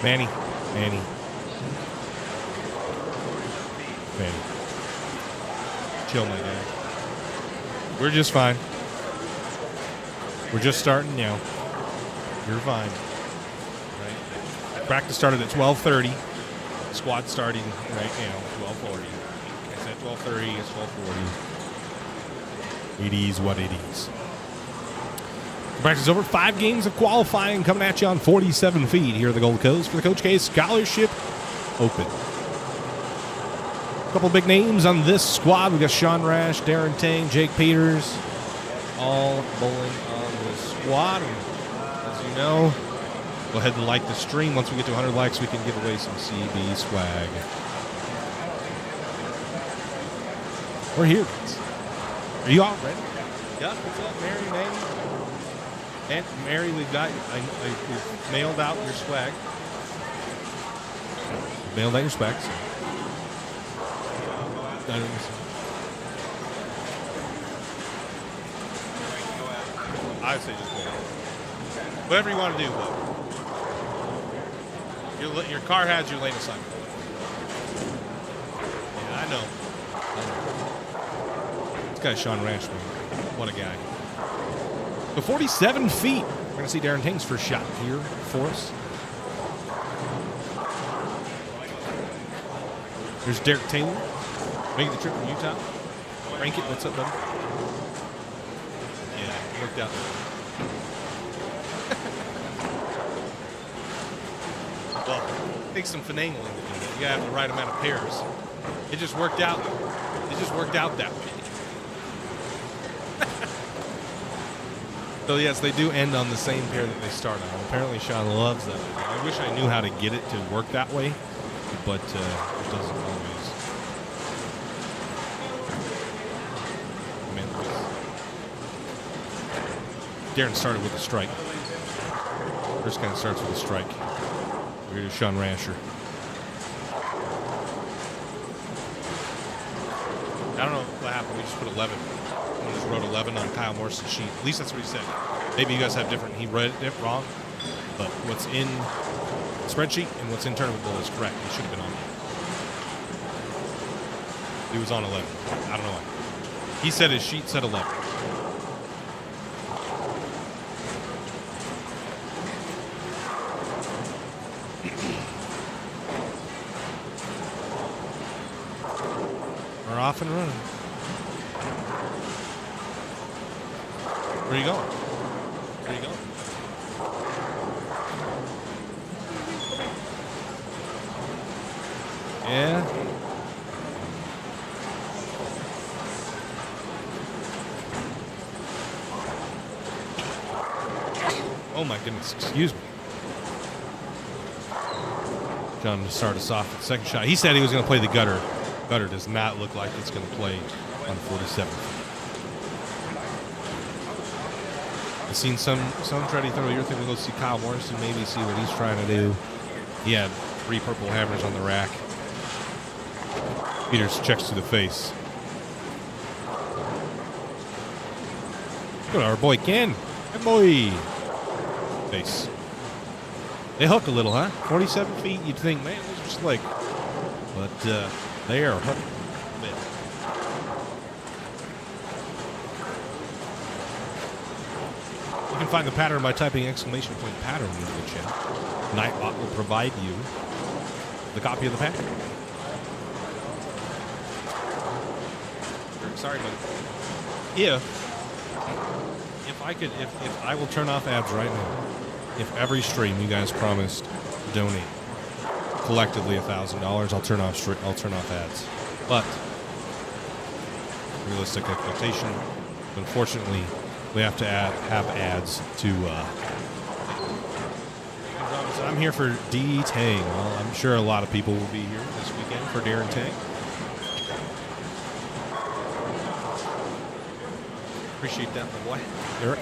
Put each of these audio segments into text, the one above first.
Manny. Chill, my guy. We're just fine. We're just starting now. You're fine. Right? Practice started at 12:30. Squad starting right now, 12:40. It's at 12:30. It's 12:40. It is what it is. Practice over. 5 games of qualifying coming at you on 47 feet here at the Gold Coast for the Coach K Scholarship Open. A couple big names on this squad. We got Sean Rash, Darren, Tang, Jake Peters, all bowling on this squad. And as you know, go ahead and like the stream. Once we get to 100 likes, we can give away some CB swag. We're here, guys. Are you all ready? Yeah. What's up, Mary, Manny? And Mary, we've mailed out your swag. Mailed out your swag. So. I would say just mail. Whatever you want to do, but your car has your lane assignment. Yeah, I know. This guy's Sean Rash, man. What a guy. The 47 feet. We're going to see Darren Tang's first shot here for us. There's Derek Taylor making the trip from Utah. Rank it. What's up, buddy? Yeah, it worked out. Well, it takes some finagling to do that. You got to have the right amount of pairs. It just worked out. It just worked out that way. So, yes, they do end on the same pair that they start on. Apparently, Sean loves that. I wish I knew how to get it to work that way, but it doesn't always. Darren started with a strike. First kind of starts with a strike. We're going to Sean Rasher. I don't know what happened. We just put 11. I just wrote 11 on Kyle Morrison's sheet. At least that's what he said. Maybe you guys have different. He read it wrong. But what's in the spreadsheet and what's in tournament bowl is correct. He should have been on there. He was on 11. I don't know why. He said his sheet said 11. We're off and running. Where are you going? Where are you going? Yeah. Oh my goodness, excuse me. John to start us off with the second shot. He said he was going to play the gutter. Gutter does not look like it's going to play on 47. I've seen some try to throw your thing. We'll go see Kyle Morrison, maybe see what he's trying to do. He had 3 purple hammers on the rack. Peters checks to the face. Look at our boy Ken. Hey boy. Face. They hook a little, huh? 47 feet, you'd think, man, those are slick. But they are hooked a bit. You can find the pattern by typing !pattern into the chat. Nightbot will provide you the copy of the pattern. Sorry, but if I will turn off ads right now. If every stream you guys promised to donate collectively $1,000, I'll turn off ads. But realistic expectation. Unfortunately, we have to have ads to. I'm here for D Tang. Well, I'm sure a lot of people will be here this weekend for Darren Tang. Appreciate that, my boy. Eric.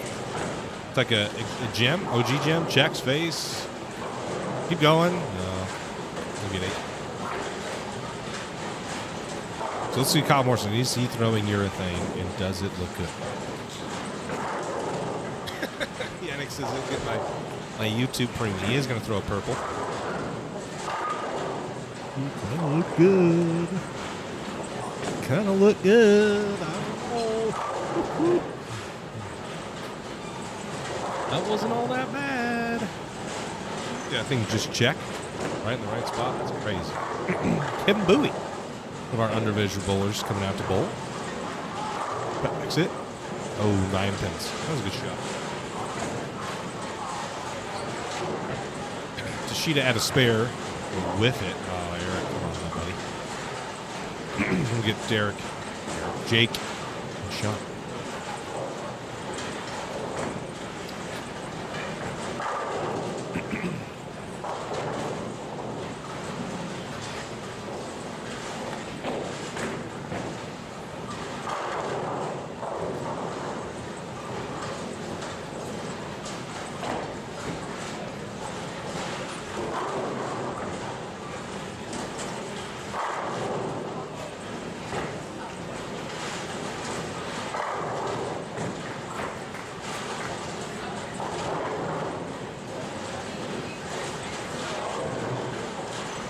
It's like a gem, OG gem, checks, face. Keep going. No. Maybe an 8. So let's see Kyle Morrison. Is he throwing urethane, and does it look good? Yannick says, look at my YouTube premium. He is going to throw a purple. You kind of look good. Kind of look good. I don't know. That wasn't all that bad. Yeah, I think just check. Right in the right spot. That's crazy. Kevin Bowie. One of our undervision bowlers coming out to bowl. That's it. Oh, 9 pins. That was a good shot. Tashita at a spare with it. Oh, Eric, come on, buddy. We'll get Derek. Jake. Good shot.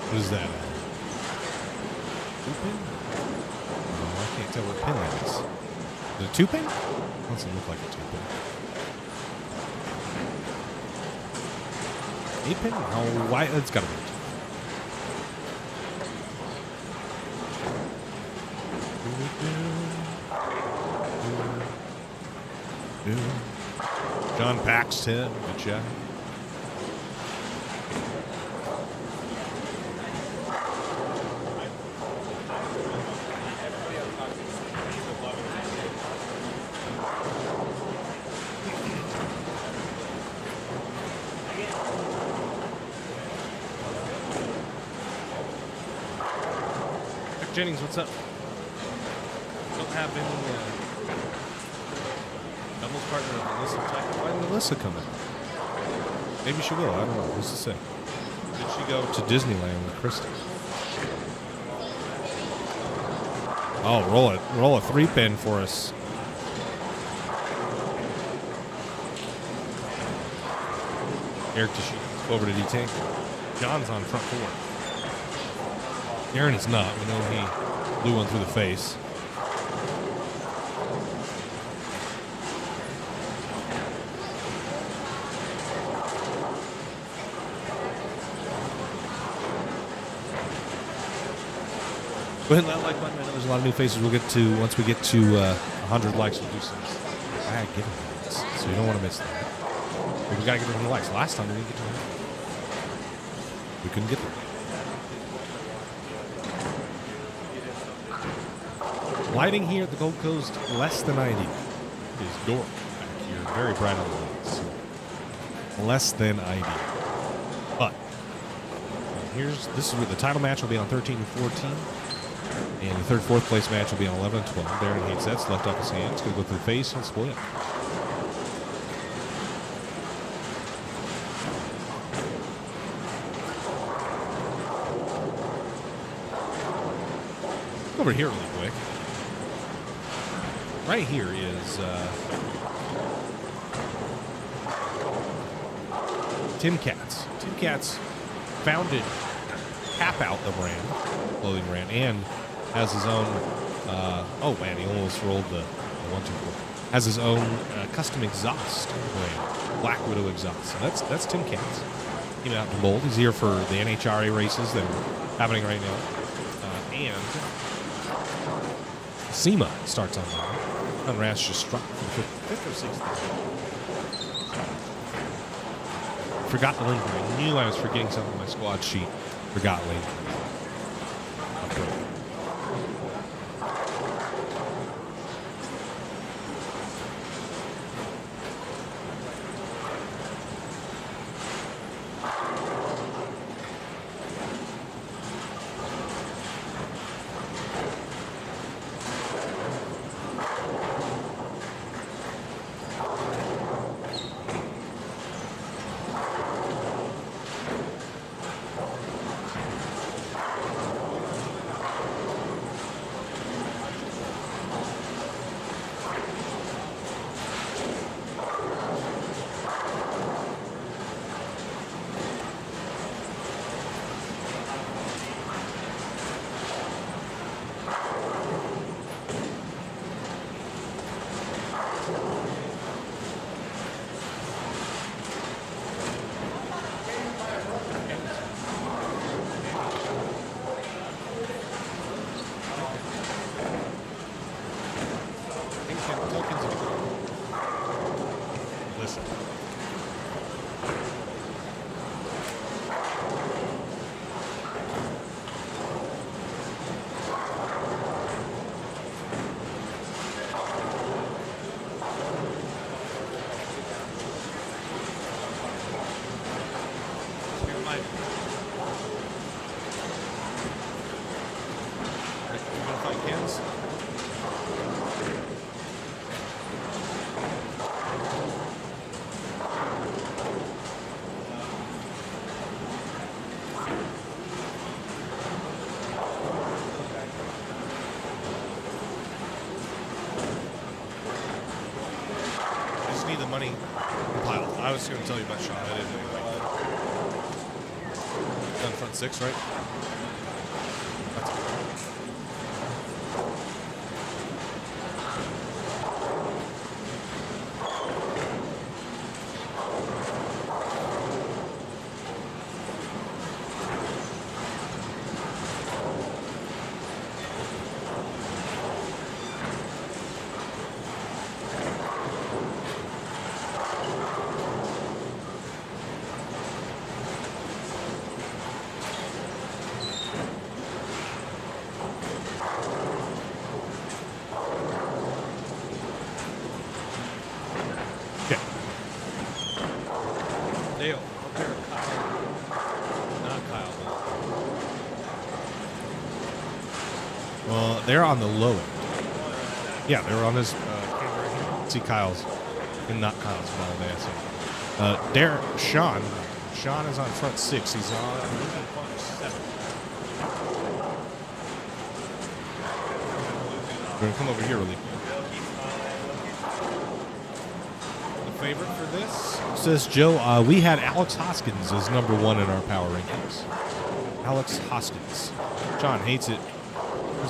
What is that? 2-pin? Oh, I can't tell what pin that is. Is it a 2-pin? Doesn't look like a 2-pin. 8-pin? Oh, why? It's got to be. John Paxton, good job. Jennings, what's up? Don't have any doubles partner with Melissa type. Why did Melissa come in? Maybe she will. I don't know. Who's to say? Did she go to Disneyland with Kristen? Oh, roll a 3-pin for us. Eric Tashita over to D-Tank. John's on front 4. Darren is not. We know he blew one through the face. Go ahead and that like button. I know there's a lot of new faces we'll get to. Once we get to 100 likes, we'll do some giveaways. So you don't want to miss that. But we got to get 100 likes. Last time we didn't get to 100. We couldn't get there. Lighting here at the Gold Coast, less than ideal. It is dark back here, very bright on the lights. So less than ideal. But this is where the title match will be on 13 and 14. And the third, fourth place match will be on 11 and 12. Darren hates that. Left off his hand. It's going to go through the face and split. Over here really quick. Right here is Tim Cats. Tim Cats founded Tap Out, the brand, clothing brand, and has his own. Oh man, he almost rolled the 1, 2, 4. Has his own custom exhaust brand, Black Widow exhaust. So that's Tim Cats. Came out in Bold. He's here for the NHRA races that are happening right now, and SEMA starts on Monday. And Rash just struck for the 5th or 6th. Forgot the link. I knew I was forgetting something on my squad sheet. Forgot link. money pile. I was going to tell you about Sean. I didn't know. Done front 6, right? That's good. They're on the low end. Yeah, they're on this camera right here. See Kyle's, and not Kyle's ball there. So, Darren, Sean is on front 6. He's on front 7. We're going to come over here really quick. The favorite for this? Says Joe, we had Alex Hoskins as number 1 in our power rankings. Alex Hoskins. John hates it.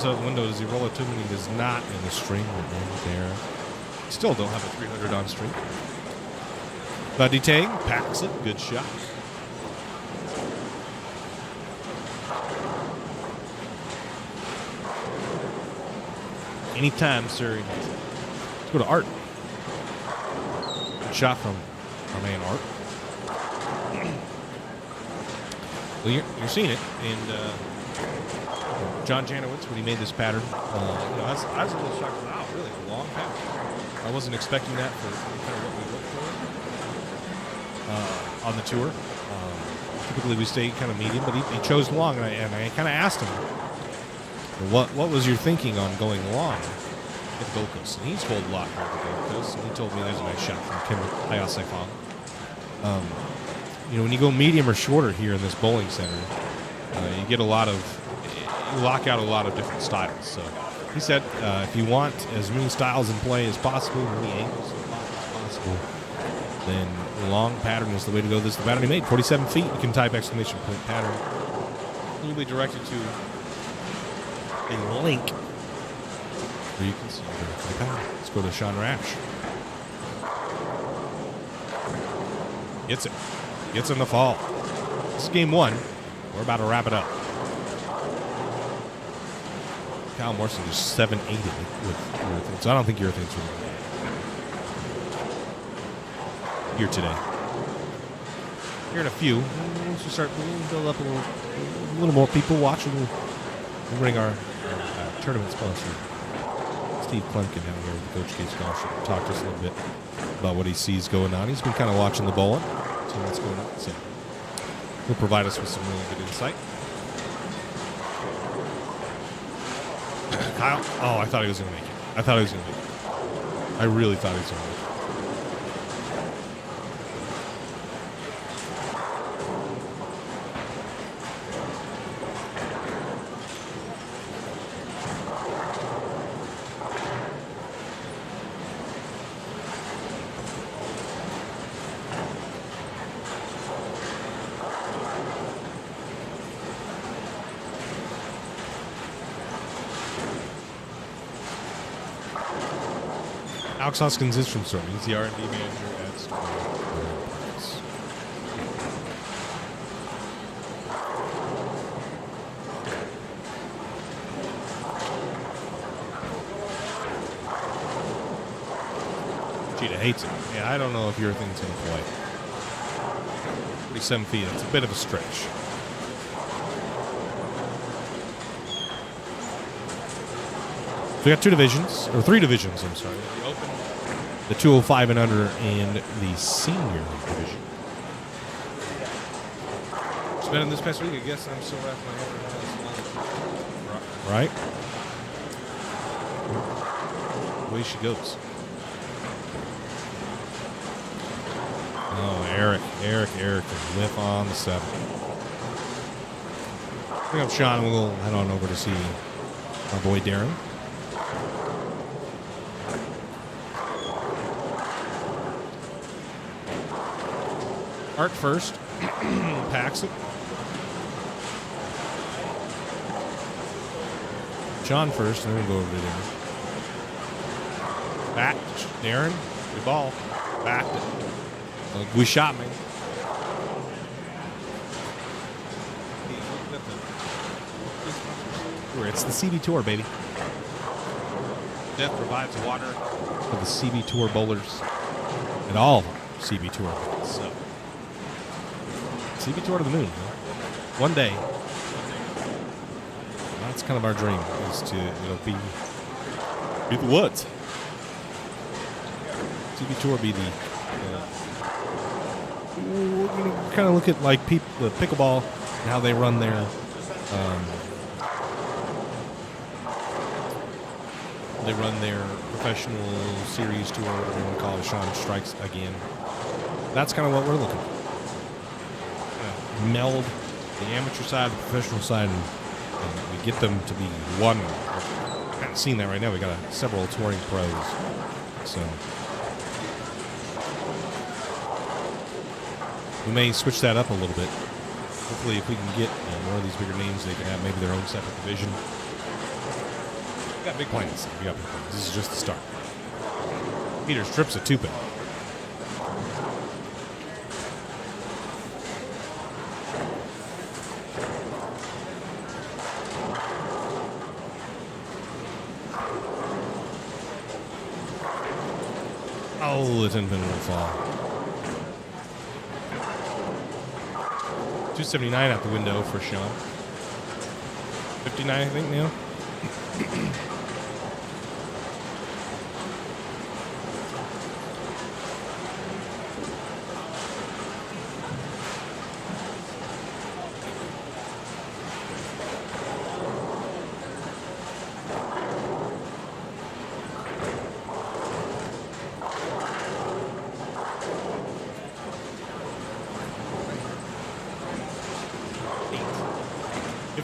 Out the window, does he roll it to me? He does not in the string. There. Still don't have a 300 on string. Buddy Tang packs it. Good shot. Anytime, sir. Let's go to Art. Good shot from our man Art. Well, you're seeing it, and John Janowitz, when he made this pattern, I was a little shocked. Wow, really a long pattern. I wasn't expecting that for kind of what we look for on the tour. Typically, we stay kind of medium, but he chose long, and I kind of asked him, what was your thinking on going long at the Gold Coast? And he's bowled a lot here at the Gold Coast, and he told me there's a nice shot from Kim Hayasekong. When you go medium or shorter here in this bowling center, you get lock out a lot of different styles. So he said, if you want as many styles in play as possible, many angles as possible, then long pattern was the way to go. This is the pattern he made, 47 feet. You can type exclamation point pattern. You'll be directed to a link where you can see the pattern. Let's go to Sean Rash. Gets it. Gets in the fall. This is game 1. We're about to wrap it up. Kyle Morrison just 7-8 with urethane, so I don't think urethane's really good here today. Here in a few, once we start build up a little more people watching, we'll bring our tournament sponsor, Steve Clemkin, down here with Coach K Scholarship, talk to us a little bit about what he sees going on. He's been kind of watching the bowling, so what's going on. So he'll provide us with some really good insight. Kyle? Oh, I thought he was going to make it. I really thought he was going to make it. Alex Hoskins is from Stormy. He's the R&D manager at Stormy. Cheetah hates it. Yeah, I don't know if your thing's going to play. 47 feet. It's a bit of a stretch. So we got 2 divisions, or 3 divisions, I'm sorry. The Open, the 205 and under, and the Senior division. Spending this past week, I guess I'm still wrapping my head around. Right? Away she goes. Oh, Eric, and whiff on the 7. Bring up Sean, and we'll head on over to see our boy Darren. Art first. Packs it. Sean first, and then we'll go over to Darren. Back. Darren. Good ball. Back. We shot me. It's the CB Tour, baby. Death provides water for the CB Tour bowlers and all CB Tour. So, CB Tour to the moon. Huh? One day. That's kind of our dream, is to be the woods. CB Tour be the kind of look at like the pickleball and how they run their professional series tour, whatever you want to call it. Sean strikes again. That's kind of what we're looking for. Meld the amateur side, the professional side, and we get them to be one. We've kind of seen that right now. We got several touring pros. So we may switch that up a little bit. Hopefully, if we can get more of these bigger names, they can have maybe their own separate division. We got big plans. This is just the start. Peters trips a two-pin. Oh, the 10-pin will fall. 279 out the window for Sean. 59, I think, now.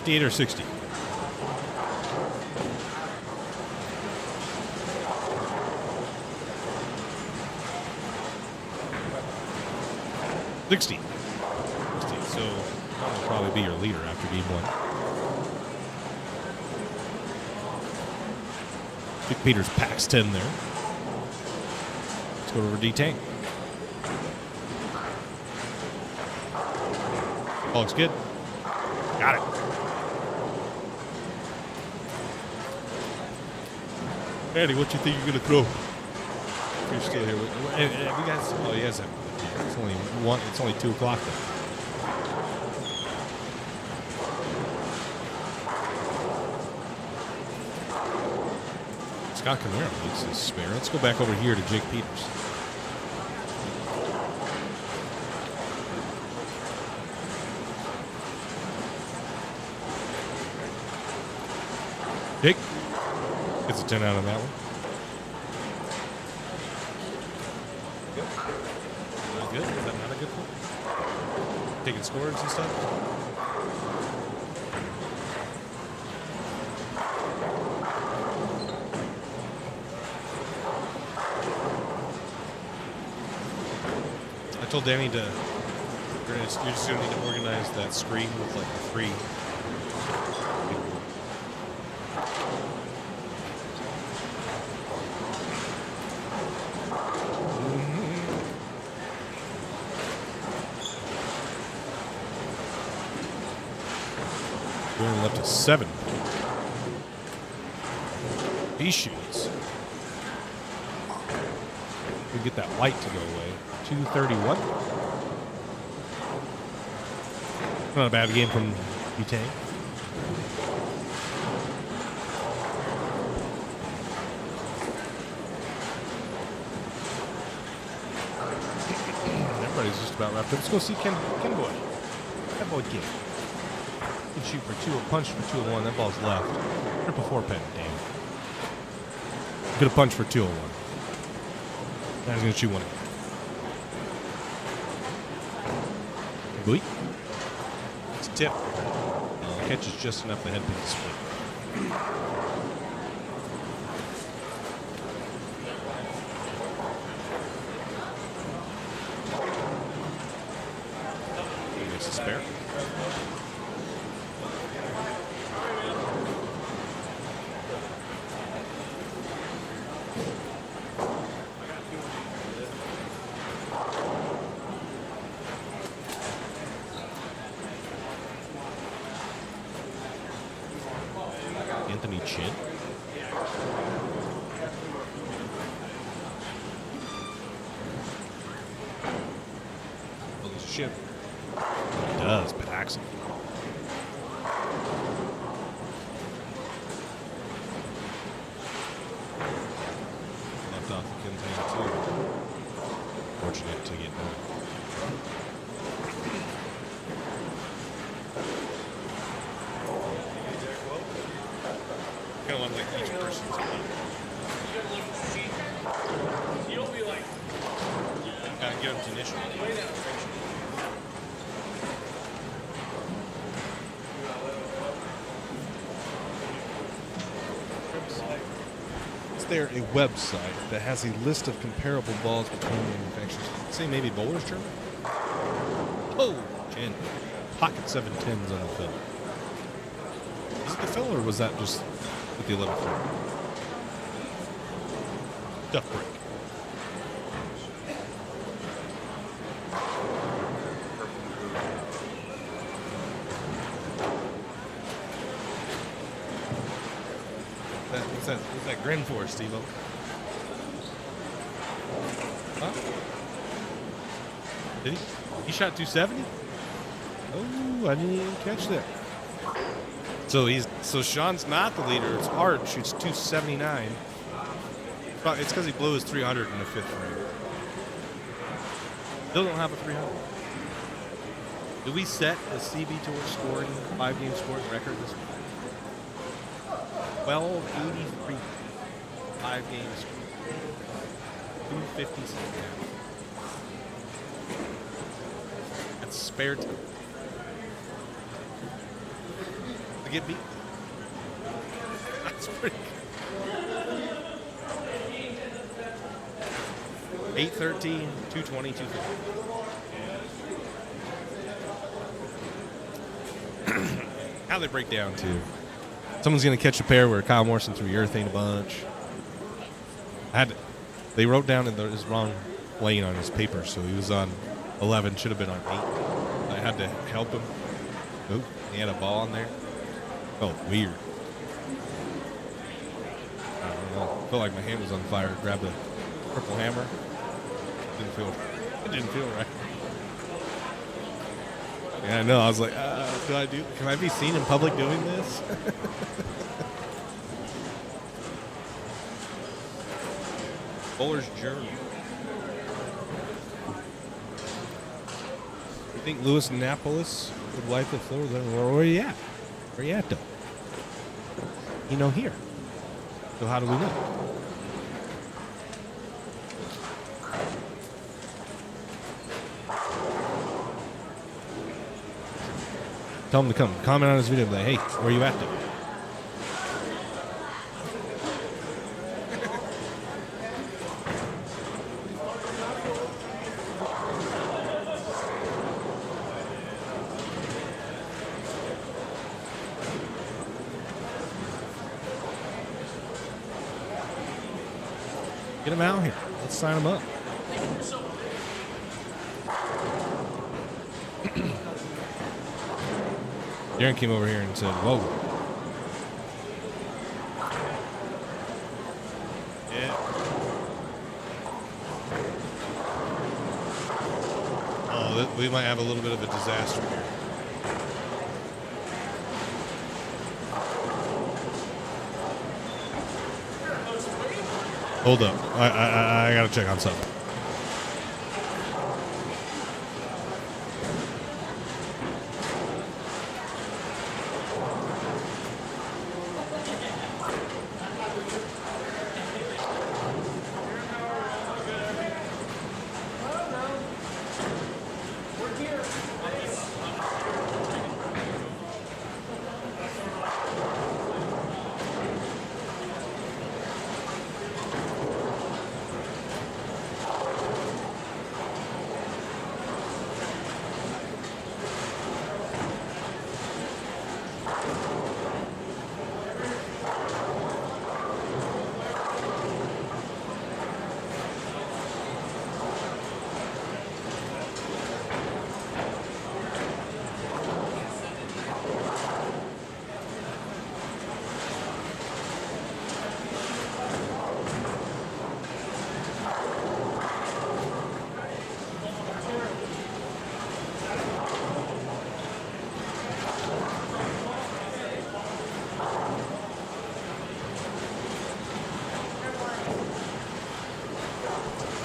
58 or 60? $60. So that will probably be your leader after game one. Dick Peters packs 10 there. Let's go over D-Tang. Ball looks good. Got it. Andy, what you think you're going to throw? You're still here. We got. Oh, yes. It's only 1. It's only 2 o'clock. Then. Scott Camaro needs his spare. Let's go back over here to Jake Peters. Jake gets a 10 out of that one. Good. Not good? Is that not a good one? Taking scores and stuff? I told Danny you're just going to need to organize that screen with like the 3. We're left at 7. He shoots. We get that light to go away. 231. Not a bad game from Tang. Everybody's just about wrapped up. Let's go see Ken Boy. Ken Boy King. Can shoot for 2 or punch for 2 and 1. That ball's left. Triple 4-pin. Damn. Could have punched for 2 and 1. Now he's going to shoot 1. Boy. It's a tip. Catches just enough to head to the split. spare. Anthony Chin. Holy shit. It does, Paxson. Left off the contain too. Fortunate to get moved. Kind of love like each person's on. You'll be like, gotta get them to initial. Is there a website that has a list of comparable balls between manufacturers? Say maybe Bowler's German? Oh, Chin. Pocket 710s on the fill. Is it the fill or was that just with the 11 fill? Duck break. What's that grin for, Steve-O? Huh? Did he? He shot 270? Oh, I didn't even catch that. So Sean's not the leader. It's Hart shoots 279. It's because he blew his 300 in the fifth frame. Still don't have a 300. Did we set a CB Tour scoring 5-game scoring record this week? 1283. 5 games. 256. That's spare time. To get beat. That's pretty good. 813, 220, 250. How they break down too. Someone's gonna catch a pair where Kyle Morrison threw urethane a bunch. They wrote down his wrong lane on his paper, so he was on 11, should have been on 8. I had to help him. Oh, he had a ball on there. Felt weird. I don't know. Felt like my hand was on fire. Grabbed a purple hammer. It didn't feel right. Yeah, I know. I was like, can I be seen in public doing this? Bowler's Journey. You think Louis Annapolis would wipe the floor? Where are you at? Where you at, though? You know, here. So how do we know? Tell him to come. Comment on this video. Be like, hey, where you at, though? Get him out here. Let's sign him up. Darren came over here and said, whoa. Yeah. Oh, we might have a little bit of a disaster here. Hold up. I got to check on something.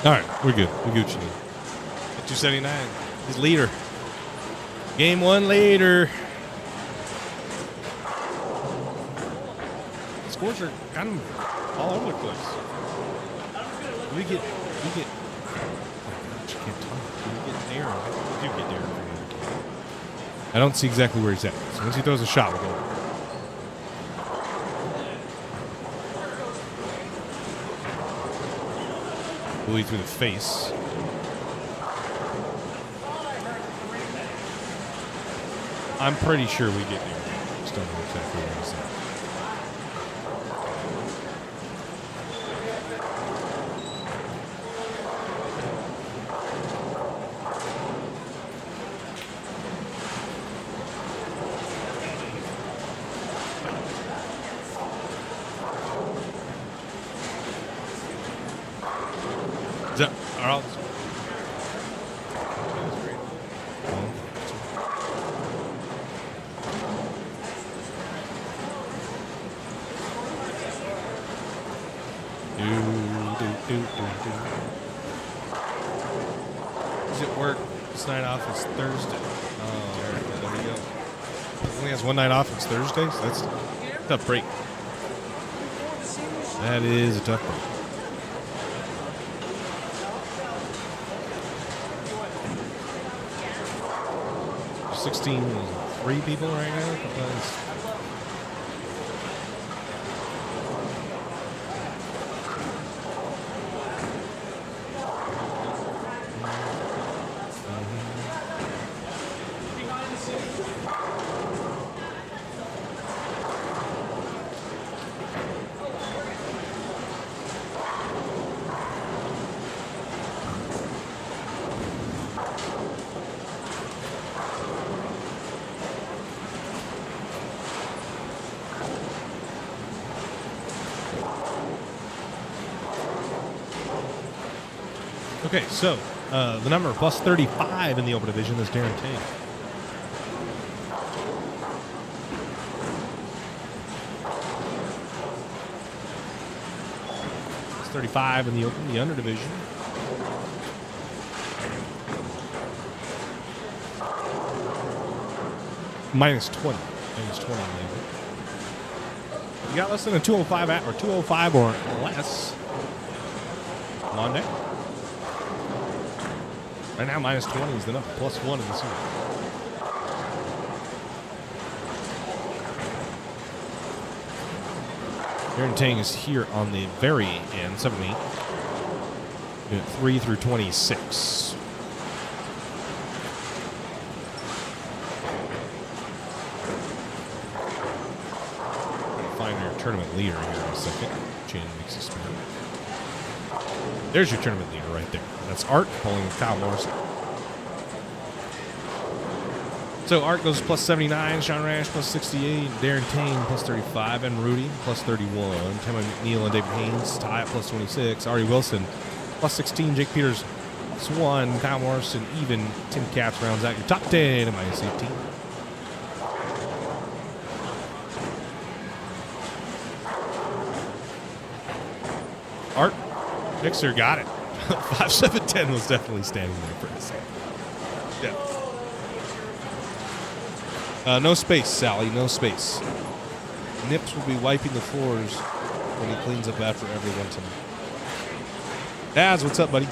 All right, we're good. We're Gucci. 279. He's leader. Game 1 leader. Scores are kind of all over the place. We get. Oh my gosh, I can't talk. We get Darren. We do get Darren. I don't see exactly where he's at. So once he throws a shot, we'll go. Bully through the face. I'm pretty sure we get there. Just don't know exactly where he's at. Is that are all? Is it work? This night off is Thursday. Oh, there we go. He only has one night off. It's Thursday, so that's a tough break. That is a tough break. 16-3 people right now. Okay, so the number plus 35 in the open division is Darren Tang. Plus 35 in the open, the under division. Minus 20. Minus 20 in the open. You got less than a 205 at or 205 or less. Come on down. Right now, minus 20 is the number. Plus 1 in the series. Darren Tang is here on the very end, 70. 3 through 26. Going to find our tournament leader here in a second. Chan makes a spin. There's your tournament leader right there. That's Art pulling with Kyle Morrison. So Art goes plus 79, Sean Rash plus 68, Darren Tang plus 35, and Rudy plus 31. Tim McNeil and David Haynes tie at plus 26. Ari Wilson plus 16, Jake Peters plus 1, Kyle Morrison even. Tim Caps rounds out your top 10 at minus 18. Art Mixer got it. 5-7-10 was definitely standing there for a second. Yeah. No space, Sally. No space. Nips will be wiping the floors when he cleans up after everyone tonight. Daz, what's up, buddy?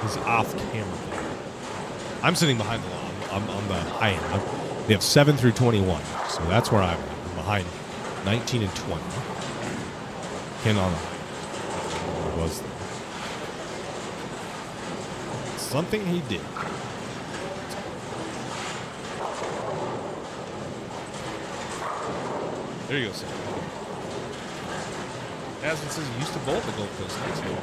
His off-camera thing. I'm sitting behind the lawn. I'm on the high end. We have 7 through 21, so that's where I'm behind 19 and 20. Ken on the high end. Was there. Something he did. There you go, Sam. Aslan says he used to bowl at the Gold Coast. That's cool.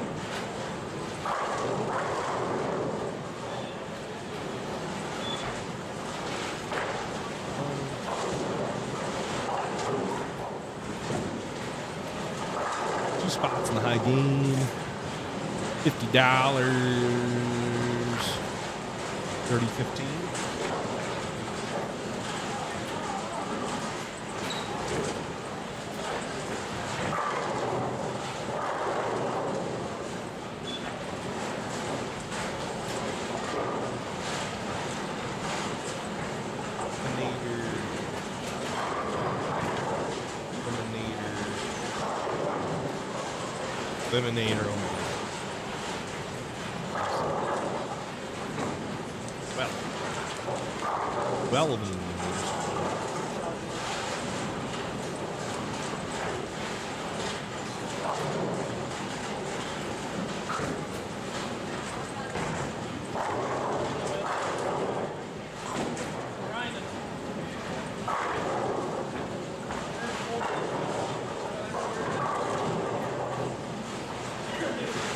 spots in the high game. $50. 30, 15. Eliminator. Well, eliminators.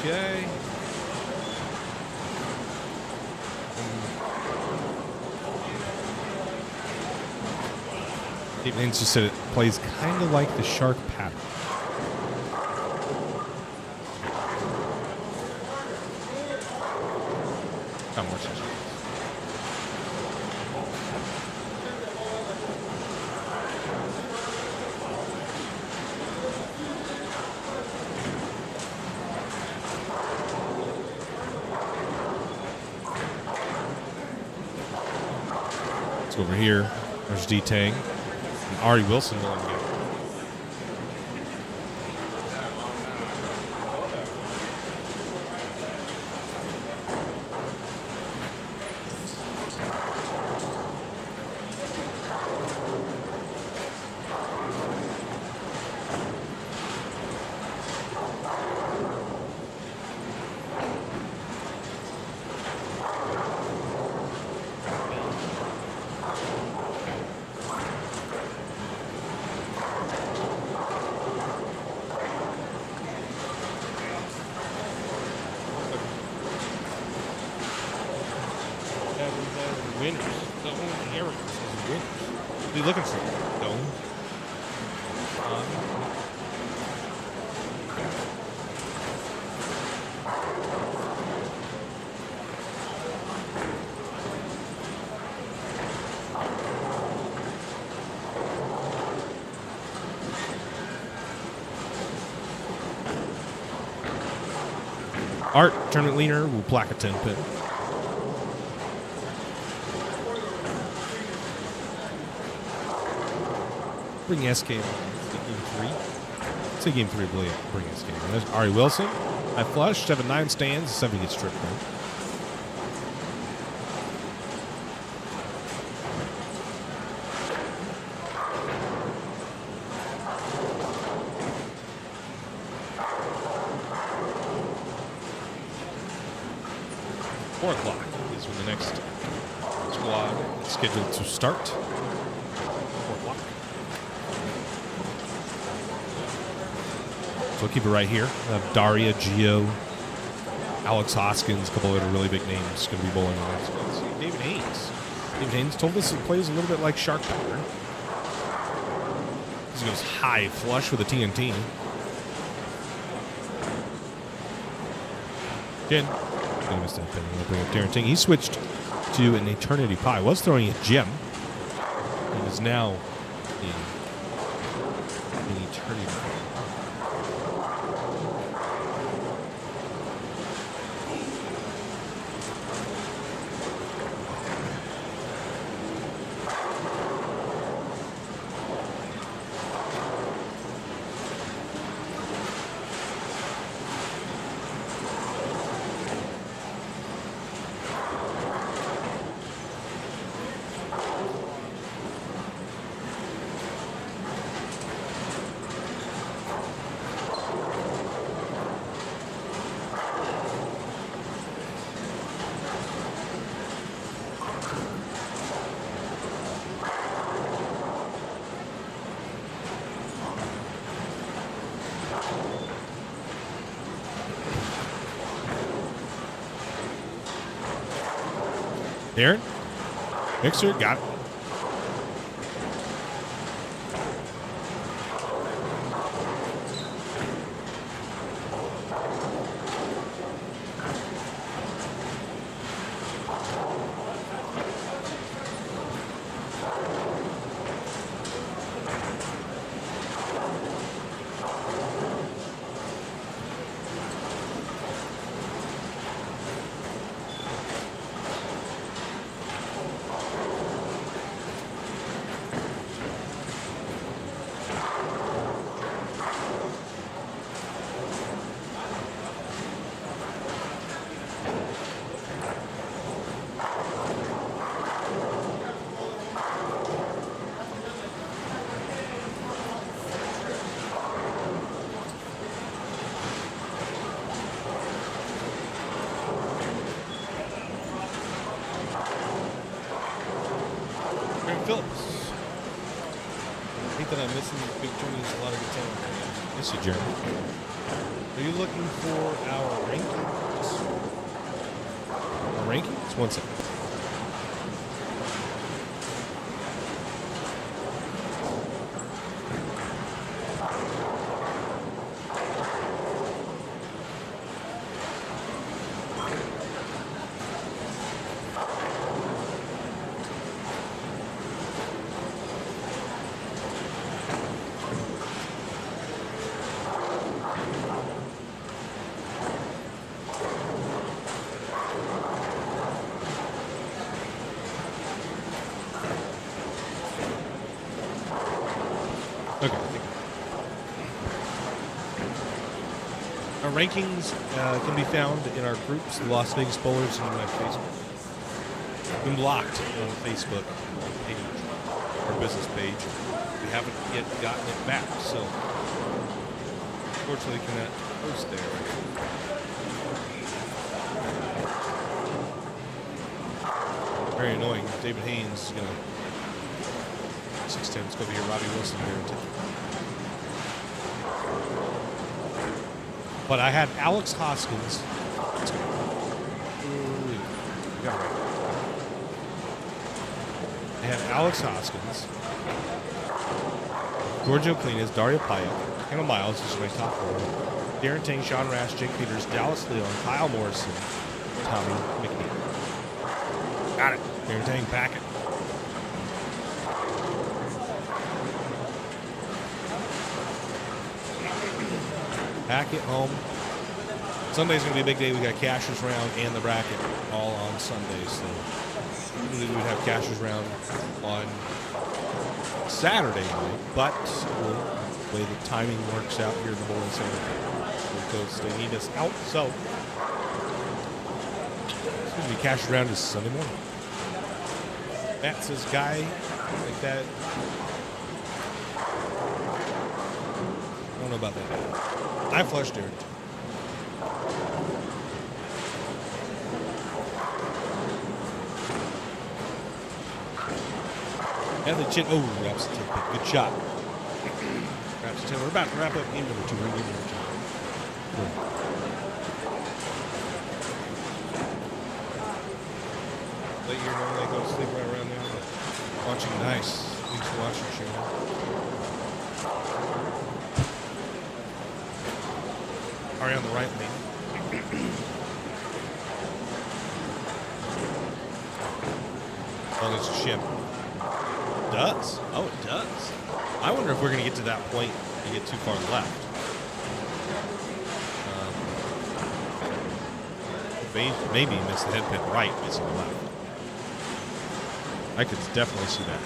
Okay. David Haynes just said it plays kind of like the shark pattern. Not more sense. Let's go over here. There's D-Tang. And Ari Wilson will get. Winners. The only area says winners. What are you looking for? Dome. Art, tournament leader, will plaque a 10 pin. Bring SK on. Game 3. Say game 3, I believe. Bring SK on. There's Ari Wilson. I flushed. 7-9 stands. 7 gets stripped down. Four o'clock is when the next squad is scheduled to start. 4 o'clock. So we'll keep it right here. We'll have Daria, Gio, Alex Hoskins, a couple of other really big names going to be bowling on that. So let's see. David Haynes. David Haynes told us it plays a little bit like shark pattern. He goes high flush with a TNT. Again, I missed that thing. I'm going to bring up Darren Tang. He switched to an Eternity Pie. Was throwing a gem. And is now in Eternity Pie. Darren, mixer, got it. I'm missing Big Tony's a lot of good talent. Yes, you Jeremy. Are you looking for our rankings? Our rankings? One second. Okay. Our rankings can be found in our groups, the Las Vegas Bowlers, and my Facebook. Been blocked on Facebook page, our business page. We haven't yet gotten it back, so unfortunately cannot post there. Very annoying. David Haynes is going to 6'10", it's going to be here. Robbie Wilson here in 10. But I had Alex Hoskins. I had Alex Hoskins, Giorgio Clean's, Dario Payet, Hannah Miles, this is my top four. Darren Tang, Sean Rash, Jake Peters, Dallas Leon, Kyle Morrison, Tommy McNeil. Got it. Darren Tang, pack it. Pack it home. Sunday's going to be a big day. We got Cashers round and the bracket all on Sunday. So usually we would have Cashers round on Saturday night, but the way the timing works out here in the bowling center, because they need us out. So excuse me, Cashers round is Sunday morning. Matt says, guy like that. I don't know about that. I flushed Darren. And the chin. Oh, wraps the 10 pick. Good shot. Wraps the 10. We're about to wrap up game number 2. We're game number 2. Late year, normally I go to sleep right around there. Watching nice. Thanks for watching, Sharon. Ari on the right lane. Oh, there's a ship. Does? Oh, it does. I wonder if we're going to get to that point and get too far left. Maybe miss the head pin right, missing the left. I could definitely see that.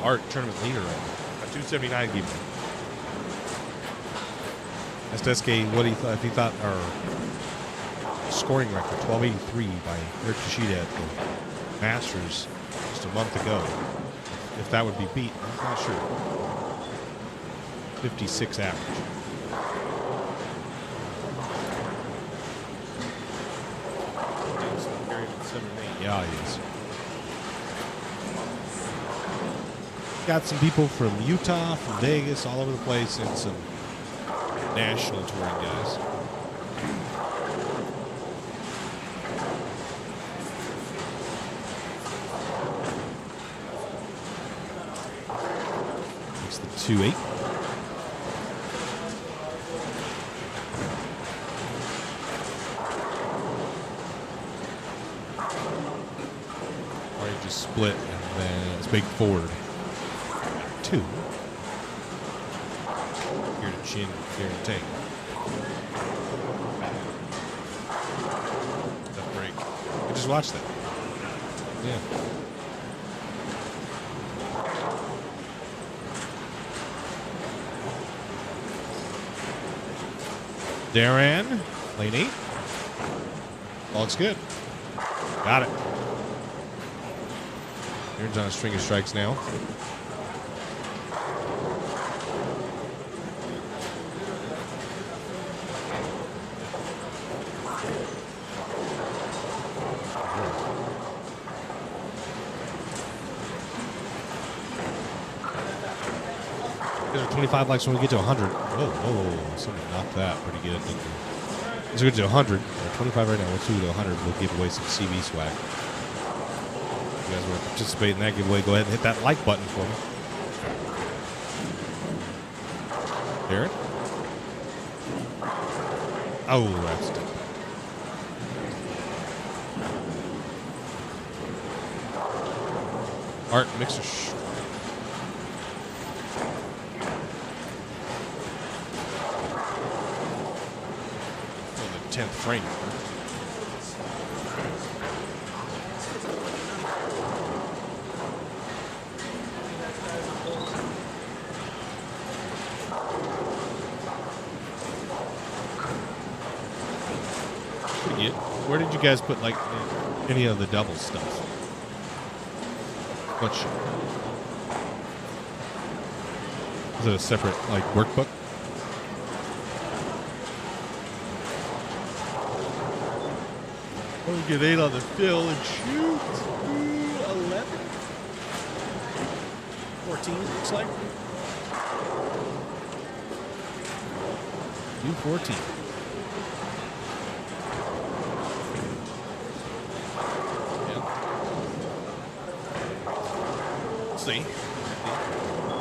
Art tournament leader right now. A 279 game. Asked SK what he thought, if he thought our scoring record, 1283 by Eric Tashida at the Masters just a month ago, if that would be beat. I'm not sure. 56 average. Yeah, he is. Got some people from Utah, from Vegas, all over the place, and some national touring guys. It's the 2-8. Or you just split, and then it's big forward. 2. Here to chin, here to take. That break. I just watched that. Yeah. Darren, lane 8. Looks good. Got it. Darren's on a string of strikes now. There's 25 likes when we get to 100. Whoa, someone knocked that pretty good, didn't they? Let's get to 100. We're 25 right now. Once we get to 100, we'll give away some CB swag. If you guys want to participate in that giveaway, go ahead and hit that like button for me. Darren? Oh, that's tough. Art Mixer. Oh, the 10th frame. Where did you guys put like any of the double stuff? What? Is it a separate like workbook? Oh, get 8 on the fill and shoot. 11. 14 looks like. 14. See,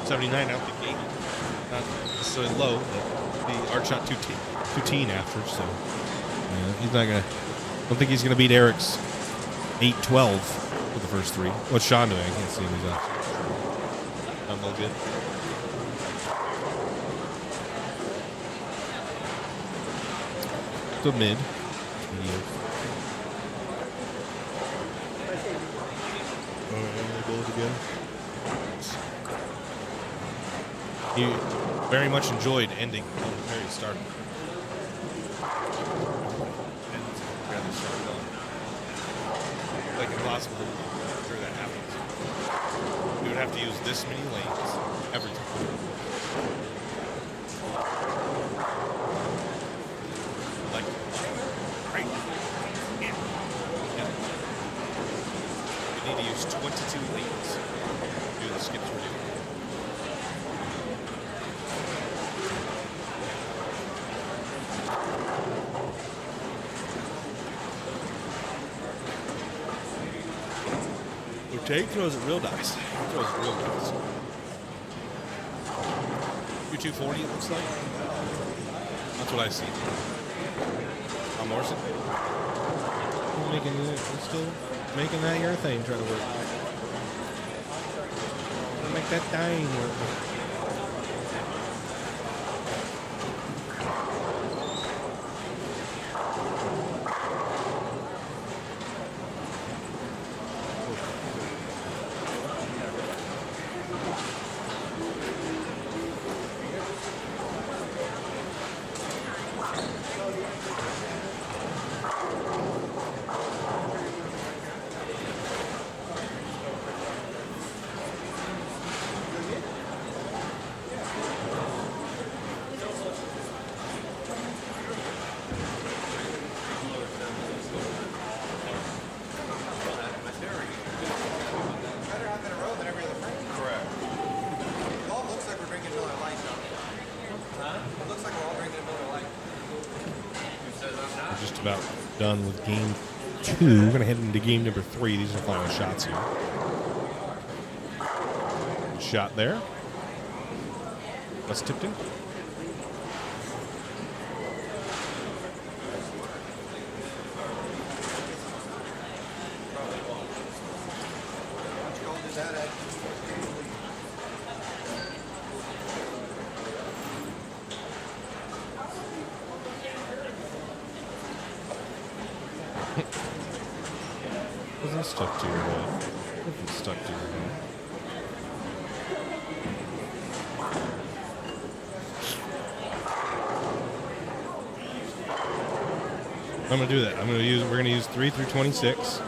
79 out the gate. Not necessarily low, but the arch shot 2-teen after, so he's not gonna. I don't think he's gonna beat Eric's 8-12 for the first 3. What's Sean doing? I can't see him. He's out. I'm all good. So mid. Again. He very much enjoyed ending on the very start. Like impossible after that happens. We would have to use this many lanes every time. Like right in. Yeah. We need to use 22 lanes to do the skips we're doing. Jake throws it real nice. He throws it real nice. You're 240, it looks like. That's what I see. I'm Morrison. Still making that your thing, try to work. Make that thing work. About done with game 2. We're going to head into game number 3. These are the final shots here. Shot there. That's tipped in. Wasn't stuck to your head. Wasn't stuck to your head. I'm gonna do that. We're gonna use 3 through 26.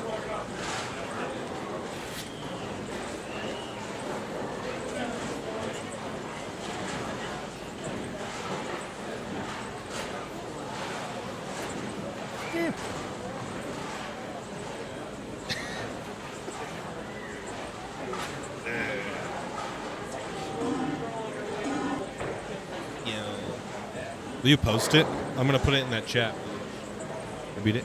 Will you post it? I'm going to put it in that chat. Beat it.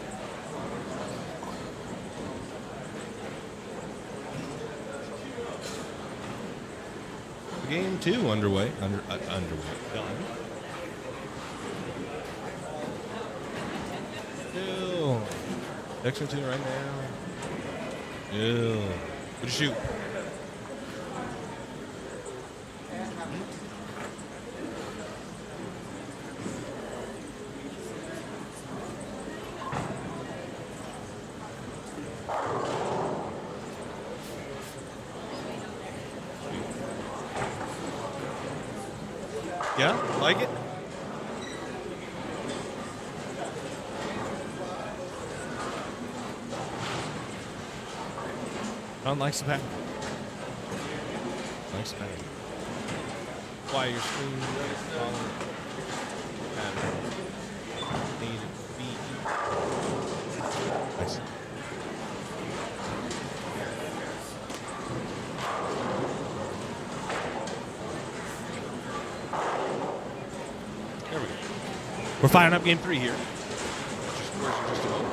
Game 2 underway. Underway. Done. Ew. Section 2 right now. Ew. What'd you shoot? Yeah? Like it? Don likes the pattern. Likes the pattern. Why your screen following pattern? Need to be. Nice. There we go. We're firing up game 3 here. Just a moment.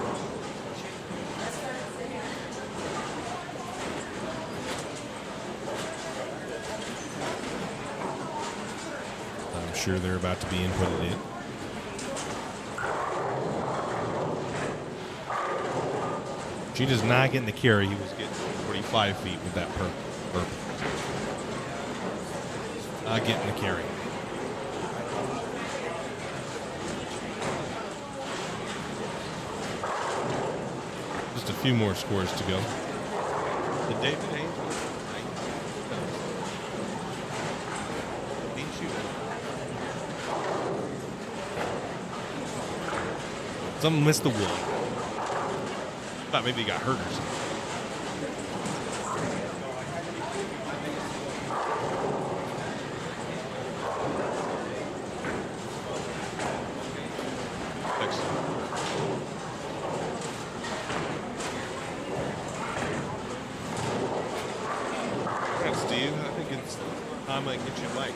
I'm sure they're about to be inputted in. She does not get in the carry. He was getting 45 feet with that purple. Not getting the carry. Just a few more scores to go. The David Haynes. Someone missed the wood. Thought maybe he got hurt or something. Thanks, Steve. I think it's I might get you a mic.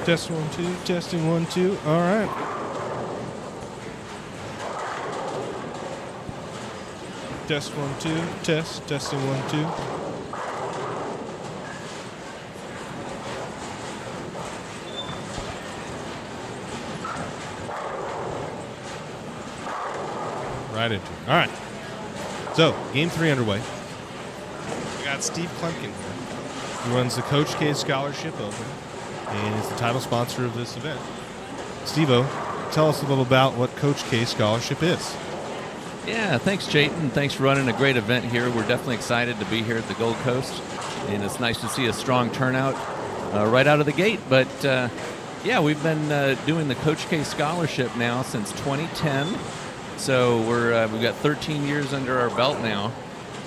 Test 1 2, testing 1 2. All right. Test 1 2, testing 1 2. Right into it. All right. So, game 3 underway. We got Steve Klemkin here. He runs the Coach K Scholarship Open and is the title sponsor of this event. Steve-O, tell us a little about what Coach K Scholarship is. Yeah, thanks, Jayton. Thanks for running a great event here. We're definitely excited to be here at the Gold Coast, and it's nice to see a strong turnout right out of the gate. But Yeah, we've been doing the Coach K Scholarship now since 2010. So we've got 13 years under our belt now.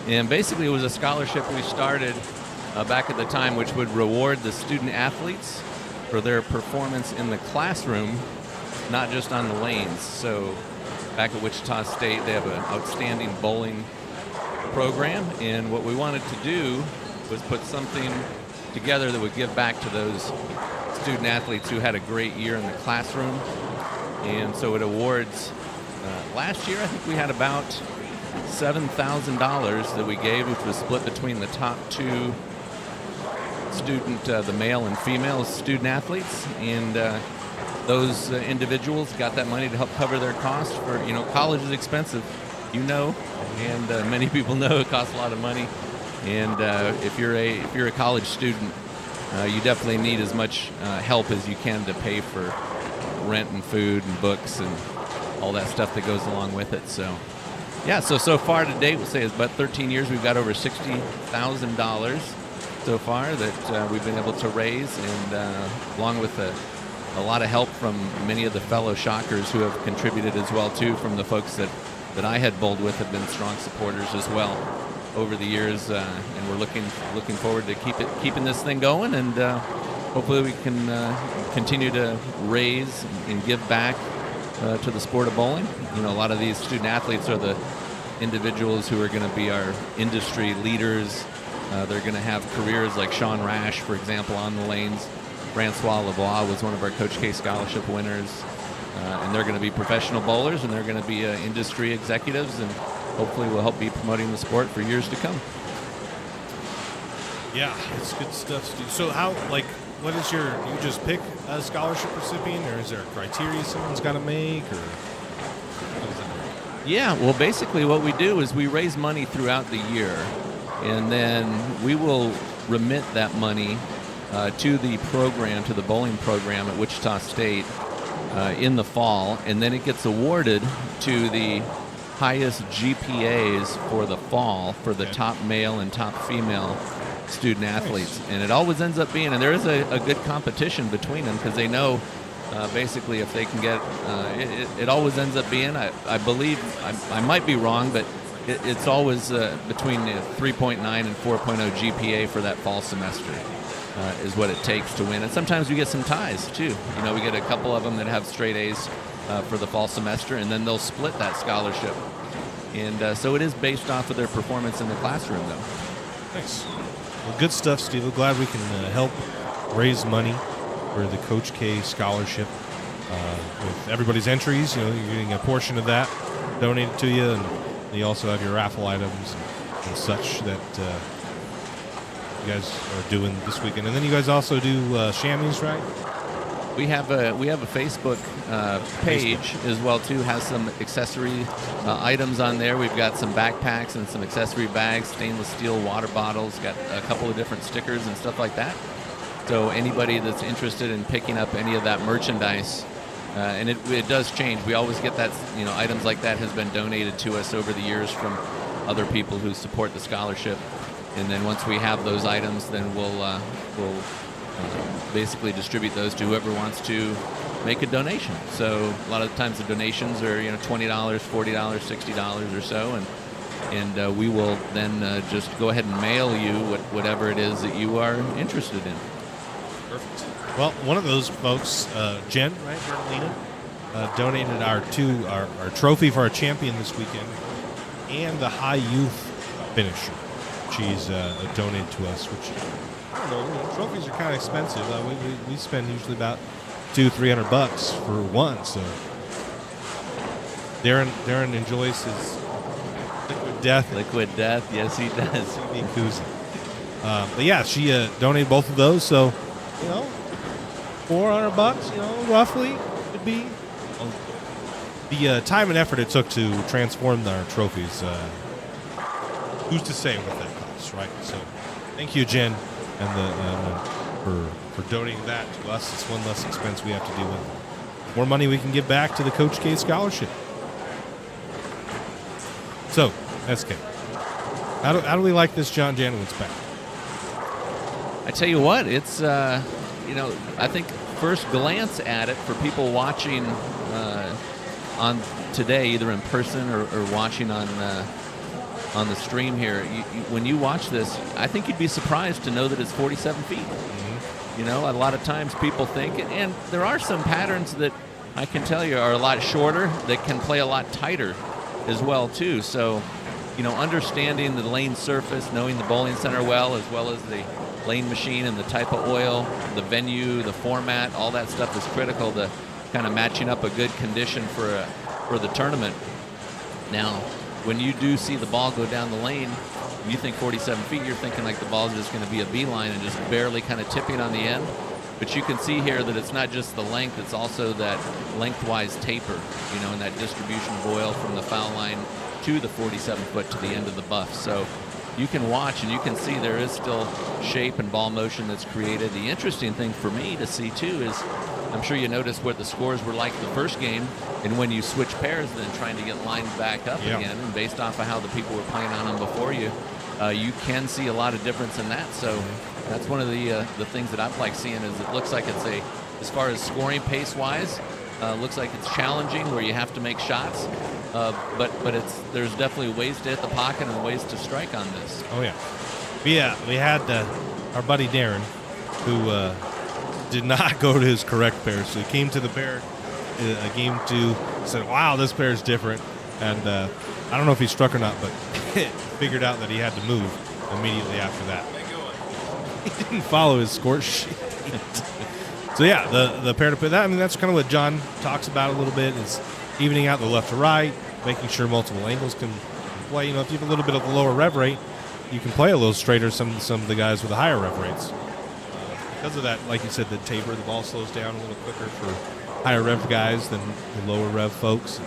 And basically it was a scholarship we started back at the time, which would reward the student athletes for their performance in the classroom, not just on the lanes. So back at Wichita State, they have an outstanding bowling program, and what we wanted to do was put something together that would give back to those student athletes who had a great year in the classroom. And so it awards, last year I think we had about $7,000 that we gave, which was split between the top two the male and female student athletes, and those individuals got that money to help cover their costs for, college is expensive, and many people know it costs a lot of money. And if you're a college student, you definitely need as much help as you can to pay for rent and food and books and all that stuff that goes along with it. So, yeah. So far to date, we'll say it's about 13 years. We've got over $60,000 so far that we've been able to raise, and along with a lot of help from many of the fellow Shockers who have contributed as well too. From the folks that I had bowled with have been strong supporters as well over the years, and we're looking forward to keeping this thing going, and hopefully we can continue to raise and give back to the sport of bowling. A lot of these student athletes are the individuals who are going to be our industry leaders. They're going to have careers like Sean Rash, for example, on the lanes. Francois Lavoie was one of our Coach K Scholarship winners, and they're going to be professional bowlers, and they're going to be industry executives, and hopefully will help be promoting the sport for years to come. Yeah, it's good stuff, Steve. So what is you just pick a scholarship recipient, or is there a criteria someone's got to make, or what is it? Yeah, well, basically what we do is we raise money throughout the year, and then we will remit that money to the program, to the bowling program at Wichita State in the fall, and then it gets awarded to the highest GPAs for the fall for the top male and top female student athletes. Nice. And it always ends up being, and there is a good competition between them, because they know basically if they can get, it always ends up being, I believe, I might be wrong, but it's always between 3.9 and 4.0 GPA for that fall semester. Is what it takes to win. And sometimes we get some ties too. We get a couple of them that have straight A's for the fall semester, and then they'll split that scholarship. And so it is based off of their performance in the classroom, though. Nice. Well, good stuff, Steve. We're glad we can help raise money for the Coach K Scholarship with everybody's entries. You're getting a portion of that donated to you, and you also have your raffle items and such that you guys are doing this weekend. And then you guys also do chamois, right? We have a Facebook page as well too. Has some accessory items on there. We've got some backpacks and some accessory bags, stainless steel water bottles. Got a couple of different stickers and stuff like that. So anybody that's interested in picking up any of that merchandise, and it does change. We always get that, items like that has been donated to us over the years from other people who support the scholarship. And then once we have those items, then we'll basically distribute those to whoever wants to make a donation. So a lot of the times the donations are $20, $40, $60 or so, and we will then just go ahead and mail you whatever it is that you are interested in. Perfect. Well, one of those folks, Jen, right, Bertolina, donated our trophy for our champion this weekend and the high youth finisher. She's donated to us, which, I don't know, trophies are kind of expensive. We spend usually about $200-$300 for one. So Darren enjoys his liquid death. Liquid death, yes, he does. But yeah, she donated both of those. So $400, roughly would be the time and effort it took to transform our trophies. Who's to say what that costs, right? So, thank you, Jen, and for donating that to us. It's one less expense we have to deal with. More money we can give back to the Coach K Scholarship. So, SK, how do we like this John Janowitz pack? I tell you what, it's I think first glance at it, for people watching on today, either in person or watching on the stream here, when you watch this, I think you'd be surprised to know that it's 47 feet. You know, a lot of times people think, and there are some patterns that I can tell you are a lot shorter that can play a lot tighter as well too. So, you know, understanding the lane surface, knowing the bowling center well as the lane machine and the type of oil, the venue, the format, all that stuff is critical to kind of matching up a good condition for the tournament. Now, when you do see the ball go down the lane, you think 47 feet, you're thinking like the ball's just going to be a beeline and just barely kind of tipping on the end. But you can see here that it's not just the length, it's also that lengthwise taper, you know, and that distribution of oil from the foul line to the 47 foot to the end of the buff. So you can watch and you can see there is still shape and ball motion that's created. The interesting thing for me to see too is, I'm sure you noticed what the scores were like the first game, and when you switch pairs then trying to get lined back up again, and based off of how the people were playing on them before you, you can see a lot of difference in that. So that's one of the things that I've liked seeing is it looks like it's as far as scoring pace wise, looks like it's challenging where you have to make shots, but there's definitely ways to hit the pocket and ways to strike on this. Oh yeah, we had our buddy Darren, who did not go to his correct pair, so he came to the pair game 2, said, "Wow, this pair is different," and I don't know if he struck or not, but figured out that he had to move immediately after that. He didn't follow his score sheet. So yeah, the pair to put that. I mean, that's kind of what John talks about a little bit, is evening out the left to right, making sure multiple angles can play. You know, if you have a little bit of a lower rev rate, you can play a little straighter. Some of the guys with the higher rev rates, because of that, like you said, the taper, the ball slows down a little quicker for higher rev guys than the lower rev folks.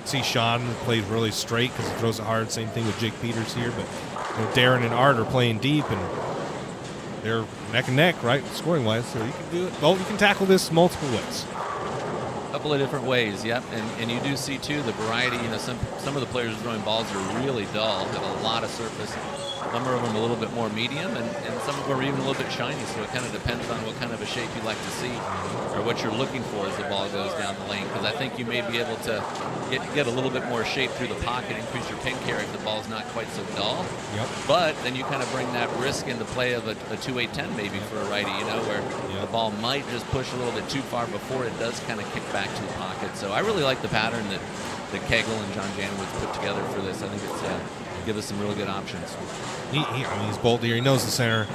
See Sean plays really straight because he throws it hard. Same thing with Jake Peters here, but you know, Darren and Art are playing deep and they're neck and neck, right, scoring wise. So you can do it. Well, you can tackle this multiple ways. A couple of different ways, yep. And you do see too the variety. You know, some of the players throwing balls are really dull, have a lot of surface. Some of them a little bit more medium, and some of them are even a little bit shiny, so it kind of depends on what kind of a shape you like to see or what you're looking for as the ball goes down the lane, because I think you may be able to get a little bit more shape through the pocket, increase your pin carry if the ball's not quite so dull. Yep. But then you kind of bring that risk into play of a 2-8-10 maybe for a righty, you know, where the ball might just push a little bit too far before it does kind of kick back to the pocket. So I really like the pattern that Kegel and John Janowitz put together for this. I think it's give us some really good options. I mean, he's bold here. He knows the center.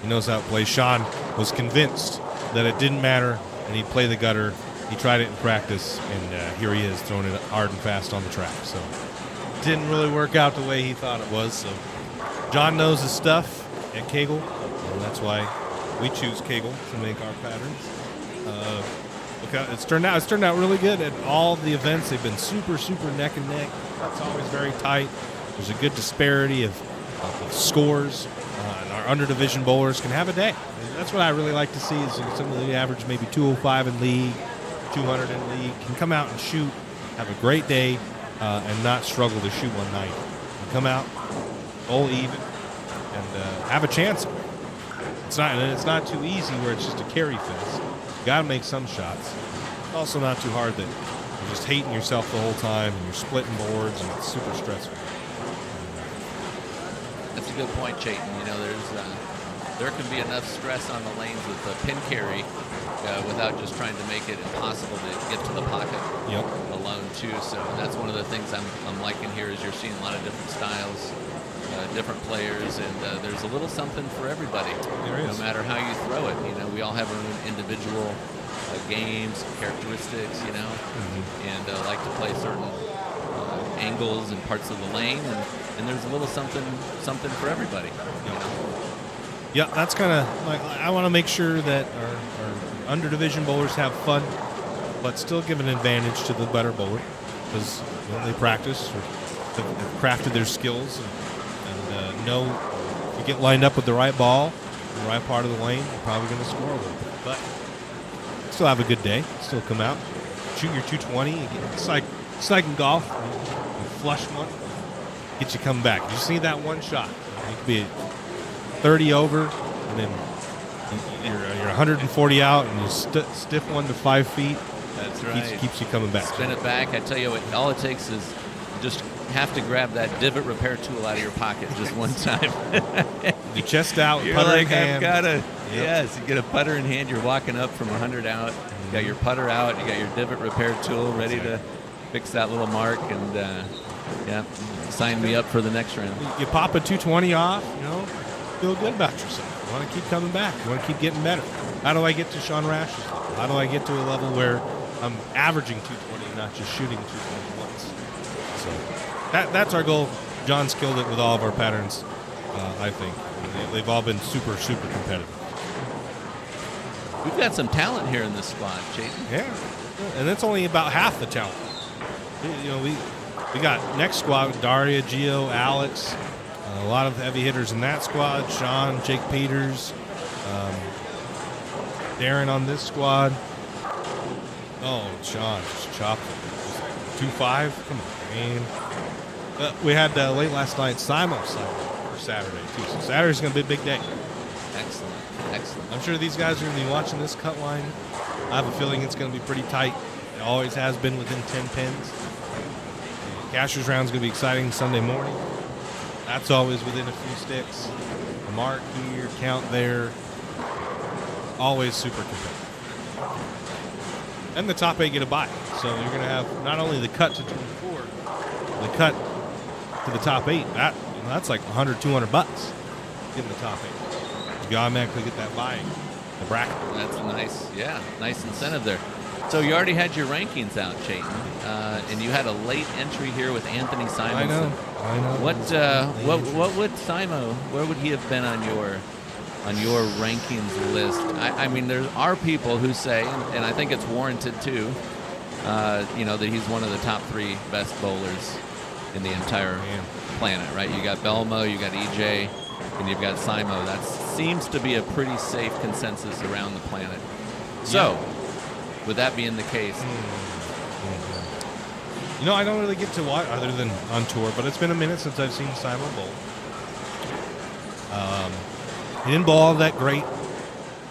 He knows how it plays. Sean was convinced that it didn't matter, and he'd play the gutter. He tried it in practice, and here he is throwing it hard and fast on the track. So it didn't really work out the way he thought it was. So John knows his stuff at Kegel, and that's why we choose Kegel to make our patterns. It's turned out really good at all the events. They've been super neck and neck. It's always very tight. There's a good disparity of scores, and our under-division bowlers can have a day. And that's what I really like to see is some of the average maybe 205 in league, 200 in league, can come out and shoot, have a great day, and not struggle to shoot one night. And come out, bowl even, and have a chance. It's not too easy where it's just a carry fest. You got to make some shots. It's also not too hard that you're just hating yourself the whole time and you're splitting boards and it's super stressful. That's a good point, Chayton. You know, there can be enough stress on the lanes with the pin carry without just trying to make it impossible to get to the pocket alone too. So that's one of the things I'm liking here is you're seeing a lot of different styles, different players, and there's a little something for everybody. There is. No matter how you throw it. You know, we all have our own individual games, characteristics, you know, and like to play certain angles and parts of the lane, and there's a little something for everybody. You know? Yeah, that's kind of like I want to make sure that our under division bowlers have fun, but still give an advantage to the better bowler because they practice or have crafted their skills and know if you get lined up with the right ball, the right part of the lane, you're probably going to score a little bit. But still have a good day. Still come out, shoot your 220. It's like in golf. You flush one, get you coming back. You see that one shot. It could be 30 over, and then you're 140 out, and you stiff one to 5 feet. That's right. Keeps you coming back. Spin it back. I tell you what, all it takes is just have to grab that divot repair tool out of your pocket just one time. You chest out, You're putter like, in hand. I've got to. Yes, you get a putter in hand. You're walking up from 100 out. You got your putter out. You got your divot repair tool ready to fix that little mark, and sign me up for the next round. You pop a 220 off, feel good about yourself. You want to keep coming back. You want to keep getting better. How do I get to Sean Rash's level? How do I get to a level where I'm averaging 220, not just shooting 220 once? So that's our goal. John's killed it with all of our patterns, I think. They've all been super, super competitive. We've got some talent here in this squad, Chayton. Yeah, and that's only about half the talent. We got next squad, Daria, Gio, Alex, a lot of heavy hitters in that squad. Sean, Jake Peters, Darren on this squad. Oh, Sean just chopped it. 2-5. Come on, man. We had late last night Simo for Saturday too. So Saturday's going to be a big day. Excellent. I'm sure these guys are going to be watching this cut line. I have a feeling it's going to be pretty tight. It always has been within 10 pins. Cashier's round's going to be exciting Sunday morning. That's always within a few sticks. A mark here, count there. Always super competitive. And the top 8 get a bye. So you're going to have not only the cut to 24, the cut to the top 8. That's like $100, $200 getting the top 8. You automatically get that bye, the bracket. That's nice. Yeah, nice incentive there. So you already had your rankings out, Chayton, and you had a late entry here with Anthony Simonson. I know. What would Simo? Where would he have been on your rankings list? I mean, there are people who say, and I think it's warranted too, that he's one of the top 3 best bowlers in the entire planet. Right? You got Belmo, you got EJ, and you've got Simo. That seems to be a pretty safe consensus around the planet. So. Yeah. With that being the case, I don't really get to watch other than on tour, but it's been a minute since I've seen Simon bowl. He didn't bowl all that great.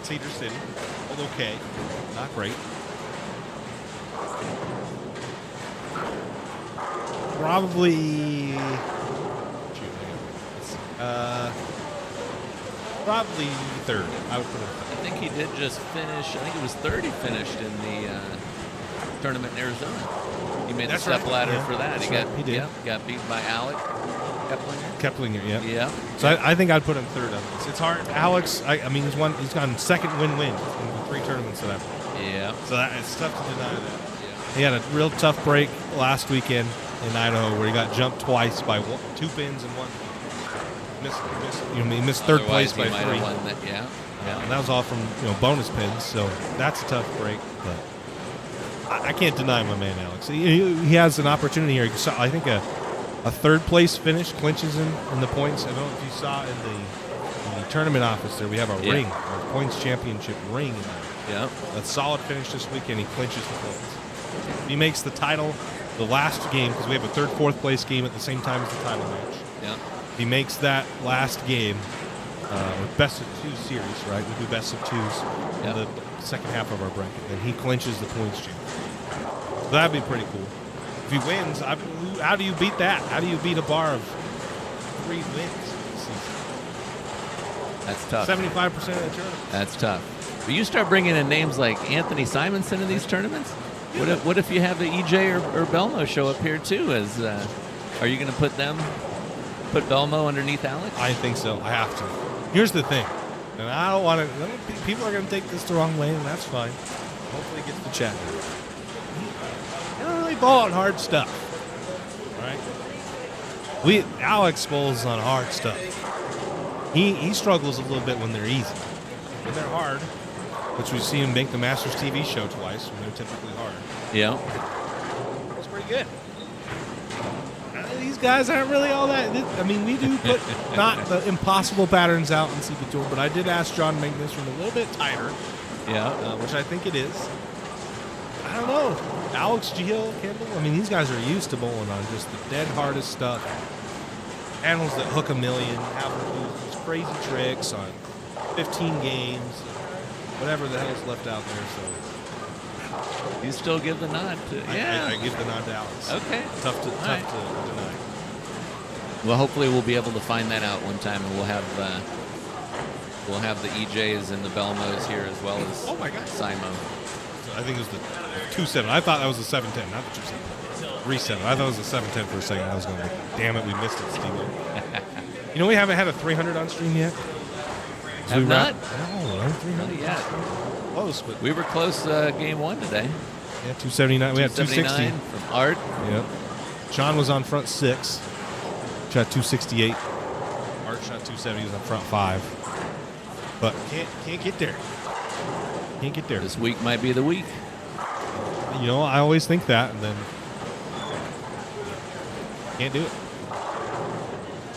Cedar City, bowled okay, not great. Probably third. I would put him third. I think he did just finish. I think it was third he finished in the tournament in Arizona. He made the step ladder for that. He did. Yeah, got beat by Alec Keplinger, yeah. Yeah. So I think I'd put him third on this. It's hard. Alex, he's gone second win-win in the 3 tournaments that I've won. Yeah. So it's tough to deny that. Yeah. He had a real tough break last weekend in Idaho where he got jumped twice by 2 pins and 1 pin. He missed third place by 3. Won that, yeah. And that was all from bonus pins, so that's a tough break. But I can't deny my man Alex. He has an opportunity here. I think a third place finish clinches him in the points. I don't know if you saw in the tournament office there. We have a ring, our points championship ring in there. Yeah, a solid finish this weekend. He clinches the points. He makes the title the last game because we have a third, fourth place game at the same time as the title match. Yeah. He makes that last game with best of 2 series, right? We do best of 2s in the second half of our bracket. And he clinches the points championship. So that'd be pretty cool. If he wins, how do you beat that? How do you beat a bar of 3 wins this season? That's tough. 75% of the tournament. That's tough. But you start bringing in names like Anthony Simonson in these tournaments. What if you have the EJ or Belmo show up here too? Are you going to put Belmo underneath Alex? I think so. I have to. Here's the thing, and I don't want to. People are going to take this the wrong way, and that's fine. Hopefully, it gets the chat. I don't really bowl on hard stuff, right? Alex bowls on hard stuff. He struggles a little bit when they're easy. When they're hard, which we've seen him make the Masters TV show twice when they're typically hard. Yeah. It's pretty good. These guys aren't really all that. I mean, we do put not the impossible patterns out on CP Tour, but I did ask John to make this one a little bit tighter. Yeah. Which I think it is. I don't know. Alex, Gio, Kendall, I mean, these guys are used to bowling on just the dead hardest stuff. Handles that hook a million, have them do these crazy tricks on 15 games, whatever the hell's left out there. So You still give the nod to I give the nod to Alex. Okay. Tough to right. deny. Well, hopefully we'll be able to find that out one time, and we'll have the EJs and the Belmos here as well as Oh my God. Simo. I think it was the 2-7. I thought that was the 7-10, not the 2-7. 3-7. I thought it was the 7-10 for a second. I was going, damn it, we missed it, Steve. You know, we haven't had a 300 on stream yet. Have not? No, 300 Not yet. Close, but We were close game 1 today. yeah, 279. We had 260. 279 from Art. Yep. Sean was on front 6. Shot 268. Art shot 270. He was on front 5. But can't get there. Can't get there. This week might be the week. You know, I always think that, and then can't do it.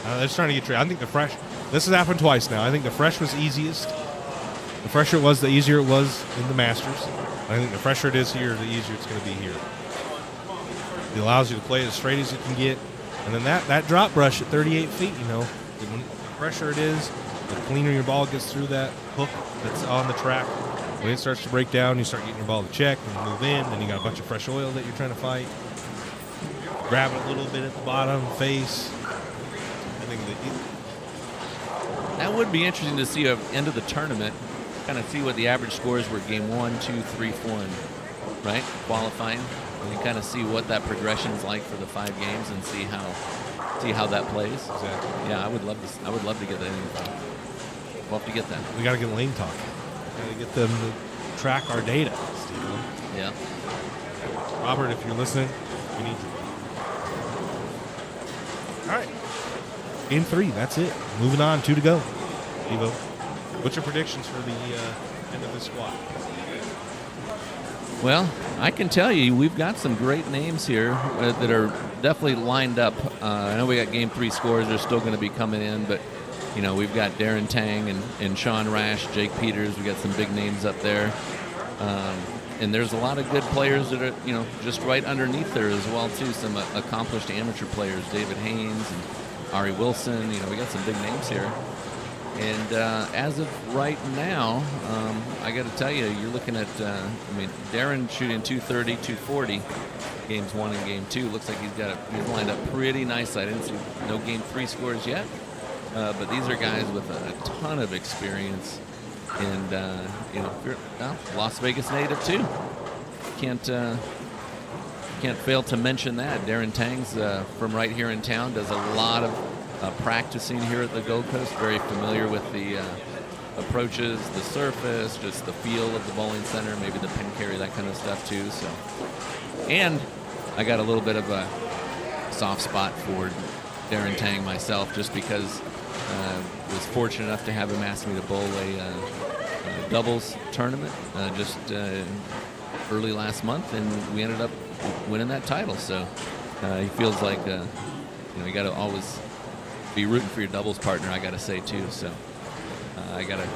They're just trying to get trade. I think the fresh. This has happened twice now. I think the fresh was easiest. The fresher it was, the easier it was in the Masters. I think the fresher it is here, the easier it's going to be here. It allows you to play as straight as you can get, and then that drop brush at 38 feet. You know, the fresher it is, the cleaner your ball gets through that hook that's on the track. When it starts to break down, you start getting your ball to check and move in, and you got a bunch of fresh oil that you're trying to fight. Grab it a little bit at the bottom, face. I think That would be interesting to see at the end of the tournament, kind of see what the average scores were game 1, 2, 3, 4, and right qualifying, and kind of see what that progression is like for the 5 games and see how that plays. exactly. Yeah, I would love to get that info. We'll have to get that. We got to get lane talk. Got to get them to track our data, Steve. Yeah. Robert, if you're listening, we need you. All right. Game 3, that's it. Moving on, 2 to go. Evo, what's your predictions for the end of this squad? Well, I can tell you we've got some great names here that are definitely lined up. I know we got game 3 scores. They're still going to be coming in, but you know, we've got Darren Tang and Sean Rash, Jake Peters. We got some big names up there. And there's a lot of good players that are, you know, just right underneath there as well, too. Some accomplished amateur players, David Haynes and Ari Wilson. You know, we got some big names here. And as of right now, I got to tell you, you're looking at, Darren shooting 230, 240, games 1 and game 2. Looks like he's lined up pretty nicely. I didn't see no game 3 scores yet. But these are guys with a ton of experience, and you know, Las Vegas native too. Can't fail to mention that. Darren Tang's from right here in town. Does a lot of practicing here at the Gold Coast. Very familiar with the approaches, the surface, just the feel of the bowling center, maybe the pin carry, that kind of stuff too. So, and I got a little bit of a soft spot for Darren Tang myself, just because was fortunate enough to have him ask me to bowl a doubles tournament just early last month, and we ended up winning that title. So he feels like you know, you got to always be rooting for your doubles partner, I got to say too. So I gotta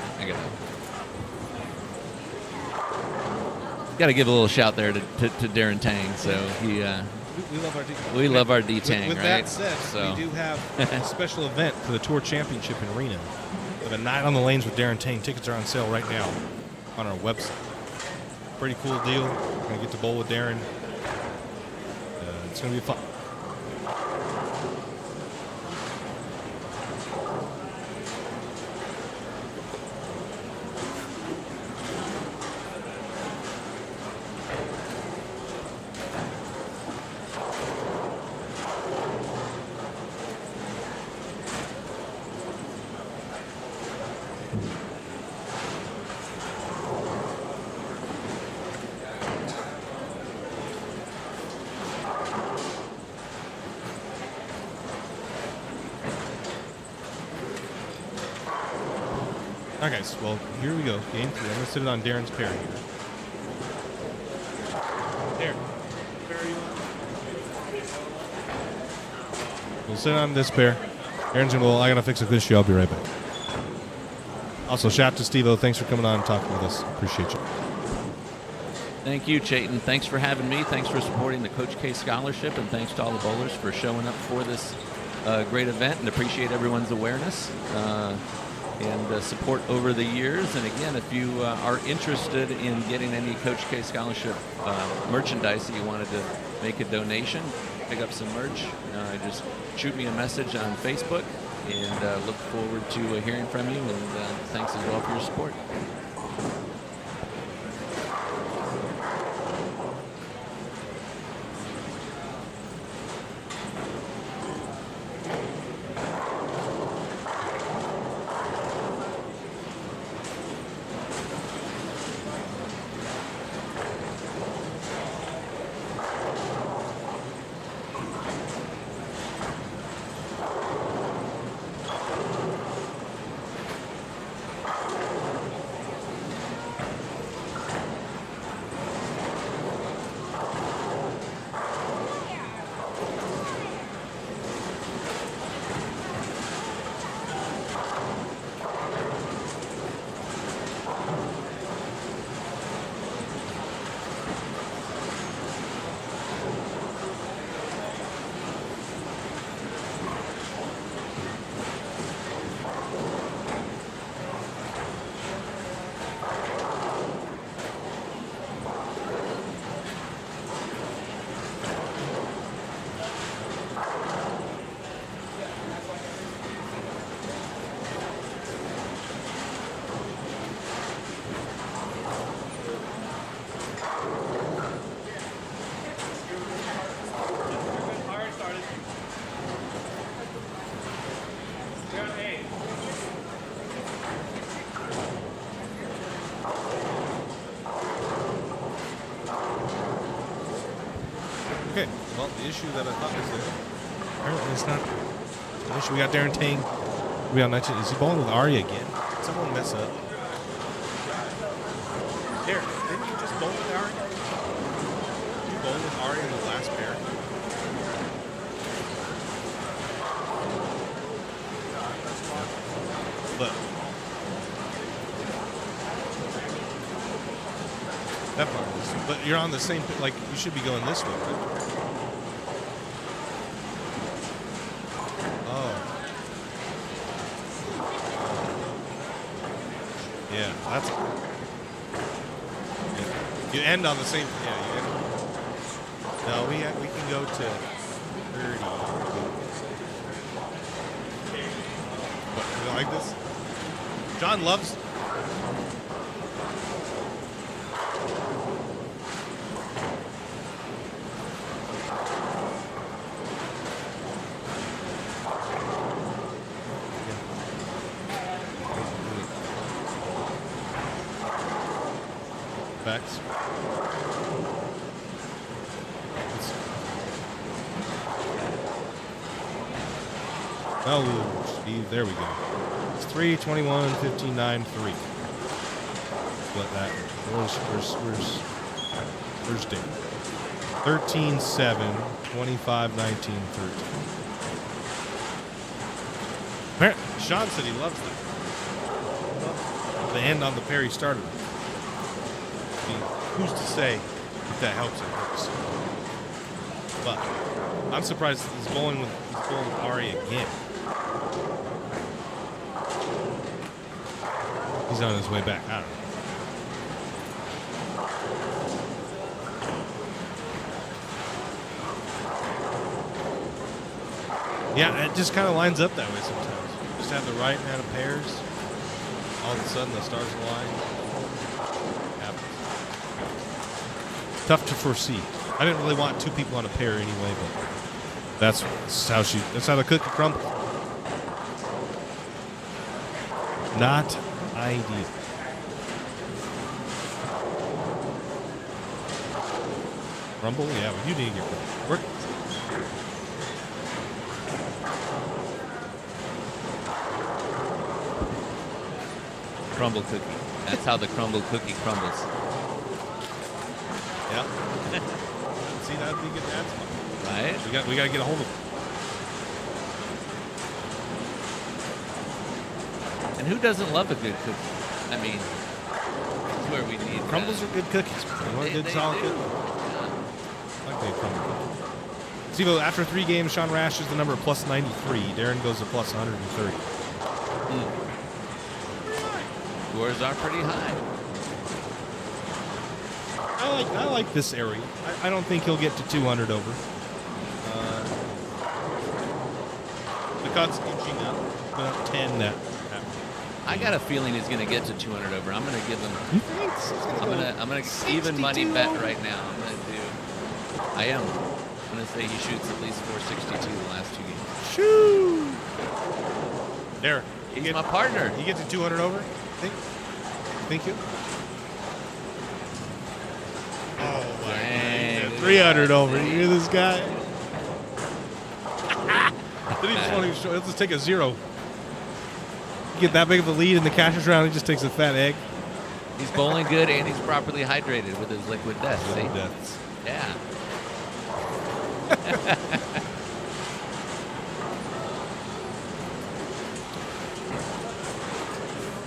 give a little shout there to Darren Tang. So he. We love our D-Tang, with right? that said, So. we do have a special event for the Tour Championship in Reno. We have a night on the lanes with Darren Tang. Tickets are on sale right now on our website. Pretty cool deal. We're going to get to bowl with Darren. It's going to be fun. Okay, so, well, here we go. Game 3. I'm going to sit it on Darren's pair here. Darren, what pair are you on? We'll sit on this pair. Darren's going to go, I got to fix a good show. I'll be right back. Also, shout out to Steve-O. Thanks for coming on and talking with us. Appreciate you. Thank you, Chayton. Thanks for having me. Thanks for supporting the Coach K Scholarship, and thanks to all the bowlers for showing up for this great event, and appreciate everyone's awareness. and support over the years. And again, if you are interested in getting any Coach K Scholarship merchandise that you wanted to make a donation, pick up some merch, just shoot me a message on Facebook, and look forward to hearing from you. And thanks as well for your support. Okay, well, the issue that I thought was there, apparently it's not an issue. We got Darren Tang. We got 19. Is he bowling with Arya again? Did someone mess up? Darren, didn't you just bowl with Arya? Did you bowl with Arya in the last pair? Look. That part is, but you're on the same, like, you should be going this way, right? Yeah, that's. Yeah. You end on the same. Yeah, you end. No, we can go to 30. What, you like this? John loves. Facts. Oh, Steve, there we go. It's 3:21, 15:9, 3. Split that. Where's Dave? 13:7, 25:19, 13. Sean said he loves that. The end on the pair he started with. Who's to say if that helps or hurts? But I'm surprised he's bowling with Ari again. He's on his way back. I don't know. Yeah, it just kind of lines up that way sometimes. Just have the right amount of pairs. All of a sudden, the stars align. Tough to foresee. I didn't really want two people on a pair anyway, but that's how the cookie crumbles. Not ideal. Rumble? Yeah, well, you need to get work. Crumble cookie. That's how the crumble cookie crumbles. Yeah. See, that'd be good. That's fun. Right? We got to get a hold of it. And who doesn't love a good cookie? I mean, that's where we need. Crumbles are good cookies. You want a good solid cookie? I like the crumble cookie. See, though, after 3 games, Sean Rash is the number plus 93. Darren goes to plus 130. scores are pretty high. I like this area. I don't think he'll get to 200 over. The cut's inching up, about 10 that. I got a feeling he's going to get to 200 over. I'm going to give him. You think? I'm going to even money bet right now. I am. I'm going to say he shoots at least 462 the last 2 games. Shoo! Darren, He's my partner. You get to 200 over? Think you? Oh my Dang. God. 300 over. You hear this guy? Then he just won't even show. He'll just take a 0. You get that big of a lead in the cashier's round, he just takes a fat egg. He's bowling good and he's properly hydrated with his liquid death. See? Deaths. Yeah. I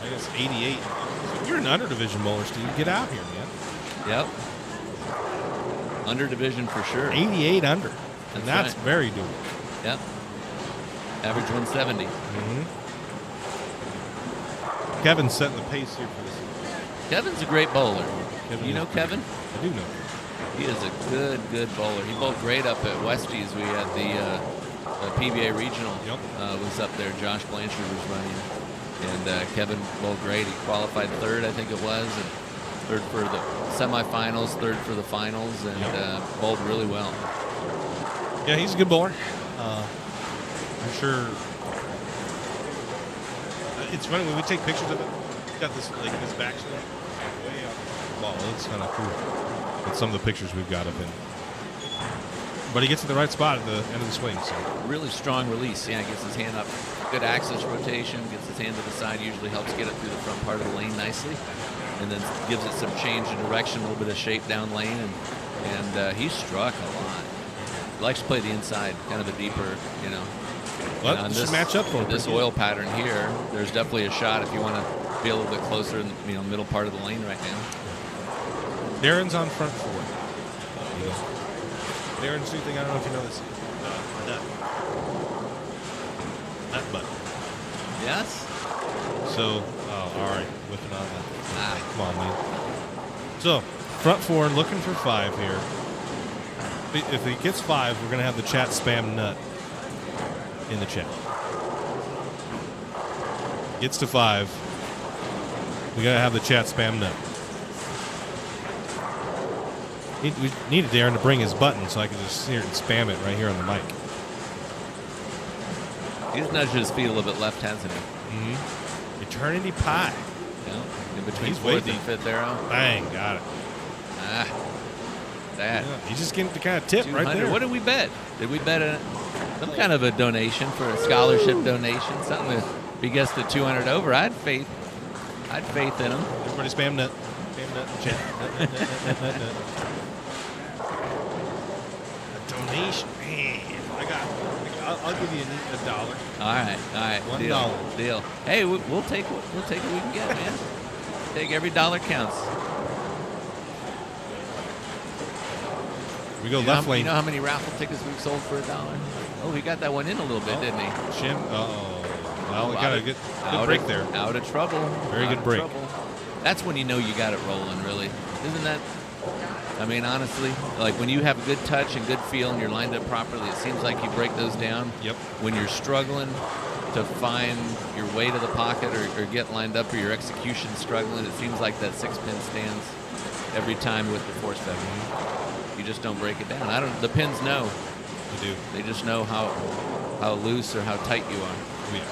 guess 88. You're an under-division bowler, Steve. Get out here, man. Yep. Under division for sure. 88 under. And that's right. very doable. Yep. Average 170. Mm-hmm. Kevin's setting the pace here for this. Kevin's a great bowler. Kevin You know is Kevin? I do know. He is a good bowler. He bowled great up at Westies. We had the PBA regional. Yep. Was up there. Josh Blanchard was running, and Kevin bowled great. He qualified third, I think it was, and third for the semifinals, third for the finals, and bowled really well. Yeah, he's a good bowler. I'm sure. It's funny when we take pictures of it. He's got this like his backswing way out. Ball. It looks kind of cool. With some of the pictures we've got of him. But he gets to the right spot at the end of the swing. So Really strong release. Yeah, gets his hand up. Good axis rotation. Gets his hand to the side. Usually helps get it through the front part of the lane nicely. And then gives it some change in direction, a little bit of shape down lane. And he struck a lot. He likes to play the inside, kind of a deeper, well, on this should match up for him. this oil pattern here, there's definitely a shot if you want to be a little bit closer in the middle part of the lane right now. Darren's on front 4. Darren's new thing, I don't know if you know this. Nut button. Yes? So, all right, whipping on that. Ah. Come on, man. So, front 4, looking for 5 here. If he gets 5, we're going to have the chat spam nut in the chat. Gets to 5, we got to have the chat spam nut. We needed Darren to bring his button so I could just sit here and spam it right here on the mic. He's nudging his feet a little bit left, hasn't he? Mm-hmm. Eternity Pie. Yeah. In between He's fourth way and fifth arrow. Bang, got it. Ah. That. Yeah, he's just getting the kind of tip right 200. there. What did we bet? Did we bet some kind of a donation for a scholarship donation? Something if he gets to 200 over. I'd faith in him. Everybody spam nut. Spam nut in the chat. Nut. A donation. Man, I'll give you a dollar. All right. $1. Deal. Hey, we'll take what we can get, man. Take every dollar counts. We go left lane. You know how many raffle tickets we've sold for $1? Oh, he got that one in a little bit, didn't he? Shim. Well, we got a good break there. Out of trouble. Very good break. That's when you know you got it rolling, really. Isn't that? I mean, honestly, like when you have a good touch and good feel and you're lined up properly, it seems like you break those down. Yep. When you're struggling to find your way to the pocket or get lined up or your execution struggling, it seems like that 6-pin stands every time with the 4-7. You just don't break it down. The pins know. They do. They just know how loose or how tight you are. Yeah.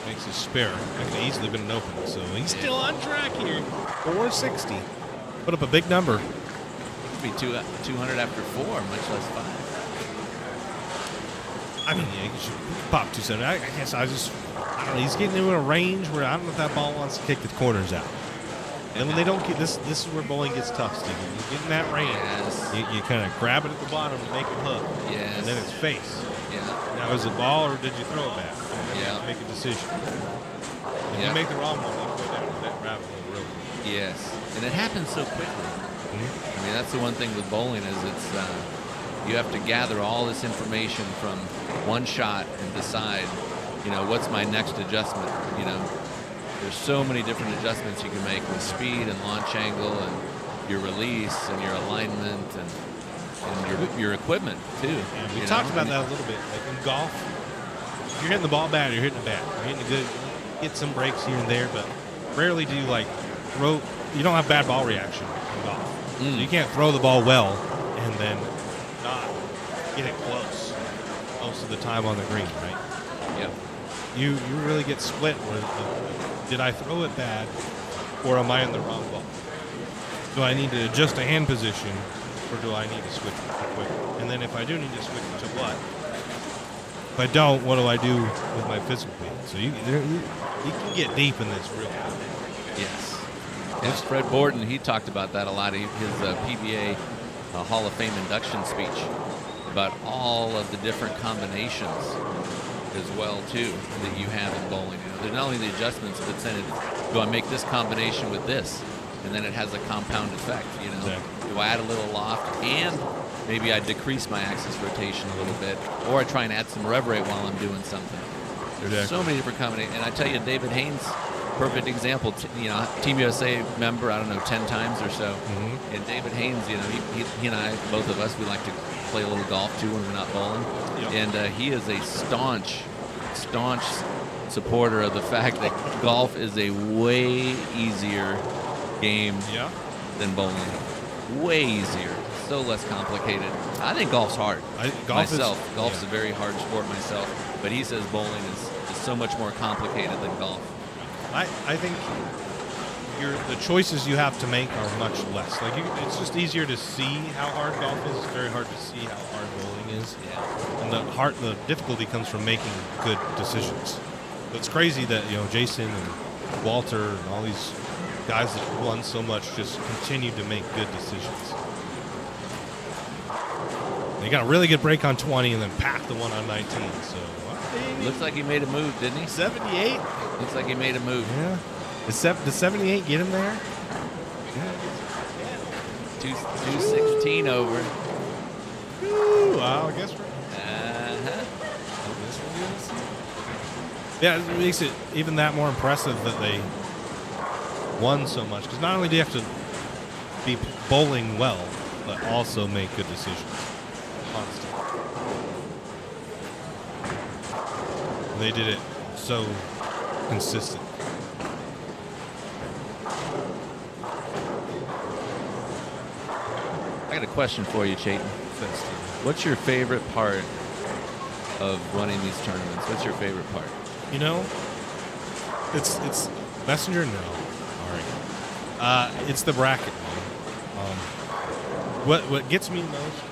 Makes his spare. That could have easily been an open. So he's still on track here. 460. Put up a big number. Could be 200 after 4, much less 5. I mean, yeah, you should pop 270. I guess I don't know. He's getting into a range where I don't know if that ball wants to kick the corners out. And when they don't get this is where bowling gets tough, Steve. When you get in that range, Yes. you kind of grab it at the bottom and make it hook. Yes. And then it's face. Yeah. Now, is it ball or did you throw it back? You have to Yeah. make a decision. If Yeah. you make the wrong one, you go down that rabbit hole real quick. Yes. And it happens so quickly. Mm-hmm. I mean, that's the one thing with bowling is it's you have to gather all this information from one shot and decide what's my next adjustment? There's so many different adjustments you can make with speed and launch angle and your release and your alignment and your equipment too. Yeah, we talked about that a little bit. Like in golf, if you're hitting the ball bad, you're hitting it bad. You're hitting it good. You get some breaks here and there, but rarely do you throw. You don't have bad ball reaction in golf. So you can't throw the ball well and then not get it close most of the time on the green, right? Yep. You really get split with did I throw it bad or am I in the wrong ball? Do I need to adjust a hand position or do I need to switch quick? And then if I do need to switch to what? If I don't, what do I do with my physical being? So you can get deep in this real quick. Yes. Yes, Fred Borden, he talked about that a lot. His PBA Hall of Fame induction speech about all of the different combinations as well too that you have in bowling. There's not only the adjustments, but then do I make this combination with this, and then it has a compound effect. Exactly. Do I add a little loft, and maybe I decrease my axis rotation a little bit, or I try and add some rev rate while I'm doing something. There's so many different combinations, and I tell you, David Haynes, perfect example. Team USA member, I don't know, 10 times or so. Mm-hmm. And David Haynes, he and I, both of us, we like to play a little golf too when we're not bowling. Yep. And he is a staunch supporter of the fact that golf is a way easier game than bowling. Way easier. So less complicated. I think golf's hard. Golf's a very hard sport myself. But he says bowling is so much more complicated than golf. I think the choices you have to make are much less. It's just easier to see how hard golf is. It's very hard to see how hard bowling is. Yeah. And the difficulty comes from making good decisions. It's crazy that Jason and Walter and all these guys that won so much just continue to make good decisions. They got a really good break on 20 and then packed the one on 19. So looks like he made a move, didn't he? 78. Looks like he made a move. Yeah. Does 78 get him there? Yeah. 216 over. Ooh, well, I guess we're. Yeah, it makes it even that more impressive that they won so much. Because not only do you have to be bowling well, but also make good decisions. Constantly. And they did it so consistent. I got a question for you, Chayton. What's your favorite part of running these tournaments? What's your favorite part? It's Messenger. No, all right. It's the bracket. What gets me most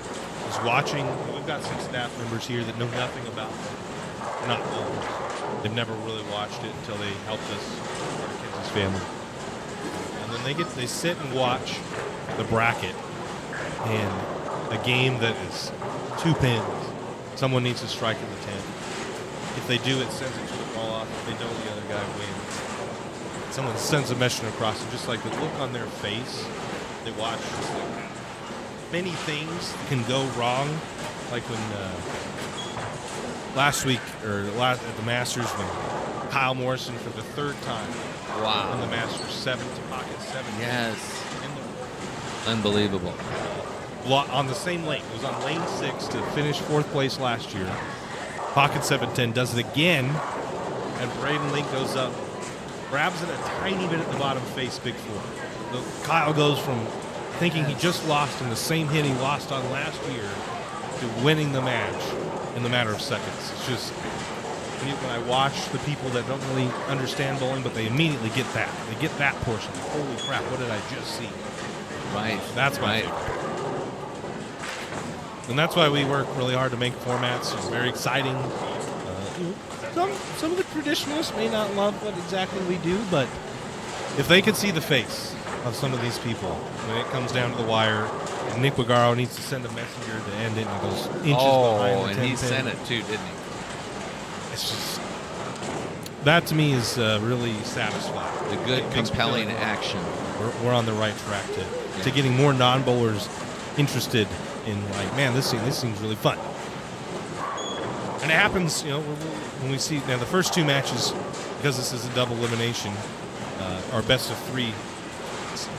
is watching. We've got 6 staff members here that know nothing about it. Not bowlers. They've never really watched it until they helped us, our kids' family. And then they sit and watch the bracket and a game that is 2 pins. Someone needs to strike in the 10. If they do, it sends it to the ball off. If they don't, the other guy wins. Someone sends a messenger across, and just like the look on their face, they watch. Just like many things can go wrong. Like when last week at the Masters, when Kyle Morrison for the 3rd time won the Masters 7 to pocket 7. Yes. Unbelievable. On the same lane. It was on lane 6 to finish 4th place last year. Pocket 710 does it again, and Braden Link goes up, grabs it a tiny bit at the bottom face, big 4. Kyle goes from thinking he just lost in the same hit he lost on last year to winning the match in the matter of seconds. It's just, when I watch the people that don't really understand bowling, but they immediately get that. They get that portion. Holy crap, what did I just see? Right. That's my favorite. And that's why we work really hard to make formats. It's very exciting. Some of the traditionalists may not love what exactly we do, but if they could see the face of some of these people when it comes down to the wire, and Nick Wagaro needs to send a messenger to end it, and it goes inches behind the 10 and he pin. sent it too, didn't he? It's just, that to me is really satisfying. The good, compelling action. We're on the right track to getting more non-bowlers interested in, like, man, this seems really fun. And it happens, when we see now the first 2 matches, because this is a double elimination, are best of 3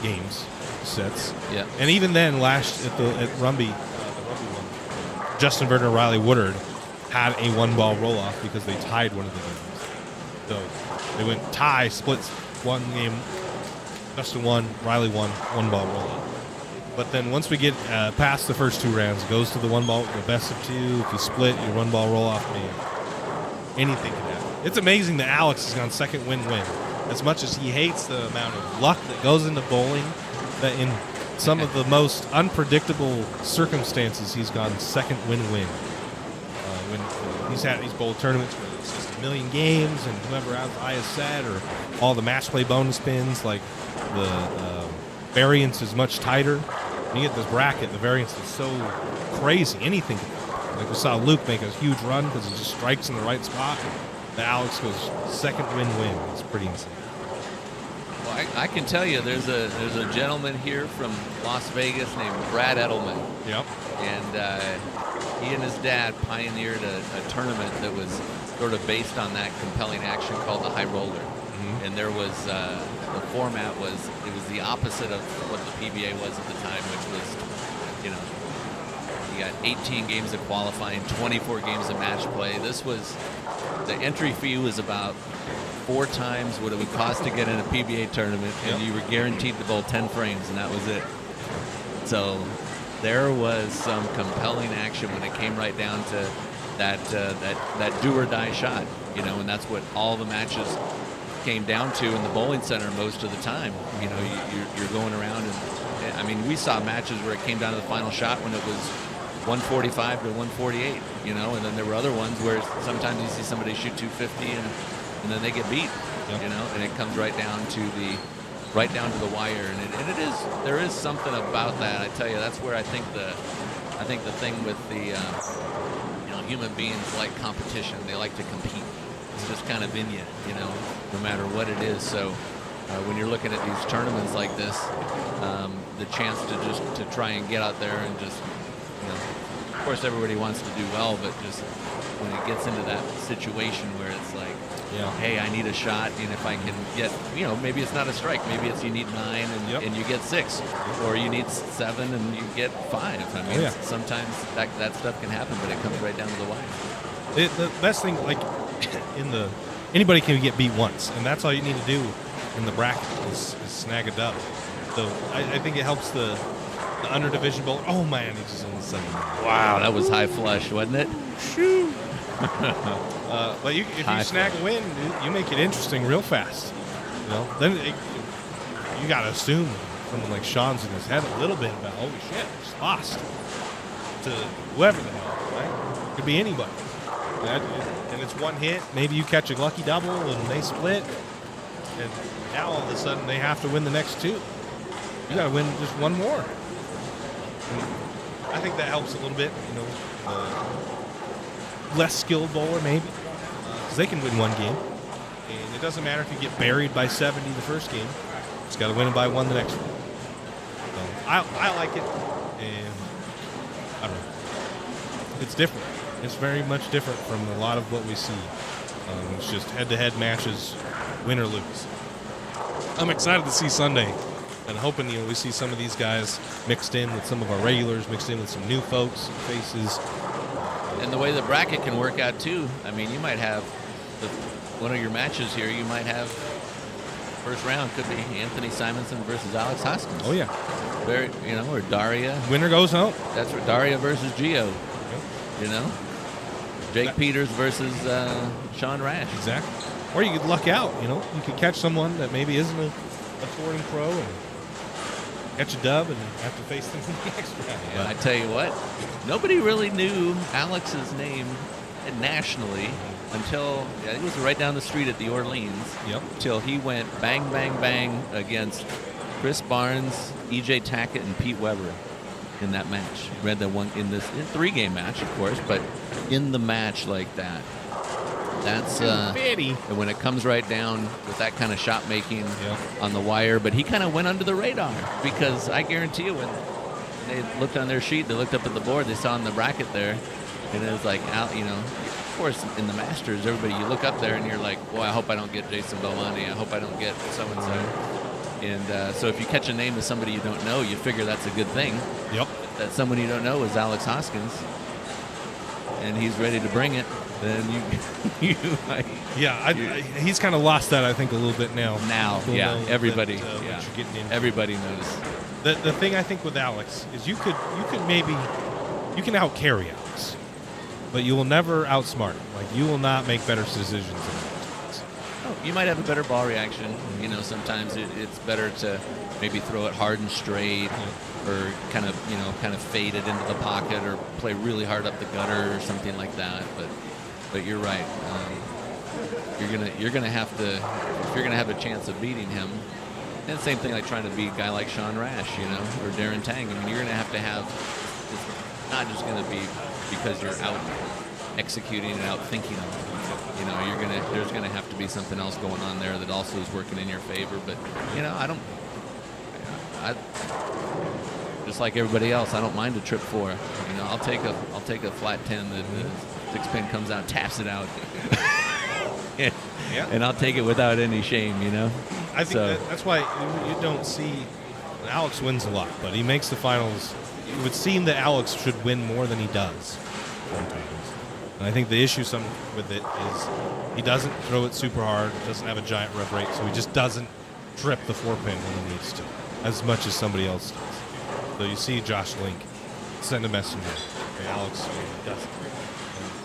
games sets. Yeah. And even then, last at Rumby, the Rumby one, Justin Verner, Riley Woodard had a 1-ball roll off because they tied one of the games. So they went tie, splits 1 game. Justin won, Riley won, 1-ball roll off. But then once we get past the first 2 rounds, it goes to the 1-ball, the best of 2. If you split, your 1-ball roll off, man, anything can happen. It's amazing that Alex has gone second win-win. As much as he hates the amount of luck that goes into bowling, that in some of the most unpredictable circumstances, he's gone second win-win. When he's bowled tournaments where it's just 1 million games and whoever has the highest set, or all the match play bonus pins, like the variance is much tighter. When you get this bracket, the variance is so crazy. Anything can happen. Like we saw Luke make a huge run because he just strikes in the right spot. The Alex goes second win-win. It's pretty insane. Well, I can tell you, there's a gentleman here from Las Vegas named Brad Edelman. Yep. And he and his dad pioneered a tournament that was sort of based on that compelling action called the High Roller. Mm-hmm. And there was the format was the opposite of what the PBA was at the time, which was, you know, you got 18 games of qualifying, 24 games of match play. This was, the entry fee was about 4 times what it would cost to get in a PBA tournament, and you were guaranteed to bowl 10 frames, and that was it. So there was some compelling action when it came right down to that do or die shot, you know, and that's what all the matches came down to in the bowling center most of the time. You know, you're going around, and I mean, we saw matches where it came down to the final shot when it was 145 to 148, you know, and then there were other ones where sometimes you see somebody shoot 250 and then they get beat, you know, and it comes right down to the wire, and there is something about that. I tell you, that's where I think the thing with the you know, human beings like competition. They like to compete. It's just kind of in you, you know, no matter what it is. So when you're looking at these tournaments like this, the chance to try and get out there and just, you know, of course everybody wants to do well, but just when it gets into that situation where it's like, hey, I need a shot, and if I can get, you know, maybe it's not a strike, maybe it's you need 9 and you get 6, or you need 7 and you get 5. I mean, sometimes that stuff can happen, but it comes right down to the wire. The best thing, like anybody can get beat once, and that's all you need to do in the bracket is snag a dub. So I think it helps the under division bowler. Oh man, he just only 7. Wow, that was high flush, wasn't it? Shoo. But if you snag a win, you make it interesting real fast. You know, then you got to assume someone like Sean's in his head a little bit about, holy shit, just lost to whoever the hell, right? Could be anybody. And it's one hit. Maybe you catch a lucky double and they split, and now all of a sudden they have to win the next 2. You got to win just one more. And I think that helps a little bit. You know, less skilled bowler maybe, because they can win one game, and it doesn't matter if you get buried by 70 the first game. Just got to win it by 1 the next one. So I like it, and I don't know. It's different. It's very much different from a lot of what we see. It's just head-to-head matches, win or lose. I'm excited to see Sunday, and hoping, you know, we see some of these guys mixed in with some of our regulars, mixed in with some new folks, faces. And the way the bracket can work out too. I mean, you might have one of your matches here. You might have first round could be Anthony Simonson versus Alex Hoskins. Oh yeah, you know, or Daria. Winner goes home. That's right, Daria versus Gio. Yep. You know, Jake Peters versus Sean Rash. Exactly. Or you could luck out. You know, you could catch someone that maybe isn't a touring pro and catch a dub and have to face them in the next round. Yeah, I tell you what, nobody really knew Alex's name nationally until he was right down the street at the Orleans. Yep. Till he went bang, bang, bang against Chris Barnes, E.J. Tackett, and Pete Weber in that match. Read that one in 3-game match, of course, but in the match like that. That's and when it comes right down with that kind of shot making on the wire, but he kind of went under the radar, because I guarantee you when they looked on their sheet, they looked up at the board, they saw in the bracket there, and it was like, you know, of course, in the Masters, everybody, you look up there and you're like, boy, I hope I don't get Jason Belmonte. I hope I don't get so-and-so. And so if you catch a name of somebody you don't know, you figure that's a good thing. Yep. That someone you don't know is Alex Hoskins, and he's ready to bring it, then he's kind of lost that, I think, a little bit now. People know everybody, that, what you're getting into. everybody knows. The thing I think with Alex is you can out carry Alex, but you will never outsmart him. Like, you will not make better decisions than Alex. Oh, you might have a better ball reaction. Sometimes it's better to maybe throw it hard and straight, or kind of fade it into the pocket, or play really hard up the gutter or something like that. But you're right. You're gonna have to, if you're gonna have a chance of beating him. And same thing like trying to beat a guy like Sean Rash, or Darren Tang. I mean, you're gonna have. It's not just gonna be because you're out executing and out thinking them. There's gonna have to be something else going on there that also is working in your favor. But I just like everybody else, I don't mind a trip 4. I'll take a flat 10 that the 6-pin comes out, taps it out, and I'll take it without any shame. I think that's why you don't see Alex wins a lot, but he makes the finals. It would seem that Alex should win more than he does sometimes. And I think the issue with it is he doesn't throw it super hard, doesn't have a giant rev rate, so he just doesn't trip the 4-pin when he needs to, as much as somebody else does. So you see Josh Link send a messenger. Okay, Alex doesn't.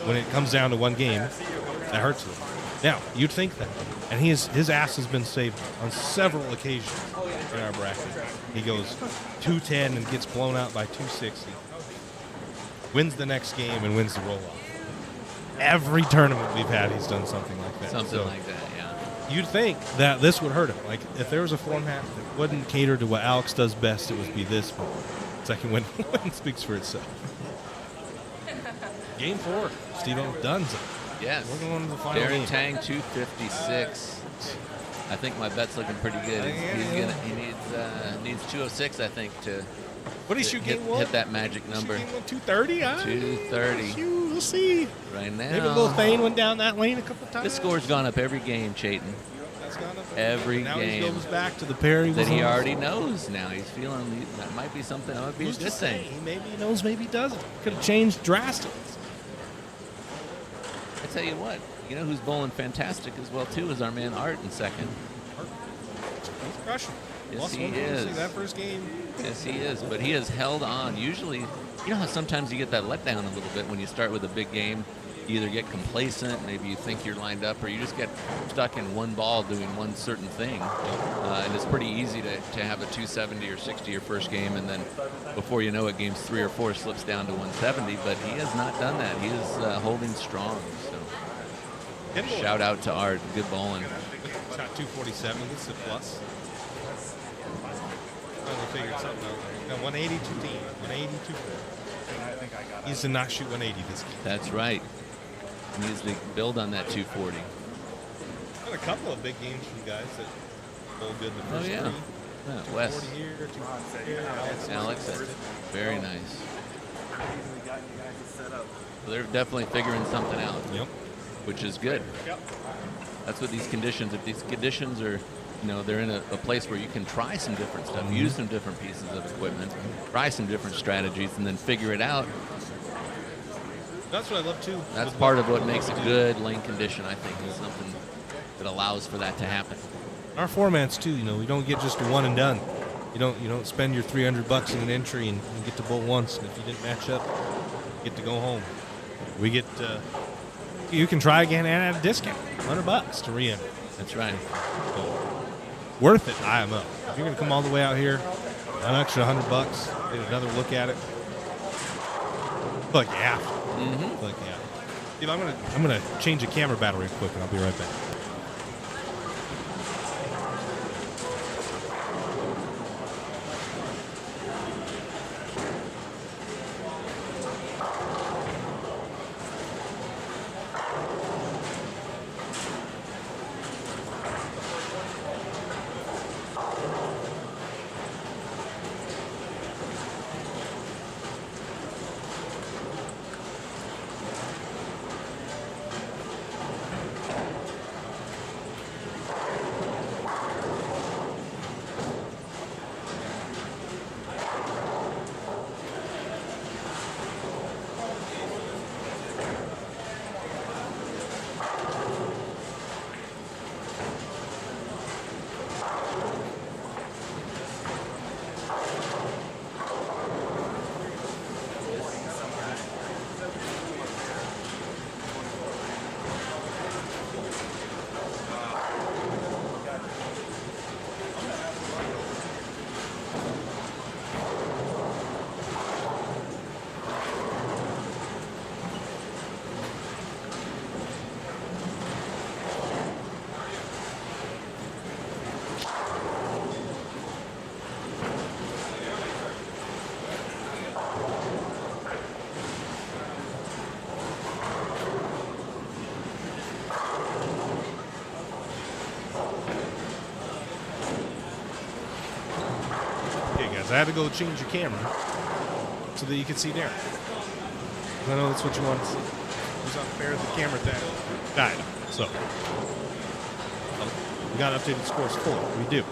And when it comes down to one game, that hurts him. Now, you'd think that. And his ass has been saved on several occasions in our bracket. He goes 210 and gets blown out by 260. Wins the next game and wins the roll-off. Every tournament we've had, he's done something like that. Something like that, yeah. You'd think that this would hurt him. Like, if there was a format that wouldn't cater to what Alex does best, it would be this one. Second win speaks for itself. Game 4, Steve-O, Dunzo. Yes. We're going to the final Darren game. Tang, 256. I think my bet's looking pretty good. He needs 206, I think, to what did he shoot game 1? Hit that magic number. 230, huh? 230. We'll see. Right now. Maybe Lil Thane went down that lane a couple times. This score's gone up every game, Chayton. That's gone up every now game. He goes back to the Perry. That he already knows now. He's feeling that might be something. That might be a good thing. Maybe he knows, maybe he doesn't. Could have changed drastically. I tell you what, who's bowling fantastic as well too is our man Art in second. He's crushing. Yes, he is. That first game. Yes, he is. But he has held on. Usually, how sometimes you get that letdown a little bit when you start with a big game. You either get complacent, maybe you think you're lined up, or you just get stuck in one ball doing one certain thing. And it's pretty easy to have a 270 or 60 your first game, and then before you know it, games 3 or 4 slips down to 170. But he has not done that. He is holding strong. So shout out to Art. Good bowling. Shot 247. This is a plus. Finally figured something out. No, 180, 210. 180, 240. He needs to not shoot 180 this game. That's right. He needs to build on that 240. Got a couple of big games from guys that bowl good the first 3. Yeah, Wes. 240 here, 240 here. Alex, that's very nice. So they're definitely figuring something out. Yep. Which is good. That's what these conditions, if these conditions are, they're in a place where you can try some different stuff, use some different pieces of equipment, try some different strategies, and then figure it out. That's what I love too. That's part of what makes a good lane condition, I think, is something that allows for that to happen. Our formats too, we don't get just a one and done. You don't spend your $300 in an entry and you get to bowl once, and if you didn't match up, you get to go home. We get you can try again and at a discount, $100 to re-enter. That's right. So, worth it, IMO. If you're going to come all the way out here, an extra $100, get another look at it. Fuck yeah. Mm-hmm. Fuck yeah. Dude, I'm gonna change the camera battery quick, and I'll be right back. because I had to go change your camera so that you could see Darren. I know that's what you want to see. It was unfair that the camera died. So, we got updated scores full. We do.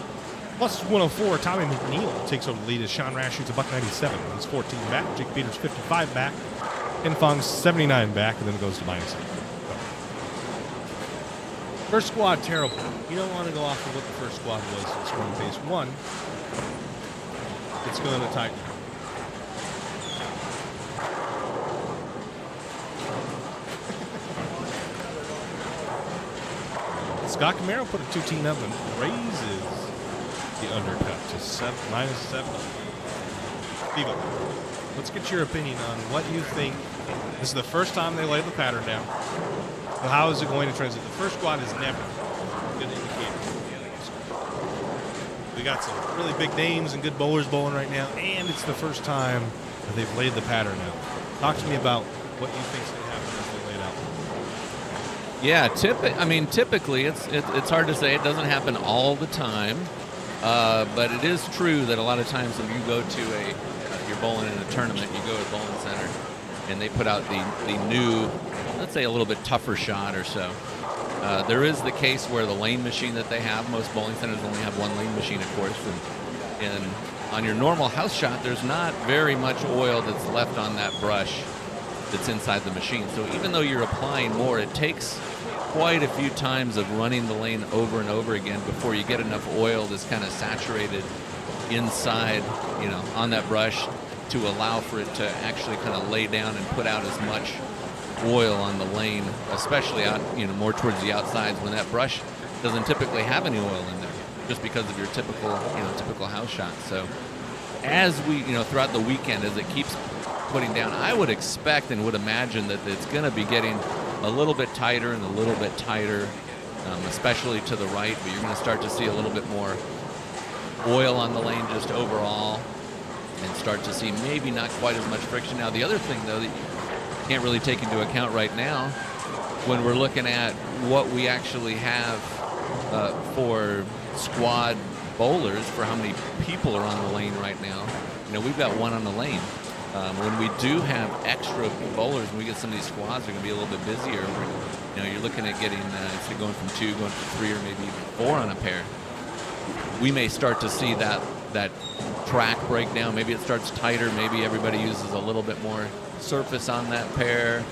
Plus 104, Tommy McNeil takes over the lead as Sean Rash shoots a $197. He's 14 back. Jake Peters 55 back. Ken Fong's 79 back, and then it goes to minus 8. First squad, terrible. You don't want to go off of what the first squad was in scoring phase 1. It's going to tighten. Scott Camaro put a 2-team up and raises the undercut to minus 7. Steve, let's get your opinion on what you think. This is the first time they laid the pattern down. So how is it going to transit? The first squad is never a good indicator. We got some really big names and good bowlers bowling right now, and it's the first time that they've laid the pattern out. Talk to me about what you think is going to happen as they lay it out. Yeah, typically it's hard to say. It doesn't happen all the time, but it is true that a lot of times when you go to you're bowling in a tournament, you go to a bowling center, and they put out the new, let's say a little bit tougher shot or so. There is the case where the lane machine that they have, most bowling centers only have one lane machine, of course, and on your normal house shot, there's not very much oil that's left on that brush that's inside the machine. So even though you're applying more, it takes quite a few times of running the lane over and over again before you get enough oil that's kind of saturated inside, on that brush to allow for it to actually kind of lay down and put out as much oil on the lane, especially out, more towards the outsides when that brush doesn't typically have any oil in there, just because of your typical house shot. So as we, throughout the weekend, as it keeps putting down, I would expect and would imagine that it's going to be getting a little bit tighter and a little bit tighter, especially to the right, but you're going to start to see a little bit more oil on the lane just overall and start to see maybe not quite as much friction. Now, the other thing, though, that you can't really take into account right now when we're looking at what we actually have for squad bowlers, for how many people are on the lane right now. We've got one on the lane. When we do have extra bowlers, when we get some of these squads, they're going to be a little bit busier. You're looking at getting, instead of going from 2, going to 3, or maybe even 4 on a pair. We may start to see that track break down. Maybe it starts tighter. Maybe everybody uses a little bit more surface on that pair.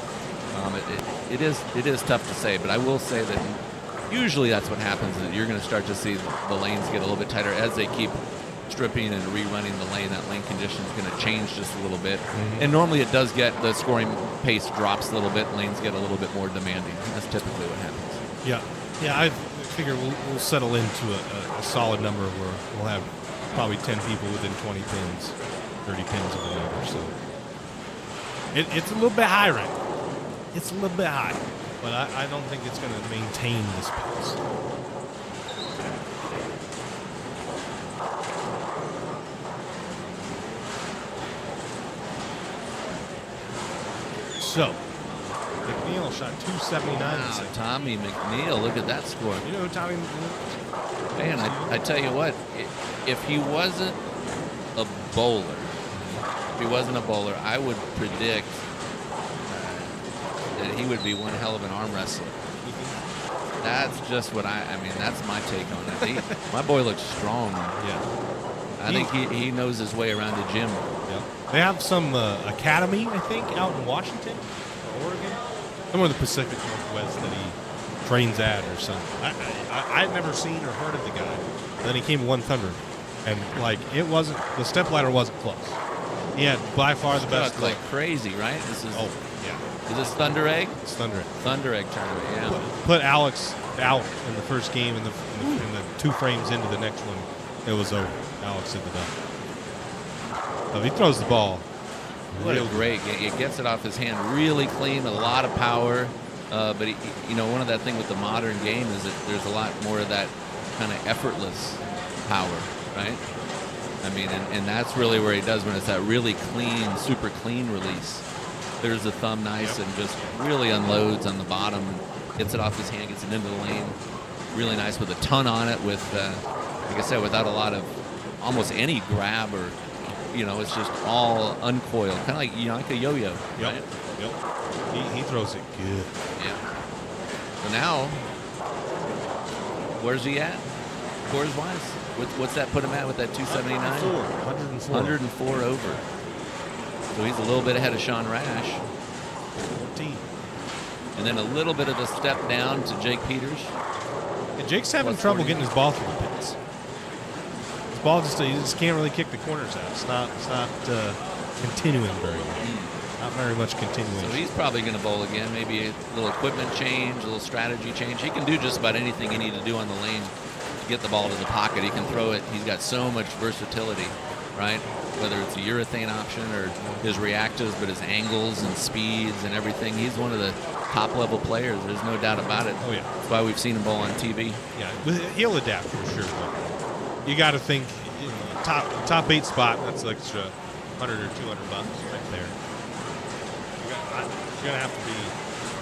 It is tough to say, but I will say that usually that's what happens. Is you're going to start to see the lanes get a little bit tighter as they keep stripping and rerunning the lane. That lane condition is going to change just a little bit. And normally it does get, the scoring pace drops a little bit, lanes get a little bit more demanding. That's typically what happens. Yeah, I figure we'll settle into a solid number where we'll have probably 10 people within 20 pins, 30 pins of the number. So it's a little bit high right now. It's a little bit high, but I don't think it's going to maintain this pace. So, McNeil shot 279. Wow, Tommy McNeil, look at that score. You know who Tommy McNeil is? Man, I tell you what, if he wasn't a bowler, I would predict that he would be one hell of an arm wrestler. That's just what that's my take on it. My boy looks strong. Yeah. I think he knows his way around the gym. Yeah. They have some academy, I think, out in Washington or Oregon. Somewhere in the Pacific Northwest that he trains at or something. I'd never seen or heard of the guy. And then he came to One Thunder. And, it wasn't, the step ladder wasn't close. He had by far the best. Like crazy, right? This is. Oh, yeah. Is this Thunder Egg? It's Thunder Egg. Thunder Egg tournament, yeah. Put Alex out in the first game, in the 2 frames into the next one, it was over. Alex hit the dunk. So he throws the ball. Real great. He gets it off his hand really clean, a lot of power. But one of that thing with the modern game is that there's a lot more of that kind of effortless power, right? And that's really where he does when it's that really clean, super clean release. There's the thumb nice and just really unloads on the bottom, gets it off his hand, gets it into the lane. Really nice with a ton on it with, like I said, without a lot of, almost any grab or it's just all uncoiled, kind of like like a yo-yo. Yep. Right? Yep. He throws it good. Yeah. So now, where's he at? Scores wise, what's that put him at with that 279? 104. 104 over. So he's a little bit ahead of Sean Rash. 14. And then a little bit of a step down to Jake Peters. And Jake's having Plus trouble 49. getting his ball through the pits. His ball he just can't really kick the corners out. It's not continuing very well. Not very much continuation. So he's probably going to bowl again. Maybe a little equipment change, a little strategy change. He can do just about anything you need to do on the lane to get the ball to the pocket. He can throw it. He's got so much versatility, right? Whether it's a urethane option or his reactives, but his angles and speeds and everything.'s one of the top-level players. There's no doubt about it. Oh, yeah. That's why we've seen him bowl on TV. Yeah, he'll adapt for sure. But you got to think, top 8 spot, that's like extra $100 or $200 right there. You're going to have to be,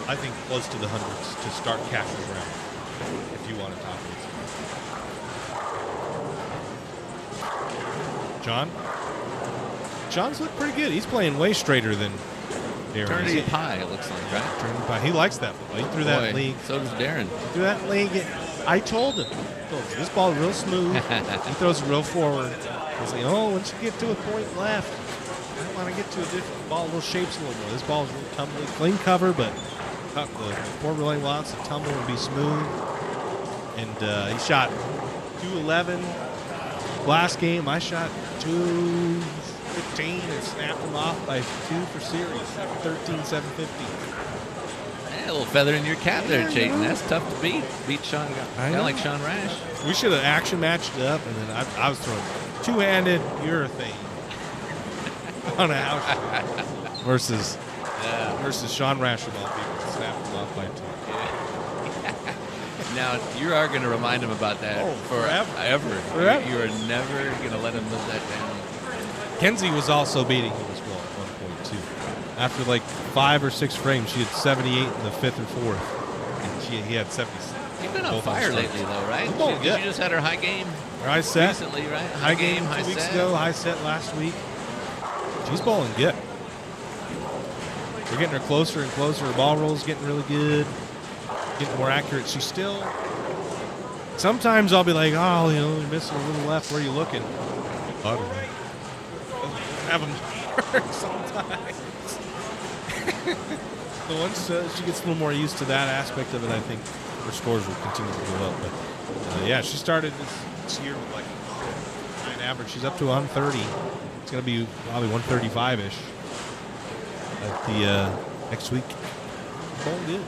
I think, close to the hundreds to start catching around if you want a top 8 spot. John's looked pretty good. He's playing way straighter than Darren. Eternity Pie, it looks like, right? Eternity Pie. He likes that ball. He threw that league. So does Darren. Through that league, I told him, this ball is real smooth. He throws it real forward. He's like, once you get to a point left, I want to get to a different ball, little shapes a little more. This ball is really tumbly, clean cover, but the forward lane wants to tumble and be smooth. And he shot 211 last game. I shot 215 and snapped him off by 2 for series, 13,750. Yeah, a little feather in your cap there, Chayton. That's tough to beat. Beat Sean, kind of like Sean Rash. We should have action matched it up, and then I was throwing two-handed urethane on a house shot versus Sean Rash of all people snapped him off by 2. Now, you are going to remind him about that forever. You are never going to let him live that down. Kenzie was also beating him as well at 1.2. After like 5 or 6 frames, she had 78 in the 5th or 4th, and he had 76. You've been on fire lately, though, right? She just had her high game high set recently, right? High game high 2 weeks set. ago, high set last week. She's bowling good. We're getting her closer and closer. Her ball roll's getting really good, getting more accurate. She's still. Sometimes I'll be like, you're missing a little left. Where are you looking? I don't know. Have them work sometimes. So once she gets a little more used to that aspect of it, I think her scores will continue to go up. But she started this year with like 9 average. She's up to 130. It's going to be probably 135-ish at the next week. Bowling good.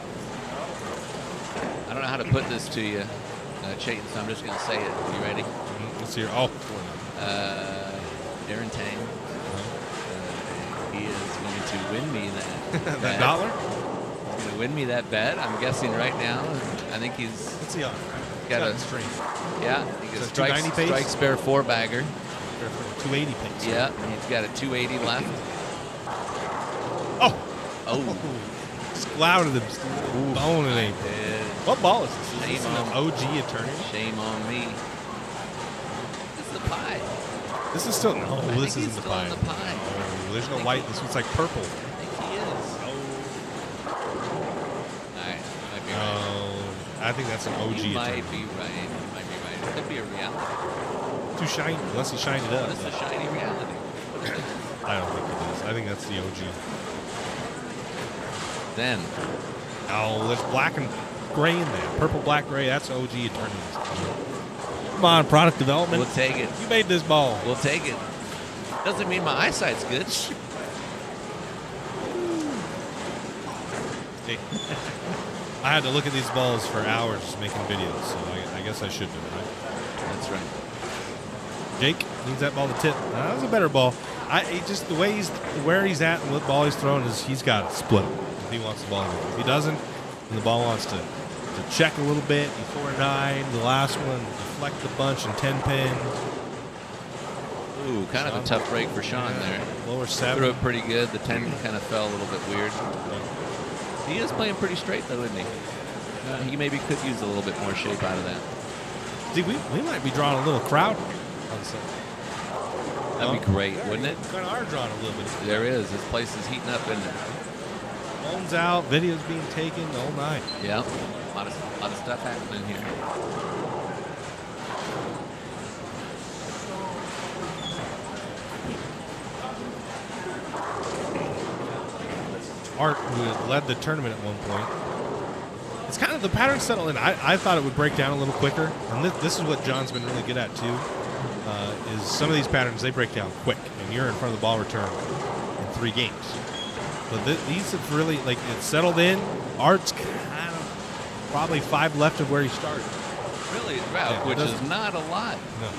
I don't know how to put this to you, Chayton, so I'm just going to say it. You ready? Let's hear. Darren Tang. He is going to win me that that dollar? He's going to win me that bet. I'm guessing right now. I think he's Let's see. got a string. Yeah, he So got 290 pace? strike spare 4-bagger. 280 pace. Yeah, and he's got a 280 left. Oh, clouded him. Boning him. What ball is this? Is this an OG eternity? Shame on me. This is the pie. This is still no. I This think isn't he's the still pie. in the pie. Oh, there's no white. This one's like purple. I think he is. All right, might be right. I think that's an OG You might eternity. be right. You might be right. It could be a reality. Too shiny, unless he shined it up. This is a shiny reality. I don't think it is. I think that's the OG. Then, Oh, there's black and gray in there. Purple, black, gray. That's OG eternity. Come on, product development. we'll take it. You made this ball. We'll take it. Doesn't mean my eyesight's good. I had to look at these balls for hours making videos, so I guess I should do it, right? That's right. Jake needs that ball to tip. That was a better ball. Just the way where he's at and what ball he's throwing is he's got to split if he wants the ball to move. If he doesn't, and the ball wants to check a little bit, he 4-9. The last one, deflect the bunch and 10 pin. Ooh, kind of a tough break for Sean there. Lower 7. Threw it pretty good. The 10 kind of fell a little bit weird. He is playing pretty straight, though, isn't he? He maybe could use a little bit more shape out of that. See, we might be drawing a little crowd on Sunday. That'd be great, wouldn't it? Kind of are drawn a little bit. There is. This place is heating up, and Phones out, videos being taken the whole night. yeah, a lot of stuff happening here. Art, who had led the tournament at one point. It's kind of the pattern settled in. I thought it would break down a little quicker, and this is what John's been really good at too. Is some of these patterns they break down quick, and you're in front of the ball return in 3 games. But these have really it's settled in. Art's kind of probably 5 left of where he started. Really, Yeah, which is not a lot. No.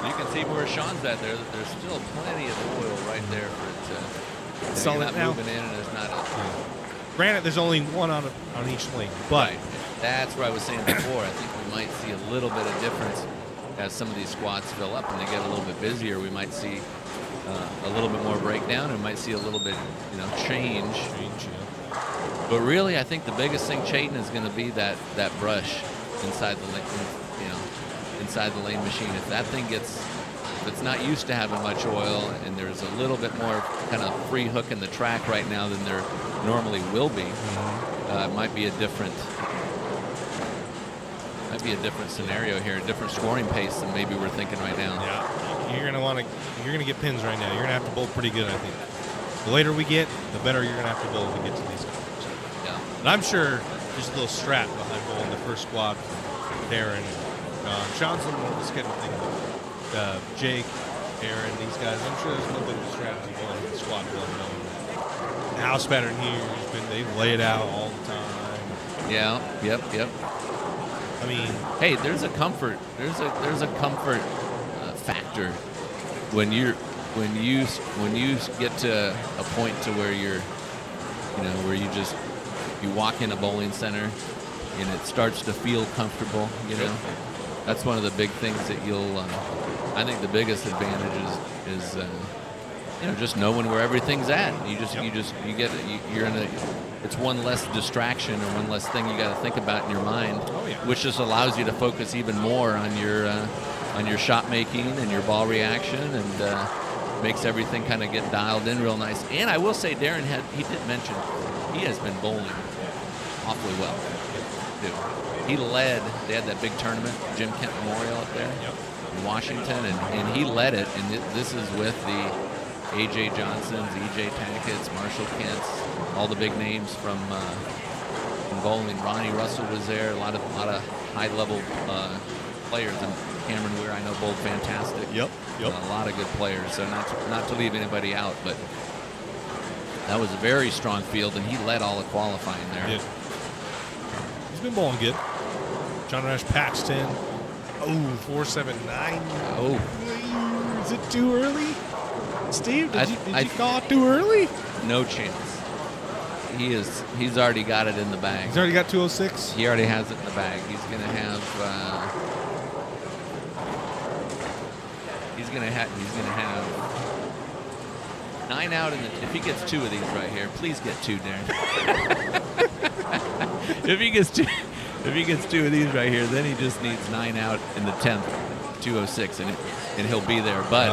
You can see where Sean's at there. There's still plenty of oil right there for it to. It's You're solid not now. moving in, and there's not a. Granted, there's only one on each lane, but Right. That's what I was saying before. I think we might see a little bit of difference as some of these squads fill up and they get a little bit busier. We might see a little bit more breakdown, and we might see a little bit, change. But really, I think the biggest thing, Chayton, is going to be that brush inside the inside the lane machine. If that thing if it's not used to having much oil, and there's a little bit more kind of free hook in the track right now than there normally will be, it might be a different scenario here, a different scoring pace than maybe we're thinking right now. yeah, you're gonna get pins right now. You're gonna have to bowl pretty good, I think. The later we get, the better you're gonna have to bowl to get to these guys. Yeah. And I'm sure there's a little strap behind bowling the first squad from Darren and John. Sean's a little more of a schedule thing. Jake, Aaron, these guys. I'm sure there's a little bit of strategy going with the squad bowling. The house pattern here has been they lay it out all the time. Yeah. Yep. I mean, Hey, there's a comfort. There's a comfort factor when you get to a point to where you're, where you walk in a bowling center and it starts to feel comfortable. That's one of the big things that you'll. I think the biggest advantage is just knowing where everything's at. You're in a. It's one less distraction or one less thing you got to think about in your mind, which just allows you to focus even more on your shot making and your ball reaction, and makes everything kind of get dialed in real nice. And I will say, Darren did mention he has been bowling awfully well. Dude, he led. They had that big tournament, Jim Kent Memorial up there in Washington, and he led it. And this is with the A.J. Johnsons, E.J. Tackett's, Marshall Kent's, all the big names from bowling. Ronnie Russell was there. A lot of high-level players. And Cameron Weir, I know, bowled fantastic. Yep. A lot of good players. So not to leave anybody out, but that was a very strong field, and he led all the qualifying there. Yeah. He's been bowling good. John Rash Paxton. Oh, 479. Oh. Is it too early? Steve, did you call it too early? No chance. He's already got it in the bag. He's already got 206? He already has it in the bag. He's gonna have 9 out in the. If he gets 2 of these right here, please get 2, Darren. If he gets 2 of these right here, then he just needs 9 out in the 10th, 206, and he'll be there. But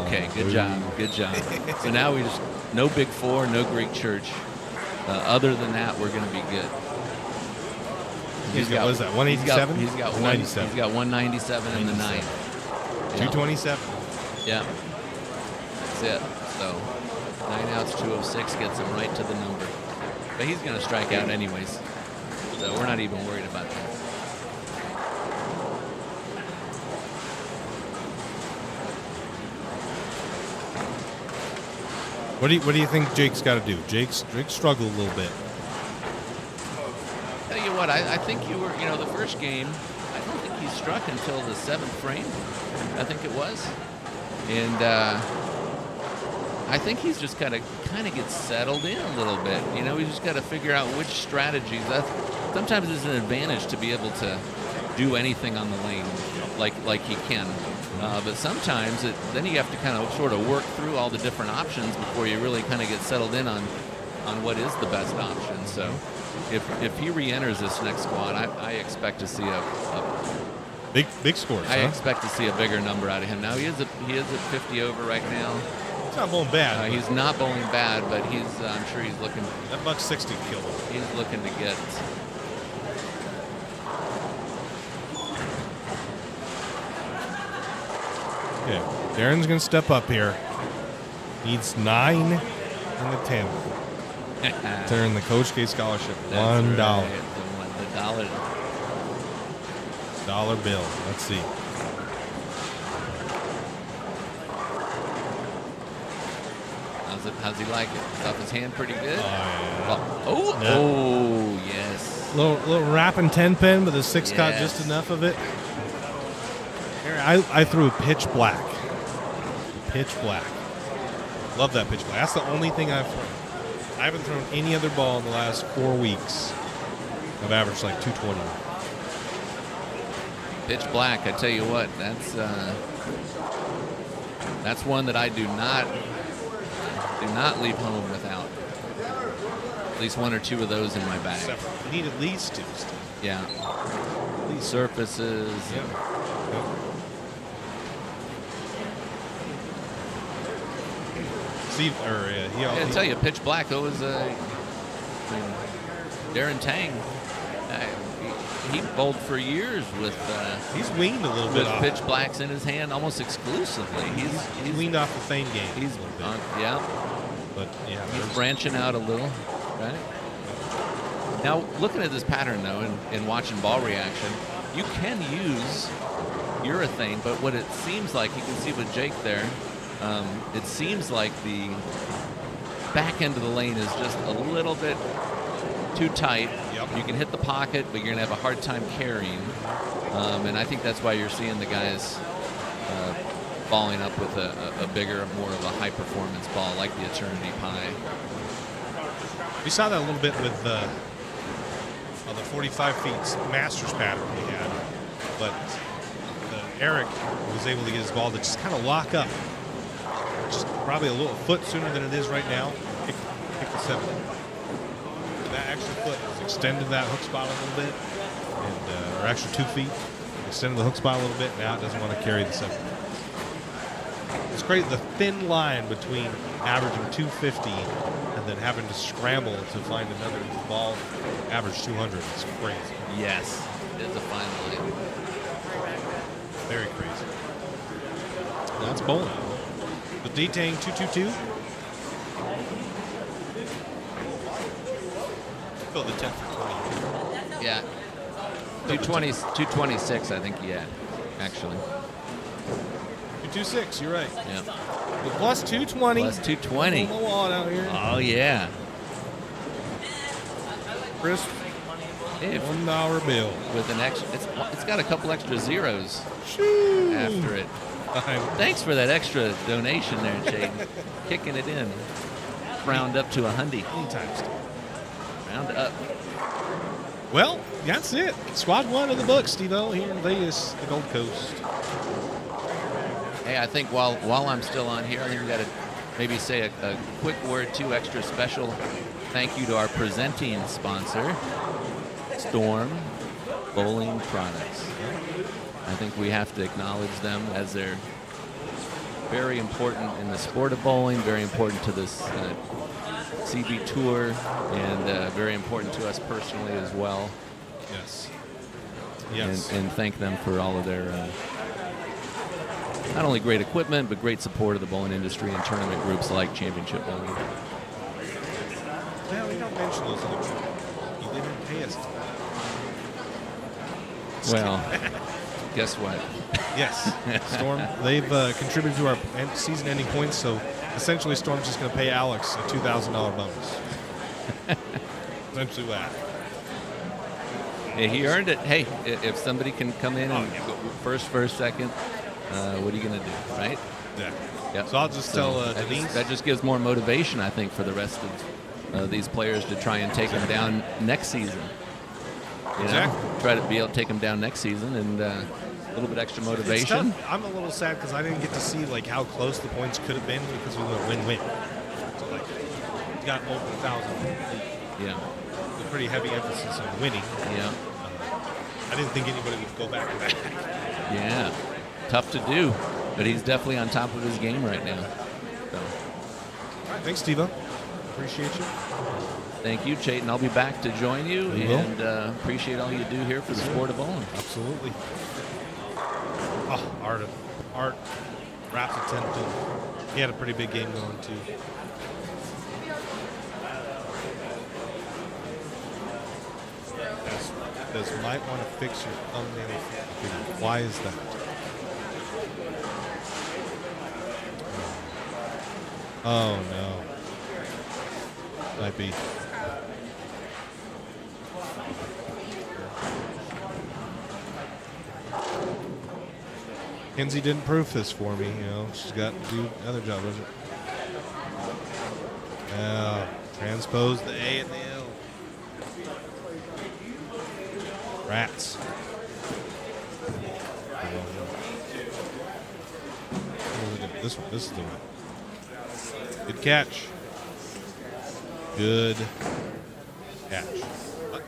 okay, good job. So now we just no Big Four, no Greek Church. Other than that, we're going to be good. He's got, what is that, 187? He's got 197. He's got 197 in the 9th. 227. Yeah. That's it. So 9 outs, 206 gets him right to the number. But he's going to strike out anyways. So we're not even worried about that. What do you think Jake's got to do? Jake struggled a little bit. Tell you what, I think the first game, I don't think he struck until the 7th frame, I think it was. And I think he's just got to kind of get settled in a little bit. He's just got to figure out which strategies. Sometimes it's an advantage to be able to do anything on the lane like he can. But sometimes then you have to kind of sort of work through all the different options before you really kind of get settled in on what is the best option. So if he re-enters this next squad, I expect to see a Big scores, I huh? expect to see a bigger number out of him. Now he is at 50 over right now. It's not bowling bad. He's not bowling bad, but I'm sure he's looking. That $160 killed him. He's looking to get. Okay, Darren's going to step up here. Needs 9 in the 10th. To earn the Coach K scholarship. $1. Right. The Dollar bill. Let's see. How's he like it? It's off his hand pretty good. Oh, yeah. Oh, yes. Little wrapping 10 pin, but the 6 caught just enough of it. Here, I threw a pitch black. Pitch black. Love that pitch black. That's the only thing I've thrown. I haven't thrown any other ball in the last 4 weeks. I've averaged like 220. Pitch black. I tell you what, that's one that I do not leave home without. At least 1 or 2 of those in my bag. You need at least 2 still. Yeah. These surfaces. Yep. See, I tell you, pitch black. That was Darren Tang. He bowled for years with. He's weaned a little bit with off. pitch blacks in his hand almost exclusively. He's weaned off the Thane game. He's a little bit. Yeah. But yeah, He's branching out a little, right? Now, looking at this pattern, though, and watching ball reaction, you can use urethane, but what it seems like, you can see with Jake there, it seems like the back end of the lane is just a little bit too tight. Yep. You can hit the pocket, but you're going to have a hard time carrying. And I think that's why you're seeing the guys balling up with a bigger, more of a high-performance ball like the Eternity Pie. We saw that a little bit with the 45 feet Masters pattern we had. But Eric was able to get his ball to just kind of lock up. Just probably a little foot sooner than it is right now. Pick the 7. That extra foot has extended that hook spot a little bit. Or extra 2 feet. Extended the hook spot a little bit. Now it doesn't want to carry the 7. It's great, the thin line between averaging 250 and then having to scramble to find another ball average 200. It's crazy. Yes, it is a fine line. Very crazy. That's bowling. The D-Tang 222. Fill the 10 for 20. Yeah. 226, I think he had, actually. 226, you're right. Yeah. The plus 220. Plus 220. On the wallet out here. Oh, yeah. Crisp If $1 bill. with an extra, it's got a couple extra zeros Shoo. after it. Thanks for that extra donation there, Jaden. Kicking it in. Round up to $100. Anytime. Round up. Well, that's it. Squad 1 of the book, Steve-O, here in Vegas, the Gold Coast. Hey, I think while I'm still on here, I think we got to maybe say a quick word, too, extra special thank you to our presenting sponsor, Storm Bowling Products. I think we have to acknowledge them as they're very important in the sport of bowling, very important to this CB Tour, and very important to us personally as well. Yes. Yes. And thank them for all of their not only great equipment, but great support of the bowling industry and tournament groups like Championship Bowling. Well, we don't mention those other people. They didn't pay us. Well, guess what? Yes. Storm, they've contributed to our season-ending points, so essentially Storm's just going to pay Alex a $2,000 bonus. Essentially that. Yeah, he earned it. Hey, if somebody can come in and go first, second, what are you going to do, right? Yeah. Yep. So I'll just tell Denise. That just gives more motivation, I think, for the rest of these players to try and take them down next season. You know? Exactly. Try to be able to take them down next season and a little bit extra motivation. It's tough. I'm a little sad because I didn't get to see like how close the points could have been because we went win-win. So like, we got over 1,000. Yeah. A pretty heavy emphasis on winning. Yeah. I didn't think anybody would go back to that. Yeah, tough to do, but he's definitely on top of his game right now. So, All right, thanks, Steve-O. Appreciate you. thank you, Chayton. I'll be back to join you, We will. and appreciate all you do here for the sport of bowling. Absolutely. Oh, Art wrapped attempted. He had a pretty big game going too. Does might want to fix your thumbnail. Why is that? Oh no. Might be. Kenzie didn't proof this for me, you know. She's got to do another job, doesn't it? Yeah. Transpose the A and the L. Rats. Oh, look at this one. This is the one. Good catch. Good catch. What?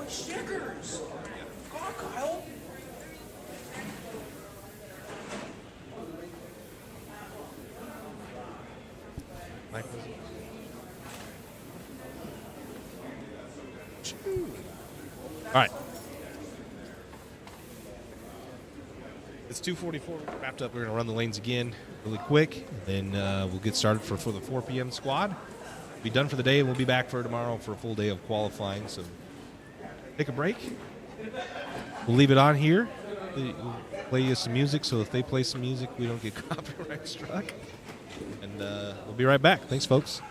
Stickers! Come on, Kyle! Mike was All right. It's 2:44. Wrapped up. We're going to run the lanes again really quick. And then we'll get started for the 4 p.m. squad. Be done for the day, and we'll be back for tomorrow for a full day of qualifying. So take a break. We'll leave it on here. We'll play you some music, so if they play some music, we don't get copyright struck. And we'll be right back. Thanks, folks.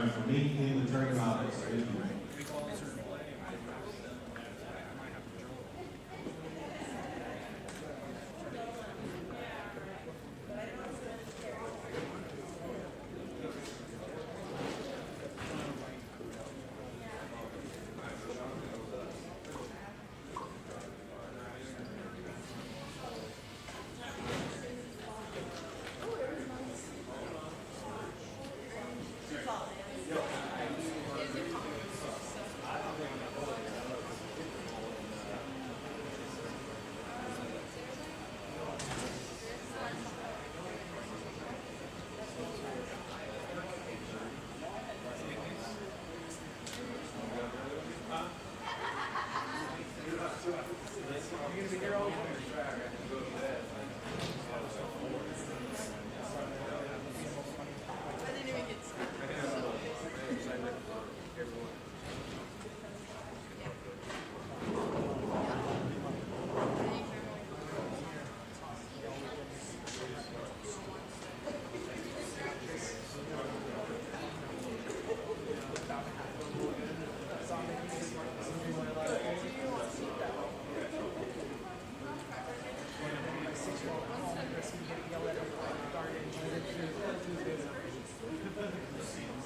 time for me in the tournament office.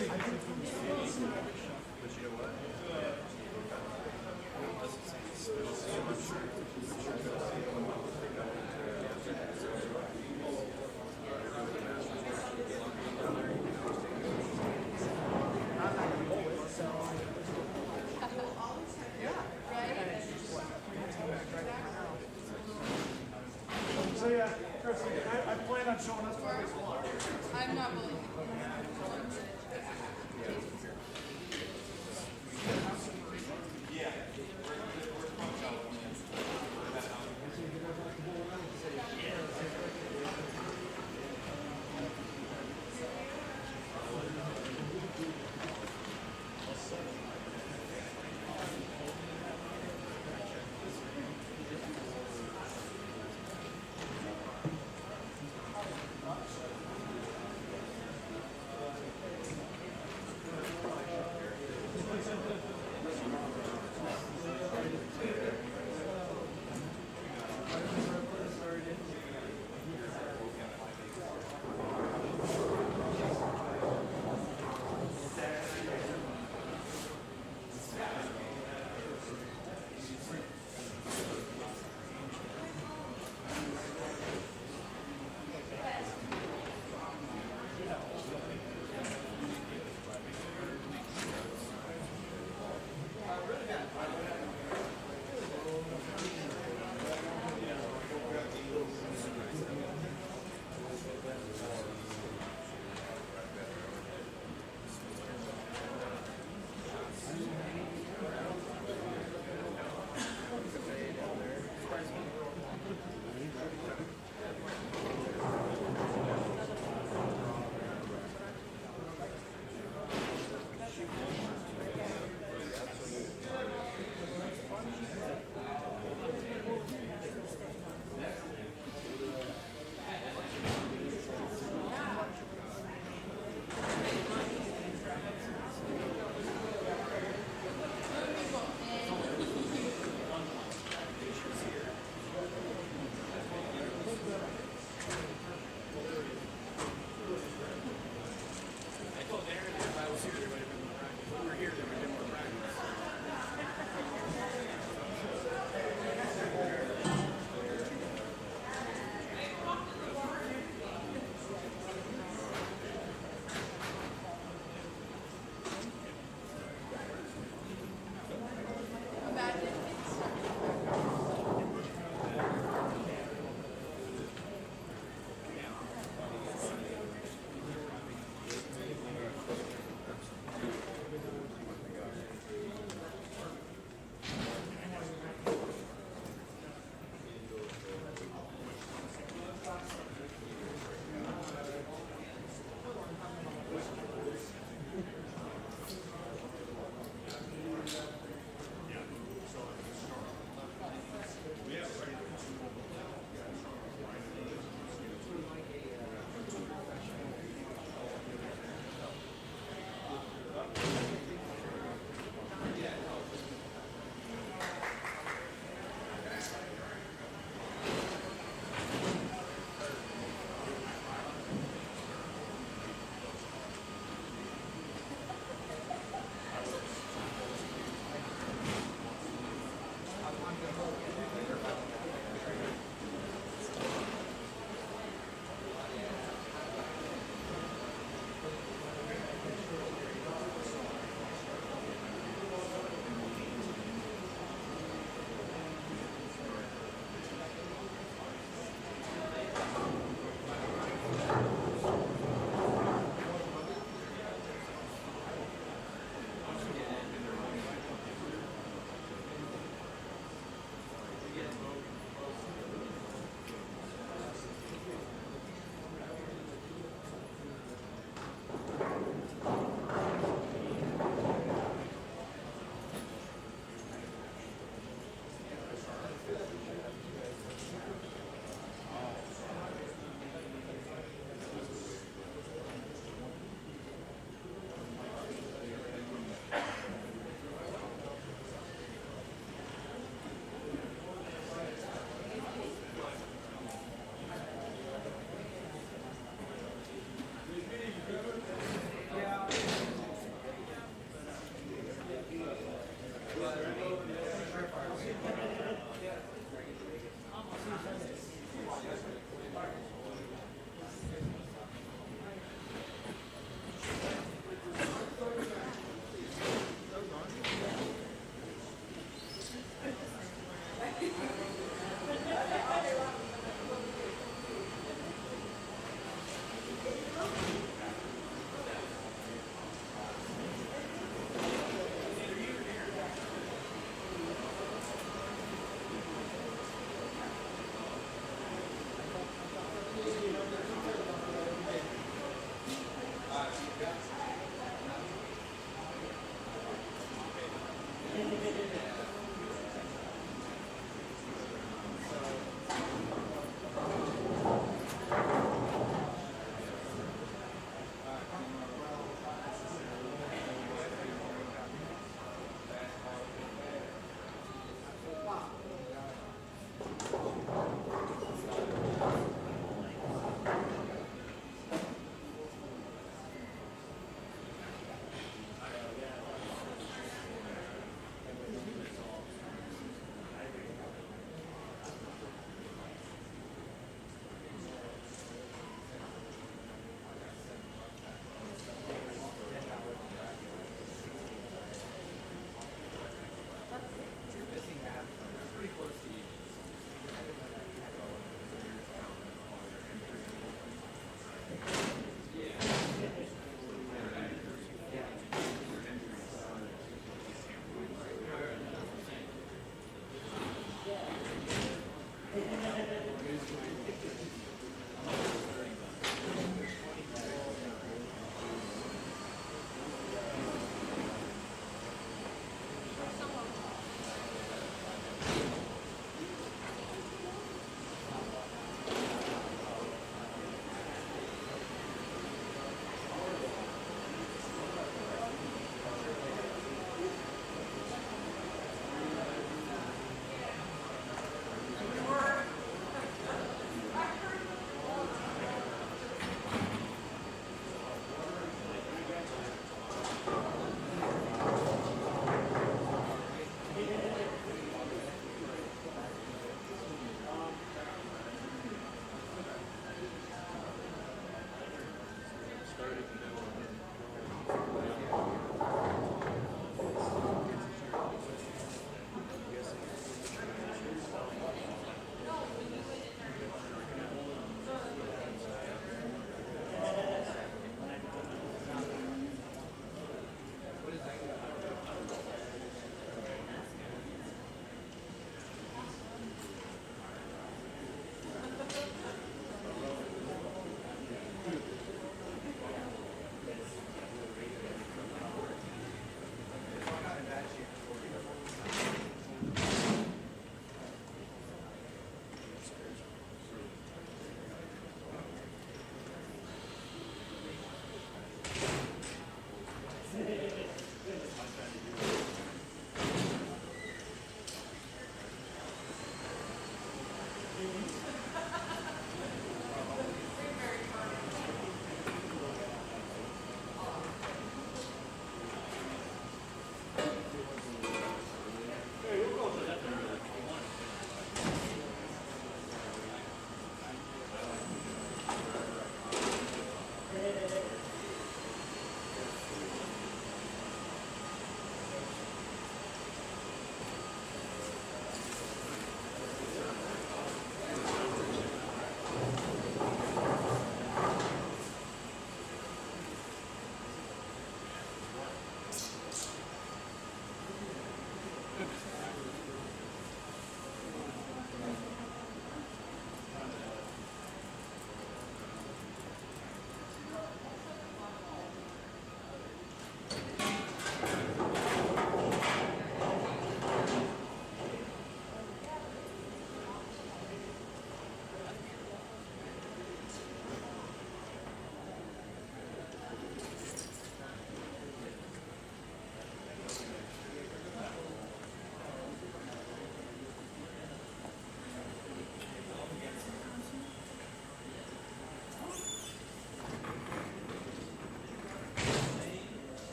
Thank you. So yeah, Chris, I plan on showing us what we want. I'm not willing.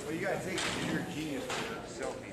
Well, you gotta take your genius for selfies.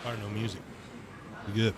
Or no music. We good.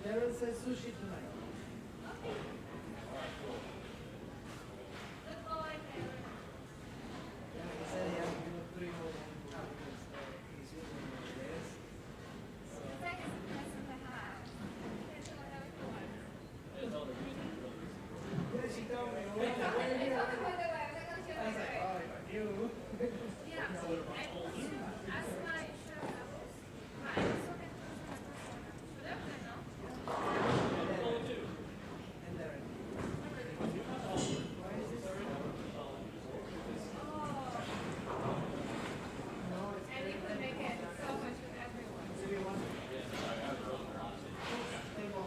Darren says sushi tonight. Yeah, he said he has to do 3 more because he's using this. Yeah, she told me. Where are you? I was like, oh, you. And Darren. Why is this? No, it's And you could make it so much with everyone.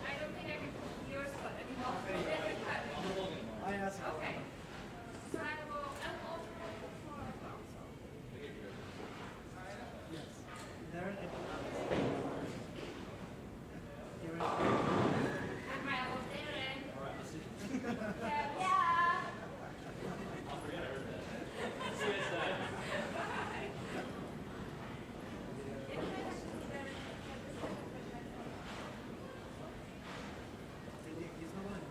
I don't think I can put yours, but I can help. There's a cut. I asked her. Okay. So I will, I'll alternate the floor as well, so. Darren, And my old Darren. Yeah. he's not going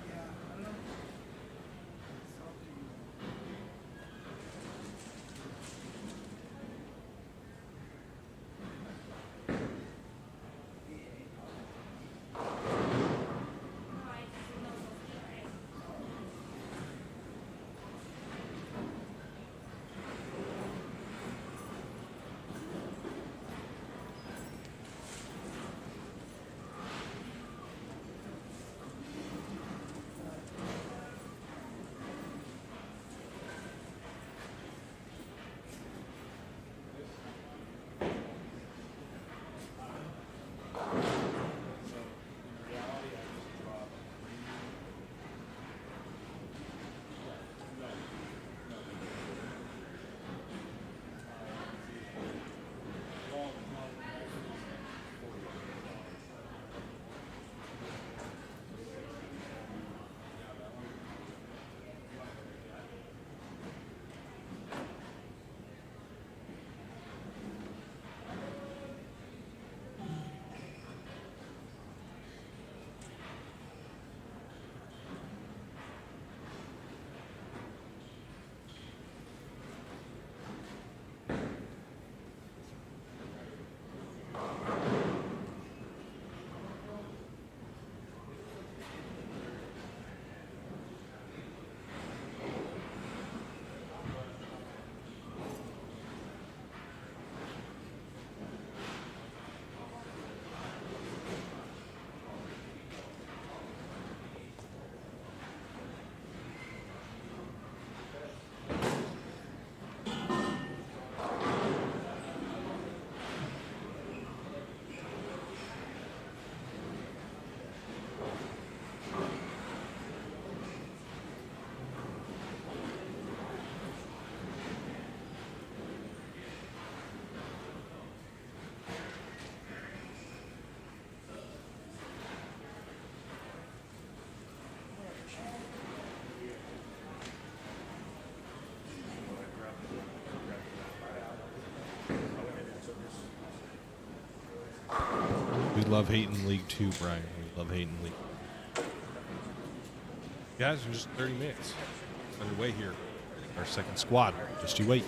Yeah, I don't know. It's up to you. We love hating League 2, Brian. We love hating League. Guys, in just 30 minutes underway here. Our second squad. Just you wait.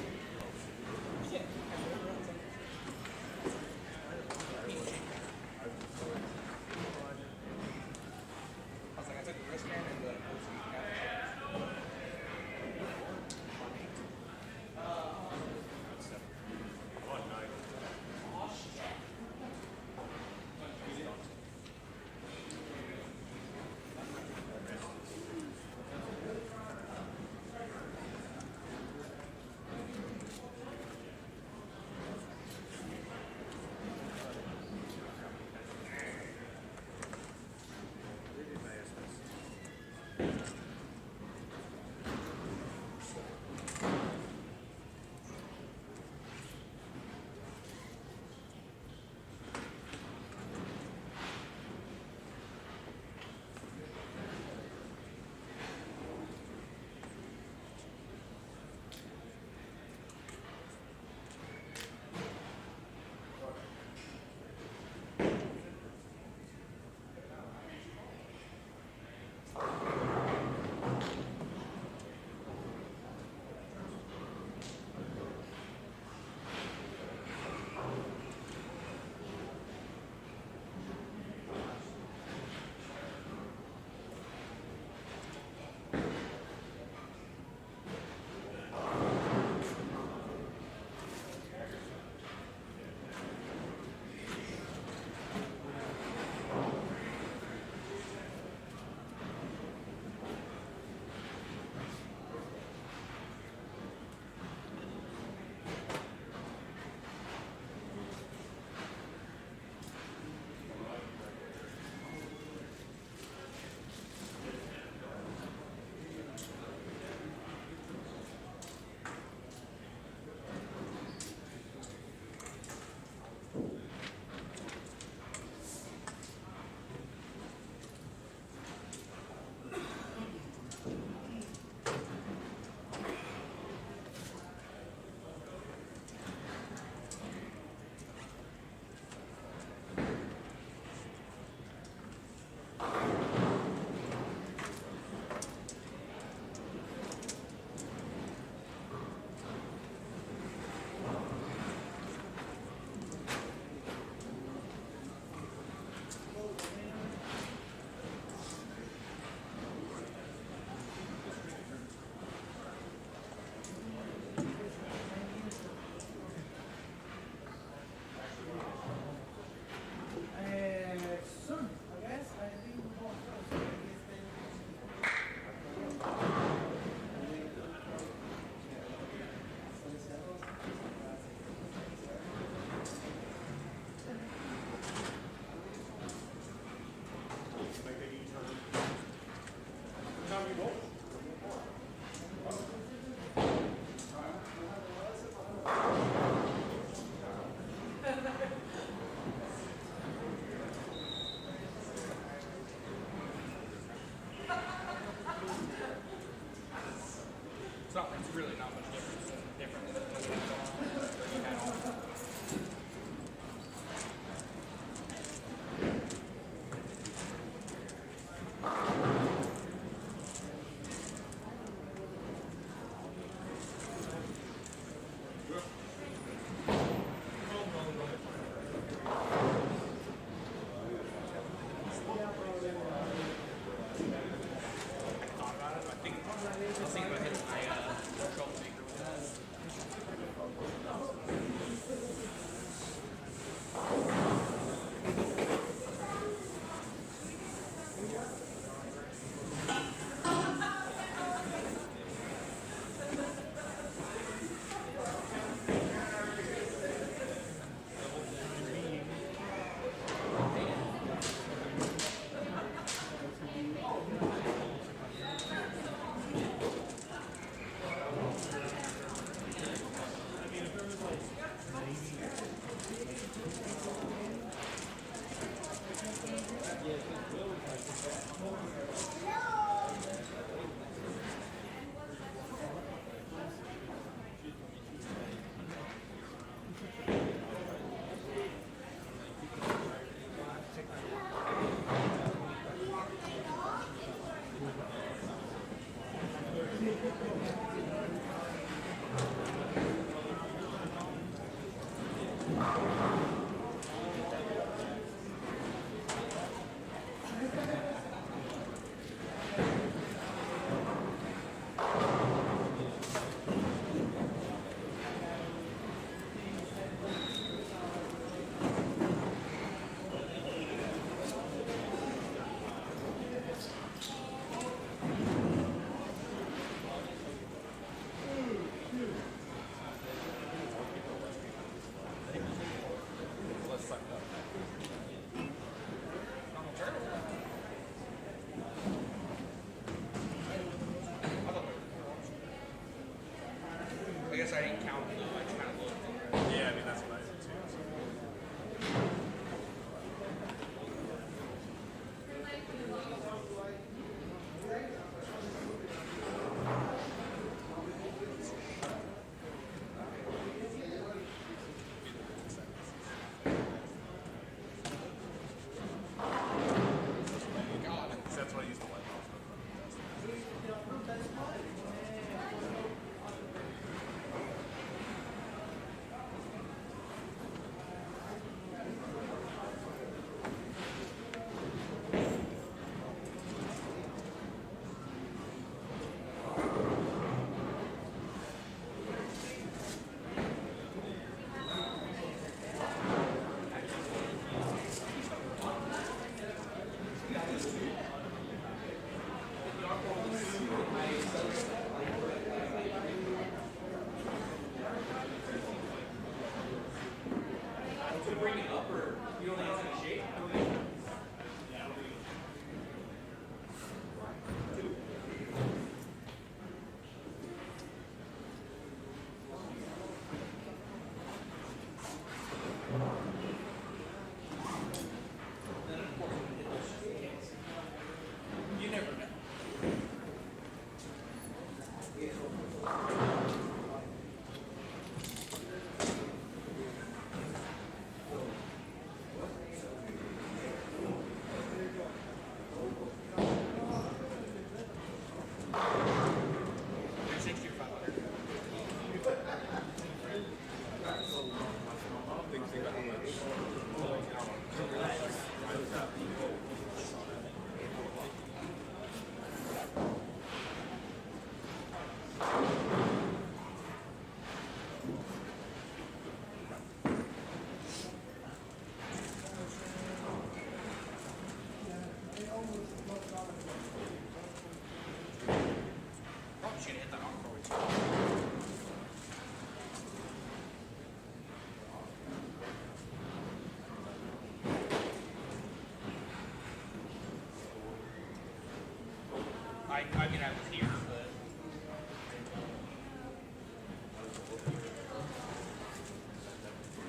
I mean, I was here, but.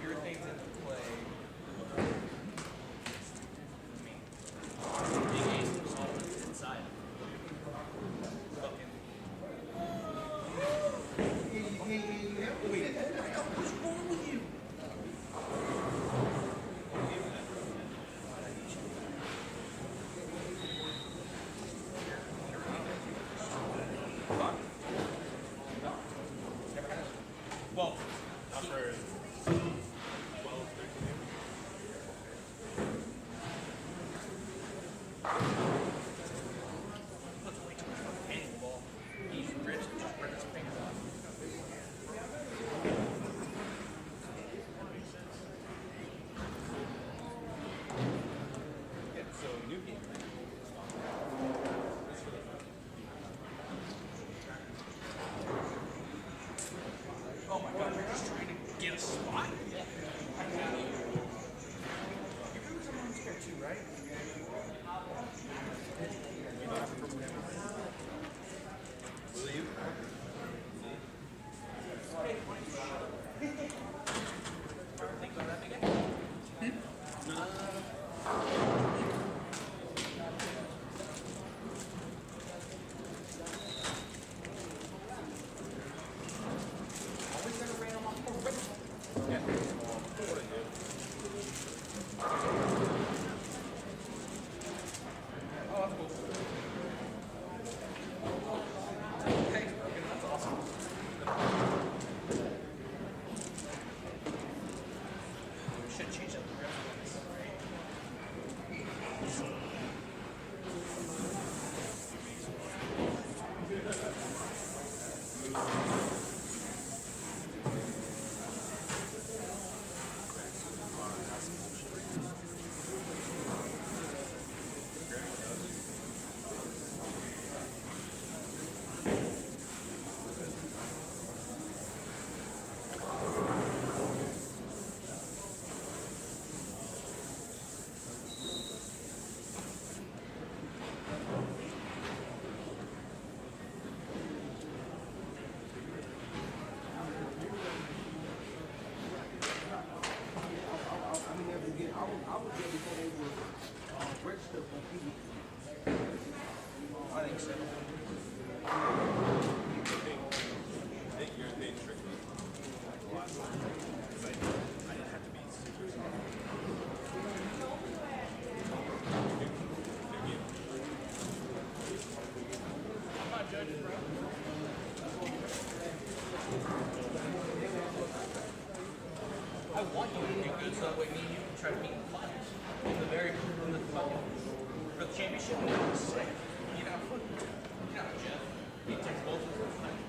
Your things into play. I mean, big ace was all inside. Fucking. Wait, what's wrong with you? Well, not for 12, 13 years. Puts way too much fucking pain in the ball. He's rich and just ripping his fingers off. Yeah, so new game. Oh my god, you're just trying to get a spot? You're doing something on spare too, right? Will you? Ever think about that again? Always gonna rain on my foot. Yeah. What I do. Oh, that's cool. Thanks, Broken. That's awesome. We should change up the rest of this, right? I think so. I'm not judging, bro. I want you to do good so that way me and you can try to meet in the finals. In the very for the championship, it's sick. You know, Jeff. He takes both of those things.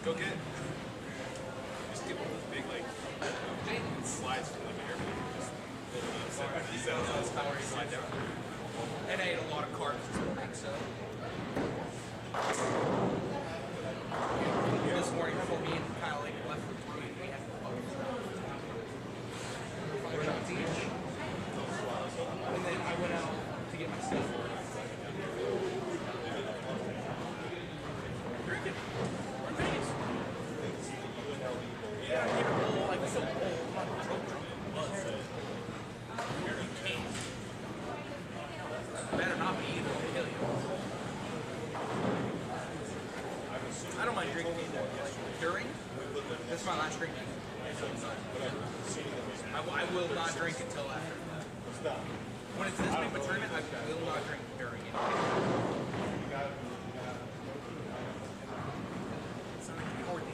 Go get. Just get one of those big like slides from the air. Slide down. And I ate a lot of carbs this morning, so. This morning before me and Kyle left for brewing, we had 5 shots each. And then I went out to get my stuff. Drinking. We're in Vegas. Yeah, I get a little, like, so old. I'm not drunk, but you can't. Better not be either, I'll kill you. I don't mind drinking either. Like, during, this is my last drink. I will not drink until after. When it's this big of a tournament, I will not drink during it. It's not like the order.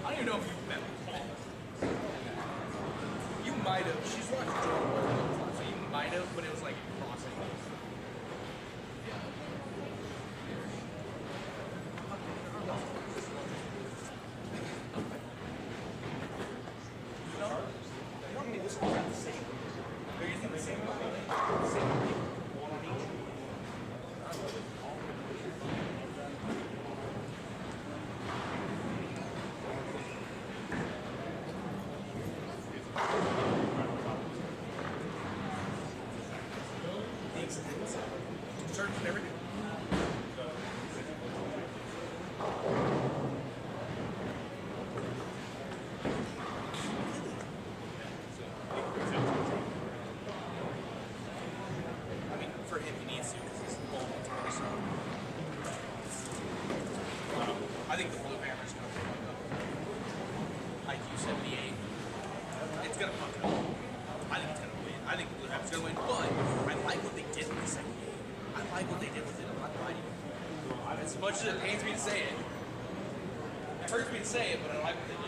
I don't even know if you've met Paul. You might have. She's watched Jordan, so you might have, but it was like crossing. They're using the same one on each. Shirts and everything. I mean, for him, he needs to because he's bald all the time. So. I think the blue hammer's going to fuck up. IQ 78. It's going to fuck it up. I think it's going to win. I think the blue hammer's going to win, but I like what they did in the second game. I like what they did with it. I'm not lying to you. As much as it pains me to say it, it hurts me to say it, but I like what they did.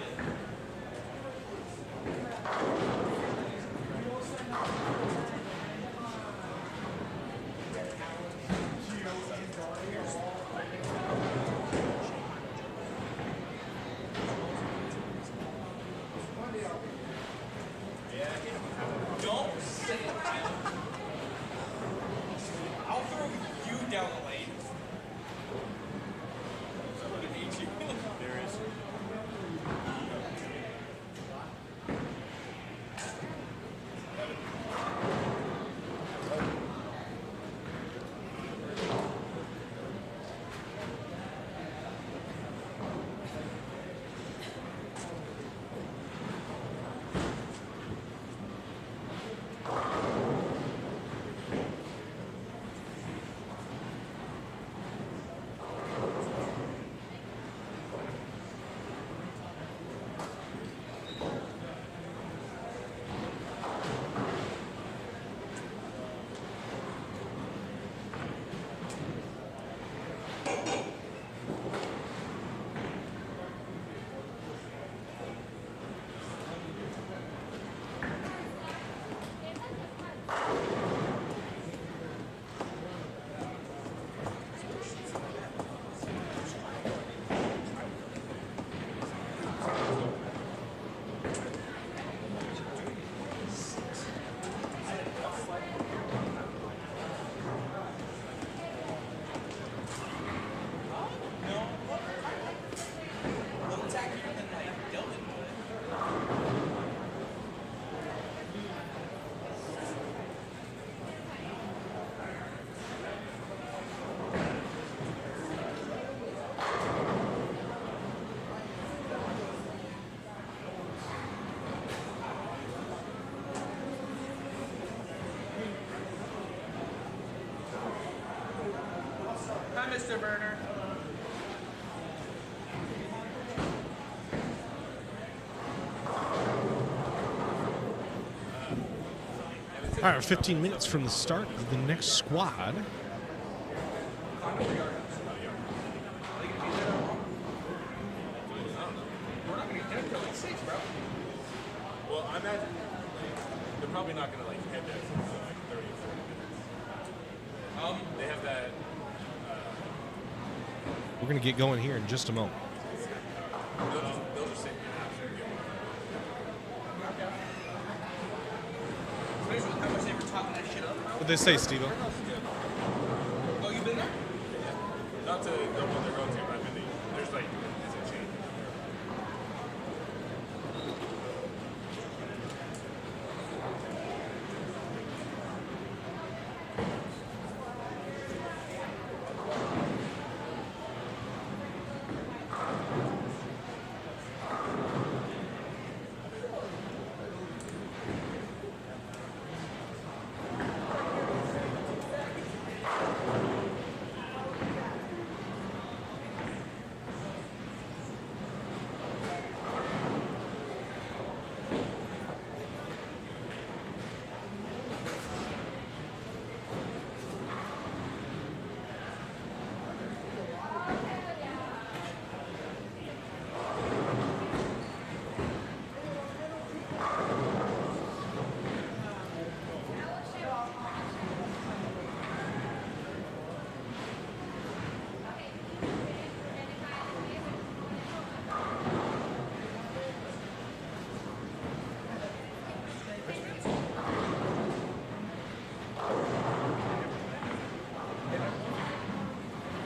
Don't say it. I'll throw you down the lane. Somebody needs you. There is. Hi, Mr. Burner. All right, 15 minutes from the start of the next squad. We're not going to get 6, bro. Well, I imagine they're probably not gonna like head there for like 30 or 40 minutes. They have that. We're going to get going here in just a moment. They'll just sit in the house and get one. Especially with how much they were talking that shit up. What'd they say, Steve? Oh, you been there? Not to the one they're going to, but I've been there. There's like it's a chain.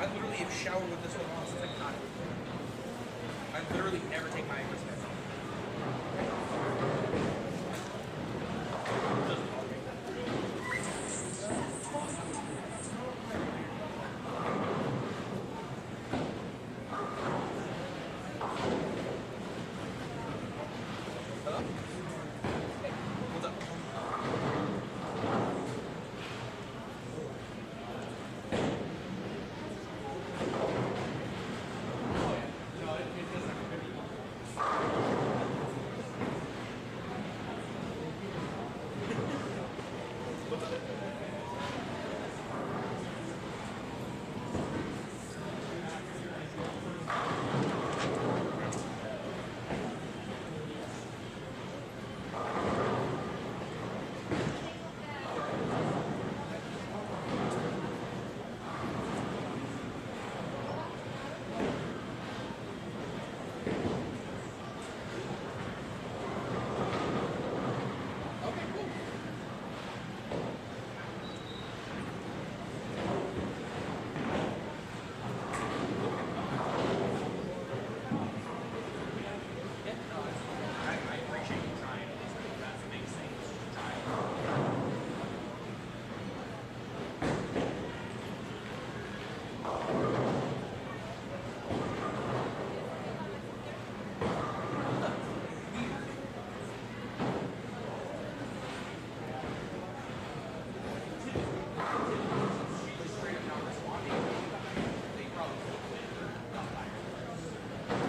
I literally have showered with this one once since I got it. I literally never take my anchor specs off. Hello? Hey, what's up?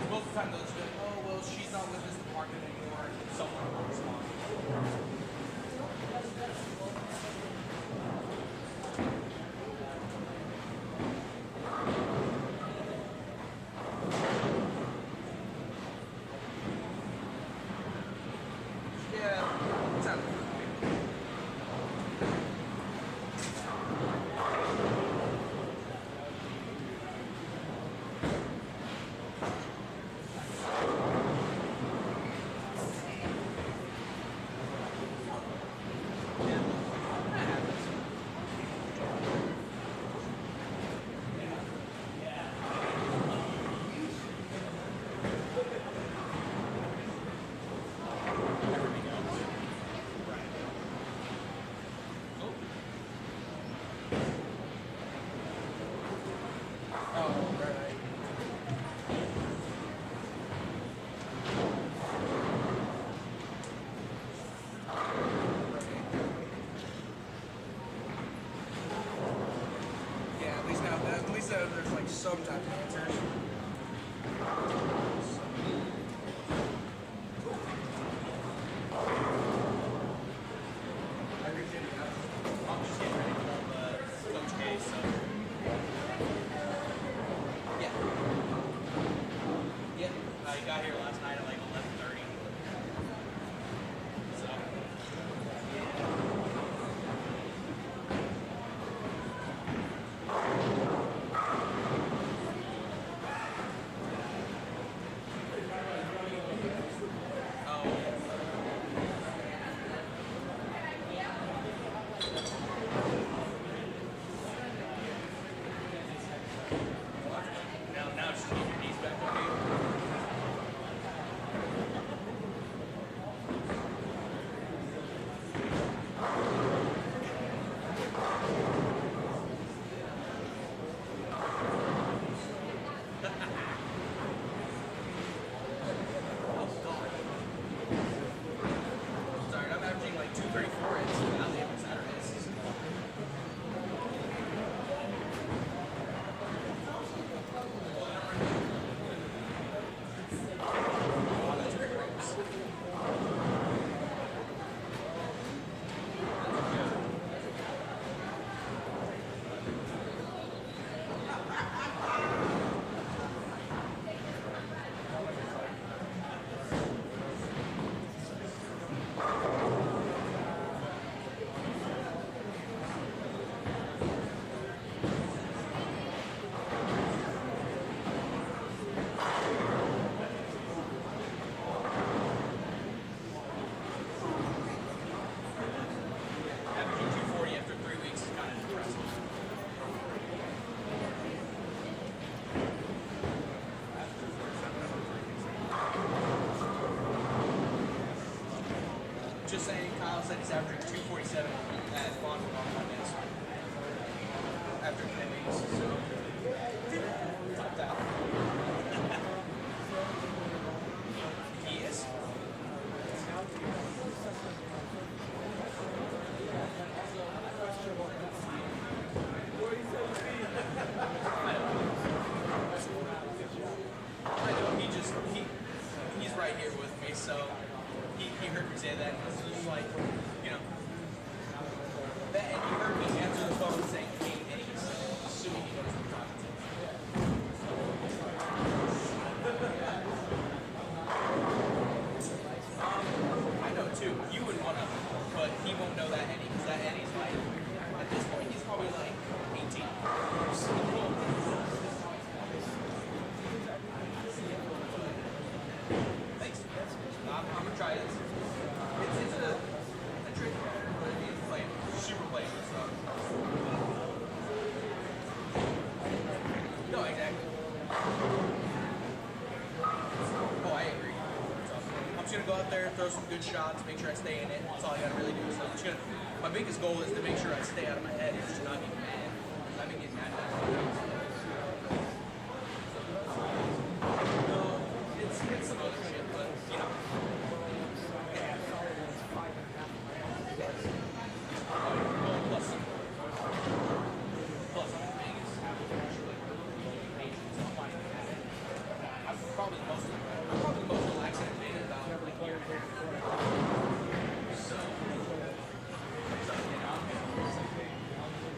Most of the time they'll just be like, oh, well, she's not with this department anymore. Someone will respond. Yeah, it sounds good. Just saying, Kyle said he's averaging 247 at Bondwood on Mondays. After 10 weeks, so topped out. He is. I know, he's right here with me, so he heard me say that, and this was like, you know, that, and he heard me answer the phone saying, hey, and he's assuming he knows what I'm talking to. I know too, you wouldn't want to, but he won't know that Eddie, because that Eddie's like, at this point, he's probably like 18. Thanks. I'm gonna try this. It's a trick, but it's playing, super playing this stuff. No, exactly. Oh, I agree. So, I'm just gonna go out there, throw some good shots, make sure I stay in it. That's all I gotta really do. So I'm just gonna. My biggest goal is to make sure I stay out of my head and just not get mad. I've been getting mad. No, it's some other shit, but you know. Plus, I'm Vegas. I'm probably the most relaxed I've been in about like a year and a half. So, you know.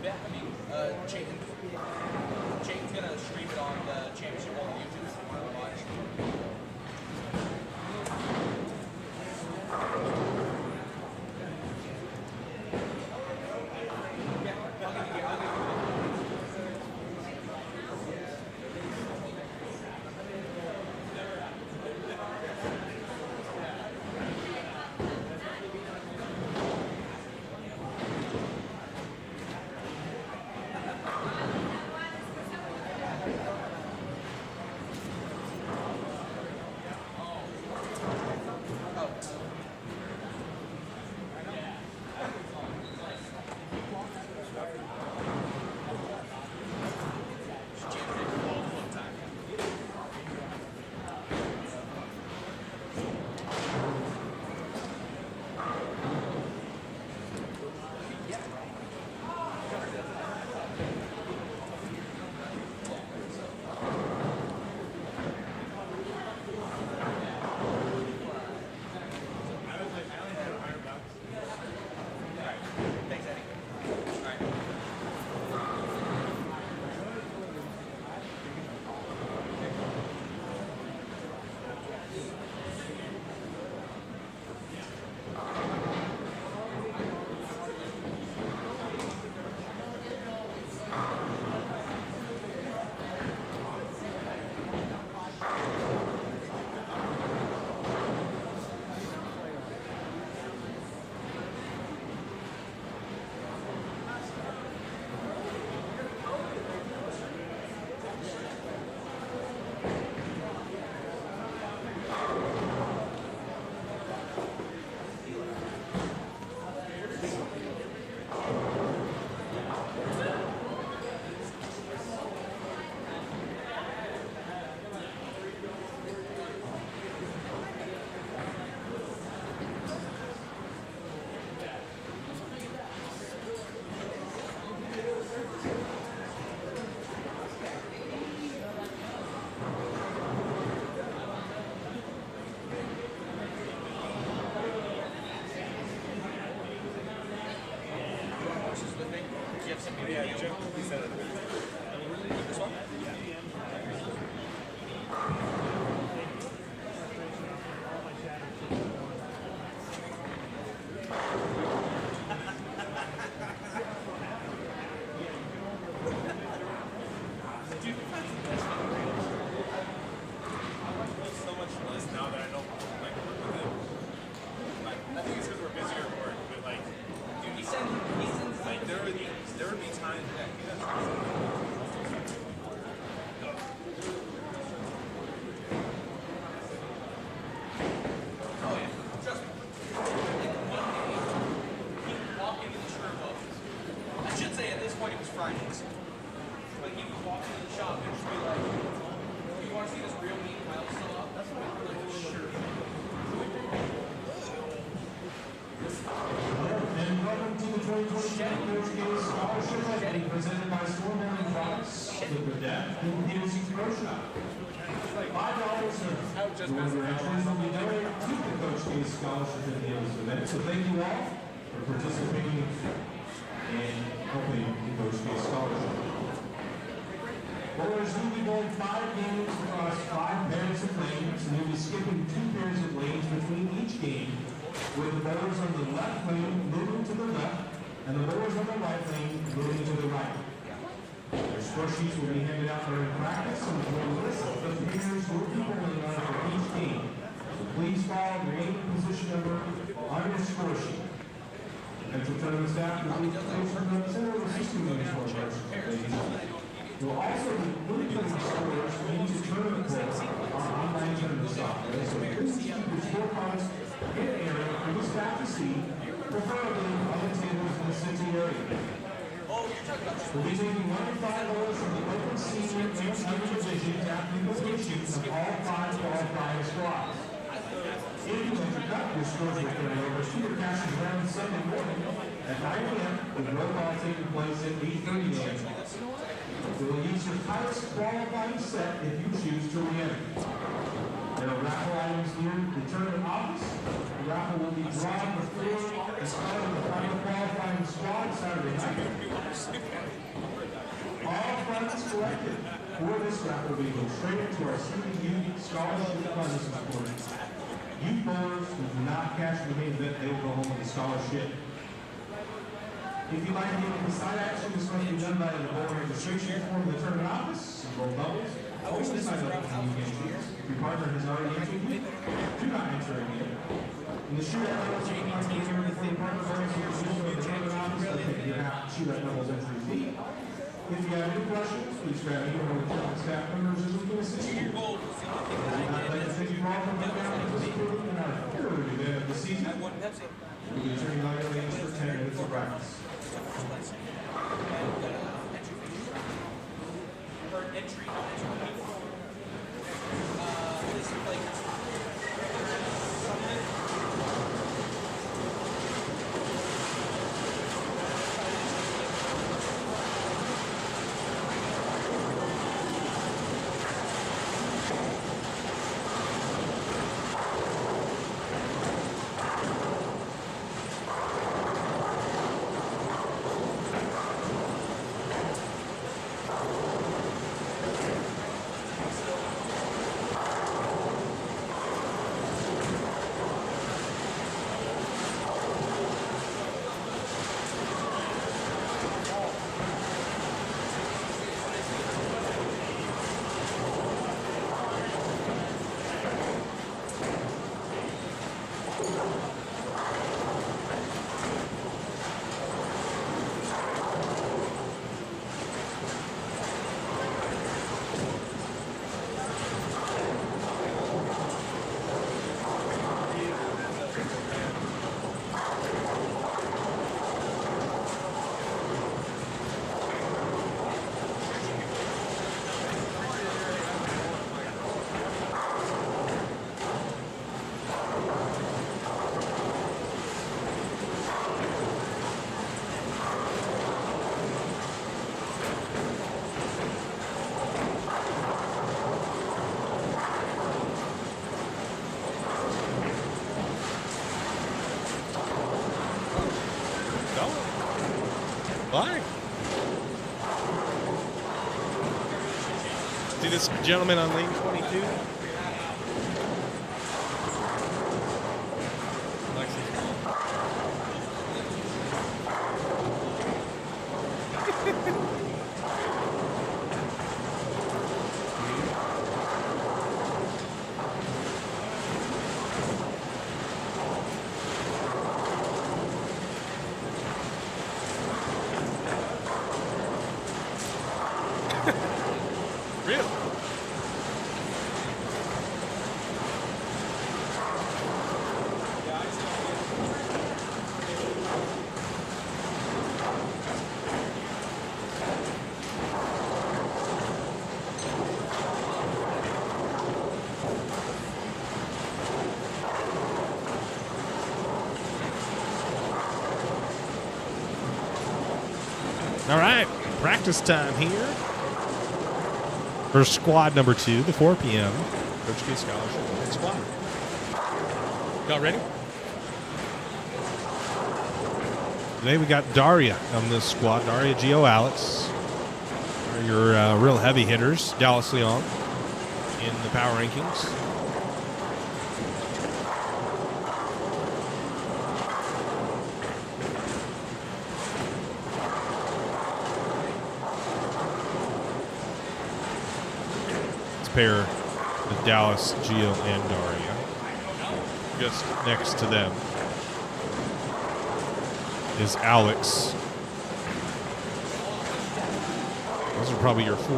Yeah, I mean, Chayton's gonna stream it on the championship on YouTube if you want to watch. There would be times that he doesn't outstanding Coach K scholarship being presented by Storm Mountain Products, Liquid Death, and Peterson Pro Shop. $5 for whoever entries will be donated to the Coach K scholarship at the end of this event. So thank you all for participating and helping the Coach K scholarship. Bowlers will be bowling 5 games across 5 pairs of lanes, and you'll be skipping 2 pairs of lanes between each game, with the bowlers on the left lane moving to the left, and the bowlers on the right lane moving to the right. Their score sheets will be handed out during practice, and we'll list the pairs will be bowling on for each game. So please follow the name and position number on your score sheet. Central Tournament staff will be center of the system in this one. We'll also be inputting scores into tournament polls on online tournament software. So please keep your scorecards in an area for the staff to see, preferably on the tables in the city area. We'll be taking 1 to 5 bowlers from the open senior and junior divisions after the completion of all 5 qualifying squads. If you want to cut your scores will carry over to your caches round Sunday morning at 9 a.m. with roll call taking place at 8:30 a.m. We will use your highest qualifying set if you choose to re-enter. There are raffle items near the tournament office. The raffle will be drawn before the start of the final qualifying squad Saturday night. All funds collected for this raffle will go straight into our student youth scholarship fund support. Youth bowlers who do not cash the main event, they will go home with a scholarship. If you'd like to get into side action, this must be done by the bowl registration form in the tournament office, in both levels. Always sign up for the entries. If your partner has already entered you, do not enter again. In the shootout levels, you can enter before your partner goes to the position of the tournament office, they'll take your shootout levels entry fee. If you have any questions, please grab me or the tournament staff members as we can assist you. I'd like to thank you all for coming out and participating in our third event of the season. We'll be turning on your lanes for 10 minutes of practice. Entry. Bye. See this gentleman on lane 22? All right, practice time here for squad number 2, the 4 p.m. Coach K Scholarship squad. Y'all ready? Today we got Daria on this squad. Daria, Gio, Alex. Are your real heavy hitters. Dallas Leon in the power rankings. Let's pair with Dallas, Gio, and Daria. Just next to them is Alex. Those are probably your 4.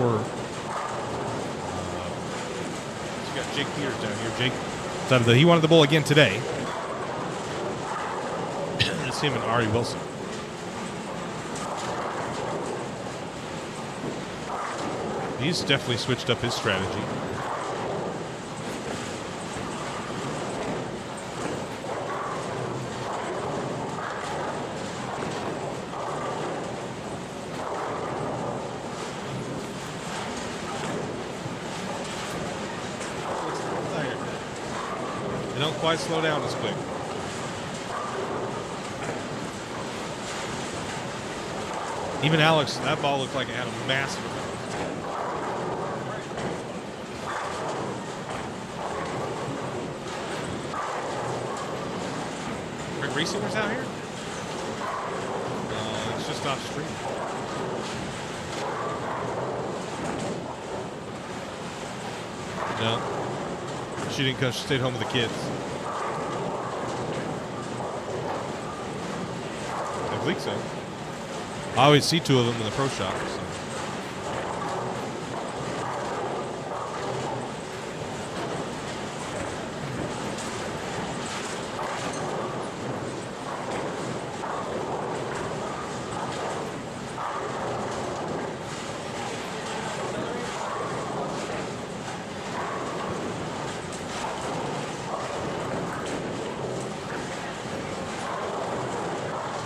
You got Jake Peters down here. Jake, he wanted the bull again today. It's him and Ari Wilson. He's definitely switched up his strategy. They don't quite slow down as quick. Even Alex, that ball looked like it had a massive. Receivers out here? It's just off street. No. She didn't come. She stayed home with the kids. I think so. I always see 2 of them in the pro shop. So.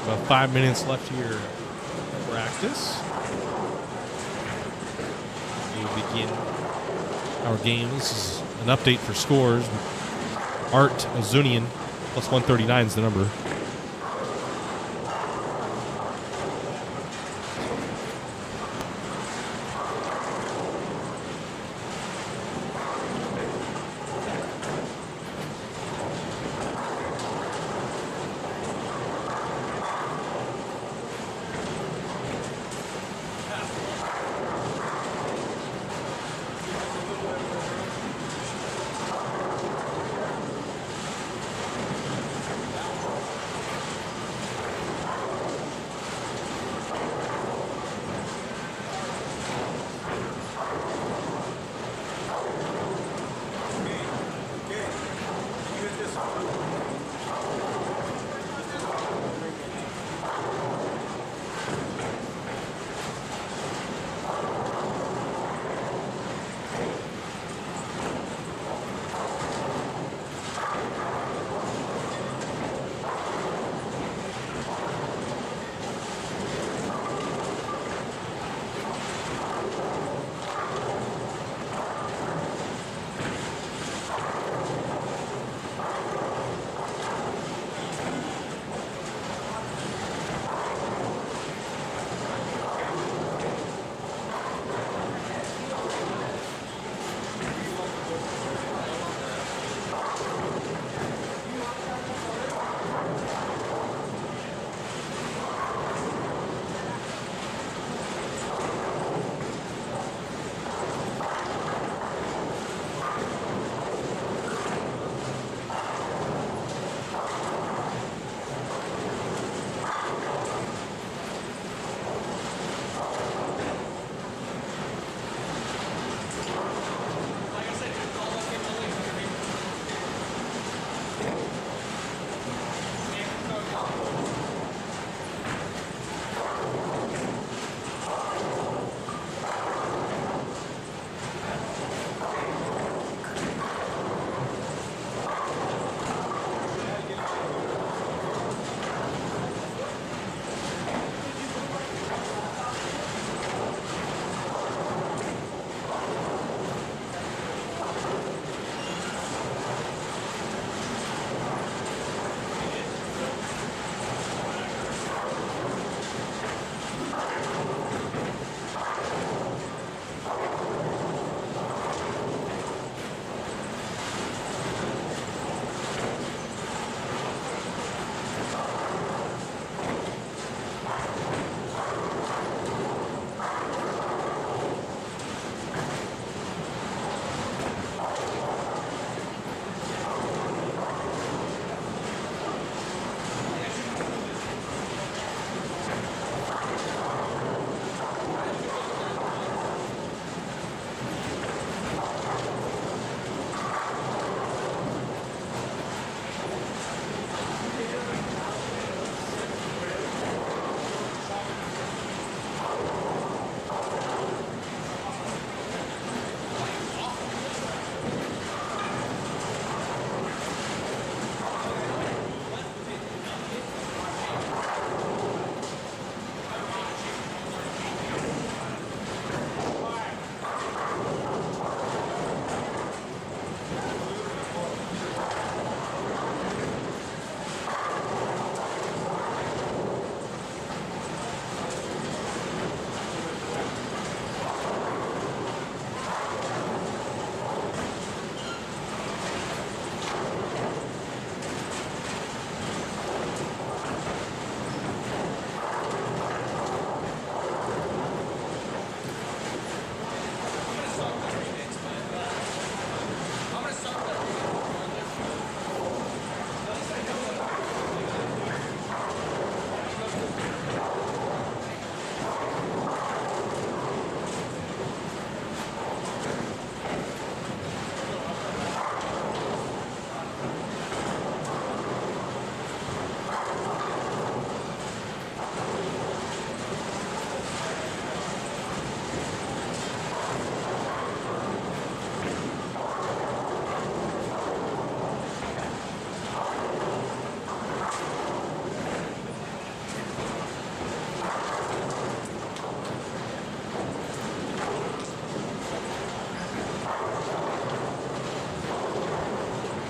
About 5 minutes left here in practice. We begin our game. This is an update for scores. Art Azunian, plus 139 is the number.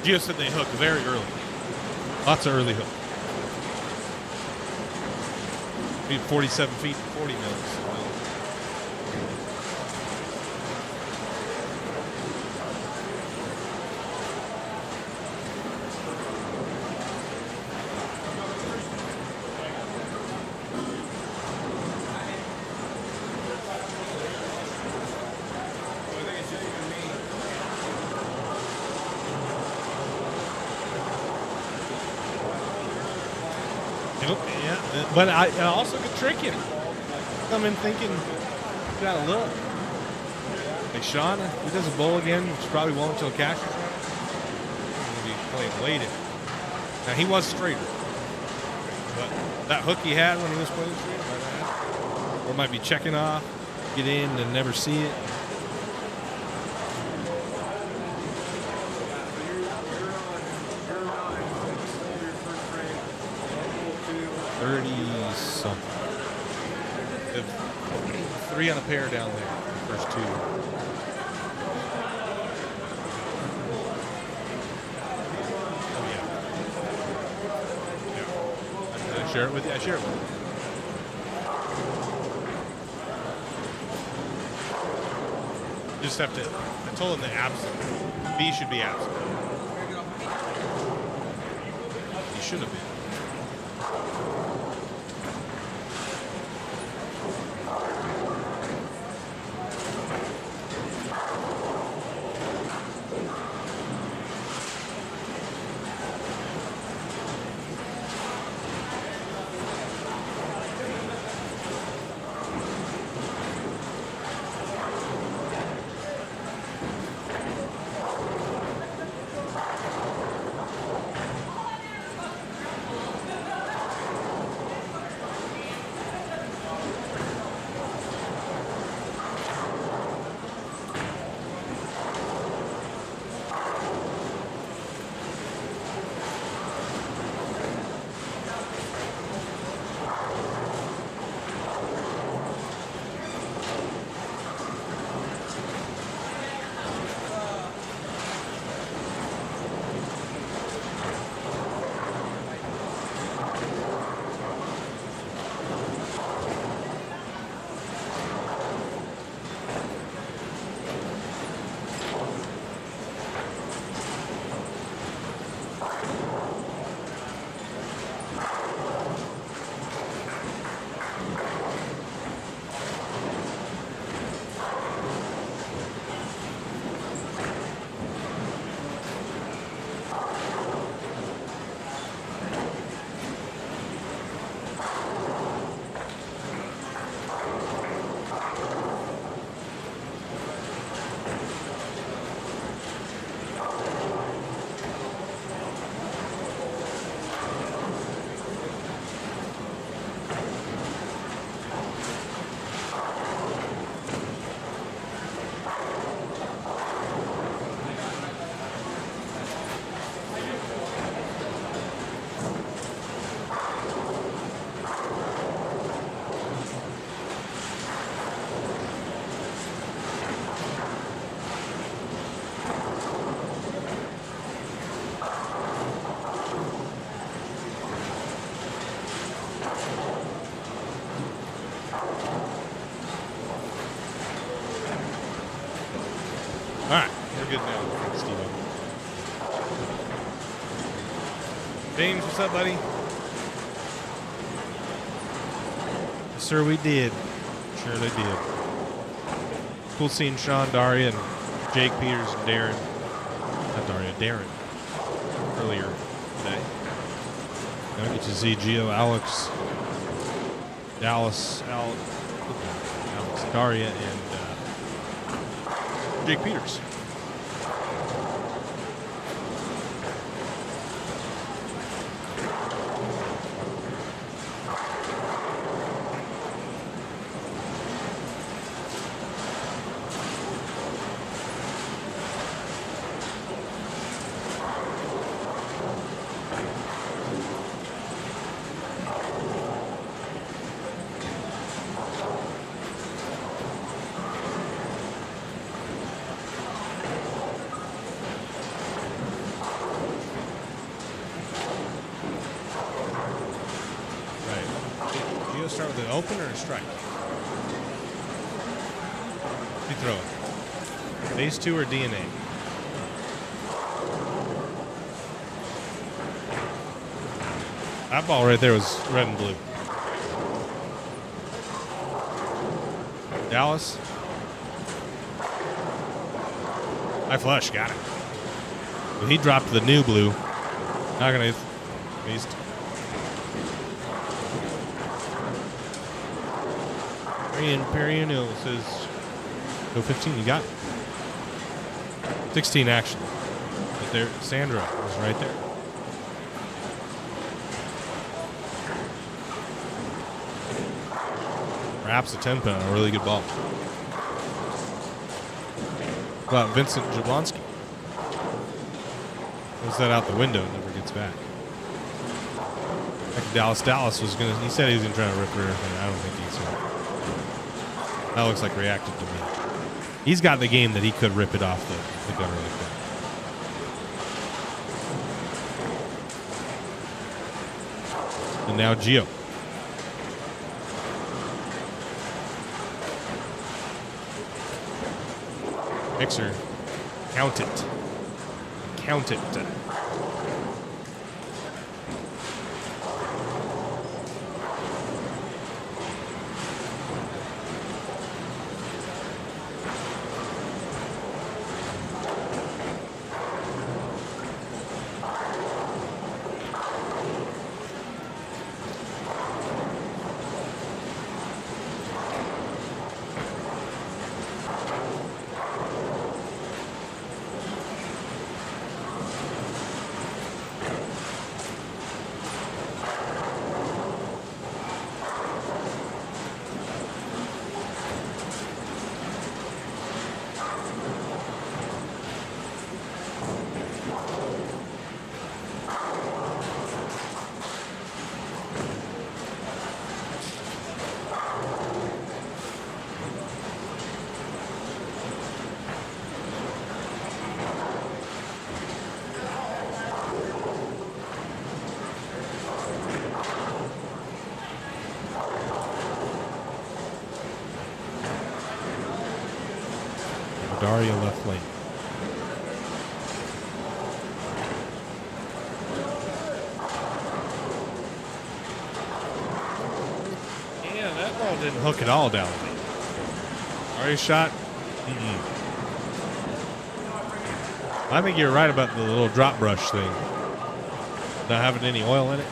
Gio said they hook very early. Lots of early hook. Maybe 47 feet, 40 mils. Yeah, but I also could trick him. Come in thinking, got a look. Hey, Sean, if he does a bowl again, which probably won't until cash is right, he'll be playing weighted. Now, he was straighter. But that hook he had when he was playing straight, or might be checking off, get in and never see it. Something. 3 on a pair down there. First 2. Oh yeah. Did I share it with you? I share it with you. Just have to. I told him the absent. B should be absent. He should have been. All right, we're good now, Steve. James, what's up, buddy? Yes, sir, we did. Surely did. Cool seeing Sean, Daria, and Jake Peters and Darren. Not Daria, Darren. Earlier today. I get to see Gio, Alex, Dallas, Alex, Daria, and Jake Peters. start with an open or a strike? You throw it. Phase 2 or DNA? That ball right there was red and blue. Dallas. High flush, got it. But he dropped the new blue. Not gonna phase 2. Perino says, go 15, you got it. 16 action. But there, Sandra was right there. Perhaps a 10 pin on a really good ball. What about Vincent Jablonski? Throws that out the window and never gets back. Like Dallas was gonna. He said he was gonna try to rip her. I don't think he's gonna. That looks like reactive to me. He's got the game that he could rip it off the gutter like that. And now Gio. Mixer. Count it. Count it. Daria left lane. Yeah, that ball didn't hook at all down. Daria shot. I think you're right about the little drop brush thing. Not having any oil in it.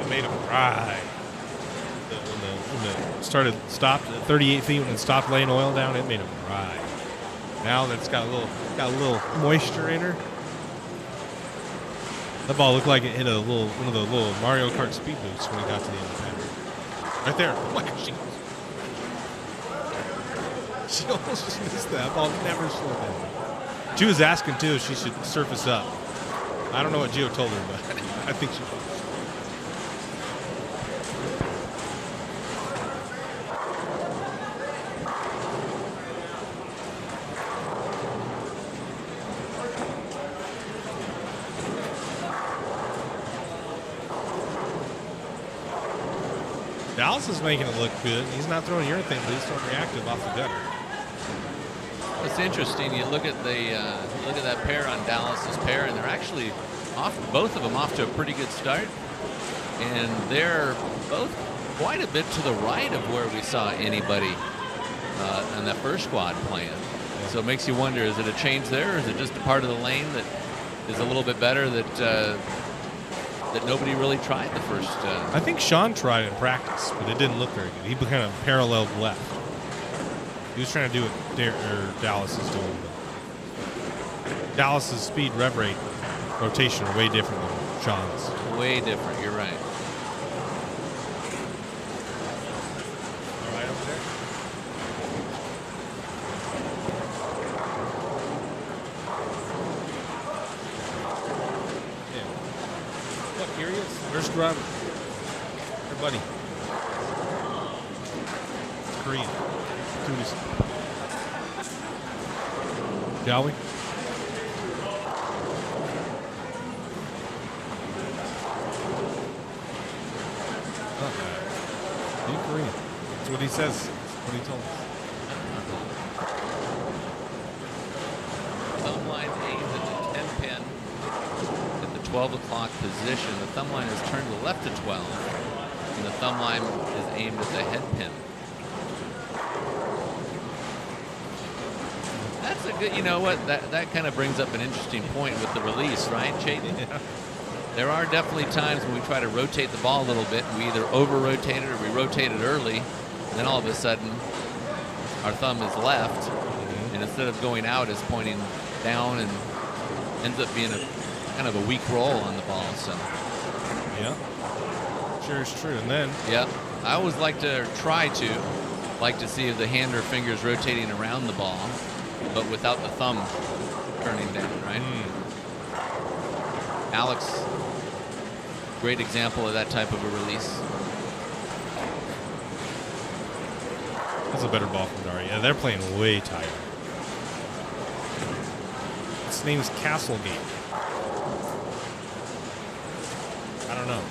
It made him cry. When it stopped at 38 feet, when it stopped laying oil down, it made him cry. Now that it's got a little moisture in her. That ball looked like it hit one of the little Mario Kart speed boosts when it got to the end of the pattern. Right there. What? She almost just missed that. Ball never slowed down. She was asking too if she should surface up. I don't know what Gio told her, but I think she was. Dallas is making it look good. He's not throwing urethane, but he's throwing reactive off the gutter. It's interesting. You look at that pair on Dallas's pair, and they're actually off. Both of them off to a pretty good start, and they're both quite a bit to the right of where we saw anybody in that first squad playing. Yeah. So it makes you wonder: is it a change there, or is it just a part of the lane that is a little bit better that nobody really tried the first? I think Sean tried in practice, but it didn't look very good. He kind of paralleled left. He was trying to do what Dallas is doing. But Dallas's speed, rev rate, rotation are way different than Sean's. Way different. You're right. All right over there. Yeah. Look, here he is. Where's Robert? Everybody. Korean. Shall we? Not bad. free. That's what he says. That's what he told us. Thumb line aimed at the 10 pin at the 12 o'clock position. The thumb line is turned to the left to 12, and the thumb line is aimed at the head pin. That's a good, you know what, that kind of brings up an interesting point with the release, right, Chayton? Yeah. There are definitely times when we try to rotate the ball a little bit. We either over-rotate it or we rotate it early, and then all of a sudden our thumb is left, and instead of going out, it's pointing down and ends up being a kind of a weak roll on the ball. So, Yeah. Sure is true. And then, yeah, I always like to see if the hand or finger is rotating around the ball, but without the thumb turning down, right? Alex, great example of that type of a release. that's a better ball from Darren. Yeah, they're playing way tighter. His name's Castlegate. I don't know.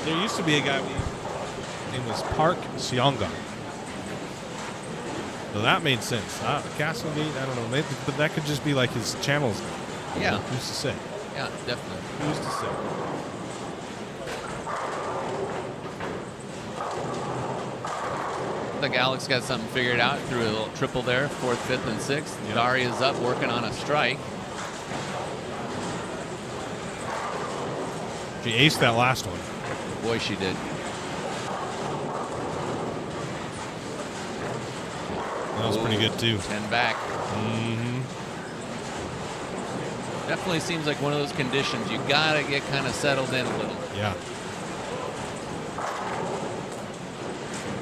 There used to be a guy, his name was Park Seonga. So that made sense. Castlegate, I don't know. Maybe, but that could just be like his channel's name. Yeah. Who's to say? Yeah, definitely. Who's to say? I think Alex got something figured out. Threw a little triple there, 4th, 5th, and 6th. Yep. Daria's up working on a strike. She aced that last one. Boy, she did. That was pretty good too. 10 back. Definitely seems like one of those conditions. You gotta get kind of settled in a little. Yeah.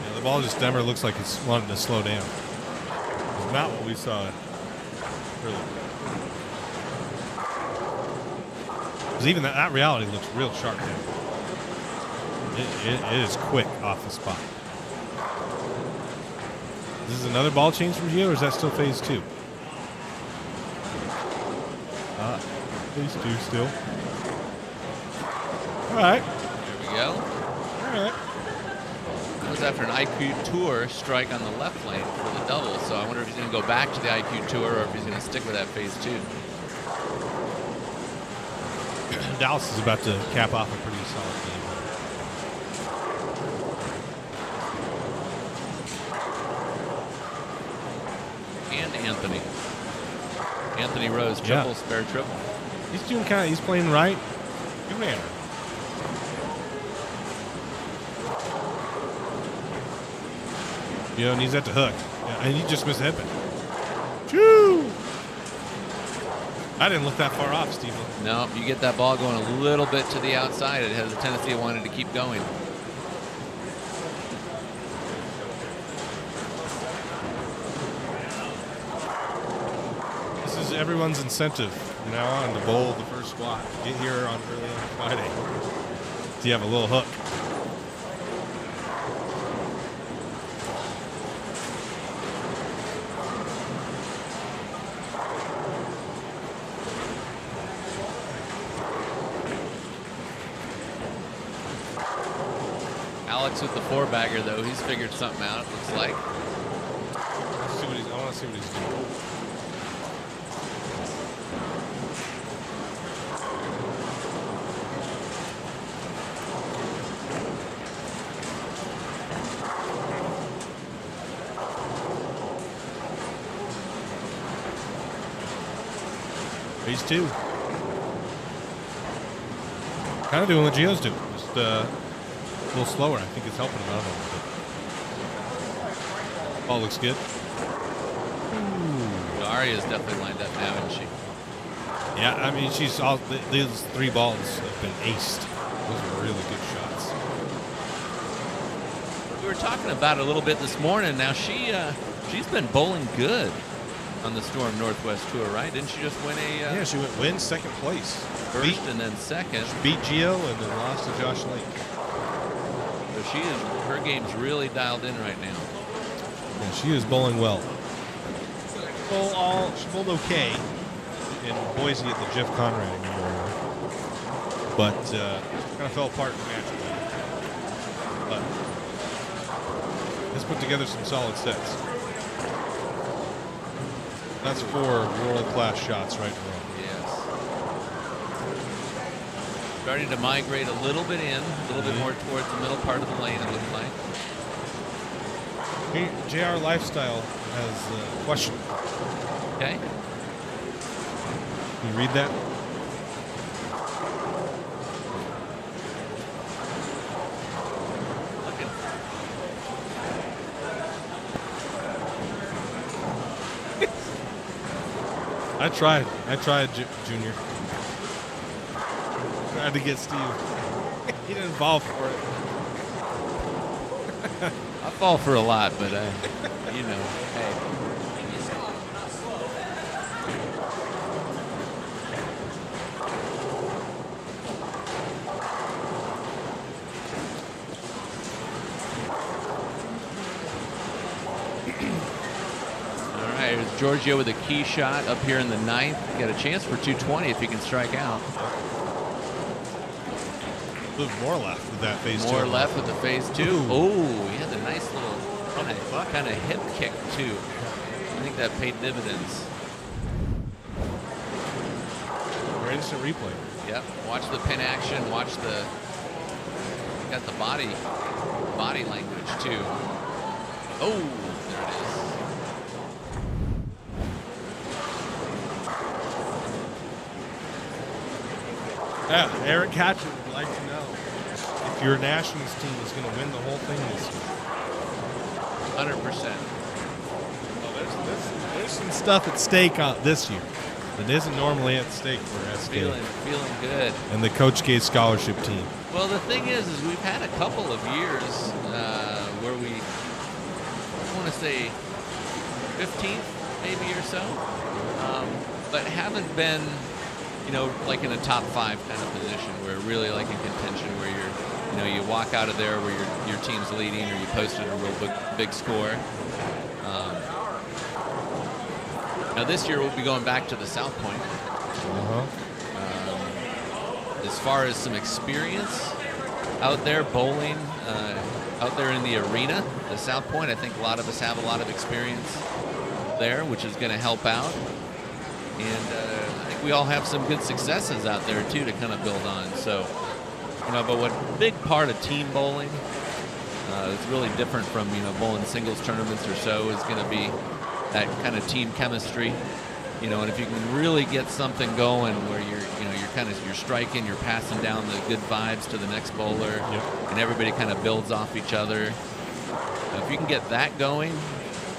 Yeah, the ball just never looks like it's wanting to slow down. It's not what we saw earlier. Because even that reality looks real sharp now. It is quick off the spot. This is another ball change from Gio, or is that still phase 2? Phase 2 still. All right. There we go. All right. That was after an IQ Tour strike on the left lane for the double, so I wonder if he's going to go back to the IQ Tour or if he's going to stick with that phase 2. Dallas is about to cap off a pretty solid game. And Anthony Rose, triple, spare triple. He's doing he's playing right. Good man. And he's at the hook. Yeah, and he just missed the headband. Choo! I didn't look that far off, Stephen. No, you get that ball going a little bit to the outside, it has a tendency of wanting to keep going. This is everyone's incentive from now on to bowl the first squat. Get here early on Friday. So you have a little hook. Alex with the 4-bagger, though, he's figured something out, it looks like. I want to see what he's doing. Phase 2. Kind of doing what Gio's doing. Just a little slower. I think it's helping him out a little bit. Ball looks good. Aria's definitely lined up now, isn't she? Yeah, I mean, she's all these 3 balls have been aced. Those are really good shots. We were talking about it a little bit this morning. Now she's been bowling good on the Storm Northwest Tour, right? Didn't she just win a Yeah, she win second place. first and then second? Beat Gio and then lost to Josh Lake. So her game's really dialed in right now. Yeah, she is bowling well. She bowled okay in Boise at the Jeff Conrad Memorial. but kind of fell apart in the match. But let's put together some solid sets. That's 4 world-class shots right in a row. Yes. Starting to migrate a little bit in, a little bit more towards the middle part of the lane, it looks like. Hey, JR Lifestyle has a question. Okay. Can you read that? I tried, Junior. Tried to get Steve. He didn't fall for it. I fall for a lot, but hey. All right, here's Giorgio with a key shot up here in the 9th. Got a chance for 220 if he can strike out. A little more left with that phase 2. More left with the phase 2. Oh, he had a nice little kind of hip kick too. I think that paid dividends. Instant replay. Yep. Watch the pin action. Watch the. Got the body language too. Oh, there it is. Yeah, Eric Hatchett would like to know if your Nationals team is going to win the whole thing this year. 100%. Well, there's some stuff at stake this year that isn't normally at stake for SK. Feeling good. And the Coach K scholarship team. Well, the thing is we've had a couple of years where we, I want to say 15th maybe or so, but haven't been, like in a top 5 kind of position where really like in contention where you're, you walk out of there where your team's leading or you posted a real big score. Now this year we'll be going back to the South Point. As far as some experience out there bowling, out there in the arena, the South Point, I think a lot of us have a lot of experience there, which is going to help out. And I think we all have some good successes out there too to kind of build on. So, but what big part of team bowling is really different from bowling singles tournaments or so is going to be that kind of team chemistry, and if you can really get something going where you're striking, you're passing down the good vibes to the next bowler, and everybody kind of builds off each other. If you can get that going,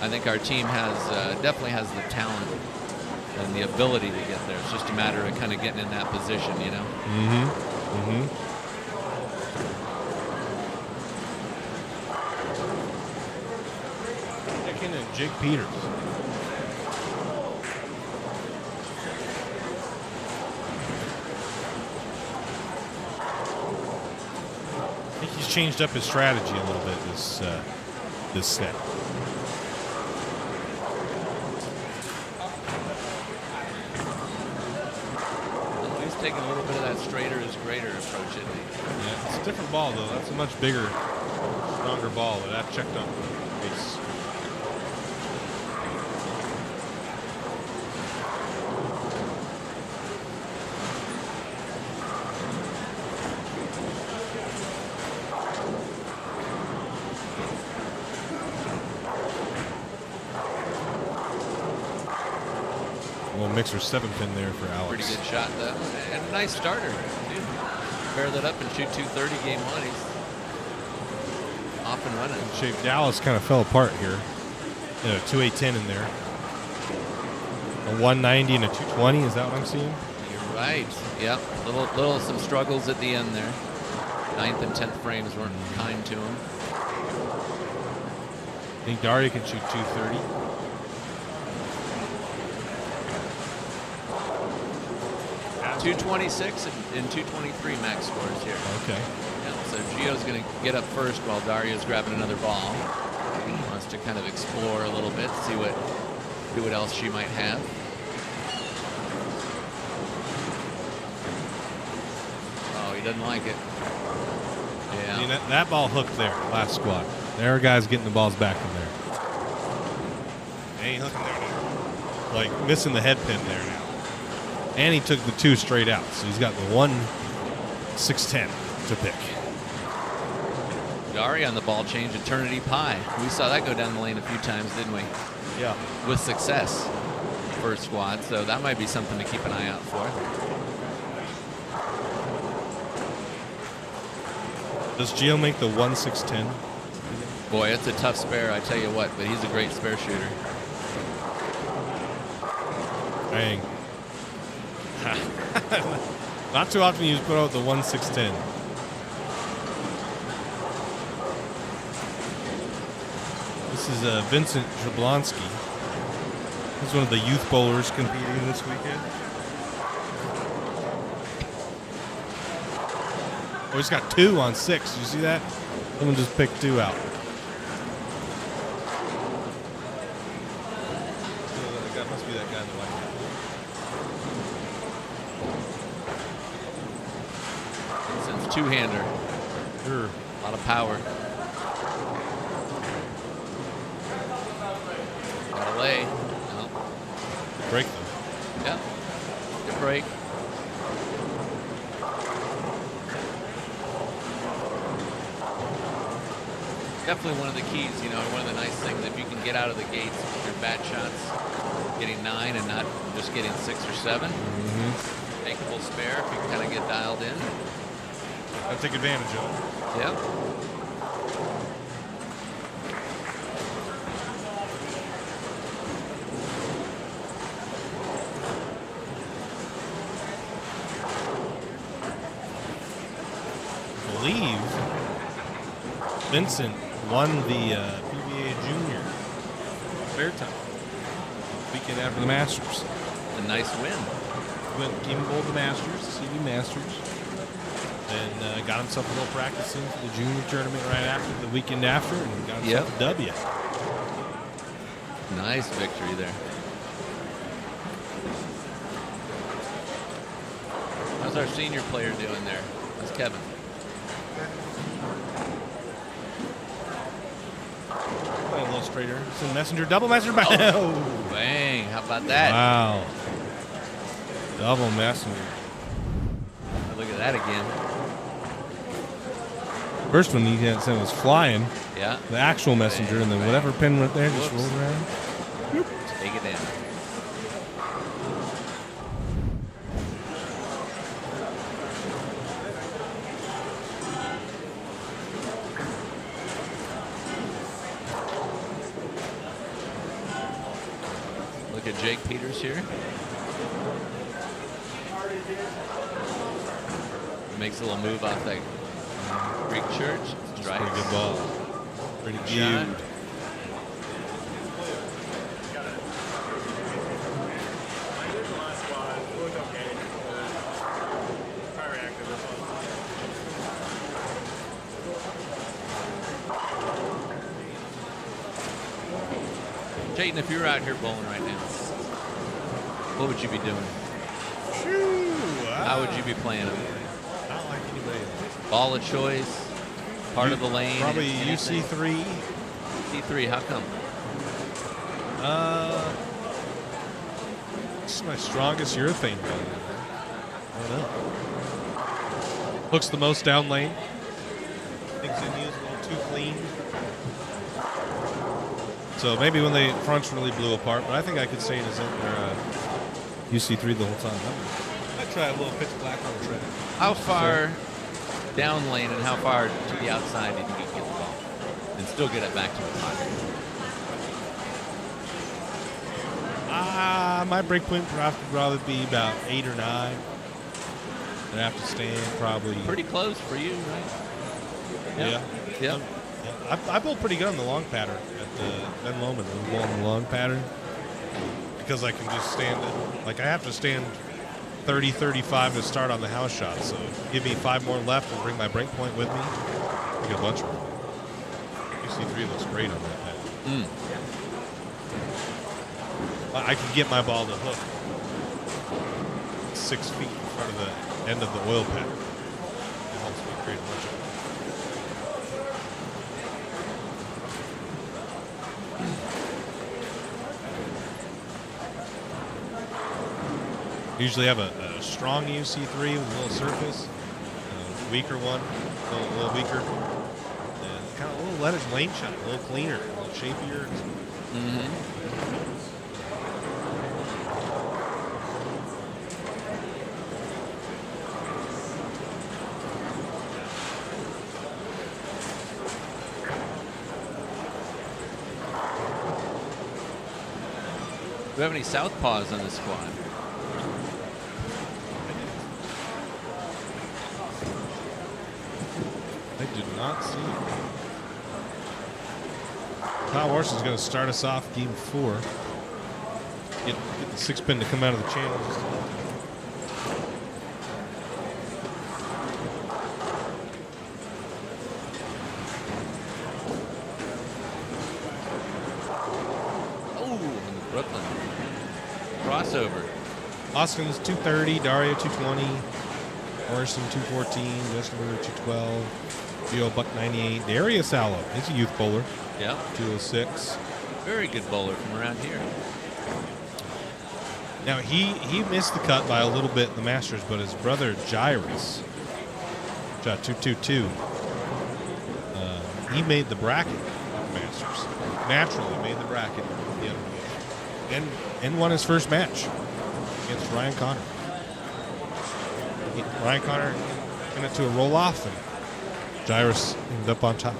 I think our team definitely has the talent and the ability to get there. It's just a matter of kind of getting in that position, Checking in Jake Peters. I think he's changed up his strategy a little bit this set. He's taking a little bit of that straighter is greater approach, isn't he? Yeah, it's a different ball though. That's a much bigger, stronger ball, but that checked on the base. Mixer 7-pin there for Alex. Pretty good shot though, and a nice starter too. Pair that up and shoot 230 game 1. He's off and running. Shape Dallas kind of fell apart here. 2-8-10 in there. A 190 and a 220. Is that what I'm seeing? You're right. Yep. Little some struggles at the end there. 9th and 10th frames weren't kind to him. I think Daria can shoot 230. 226 and 223 max scores here. Okay. Yeah, so Gio's going to get up first while Dario's grabbing another ball. He wants to kind of explore a little bit, see what else she might have. Oh doesn't like it. Yeah. I mean, that ball hooked there last squad. There are guys getting the balls back from there. They ain't hooking there now. Like missing the head pin there now. And he took the 2 straight out, so he's got the 1-6-10 to pick. Dari on the ball change, Eternity Pie. We saw that go down the lane a few times, didn't we? Yeah. With success. First squad, so that might be something to keep an eye out for. Does Gio make the 1-6-10? Boy, it's a tough spare, I tell you what, but he's a great spare shooter. Dang. Not too often you put out the 1-6-10. This is Vincent Jablonski. He's one of the youth bowlers competing this weekend. Oh, he's got 2 on 6. Did you see that? Someone just picked 2 out. That must be that guy in the white hat. Vincent's two-hander. Sure. A lot of power. Gotta lay. No. Break them. Yep. Good break. Definitely one of the keys, you know, one of the nice things, if you can get out of the gates with your bad shots, getting 9 and not just getting 6 or 7. Take a full spare if you can kind of get dialed in. I'll take advantage of it. Yep. I believe Vincent won the PBA Junior fair time weekend after the Masters. A nice win. Came and bowled the Masters, the CB Masters, and got himself a little practice in for the Junior tournament right after the weekend after, and got himself a W. Nice victory there. How's our senior player doing there? How's Kevin? Playing a little straighter. Some messenger, double messenger. Oh, bang. How about that? Wow. Double messenger. Look at that again. First one he had said was flying. Yeah. The actual messenger, and then whatever pin went there just rolled around. Take it in. Look at Jake Peters here. Makes a little move off that Greek church. Strikes. Pretty good ball. Pretty Shot. cute. Jayden, if you were out here bowling right now, what would you be doing? How would you be playing them? Not like anybody else. Ball of choice, part of the lane. Probably anything? UC3. C3, how come? This is my strongest urethane gun. I don't know. Hooks the most down lane. Thinks India's a little too clean. So maybe when the fronts really blew apart, but I think I could stay in his UC3 the whole time. I'd try a little pitch black on the tread. How far down lane and how far to the outside did you get the ball? And still get it back to the pocket? My break point would probably be about 8 or 9. I'd have to stand probably. Pretty close for you, right? Yeah. Yep. I bowled pretty good on the long pattern at Ben Lomond. I bowled on the long pattern because I can just stand it. Like I have to stand 30, 35 to start on the house shot. So give me 5 more left and bring my break point with me. I get a bunch of them. UC3 looks great on that pattern. I can get my ball to hook 6 feet in front of the end of the oil pattern. create a bunch of. Usually have a strong UC3 with a little surface, a weaker one, a little weaker, and kind of a little leaded lane shot, a little cleaner, a little shapier. Do we have any southpaws on the squad? I did not see it. Kyle Warson's going to start us off game 4. Get the 6-pin to come out of the channel just a little bit. Brooklyn. Crossover. Austin's 230, Dario 220, Morrison 214, Justin Weaver 212, Gio Buck 98, Darius Allo, he's a youth bowler. Yeah. 206. Very good bowler from around here. Now he missed the cut by a little bit in the Masters, but his brother Jairus shot 222. He made the bracket at the Masters. Naturally made the bracket the other week. And won his first match against Ryan Connor. Ryan Connor went into a roll-off, and Jairus ended up on top.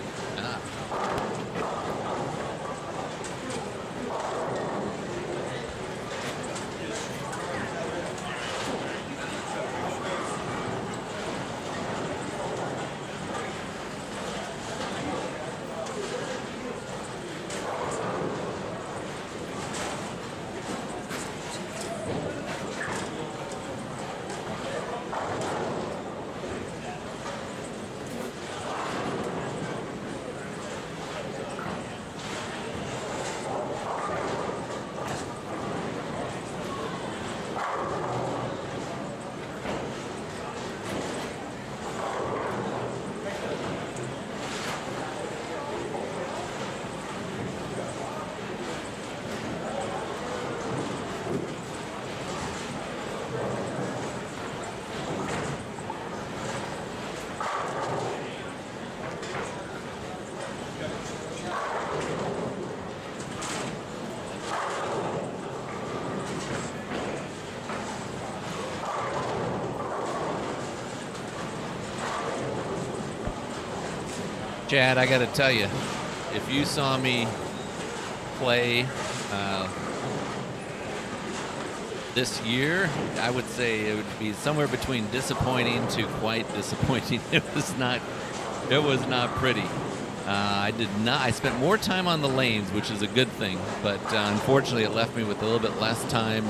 Chad, I got to tell you, if you saw me play this year, I would say it would be somewhere between disappointing to quite disappointing. It was not pretty. I spent more time on the lanes, which is a good thing, but unfortunately it left me with a little bit less time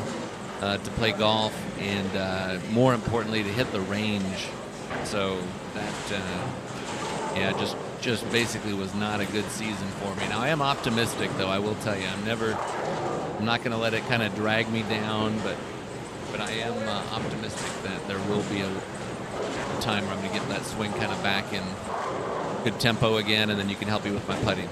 to play golf and more importantly to hit the range. So that just basically was not a good season for me. Now I am optimistic, though. I will tell you, I'm not going to let it kind of drag me down, but I am optimistic that there will be a time where I'm going to get that swing kind of back in good tempo again, and then you can help me with my putting.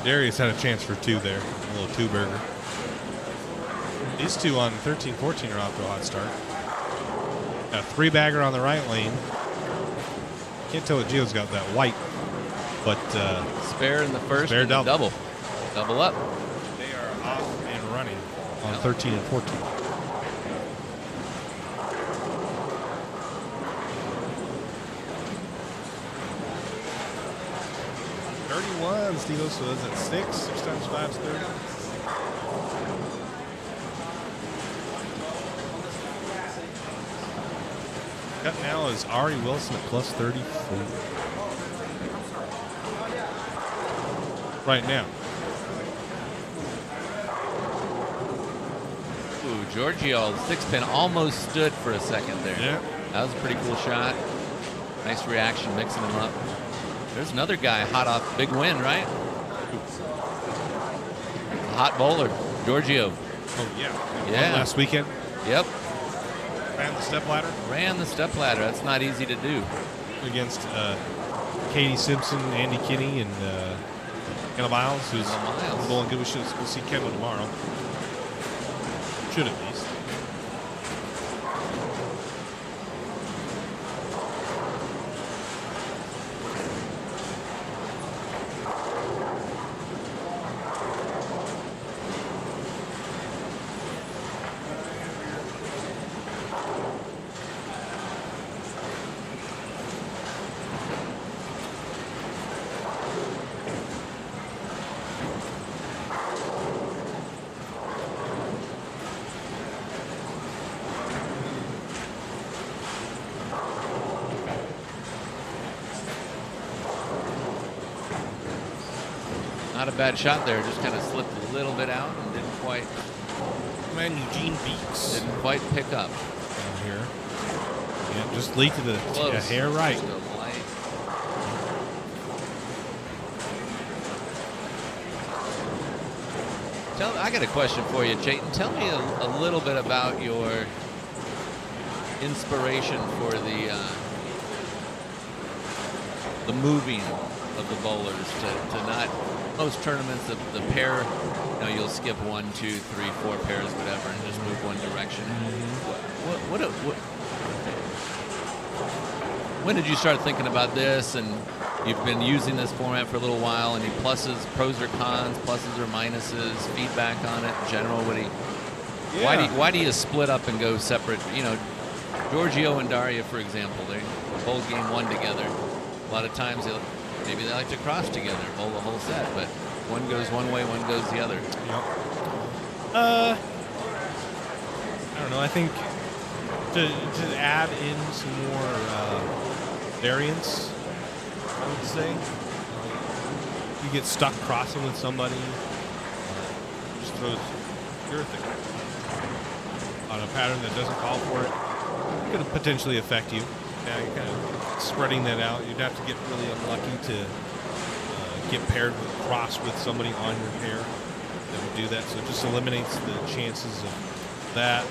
Darius had a chance for 2 there, a little 2-burger. These two on 13-14 are off to a hot start. Got a 3-bagger on the right lane. Can't tell what Gio's got that white, but spare in the first, spare and double up. They are off and running on 13 and 14. 31, Steve, so is it 6? 6 times 5 is 30. Cut now is Ari Wilson at plus 34. Right now. Ooh, Giorgio, the 6-pin almost stood for a second there. Yeah. That was a pretty cool shot. Nice reaction, mixing them up. There's another guy hot off big win, right? Hot bowler, Giorgio. Oh, yeah. Yeah. Last weekend. Yep. Ran the stepladder Ran the stepladder. That's not easy to do. against Katie Simpson, Andy Kinney, and Kendall Miles, who's Miles. bowling good. We'll see Kendall tomorrow. Should at least. Not a bad shot there. Just kind of slipped a little bit out and didn't quite Eugene Beeks pick up. down here. Yeah, just lead to the Close. hair right. Just a light. I got a question for you, Chayton. Tell me a little bit about your inspiration for the moving of the bowlers to not most tournaments the pair, you'll skip 1, 2, 3, 4 pairs, whatever, and just move one direction. When did you start thinking about this? And you've been using this format for a little while. Any pluses, pros or cons, pluses or minuses, feedback on it in general? Why do you split up and go separate? Giorgio and Daria, for example, they bowl game 1 together. A lot of times maybe they like to cross together, bowl the whole set, but one goes one way, one goes the other. Yep. I don't know. I think to add in some more variance, I would say. You get stuck crossing with somebody, just throws your thing on a pattern that doesn't call for it. It could potentially affect you. Now you're kind of spreading that out. You'd have to get really unlucky to get paired with cross with somebody on your pair that would do that. So it just eliminates the chances of that.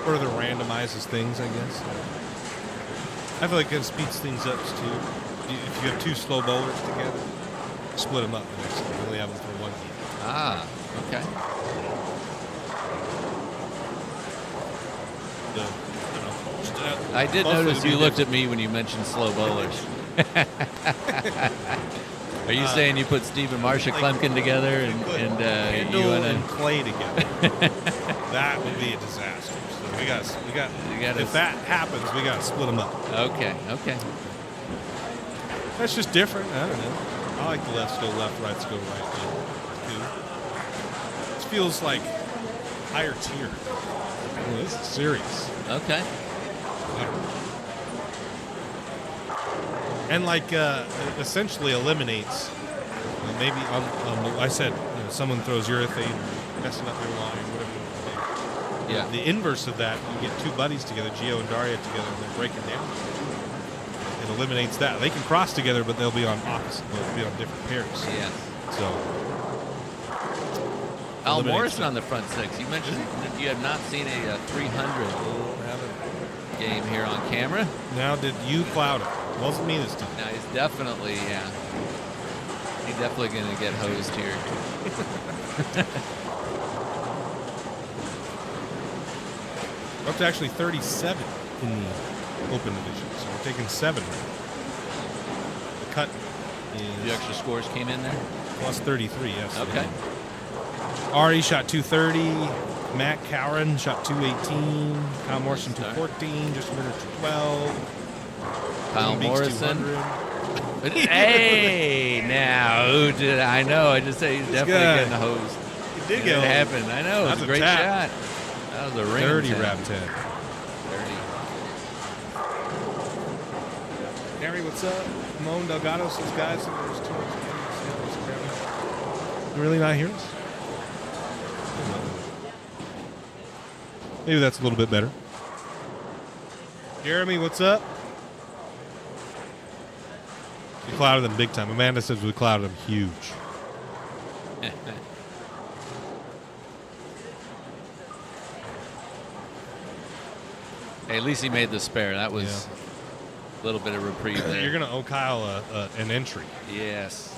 Further randomizes things, I guess. I feel like it speeds things up too. If you have 2 slow bowlers together, split them up the next time. You only have them for 1 game. Ah, okay. I did notice you looked at me when you mentioned slow bowlers. Are you saying you put Steve and Marsha Klemkin together and Kendall you and Clay together? That would be a disaster. So we got. If that happens, we got to split them up. Okay. That's just different. I don't know. I like the lefts go left, rights go right. Too. It feels like higher tier. Oh, this is serious. Okay. And essentially eliminates maybe I said someone throws urethane, messing up your line, whatever you want to do. Yeah. The inverse of that, you get 2 buddies together, Gio and Daria together, and they're breaking down. It eliminates that. They can cross together, but they'll be on opposite. They'll be on different pairs. Yeah. So. Al Morrison on the front 6. You mentioned that you have not seen a 300 game here on camera. Now did you cloud it? Wasn't me this time. Now he's definitely, he's definitely going to get hosed here. We're up to actually 37 in the open division, so we're taking 7. The cut is The extra scores came in there? plus 33, yes. Okay. Ari shot 230. Matt Cowan shot 218. Kyle Morrison 214. Justin Ritter 212. Kyle Beeks, Morrison. 200. Hey, now, who did I know? I just say he's definitely guy. getting hosed. He did It get happened. I know. It was That's a a great tap. shot. That was a ring. 30 10. wrap 10. 30. Harry, what's up? Moan Delgado says, guys, there's too much. You really not hear us? Maybe that's a little bit better. Jeremy, what's up? We clouded them big time. Amanda says we clouded them huge. Hey, at least he made the spare. That was a little bit of reprieve there. You're going to owe Kyle an entry. Yes.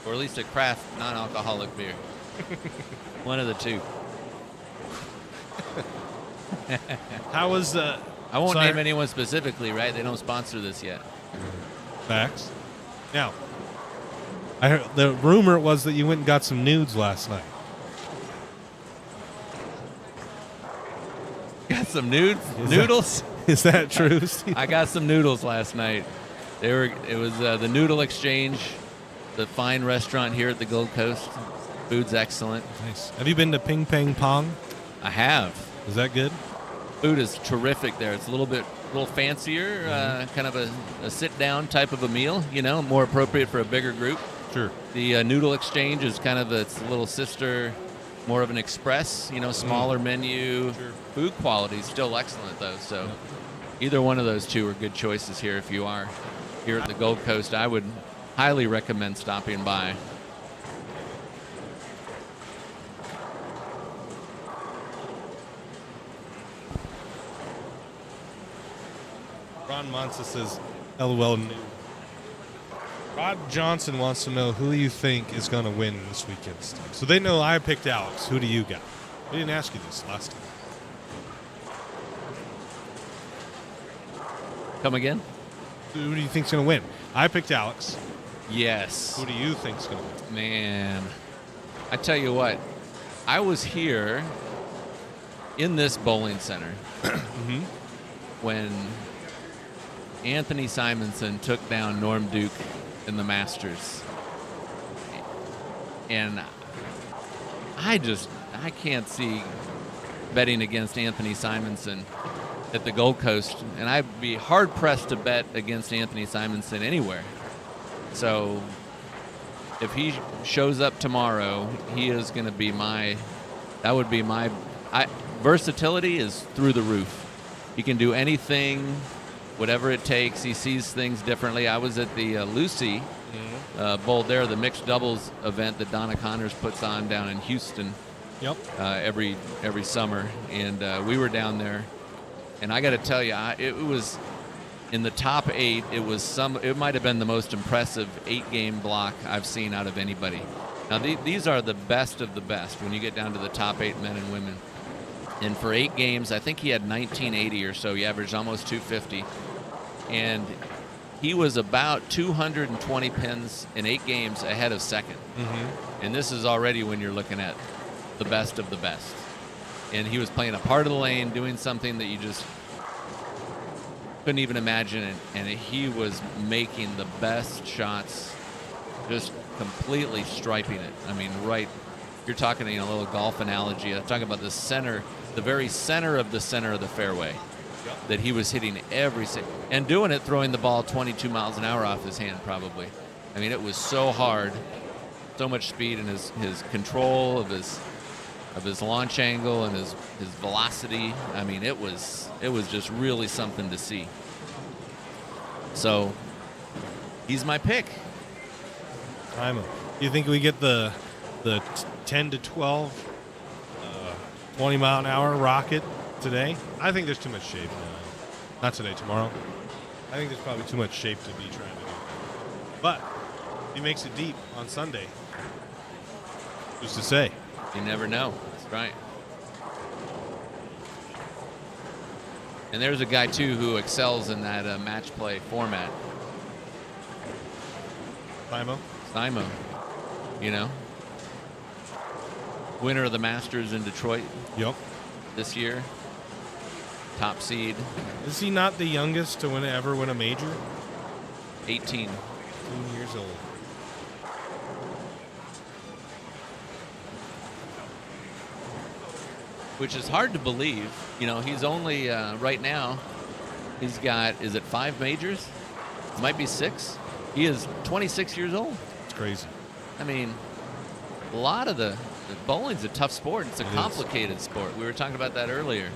Or at least a craft non-alcoholic beer. One of the two. How was the... I won't Sorry. name anyone specifically, right? They don't sponsor this yet. Facts. Now, I heard, the rumor was that you went and got some nudes last night. Got some noodles. Is that true, Steve? I got some noodles last night. It was the Noodle Exchange, the fine restaurant here at the Gold Coast. Food's excellent. Nice. Have you been to Ping Pang Pong? I have. Is that good? Food is terrific there. It's a little fancier, kind of a sit-down type of a meal, more appropriate for a bigger group. Sure. The Noodle Exchange is kind of its little sister, more of an express, smaller menu. Sure. Food quality is still excellent, though. So either one of those two are good choices here if you are here at the Gold Coast. I would highly recommend stopping by. Ron Monsa says, LOL new. Rod Johnson wants to know who you think is going to win this weekend, Steve. So they know I picked Alex. Who do you got? We didn't ask you this last time. Come again? Who do you think's going to win? I picked Alex. Yes. Who do you think's going to win? Man, I tell you what, I was here in this bowling center when Anthony Simonson took down Norm Duke in the Masters. And I can't see betting against Anthony Simonson at the Gold Coast, and I'd be hard-pressed to bet against Anthony Simonson anywhere. So if he shows up tomorrow, he is going to be versatility is through the roof. He can do anything, whatever it takes. He sees things differently. I was at the Lucy Bowl there, the mixed doubles event that Donna Connors puts on down in Houston. Yep. Every summer, and we were down there, and I got to tell you, it was in the top 8. It might have been the most impressive 8-game block I've seen out of anybody. Now these are the best of the best when you get down to the top 8 men and women. And for 8 games, I think he had 1980 or so. He averaged almost 250, and he was about 220 pins in 8 games ahead of second. And this is already when you're looking at the best of the best. And he was playing a part of the lane, doing something that you just couldn't even imagine it. And he was making the best shots, just completely striping it. I mean, right, you're talking a little golf analogy. I'm talking about the center, the very center of the fairway that he was hitting and doing it, throwing the ball 22 miles an hour off his hand probably. I mean, it was so hard, so much speed, and his control of his launch angle and his velocity. I mean, it was just really something to see. So he's my pick. Do you think we get the 10 to 12, 20 mile an hour rocket today? I think there's too much shape. Not today, tomorrow. I think there's probably too much shape to be trying to do. But he makes it deep on Sunday. Who's to say? You never know. That's right. And there's a guy, too, who excels in that match play format. Simo. Winner of the Masters in Detroit. Yep. This year. Top seed. Is he not the youngest to ever win a major? 18. 18 years old. Which is hard to believe. He's only, right now, he's got, is it 5 majors? It might be 6. He is 26 years old. It's crazy. I mean, a lot of the bowling's a tough sport. It's a complicated sport. We were talking about that earlier.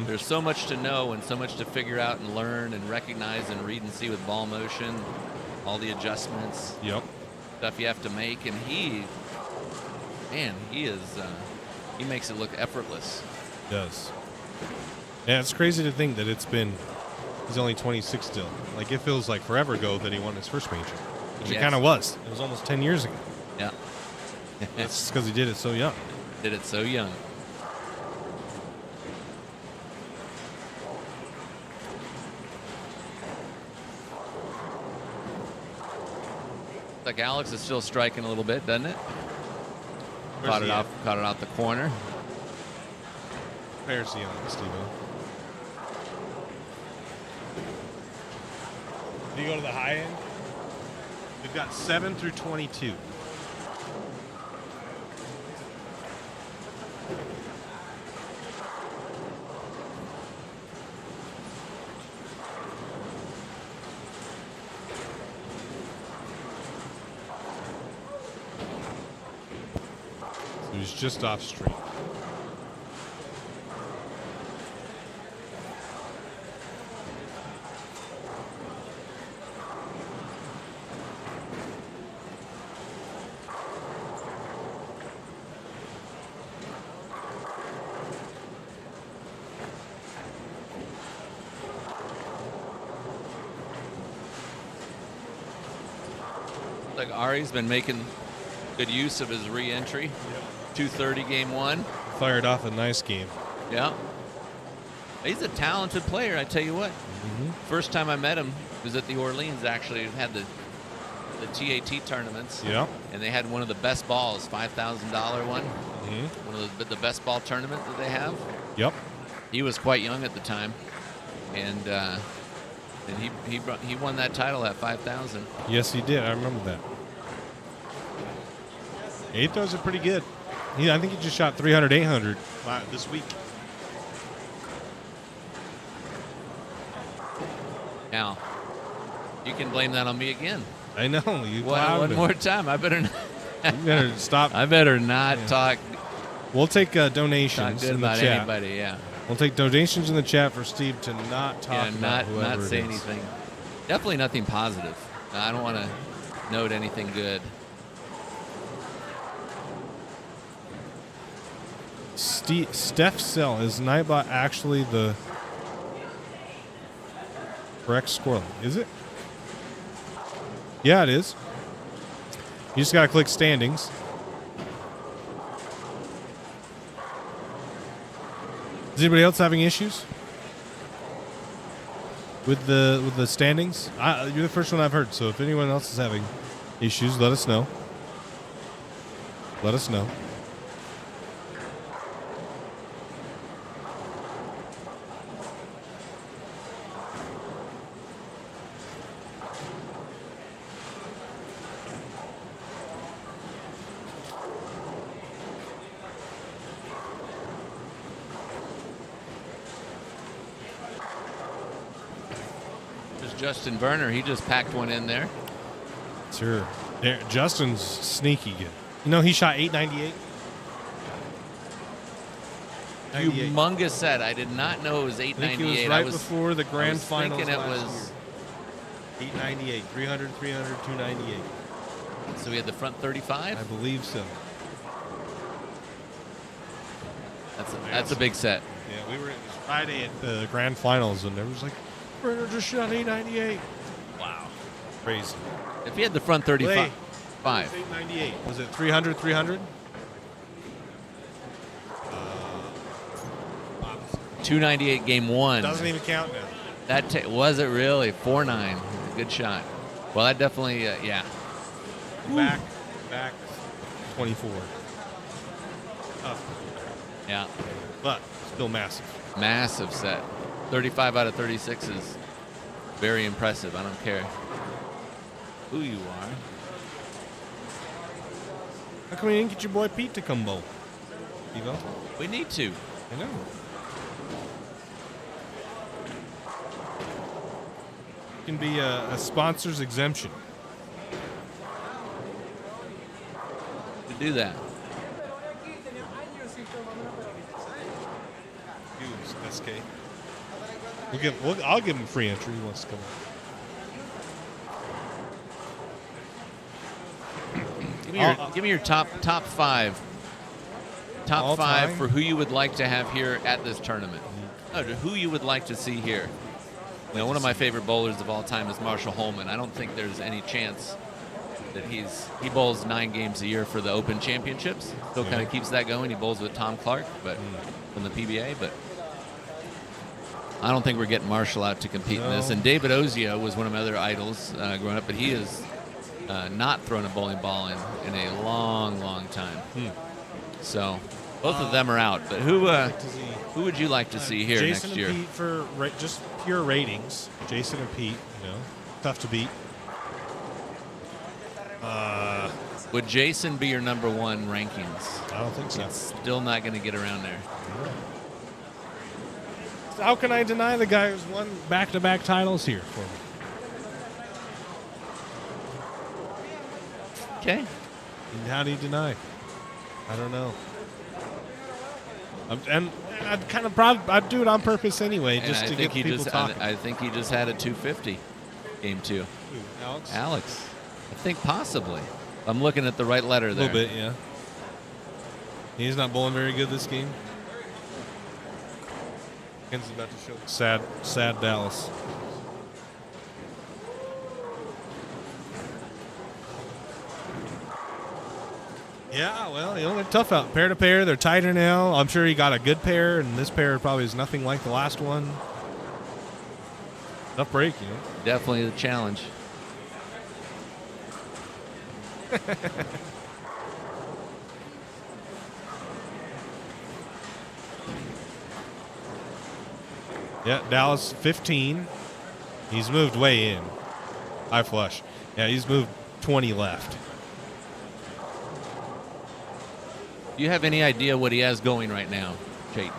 There's so much to know and so much to figure out and learn and recognize and read and see with ball motion, all the adjustments. Yep. stuff you have to make, and he makes it look effortless. It does. Yeah, it's crazy to think that he's only 26 still. Like, it feels like forever ago that he won his first major, which it Yes. kind of was. It was almost 10 years ago. Yeah. That's just because he did it so young. Did it so young. Like Alex is still striking a little bit, doesn't it? Caught it out the corner. Where's he on, Steve? Do you go to the high end? We've got 7 through 22. He was just off street. Like Ari's been making good use of his re-entry. 230 game one. Fired off a nice game. Yeah. He's a talented player, I tell you what. First time I met him was at the Orleans, actually. Had the TAT tournaments. Yeah. And they had one of the best balls, $5,000 one. One of the best ball tournament that they have. Yep. He was quite young at the time. And he won that title at 5,000. Yes, he did. I remember that. He throws it pretty good. I think he just shot 300, 800 this week. Now, you can blame that on me again. I know. You One clouded him. more time. I better not. You better stop. I better not talk We'll take donations good in the about chat. anybody. Yeah. We'll take donations in the chat for Steve to not talk And about whoever not it say is. anything. Definitely nothing positive. I don't want to note anything good. Steph Sell, is Nightbot actually the correct score? Is it? Yeah, it is. You just got to click standings. Is anybody else having issues with the standings? You're the first one I've heard, so if anyone else is having issues, let us know. Let us know. Justin Berner, he just packed one in there. Sure. Justin's sneaky good. You know, he shot 898. Humongous set. I did not know it was 898. I think it was right before the grand finals thinking it last was year. 898, 300, 298. So we had the front 35. I believe so. That's a big set. Yeah, we were Friday at the grand finals, and everyone's like, Brenner just shot 898. Wow. Crazy. If he had the front 35. It was 898. Was it 300, 300? 298 game one. Doesn't even count now. Was it really? 4-9. Good shot. Well, that definitely, yeah. Back 24. Up. Yeah. But still massive. Massive set. 35 out of 36 is very impressive. I don't care who you are. How come you didn't get your boy Pete to come bowl? Evo? We need to. I know. It can be a sponsor's exemption. To do that. Use SK. I'll give him free entry. He wants to come. Give me your top five. Top All five time? for who you would like to have here at this tournament. Who you would like to see here. You know, one of my favorite bowlers of all time is Marshall Holman. I don't think there's any chance that he bowls 9 games a year for the Open Championships. Still kind of keeps that going. He bowls with Tom Clark, but from the PBA. But I don't think we're getting Marshall out to compete in this. And David Ozio was one of my other idols growing up, but he has not thrown a bowling ball in a long, long time. So both of them are out. But who would you like to see here Jason next year? and Pete for just pure ratings. Jason and Pete, tough to beat. Would Jason be your number 1 rankings? I don't think so. It's still not going to get around there. How can I deny the guy who's won back-to-back titles here for me? Okay. And how do you deny? I don't know. And I'd kind of I'd do it on purpose anyway, just to get people talking. I think he just had a 250 game 2. Alex? Alex. I think possibly. I'm looking at the right letter there. A little bit, yeah. He's not bowling very good this game. Ken's about to show sad Dallas. Yeah, well, he only tough out. Pair to pair, they're tighter now. I'm sure he got a good pair, and this pair probably is nothing like the last one. Tough break, Definitely the challenge. Yeah, Dallas 15. He's moved way in. High flush. Yeah, he's moved 20 left. Do you have any idea what he has going right now, Chayton?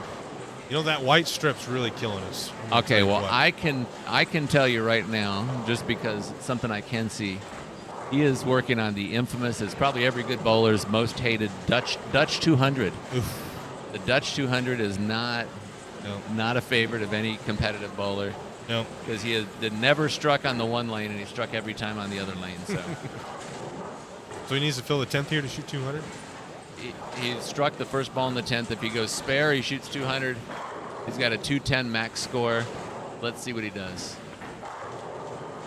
That white strip's really killing us. Okay, well, I can tell you right now, just because it's something I can see. He is working on the infamous, it's probably every good bowler's most hated Dutch 200. Oof. The Dutch 200 is not a favorite of any competitive bowler. No. Because he had never struck on the one lane, and he struck every time on the other lane. So he needs to fill the 10th here to shoot 200? He struck the first ball in the 10th. If he goes spare, he shoots 200. He's got a 210 max score. Let's see what he does.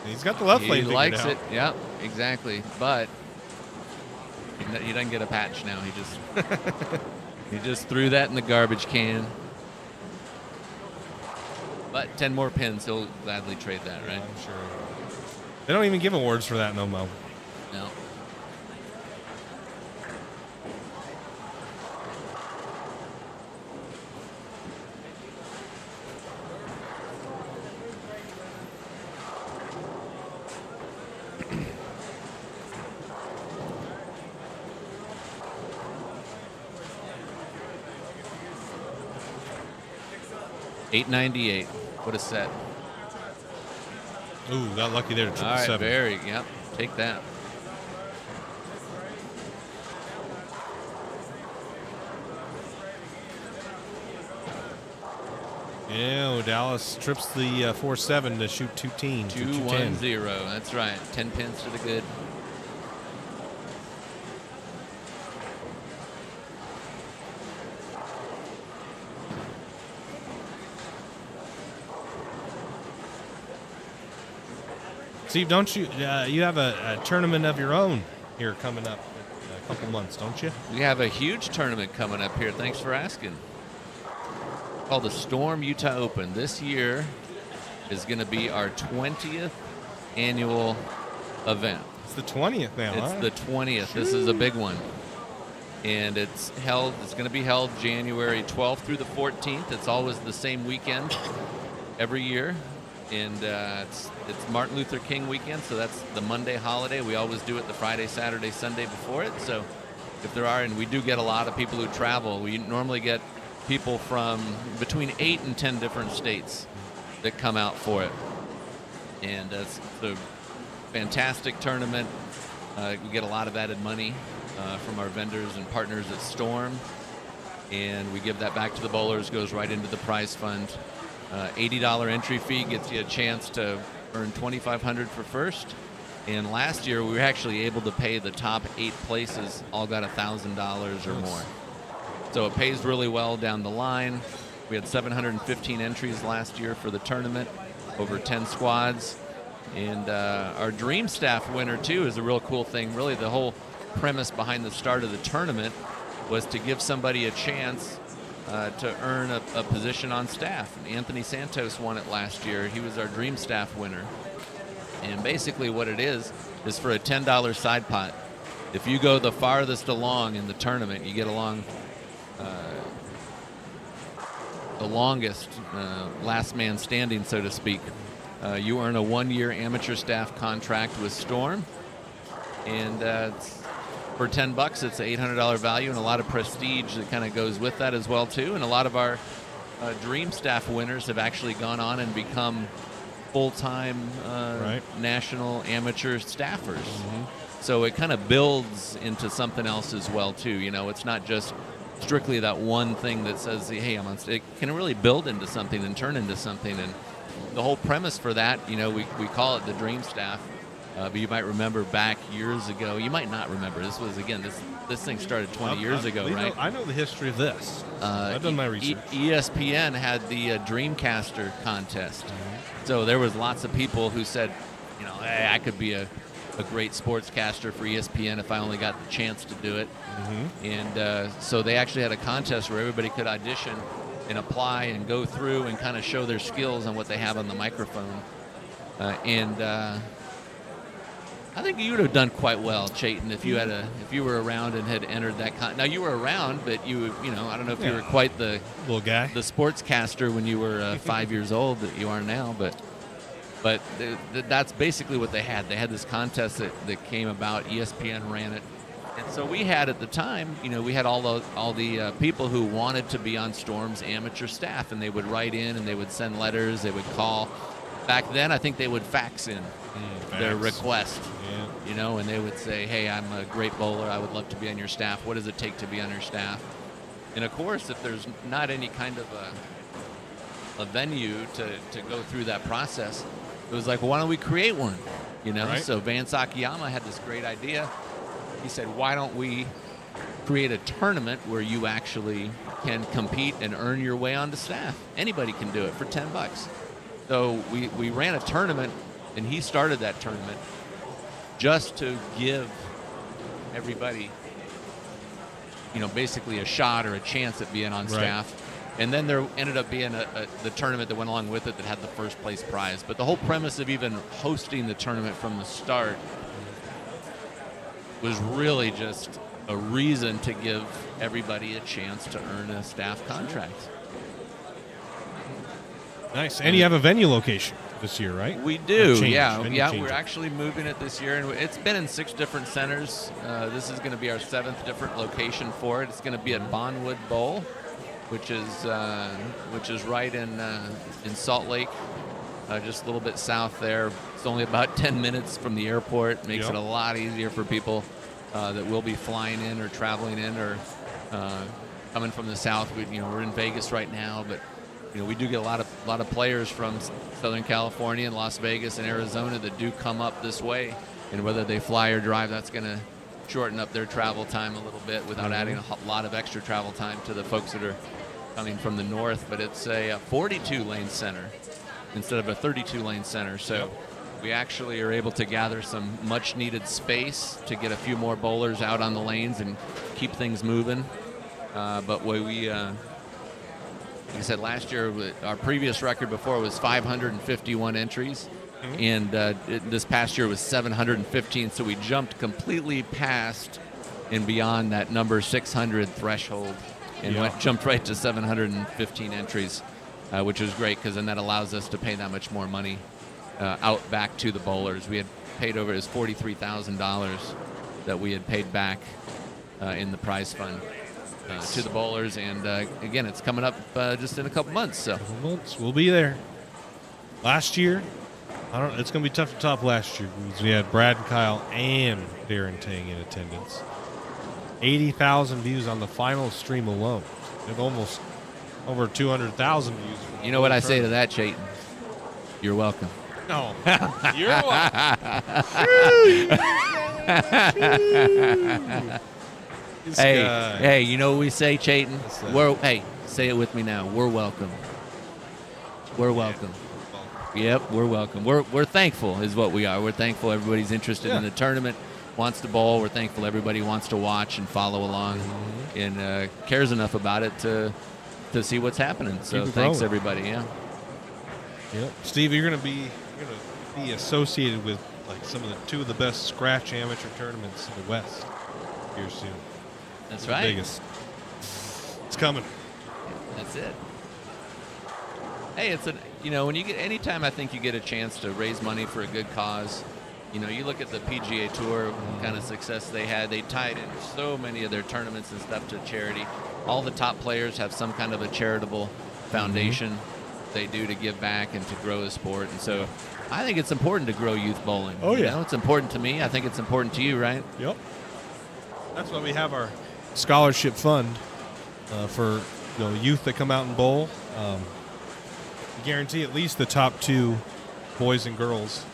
He's got the left lane He figured likes out. it. Yep, exactly. But he doesn't get a patch now. He just threw that in the garbage can. But 10 more pins, he'll gladly trade that, right? I'm sure. They don't even give awards for that no more. No. $898. What a set. Ooh, got lucky there. All right, 777. yep. Take that. Yeah, Dallas trips the 4-7 to shoot 210. 210. That's right. 10 pins to the good. Steve, don't you? You have a tournament of your own here coming up in a couple months, don't you? We have a huge tournament coming up here. Thanks for asking. Called the Storm Utah Open. This year is going to be our 20th annual event. It's the 20th now. It's the 20th. This is a big one. And it's going to be held January 12th through the 14th. It's always the same weekend every year. And it's Martin Luther King weekend, so that's the Monday holiday. We always do it the Friday, Saturday, Sunday before it. So if there are, and we do get a lot of people who travel, we normally get people from between 8 and 10 different states that come out for it. And it's a fantastic tournament. We get a lot of added money from our vendors and partners at Storm. And we give that back to the bowlers, goes right into the prize fund. $80 entry fee gets you a chance to earn $2,500 for first, And last year, we were actually able to pay the top 8 places all got $1,000 or more. So it pays really well down the line. We had 715 entries last year for the tournament, over 10 squads. And our Dream Staff winner, too, is a real cool thing. Really, the whole premise behind the start of the tournament was to give somebody a chance to earn a position on staff. And Anthony Santos won it last year. He was our Dream Staff winner. And basically what it is for a $10 side pot. If you go the farthest along in the tournament, you get along the longest, last man standing, so to speak. You earn a 1-year amateur staff contract with Storm. And for $10, it's an $800 value and a lot of prestige that kind of goes with that as well, too. And a lot of our Dream Staff winners have actually gone on and become full-time national amateur staffers. So it kind of builds into something else as well, too. You know, it's not just strictly that one thing that says, hey, I'm on it can really build into something and turn into something. And the whole premise for that, you know, we call it the Dream Staff. But you might remember back years ago. You might not remember. This was, again, this thing started 20 years ago, right? I know the history of this. I've done my research. ESPN had the Dreamcaster contest. So there was lots of people who said, you know, hey, I could be a great sportscaster for ESPN if I only got the chance to do it. And so they actually had a contest where everybody could audition and apply and go through and kind of show their skills on what they have on the microphone. I think you would have done quite well, Chayton, if you were around and had entered that. Now you were around, but you know, I don't know if you were quite the little guy, the sportscaster when you were 5 years old that you are now. But that's basically what they had. They had this contest that came about. ESPN ran it, and so we had at the time, you know, we had all the people who wanted to be on Storm's amateur staff, and they would write in and they would send letters, they would call. Back then, I think they would fax in their request, you know, and they would say, hey, I'm a great bowler. I would love to be on your staff. What does it take to be on your staff? And, of course, if there's not any kind of a venue to go through that process, it was like, well, why don't we create one, you know? Right. So Vance Akiyama had this great idea. He said, why don't we create a tournament where you actually can compete and earn your way onto staff? Anybody can do it for $10. So we ran a tournament, and he started that tournament just to give everybody, you know, basically a shot or a chance at being on staff. And then there ended up being the tournament that went along with it that had the first place prize. But the whole premise of even hosting the tournament from the start was really just a reason to give everybody a chance to earn a staff contract. Nice. And you have a venue location this year, right? We do, Change. yeah. Venue Yeah, change. we're actually moving it this year, and it's been in 6 different centers. This is going to be our 7th different location for it. It's going to be at Bonwood Bowl, which is right in Salt Lake, just a little bit south there. It's only about 10 minutes from the airport. Makes it a lot easier for people that will be flying in or traveling in or coming from the south. We're in Vegas right now, but we do get a lot of players from Southern California and Las Vegas and Arizona that do come up this way, and whether they fly or drive, that's going to shorten up their travel time a little bit without adding a lot of extra travel time to the folks that are coming from the north. But it's a 42-lane center instead of a 32-lane center, so we actually are able to gather some much-needed space to get a few more bowlers out on the lanes and keep things moving. But like I said, last year, our previous record before was 551 entries, and this past year was 715, so we jumped completely past and beyond that number 600 threshold and jumped right to 715 entries, which was great because then that allows us to pay that much more money out back to the bowlers. We had paid over, it was $43,000 that we had paid back in the prize fund. To the bowlers, and again, it's coming up just in a couple months. So we'll be there. Last year, it's going to be tough to top last year because we had Brad and Kyle and Darren Tang in attendance. 80,000 views on the final stream alone. And almost over 200,000 views. You know what I say to that, Chayton? You're welcome. No. You're This guy. Hey, you know what we say, Chayton? What's that? Hey, say it with me now. We're welcome. We're welcome. Yep, we're welcome. We're thankful is what we are. We're thankful everybody's interested in the tournament, wants to bowl. We're thankful everybody wants to watch and follow along and cares enough about it to see what's happening. So Keep it thanks, growing. everybody. Yeah. Yep. Steve, you're gonna be associated with like two of the best scratch amateur tournaments in the West here soon. That's The right. biggest. It's coming. That's it. Hey, when you get anytime I think you get a chance to raise money for a good cause, you look at the PGA Tour, what kind of success they had. They tied in so many of their tournaments and stuff to charity. All the top players have some kind of a charitable foundation they do to give back and to grow the sport. And so I think it's important to grow youth bowling. Oh, yeah. It's important to me. I think it's important to you, right? Yep. That's why we have our scholarship fund for youth that come out and bowl. Guarantee at least the top 2 boys and girls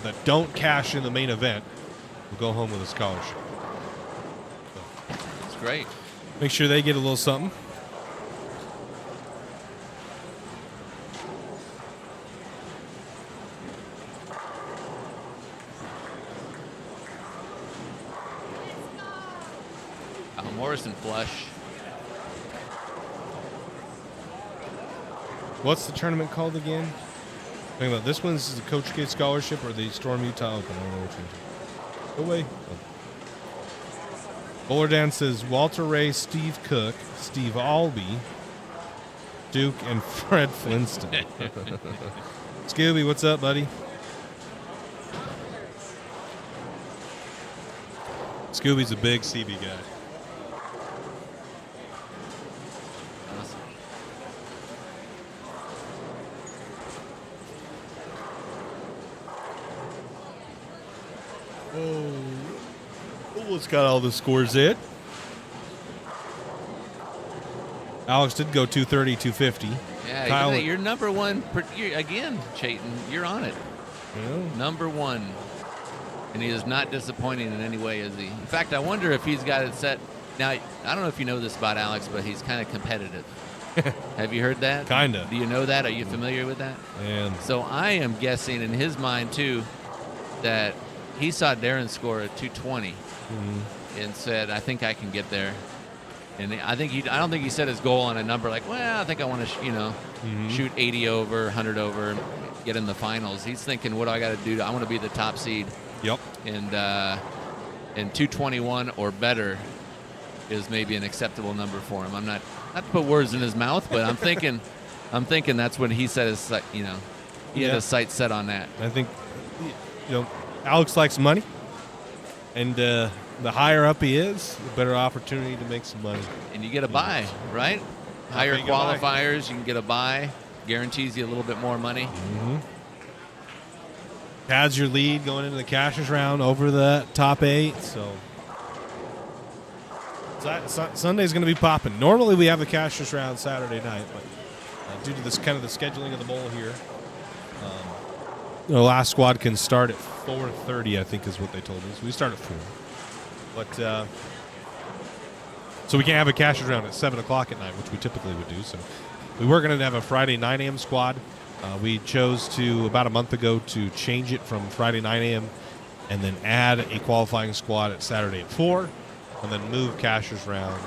that don't cash in the main event will go home with a scholarship. It's great. Make sure they get a little something. Morrison flush. What's the tournament called again? Think about this one's the Coach K Scholarship or the Storm Utah Open. I don't know which one. Go away. Bowler Dan says Walter Ray, Steve Cook, Steve Albee, Duke, and Fred Flintstone. Scooby, what's up, buddy? Scooby's a big CB guy. Oh, it's got all the scores in. Alex did go 230, 250. Yeah, Kyle, you're number one. Again, Chayton, you're on it. Number one. And he is not disappointing in any way, is he? In fact, I wonder if he's got it set. Now, I don't know if you know this about Alex, but he's kind of competitive. Have you heard that? Kinda. Do you know that? Are you familiar with that? And So I am guessing in his mind, too, that he saw Darren score a 220 and said, I think I can get there. And I don't think he set his goal on a number like, well, I think I want to, shoot 80 over, 100 over, get in the finals. He's thinking, what do I got to do? I want to be the top seed. yep. And 221 or better is maybe an acceptable number for him. I'm not to put words in his mouth, but I'm thinking that's when he set his sight. He had his sights set on that. I think, Alex likes money, and the higher up he is, the better opportunity to make some money. And you get a buy, right? Higher think a buy. qualifiers, you can get a buy. Guarantees you a little bit more money. Pads your lead going into the Cashers round over the top 8. So Sunday's going to be popping. Normally we have the Cashers round Saturday night, but due to this kind of the scheduling of the bowl here, last squad can start at 4:30. I think is what they told me. So we start at 4. But so we can't have a Cashers round at 7 o'clock at night, which we typically would do. So we were going to have a Friday 9 a.m. squad. We chose to, about a month ago, to change it from Friday 9 a.m. and then add a qualifying squad at Saturday at 4, and then move Cashers round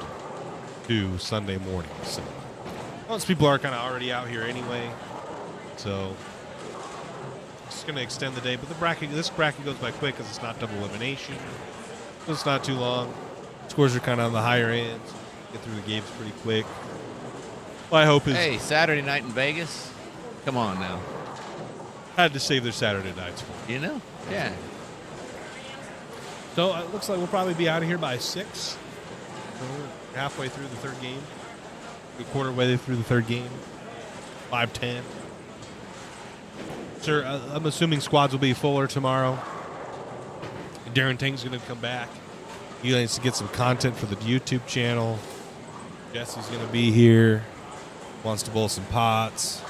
to Sunday morning. So most people are kind of already out here anyway, so it's going to extend the day. But this bracket goes by quick because it's not double elimination, so it's not too long. Scores are kind of on the higher end, so get through the games pretty quick. My hope is Hey, Saturday night in Vegas? Come on now. had to save their Saturday nights for it. Yeah. So it looks like we'll probably be out of here by 6. So we're halfway through the third game. A quarter way through the third game. 5:10. Sir, I'm assuming squads will be fuller tomorrow. Darren Tang's going to come back. He needs to get some content for the YouTube channel. Jesse's going to be here. Wants to bowl some pots.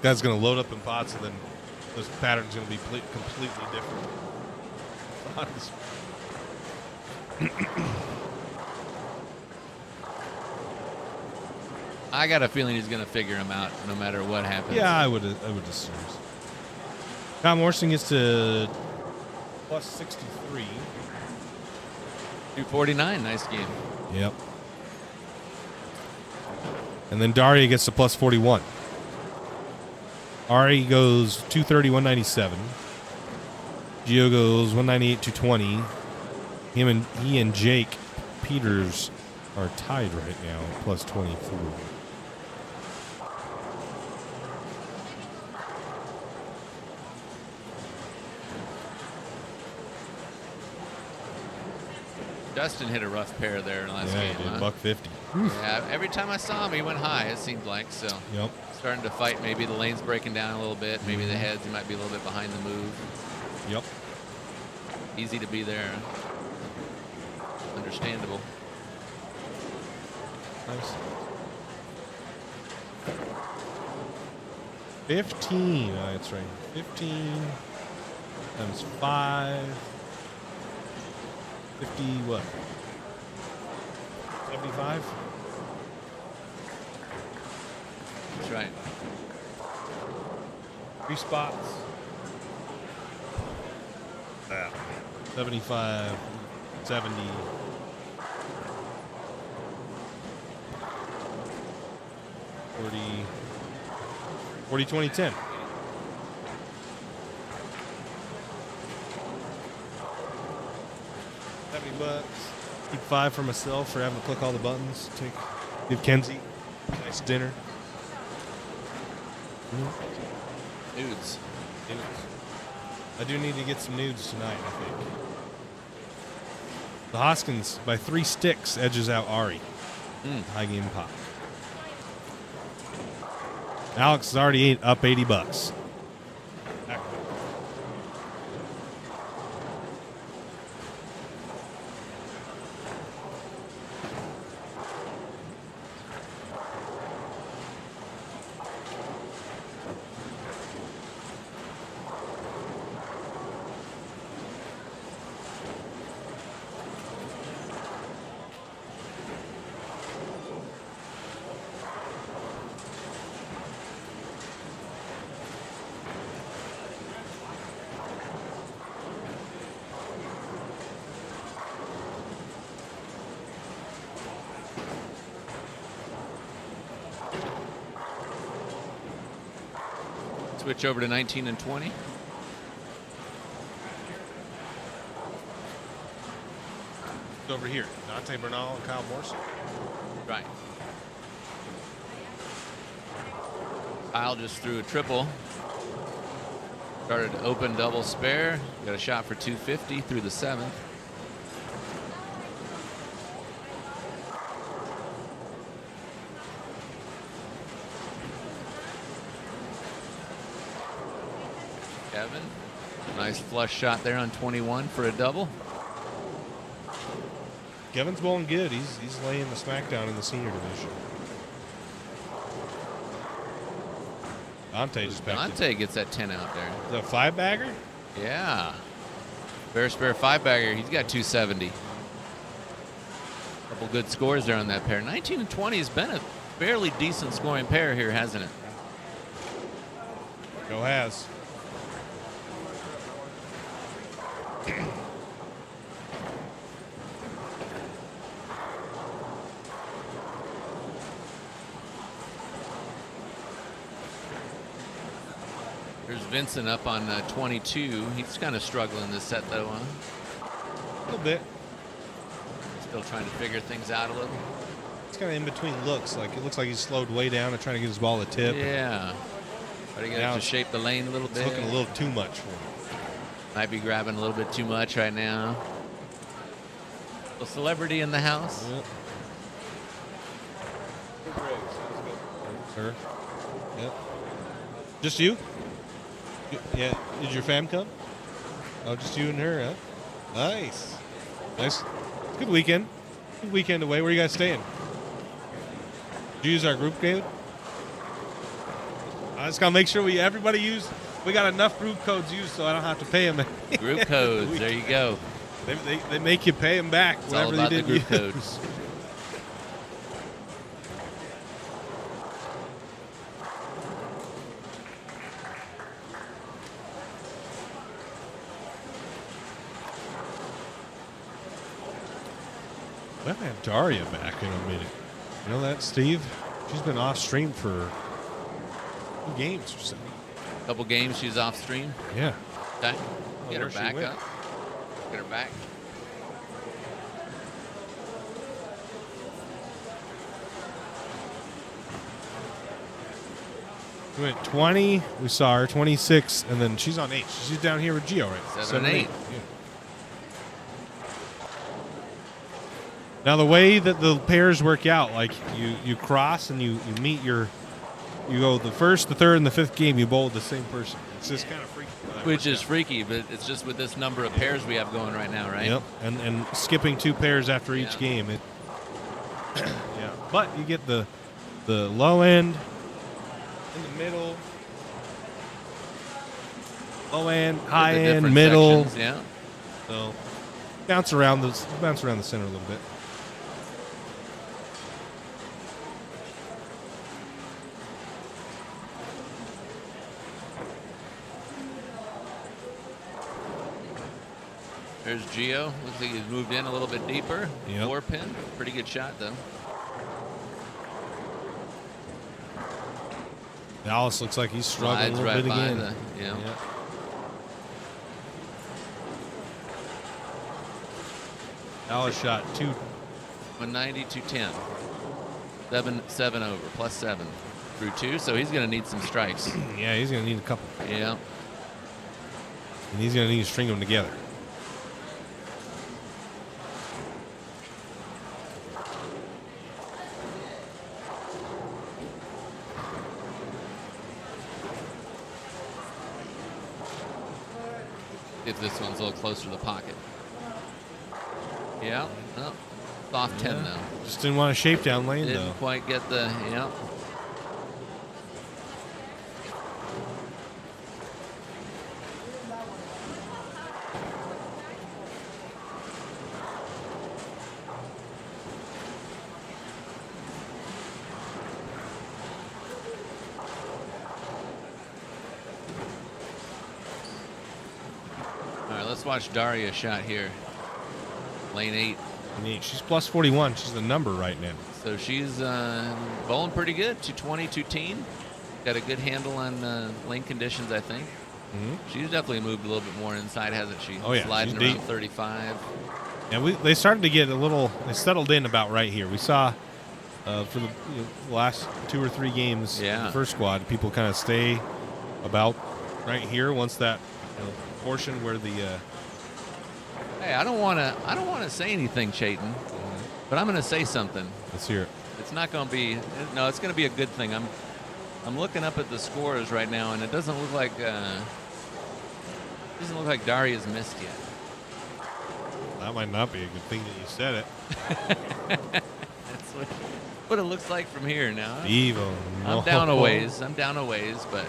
Guy's going to load up in pots and then This pattern's going to be completely different. I got a feeling he's going to figure him out no matter what happens. Yeah, I would assume. Kyle Morrison gets to plus 63. 249, nice game. Yep. And then Daria gets to plus 41. Ari goes 230, 197. Gio goes 198, 220. He and Jake Peters are tied right now, plus 24. Dustin hit a rough pair there in the last game. He did, Huh? buck 50. Yeah, every time I saw him, he went high, it seemed like. So Yep. starting to fight. Maybe the lane's breaking down a little bit. Maybe the heads, he might be a little bit behind the move. Yep. Easy to be there. Understandable. Nice. 15. Oh, that's right. 15 times 5. 50 what? 75? That's right. 3 spots. Yeah. 75, 70. 40, 20, 10. $70. Keep 5 for myself for having to click all the buttons. Give Kenzie a nice dinner. Nudes. I do need to get some nudes tonight, I think. The Hoskins, by 3 sticks, edges out Ari. High game pot. Alex is already up $80. Switch over to 19 and 20. Over here, Dante Bernal and Kyle Morrison. Right. Kyle just threw a triple. Started open double spare. Got a shot for 250 through the 7th. Kevin, nice flush shot there on 21 for a double. Kevin's bowling good. He's laying the smackdown in the senior division. Dante just back. Dante gets that 10 out there. The 5-bagger? Yeah. Fair spare 5-bagger. He's got 270. Couple good scores there on that pair. 19 and 20 has been a fairly decent scoring pair here, hasn't it? Go has. There's Vincent up on 22. He's kind of struggling this set, though, huh? A little bit. Still trying to figure things out a little. It's kind of in between looks. Like it looks like he's slowed way down and trying to get his ball to tip. Yeah. Trying to get it to shape the lane a little bit. It's looking a little too much for him. Might be grabbing a little bit too much right now. A celebrity in the house. Yep. Sir. Yep. Just you? Yeah. Did your fam come? Oh, just you and her, huh? Nice. Nice. Good weekend. Good weekend away. Where you guys staying? Did you use our group, David? I just gotta make sure everybody use We got enough group codes used, so I don't have to pay them. Group codes. There you go. They make you pay them back. It's all whatever about they the did group use. codes. We haven't had Daria back in a minute. You know that, Steve? She's been off stream for 2 games or so. Couple games she's off stream. Yeah. Okay. Get her where she back went. up. Get her back. We went 20. We saw her 26, and then she's on 8. She's down here with Gio right now. 7 and 8. Yeah. Now the way that the pairs work out, like you cross and you meet you go the first, the third, and the fifth game. You bowl with the same person. It's just kind of freaky. Which is freaky, but it's just with this number of pairs we have going right now, right? Yep, and skipping 2 pairs after each game. It, yeah, but you get the low end, in the middle, low end, high The end, different middle. sections, yeah. So bounce around the center a little bit. There's Gio. Looks like he's moved in a little bit deeper. Yep. 4 pin. Pretty good shot, though. Dallas looks like he's struggling Slides a little right bit by again. yeah. Dallas shot 190, 210. 7 over, plus 7 through 2. So he's going to need some strikes. Yeah, he's going to need a couple. Yeah. And he's going to need to string them together. If this one's a little closer to the pocket. Yeah. Oh, soft 10 though. Just didn't want a shape down lane Didn't though. quite get the, yeah. All right, let's watch Daria shot here. Lane 8. She's plus 41. She's the number right now. So she's bowling pretty good. 220, 210. Got a good handle on lane conditions, I think. She's definitely moved a little bit more inside, hasn't she? Oh, yeah. Sliding She's around deep. 35. And they started to get a little. They settled in about right here. We saw for the last 2 or 3 games, Yeah. the first squad, people kind of stay about right here once that portion where the. Hey, I don't want to say anything, Chayton, but I'm going to say something. Let's hear it. It's not going to be. No, it's going to be a good thing. I'm looking up at the scores right now, and it doesn't look like Daria's missed yet. That might not be a good thing that you said it. That's what it looks like from here now. Evo. I'm down a ways. But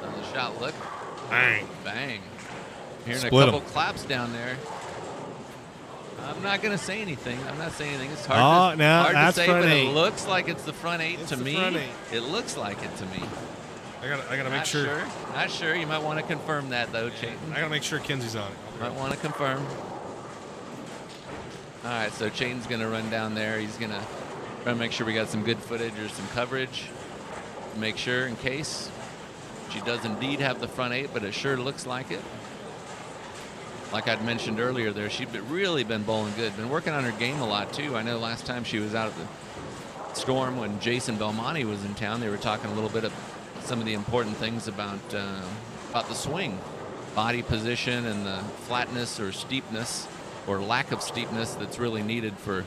another shot. Look. Bang. Bang. Hearing Split a couple 'em. claps down there. I'm not going to say anything. I'm not saying anything. It's Oh, hard no, hard to that's say, front but 8. it looks like it's the front 8 It's to the me. front 8. It looks like it to me. I gotta make Not sure. Not sure. You might want to confirm that, though, Chayton. I gotta make sure Kenzie's on it. Might want to confirm. All right, so Chayton's going to run down there. He's going to try to make sure we got some good footage or some coverage. Make sure in case. She does indeed have the front 8, but it sure looks like it. Like I'd mentioned earlier there, she'd really been bowling good. Been working on her game a lot, too. I know last time she was out at the Storm when Jason Belmonte was in town, they were talking a little bit of some of the important things about the swing. Body position and the flatness or steepness or lack of steepness that's really needed for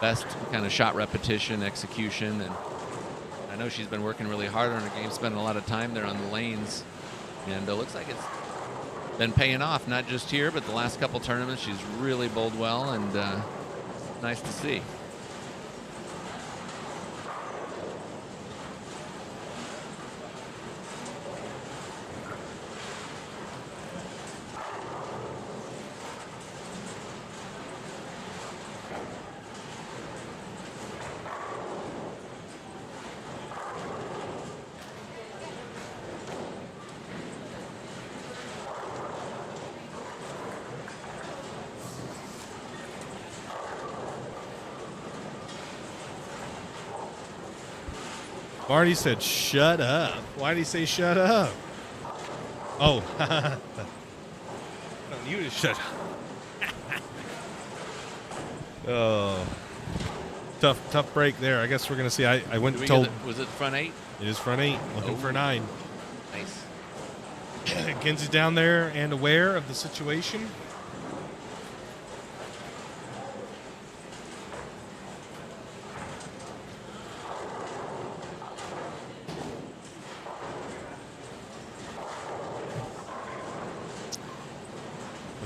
best kind of shot repetition, execution. And I know she's been working really hard on her game, spending a lot of time there on the lanes. And it looks like it's been paying off, not just here, but the last couple tournaments. She's really bowled well, and nice to see. Marty said, shut up. Why did he say shut up? Oh. I don't you to shut up. Oh. Tough break there. I guess we're going to see. I went and told. Was it front 8? It is front 8. Looking for 9. Nice. Kenzie's down there and aware of the situation.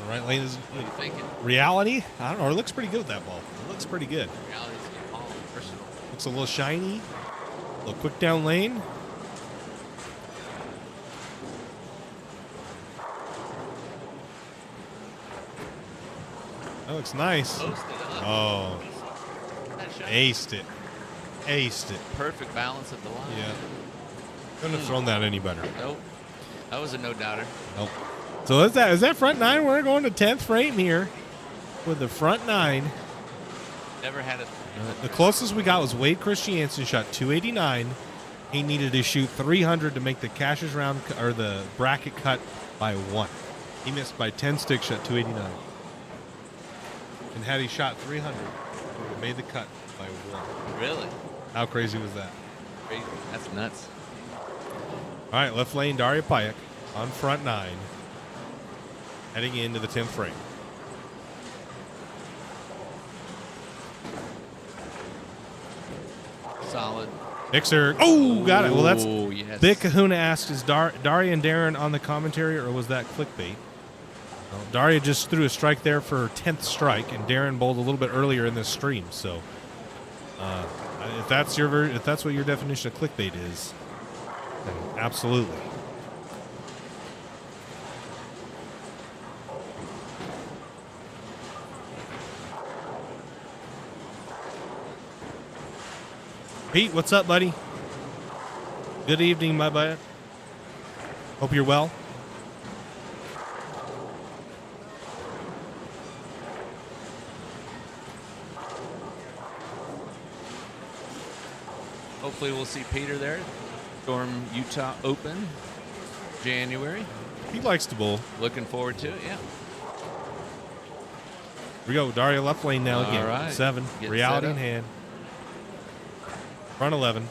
Right lane is What are you thinking? reality. I don't know. It looks pretty good with that ball. It looks pretty good. Reality's all personal. Looks a little shiny. A little quick down lane. That looks nice. Posted up. Oh, That shot. aced it. Aced it. Perfect balance of the line. Yeah. Couldn't have thrown that any better. Nope. That was a no doubter. Nope. So is that front 9? We're going to 10th frame here with the front 9. Never had it. The closest we got was Wade Christiansen, shot 289. He needed to shoot 300 to make the Cash's round or the bracket cut by 1. He missed by 10 sticks, shot 289. And had he shot 300, he would have made the cut by 1. Really? How crazy was that? Crazy. That's nuts. All right, left lane, Daria Payak on front 9, heading into the 10th frame. Solid. Mixer. Oh, got it. Well, that's Oh, yes. Big Kahuna asked, is Daria and Darren on the commentary, or was that clickbait? Well, Daria just threw a strike there for her 10th strike, and Darren bowled a little bit earlier in this stream. So, if that's if that's what your definition of clickbait is, then absolutely. Pete, what's up, buddy? Good evening, my bud. Hope you're well. Hopefully we'll see Peter there. Storm Utah Open, January. He likes to bowl. Looking forward to it, yeah. Here we go. Daria left lane now All again. right. 7. Getting Reality set in up. hand. Front 11.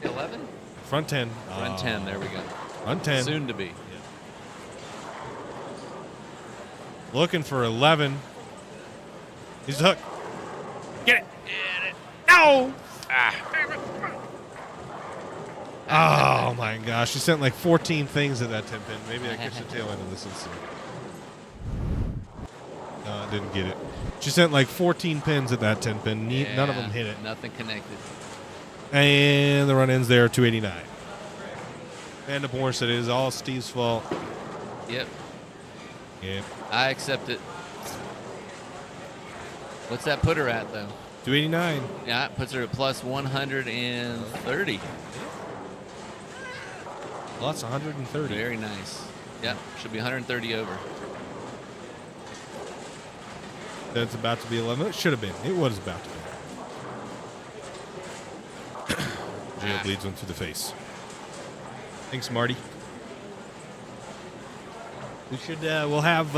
11? Front 10. Front 10, there we go. Front 10. Soon to be. Looking for 11. He's the hook. Get it. No! Oh, my gosh. She sent like 14 things at that 10 pin. Maybe I catch the tail end of this. Let's see. No, I didn't get it. She sent like 14 pins at that 10 pin. None of them hit it. Nothing connected. And the run ends there, 289. And the Bourne said it is all Steve's fault. Yep. Yeah. I accept it. What's that put her at, though? 289. Yeah, it puts her at plus 130. Plus 130. Very nice. Yep, should be 130 over. That's about to be 11. It should have been. It was about to be. Jail bleeds one through the face. Thanks, Marty. We should. We'll have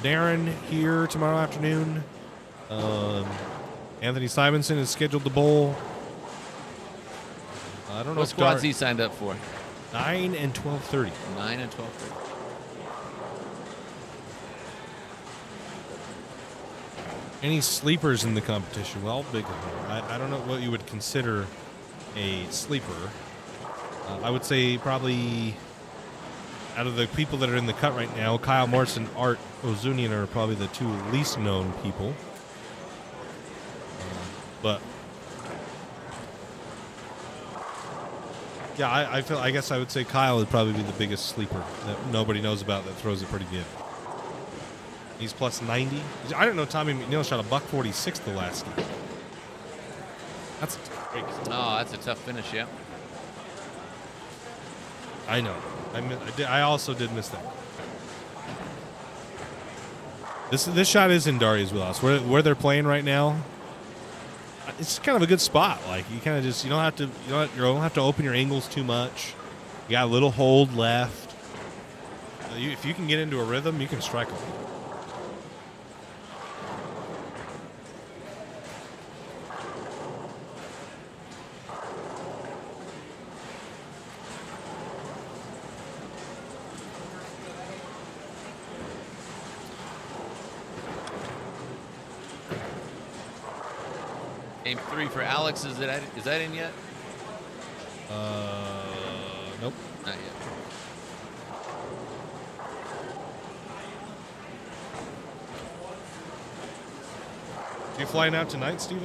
Darren here tomorrow afternoon. Anthony Simonson is scheduled to bowl. I don't know. What squads he signed up for? 9 and 12:30. 9 and 12:30. Any sleepers in the competition? Well, big one. I don't know what you would consider a sleeper. I would say probably out of the people that are in the cut right now, Kyle Morris and Art Ozunian are probably the two least known people. But yeah, I guess I would say Kyle would probably be the biggest sleeper that nobody knows about that throws it pretty good. He's plus 90. I don't know. Tommy McNeil shot a $146 the last game. That's great. Oh, that's a tough finish, yeah. I know. I also did miss that. This shot is in Daria's wheelhouse. Where they're playing right now, it's kind of a good spot. Like you kind of just you don't have to open your angles too much. You got a little hold left. If you can get into a rhythm, you can strike them. Game 3 for Alex. Is that in yet? Nope. Not yet. You flying out tonight, Steve?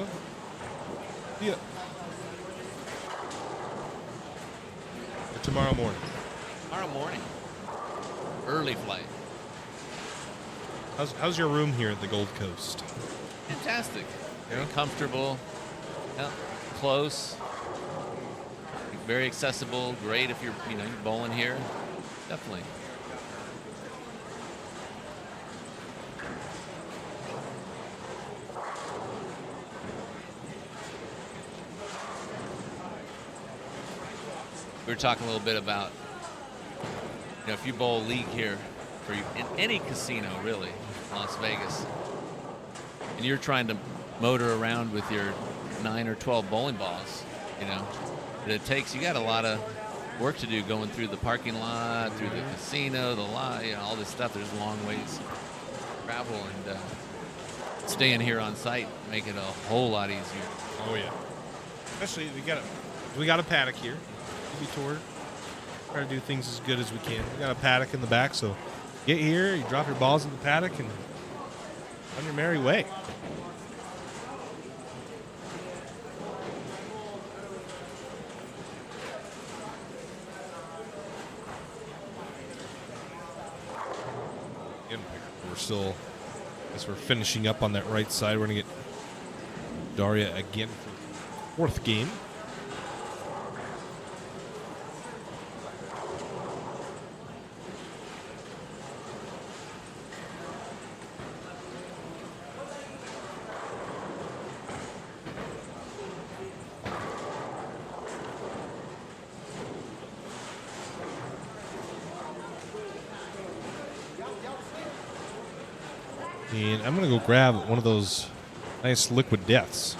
Yeah. Or tomorrow morning. Tomorrow morning. Early flight. How's your room here at the Gold Coast? Fantastic. Very comfortable. Yeah, close. Very accessible. Great if you're bowling here. Definitely. We were talking a little bit about, if you bowl a league here for in any casino, really, Las Vegas, and you're trying to motor around with your 9 or 12 bowling balls, that it takes, you got a lot of work to do going through the parking lot, through the casino, the lot, all this stuff. There's long ways to travel, and staying here on site make it a whole lot easier. Oh yeah. Especially we got a paddock here. We tour. Try to do things as good as we can. We got a paddock in the back, so get here, you drop your balls in the paddock, and on your merry way. We're still, as we're finishing up on that right side, we're going to get Daria again for the fourth game. And I'm going to go grab one of those nice liquid deaths.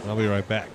And I'll be right back.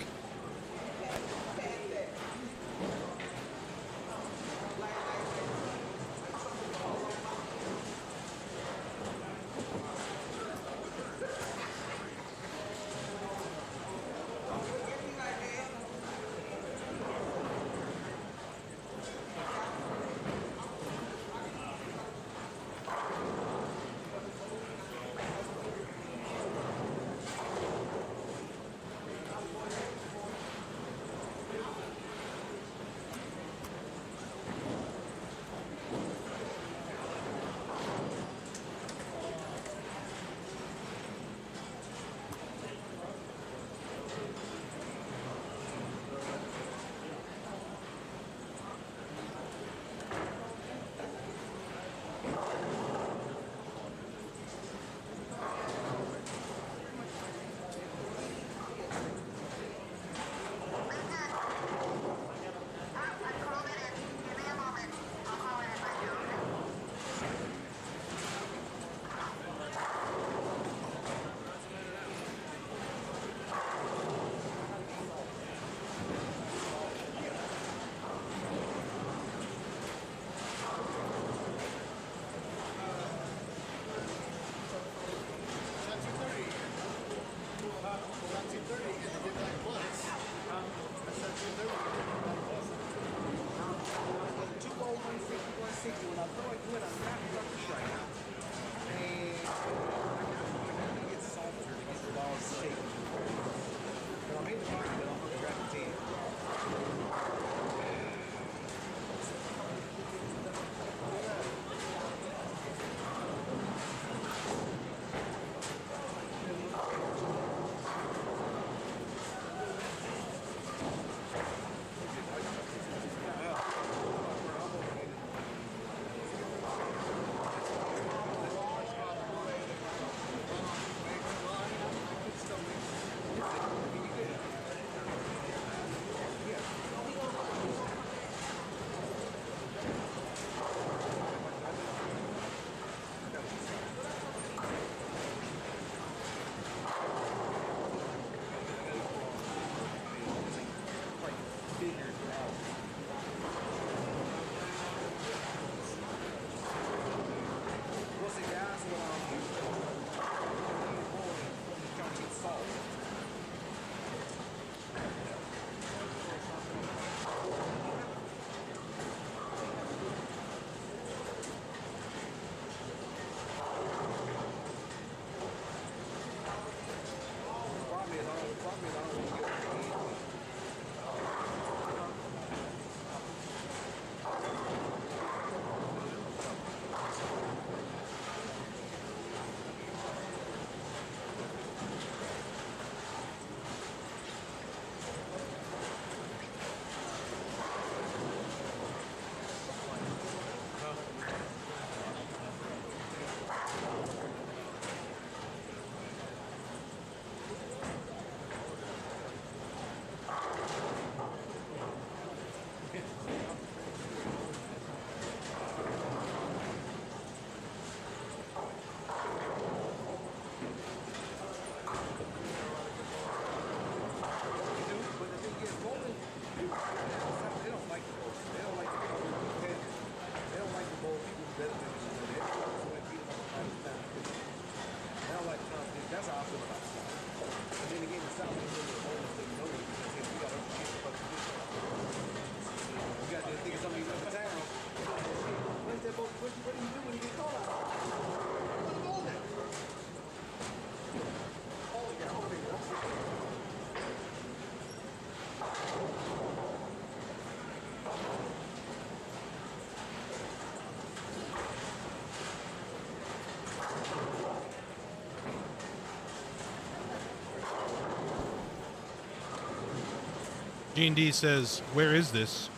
G&D says, where is this?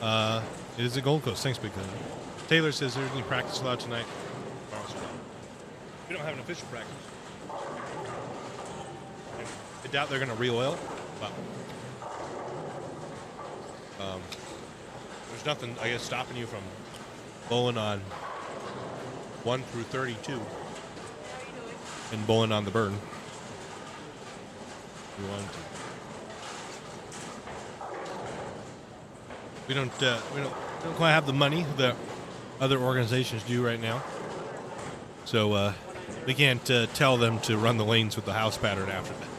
It is at Gold Coast. Thanks, Big Gun. Taylor says there's any practice allowed tonight. We don't have an official practice. I doubt they're going to re-oil. But, there's nothing, I guess, stopping you from bowling on 1 through 32 and bowling on the burn. If you want to. We don't quite have the money that other organizations do right now, so we can't tell them to run the lanes with the house pattern after that.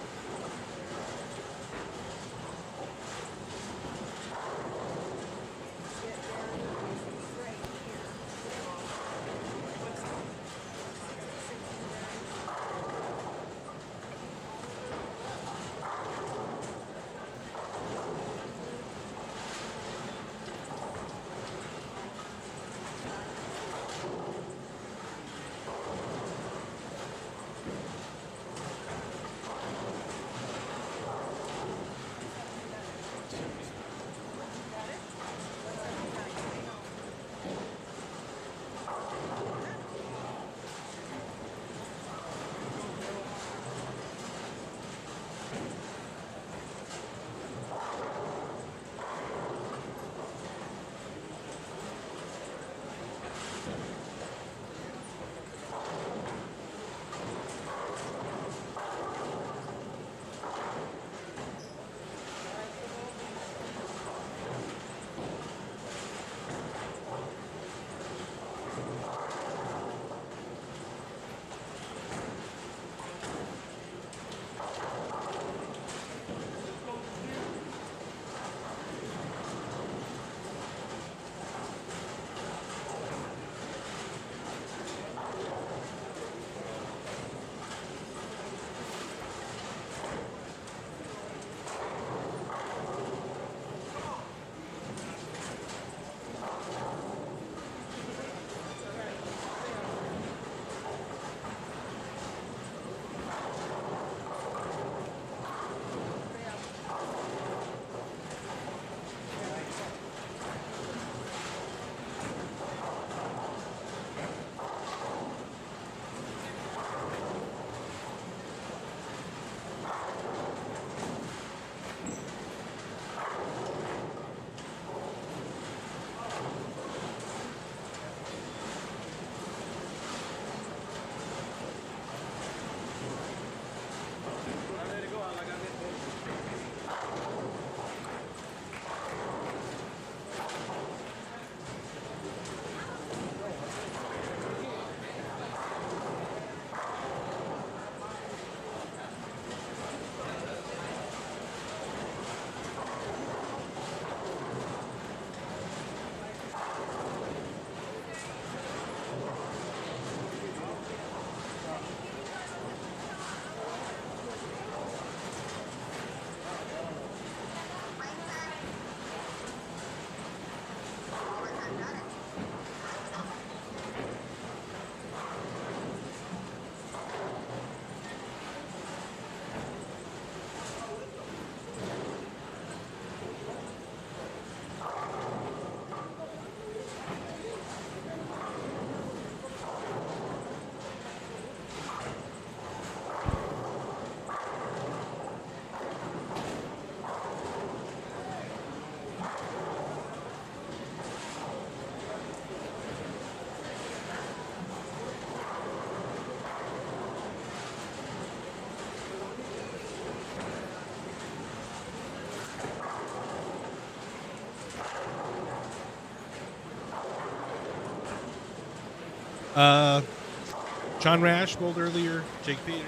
John Rash bowled earlier. Jake Peter,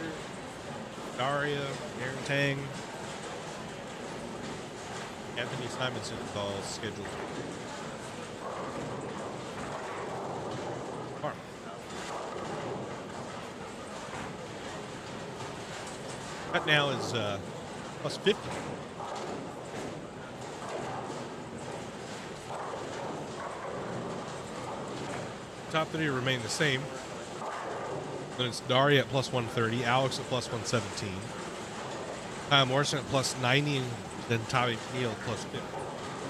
Daria, Aaron Tang. Anthony Simonson is all scheduled. Tomorrow. Cut now is plus 50. Top three remain the same. Then it's Daria at plus 130, Alex at plus 117, Kyle Morrison at plus 90, and Then Tommy Neal plus 50.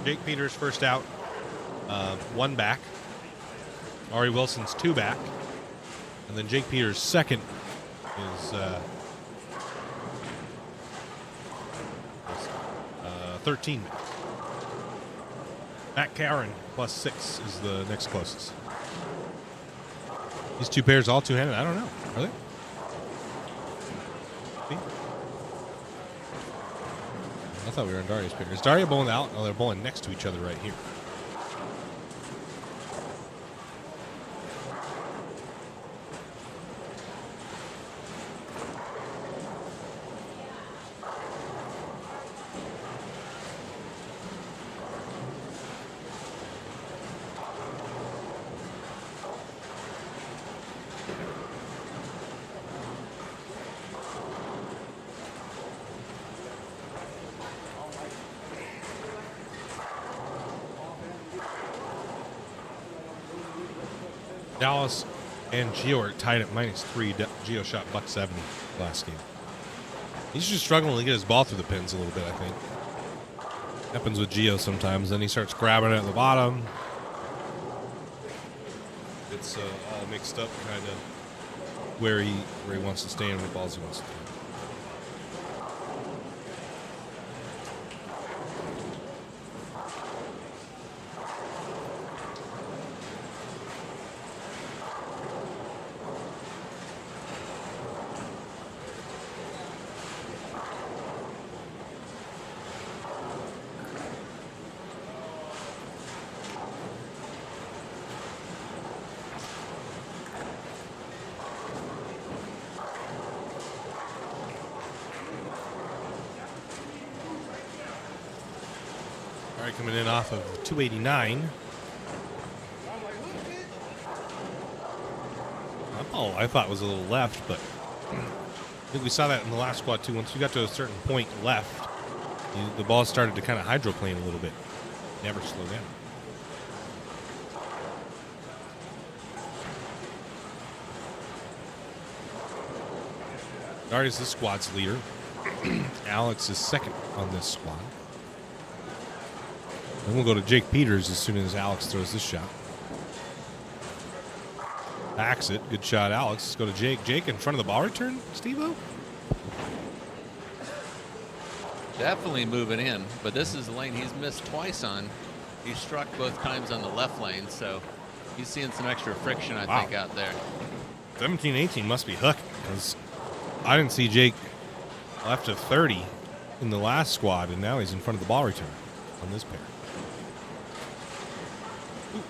Jake Peters first out, 1 back. Ari Wilson's 2 back. And then Jake Peters' second is 13 back. Matt Karen plus 6 is the next closest. These 2 pairs all two-handed? I don't know. Are they? See? I thought we were in Daria's pair. Is Daria bowling out? Oh, they're bowling next to each other right here. Dallas and Gio are tied at -3. Gio shot $170 last game. He's just struggling to get his ball through the pins a little bit, I think. Happens with Gio sometimes. Then he starts grabbing it at the bottom. It's all mixed up, kind of where he wants to stay and what balls he wants to throw. Coming in off of 289. Oh, I thought it was a little left, but I think we saw that in the last squad too. Once you got to a certain point left, the ball started to kind of hydroplane a little bit. Never slow down. Darius is the squad's leader. Alex is second on this squad. Then we'll go to Jake Peters as soon as Alex throws this shot. Backs it. Good shot, Alex. Let's go to Jake. Jake in front of the ball return, Steve-O? Definitely moving in, but this is the lane he's missed twice on. He struck both times on the left lane, so he's seeing some extra friction, I think, out there. 17-18 must be hooked, because I didn't see Jake left of 30 in the last squad, and now he's in front of the ball return on this pair. Ooh.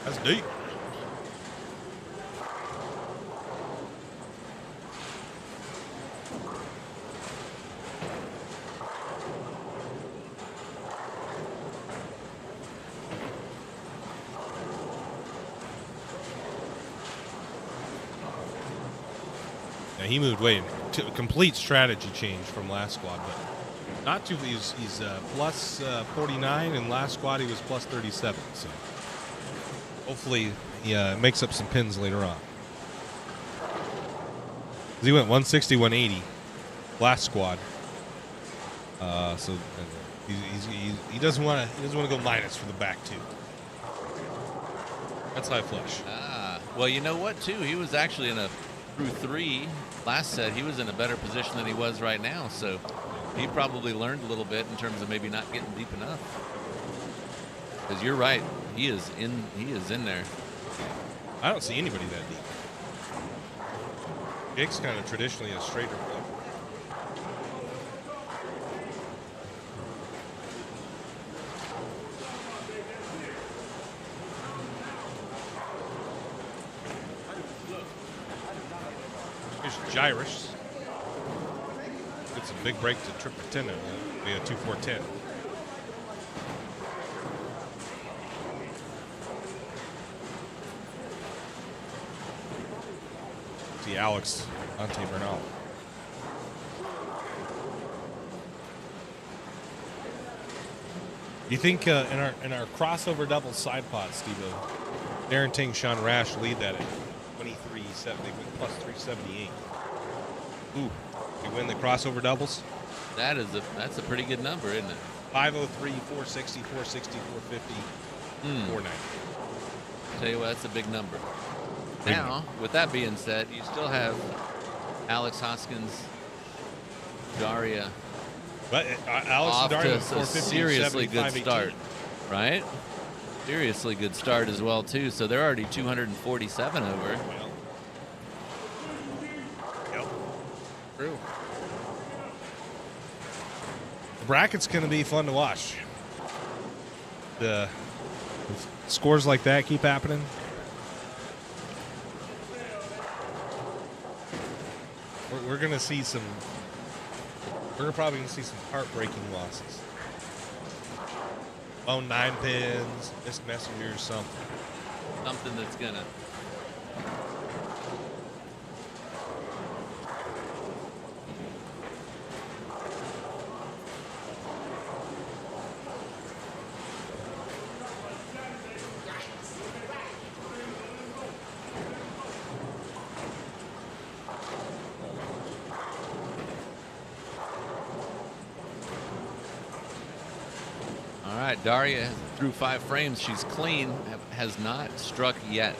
That's deep. Yeah, he moved way to a complete strategy change from last squad, but not too. He's plus 49, and last squad he was plus 37. So hopefully he makes up some pins later on. He went 160, 180 last squad. So he doesn't want to go minus for the back two. That's high flush. Well, you know what, too? He was actually in a through three last set. He was in a better position than he was right now. So he probably learned a little bit in terms of maybe not getting deep enough. Because you're right, he is in there. I don't see anybody that deep. Jake's kind of traditionally a straighter player. Irish. It's a big break to triple 10. We had 2-4-10. See Alex Ante Bernal. Do you think in our crossover double side pot, Steve-O, Darren, Tang, Sean, Rash lead that at 23-7? They went plus 378. Ooh, we win the crossover doubles. That's a pretty good number, isn't it? 503, 460, 460, 450, 490. Tell you what, that's a big number. Now, with that being said, you still have Alex Hoskins, Daria But Alex off and Darren to with a 450, seriously 75, good start, right? Seriously good start as well too. So they're already 247 over. Yep. True. The bracket's going to be fun to watch. The scores like that keep happening. We're going to see some. We're probably going to see some heartbreaking losses. Oh, 9 pins, missed messenger or something. Something that's gonna. All right, Daria through 5 frames. She's clean, has not struck yet.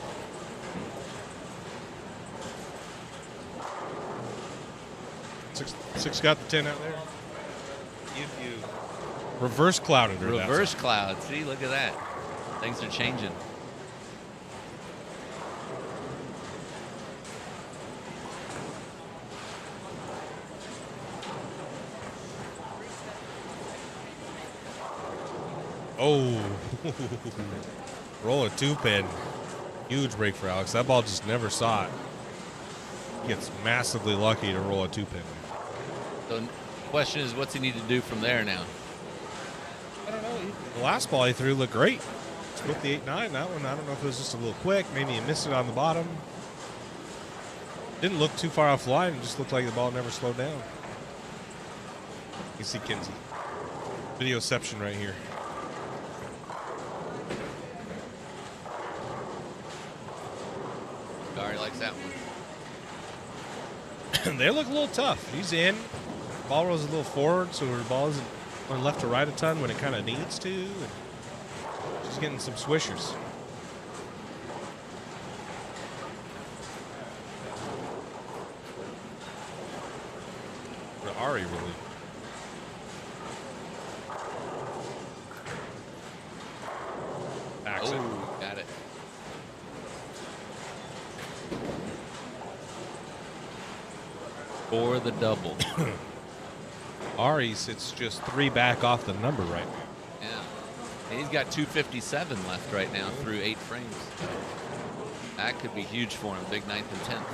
Six got the 10 out there. You reverse clouded her. Reverse cloud. See, look at that. Things are changing. Oh, roll a 2-pin. Huge break for Alex. That ball just never saw it. Gets massively lucky to roll a 2-pin. So the question is, what's he need to do from there now? I don't know. The last ball he threw looked great. Split the 8-9. That one, I don't know if it was just a little quick. Maybe he missed it on the bottom. Didn't look too far off the line. It just looked like the ball never slowed down. You can see Kinsey. Videoception right here. Daria likes that one. They look a little tough. He's in. Ball rolls a little forward, so her ball isn't going left to right a ton when it kind of needs to. And she's getting some swishers. But Ari really. Backs it. Oh, got it. For the double. Ari sits just 3 back off the number right now. Yeah. And he's got 257 left right now through 8 frames. That could be huge for him. Big 9th and 10th.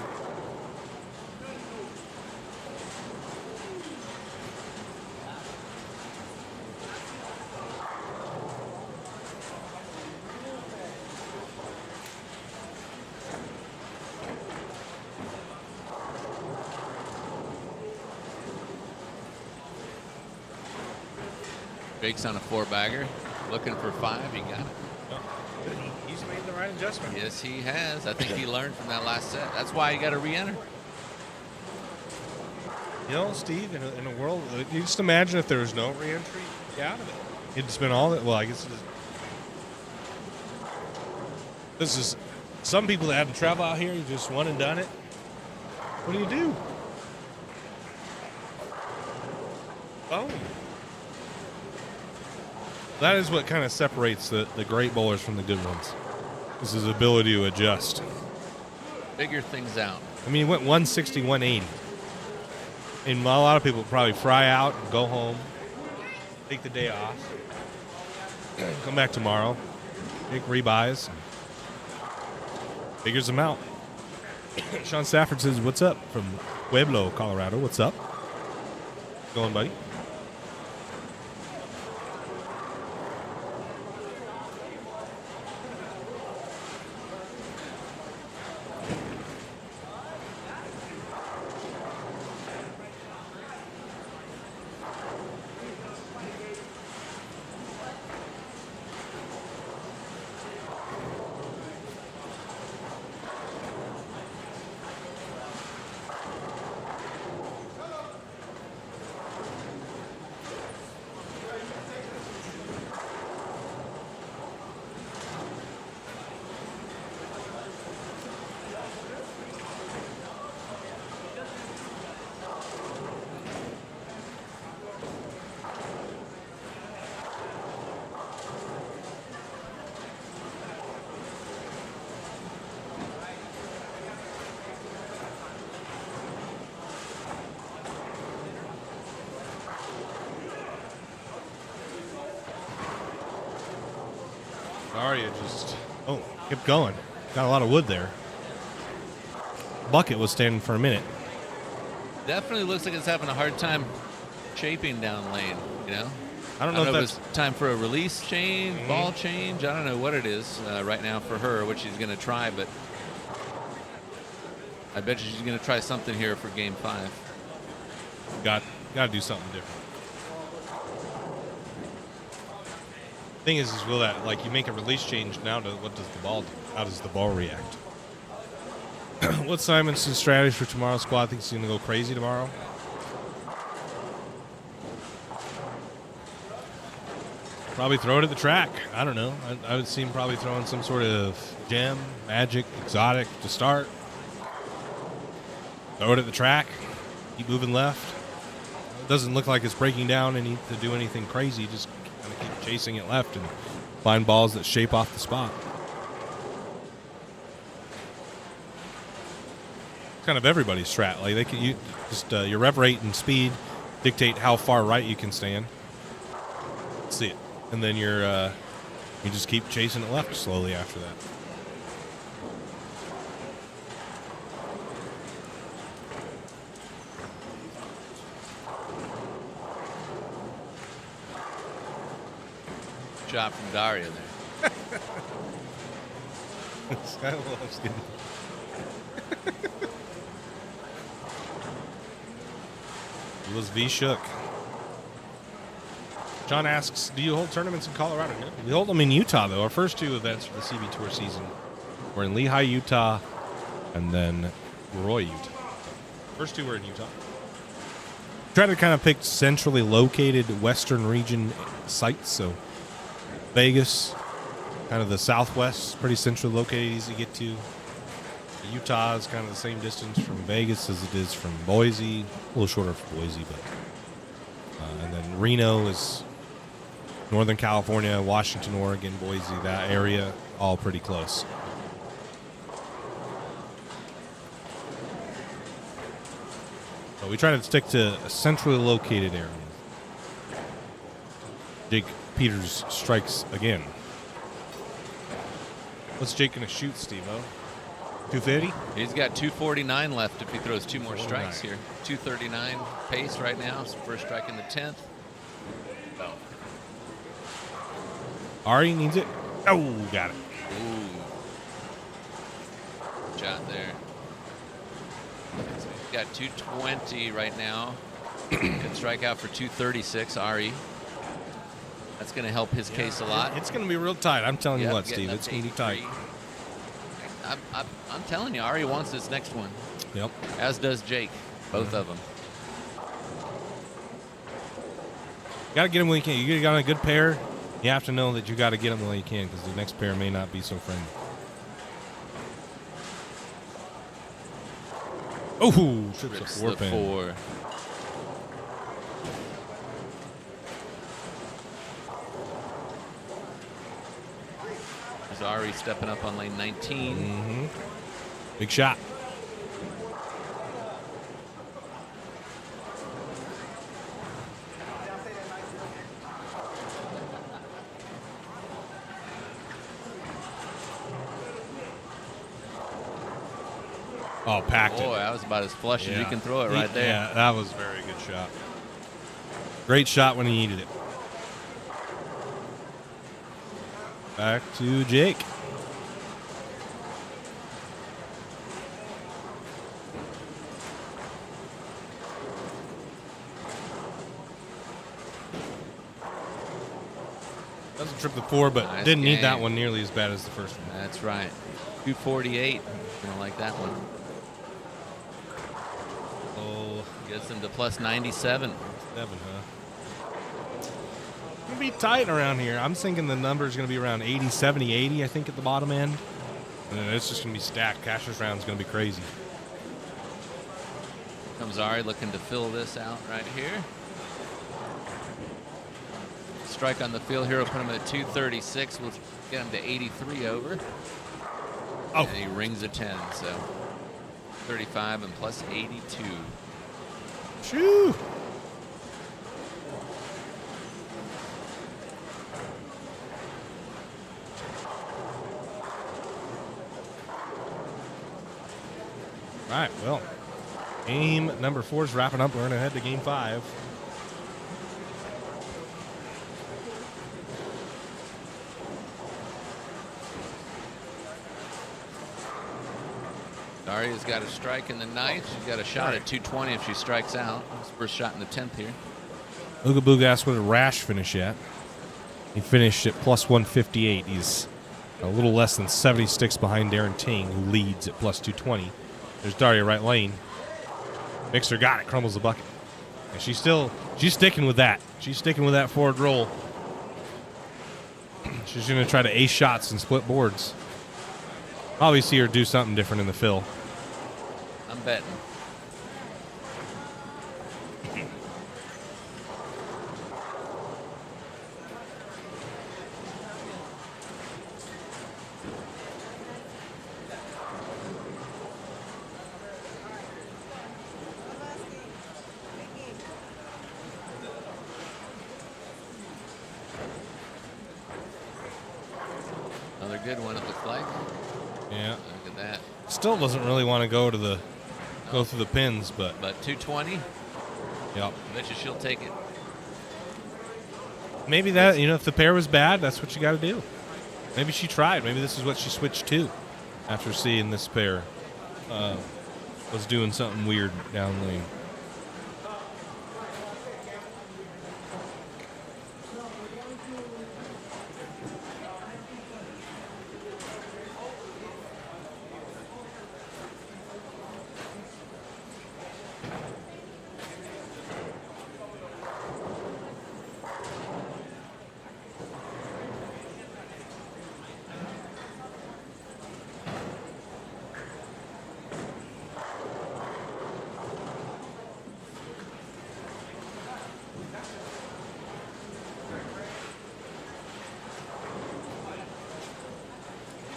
Jake's on a 4-bagger. Looking for 5. He got it. He's made the right adjustment. Yes, he has. I think he learned from that last set. That's why he got to re-enter. You know, Steve, in a world, you just imagine if there was no re-entry, get out of it. It'd spend all that. Well, I guess this is some people that have to travel out here. You just one and done it. What do you do? Oh. That is what kind of separates the great bowlers from the good ones. Is his ability to adjust. Figure things out. I mean, he went 160, 180. And a lot of people probably fry out and go home, take the day off, come back tomorrow, make rebuys, figures them out. Sean Stafford says, "What's up?" from Pueblo, Colorado. What's up? Going, buddy? Aria just kept going. Got a lot of wood there. Bucket was standing for a minute. Definitely looks like it's having a hard time shaping down lane, you know? I don't know if it's time for a release change, ball change. I don't know what it is right now for her, what she's going to try, but I bet you she's going to try something here for game 5. Got to do something different. Thing is will that, like, you make a release change now to what does the ball do? How does the ball react? What's Simonson's strategy for tomorrow's squad? Think he's going to go crazy tomorrow? Probably throw it at the track. I don't know. I would see him probably throwing some sort of gem, magic, exotic to start. Throw it at the track. Keep moving left. It doesn't look like it's breaking down and need to do anything crazy. Just kind of keep chasing it left and find balls that shape off the spot. Kind of everybody's strat. Like they can your rev rate and speed dictate how far right you can stand. See it, and then you just keep chasing it left slowly after that. Shot from Daria there. I loves getting. He was V-shook. John asks, do you hold tournaments in Colorado? No. We hold them in Utah, though. Our first 2 events for the CB Tour season were in Lehigh, Utah, and then Roy, Utah. First 2 were in Utah. Try to kind of pick centrally located Western region sites. So Vegas, kind of the Southwest, pretty centrally located, easy to get to. Utah is kind of the same distance from Vegas as it is from Boise. A little shorter for Boise, but and then Reno is Northern California, Washington, Oregon, Boise, that area, all pretty close. So we try to stick to a centrally located area. Jake Peters strikes again. What's Jake going to shoot, Steve-O? 250? He's got 249 left if he throws 2 more strikes here. 239 pace right now. So first strike in the 10th. Oh. Ari needs it. Oh, got it. Ooh. Good shot there. So he's got 220 right now. Good strikeout for 236, Ari. That's going to help his case a lot. It's going to be real tight. I'm telling you what, Steve. It's going to be tight. I'm telling you, Ari wants this next one. Yep. As does Jake. Both of them. You got to get him when you can. You got a good pair. You have to know that you got to get him when you can because the next pair may not be so friendly. Oh, trips a 4-pin. Ari stepping up on lane 19. Mm-hmm. Big shot. Oh, packed it. Boy, that was about as flush as you can throw it right there. Yeah, that was a very good shot. Great shot when he needed it. Back to Jake. Doesn't trip the 4, but nice didn't game. need that one nearly as bad as the first one. That's right. 248. Gonna like that one. Oh, gets him to plus 97. 7, huh? It's going to be tight around here. I'm thinking the number is going to be around 80, 70, 80, I think, at the bottom end. And then it's just going to be stacked. Cashier's round is going to be crazy. Comes Ari looking to fill this out right here. Strike on the field here will put him at 236. We'll get him to 83 over. Oh. And he rings a 10, so 35 and plus 82. Shoo! All right, well, game number 4 is wrapping up. We're going to head to game 5. Daria's got a strike in the 9th. She's got a shot at 220 if she strikes out. That's first shot in the 10th here. Ooga Booga asked what did Rash finish at. He finished at plus 158. He's a little less than 70 sticks behind Darren Tang, who leads at plus 220. There's Daria right lane. Mixer got it, crumbles the bucket. And she's sticking with that. She's sticking with that forward roll. She's going to try to ace shots and split boards. Probably see her do something different in the fill. I'm betting. Another good one, it looks like. Yeah. Look at that. Still doesn't really want to go through the pins, but 220. yep. I bet you she'll take it. Maybe that, if the pair was bad, that's what you got to do. Maybe she tried. Maybe this is what she switched to after seeing this pair was doing something weird down lane.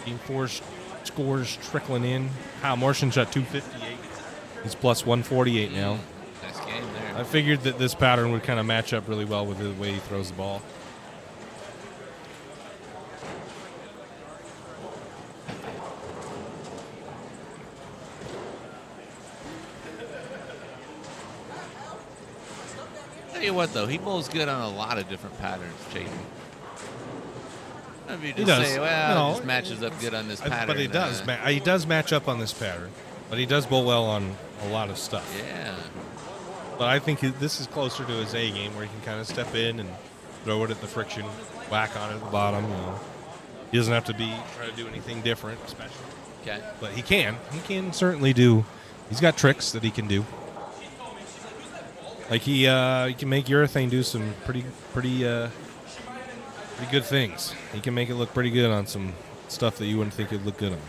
Game 4 scores trickling in. Kyle Morrison shot 258. He's plus 148 now. Nice game there. I figured that this pattern would kind of match up really well with the way he throws the ball. Tell you what, though, he bowls good on a lot of different patterns, Chafee. If you just does. say, well, No, it just matches up good on this pattern. But he does. He does match up on this pattern. But he does bowl well on a lot of stuff. Yeah. But I think this is closer to his A game, where he can kind of step in and throw it at the friction, whack on it at the bottom. He doesn't have to try to do anything different, especially. Okay. But he can. He can certainly do. He's got tricks that he can do. Like he can make urethane do some pretty good things. He can make it look pretty good on some stuff that you wouldn't think it'd look good on.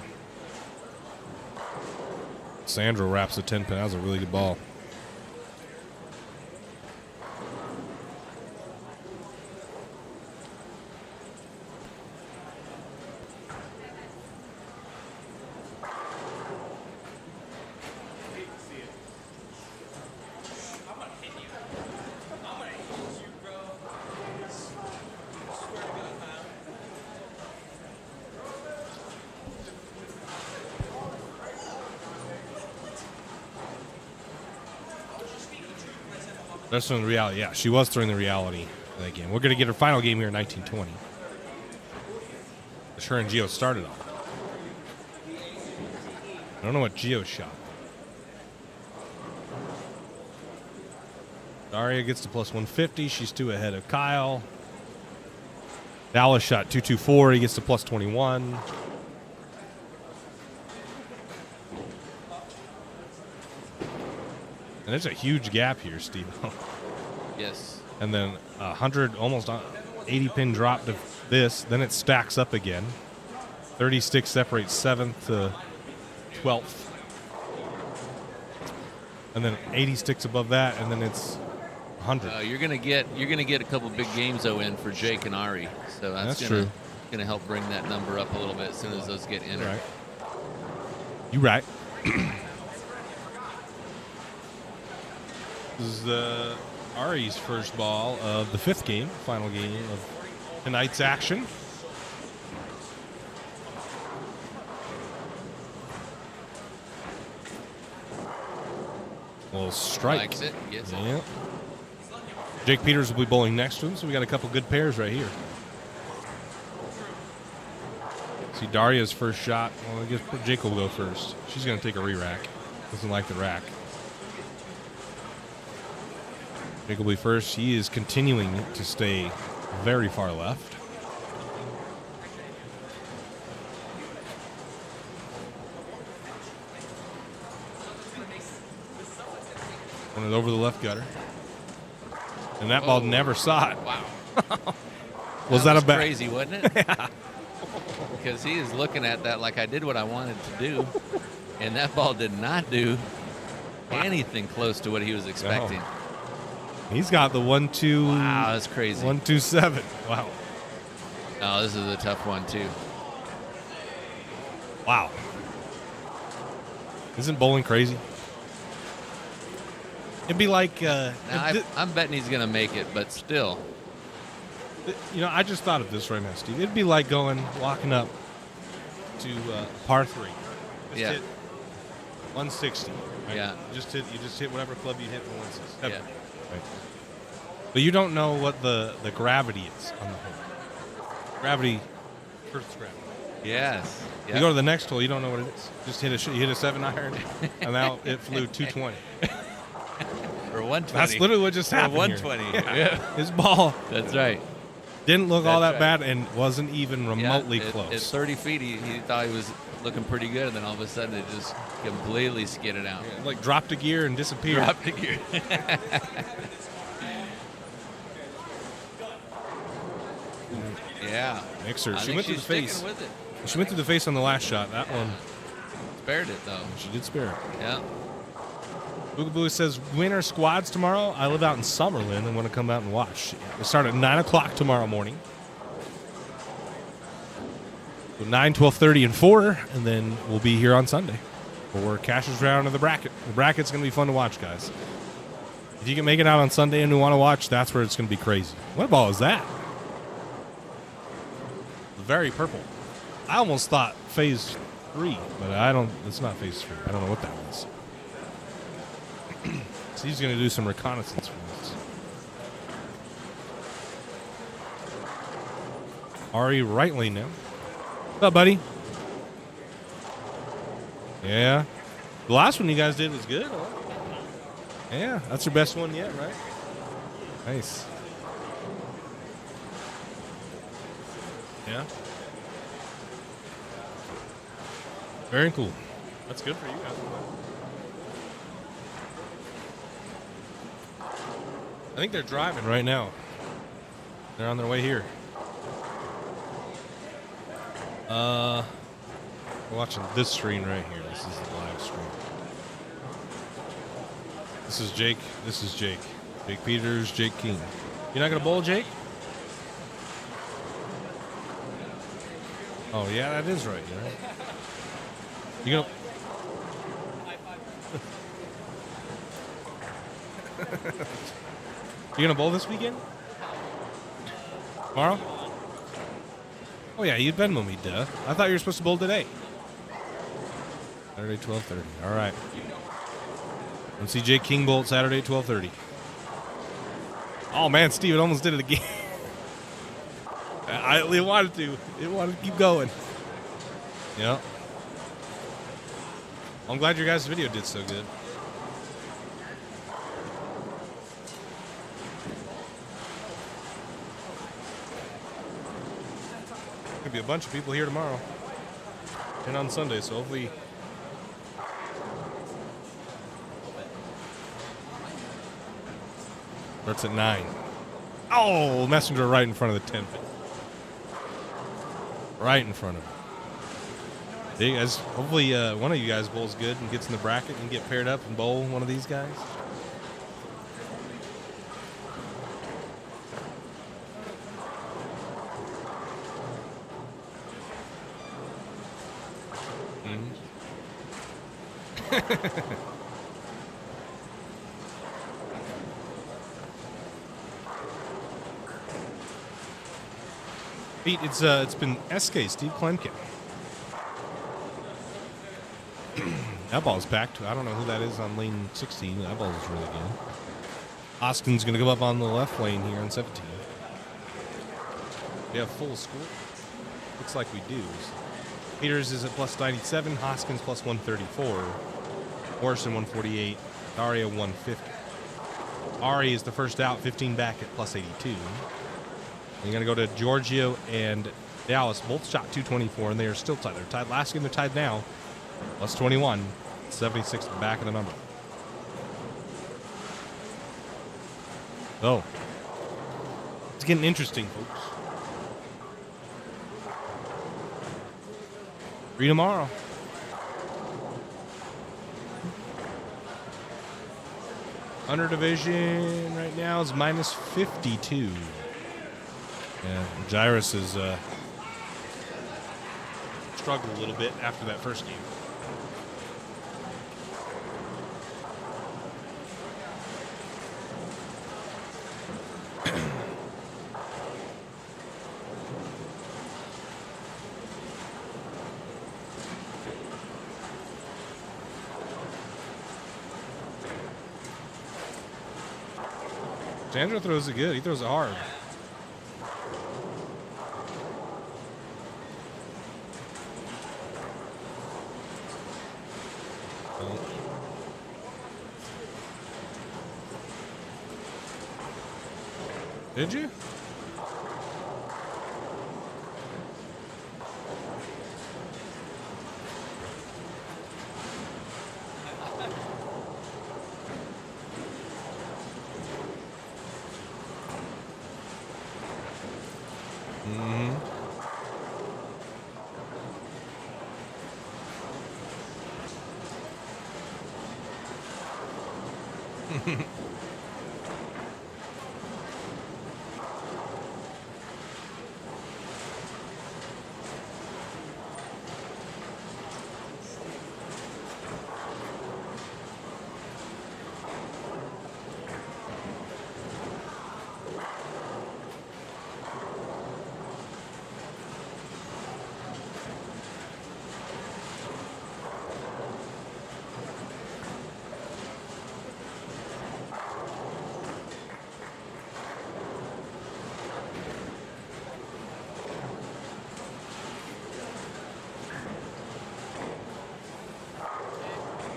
Sandro wraps a 10-pin. That was a really good ball. That's from the reality. Yeah, she was throwing the reality of that game. We're going to get her final game here in 1920. Which her and Gio started on. I don't know what Gio shot. Daria gets to plus 150. She's 2 ahead of Kyle. Dallas shot 224. He gets to plus 21. And there's a huge gap here, Steve. Yes. And then 100, almost 80 pin drop to this. Then it stacks up again. 30 sticks separate 7th to 12th. And then 80 sticks above that, and then it's 100. You're gonna get a couple big games though in for Jake and Ari, so that's true. Gonna help bring that number up a little bit as soon as those get entered. Right. You right. This is Ari's first ball of the 5th game, final game of tonight's action. Little strike. Likes it. Gets it. Yeah. Jake Peters will be bowling next to him, so we got a couple good pairs right here. See Daria's first shot. Well, I guess Jake will go first. She's going to take a re-rack. Doesn't like the rack. Jake will be first. He is continuing to stay very far left. Went it over the left gutter. And that ball never saw it. Wow. Was that a bet? Crazy, wasn't it? Yeah. Because he is looking at that like I did what I wanted to do, and that ball did not do anything close to what he was expecting. No. He's got the 1-2. Wow, that's crazy. 1-2-7. Wow. Oh, this is a tough one too. Wow. Isn't bowling crazy? It'd be like I'm betting he's gonna make it, but still. You know, I just thought of this right now, Steve. It'd be like walking up to par 3. Just hit 160. Right? Yeah. You just hit whatever club you hit for 160. Yeah. Right. But you don't know what the gravity is on the hole. Gravity, Earth's gravity. Yes. You go to the next hole, you don't know what it is. Just hit a 7-iron, and now it flew 220. Or 120. That's literally what just happened. 120. Here. Yeah. His ball. That's right. Didn't look all that That's bad and wasn't even remotely close. At 30 feet, he thought he was looking pretty good, and then all of a sudden it just completely skidded out. Yeah, like dropped a gear and disappeared. Dropped a gear. Yeah. Mixer. I She think went to the she's face. sticking with it. She went to the face on the last shot. That one, Spared it, though. she did spare it. Yeah. Boogaboo says, winter squads tomorrow. I live out in Summerlin and want to come out and watch. We start at 9 o'clock tomorrow morning. So 9, 12:30, and 4, and then we'll be here on Sunday for Cash's round of the bracket. The bracket's going to be fun to watch, guys. If you can make it out on Sunday and you want to watch, that's where it's going to be crazy. What ball is that? Very purple. I almost thought phase 3, but it's not phase 3. I don't know what that was. So he's going to do some reconnaissance for us. Ari right lane now. What's up, buddy? Yeah. The last one you guys did was good. Huh? Yeah, that's your best one yet, right? Nice. Yeah. Very cool. That's good for you guys. I think they're driving right now. They're on their way here. We're watching this screen right here. This is the live stream. This is Jake. This is Jake. Jake Peters, Jake King. You're not going to bowl, Jake? Oh, yeah, that is right. You're right. You going to... You going to bowl this weekend? Tomorrow? Oh, yeah, you've been with me, duh. I thought you were supposed to bowl today. Saturday, 12:30. All right. Let's see Jake King bolt Saturday, 12:30. Oh, man, Steve, it almost did it again. It wanted to. It wanted to keep going. Yeah. I'm glad your guys' video did so good. There'll be a bunch of people here tomorrow and on Sunday, so hopefully. Starts at 9. Oh, messenger right in front of the 10 pin. Right in front of him. Hey guys, hopefully one of you guys bowls good and gets in the bracket and get paired up and bowl one of these guys. Pete, it's been SK, Steve Klemke. That ball's packed. I don't know who that is on lane 16. That ball is really good. Austin's going to go up on the left lane here on 17. We have full score. Looks like we do. Peters is at plus 97. Hoskins plus 134. Morrison 148. Daria 150. Ari is the first out, 15 back at plus 82. And you're going to go to Giorgio and Dallas. Both shot 224, and they are still tied. They're tied last game. They're tied now. Plus 21. 76 at the back of the number. Oh. It's getting interesting, folks. Free tomorrow. Under division right now is minus 52. Yeah, Jairus has struggled a little bit after that first game. Sandro throws it good. He throws it hard. Did you?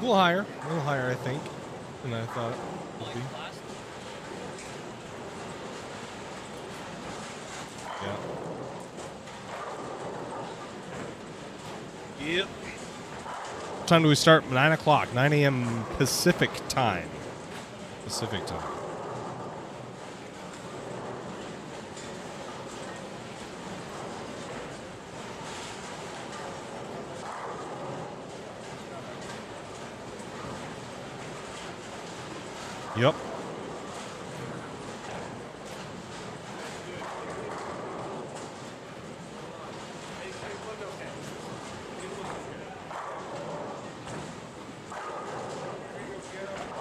A little higher, I think, than I thought it would be. Yeah. Yep. What time do we start? 9 o'clock, 9 a.m. Pacific time. Pacific time. Yep.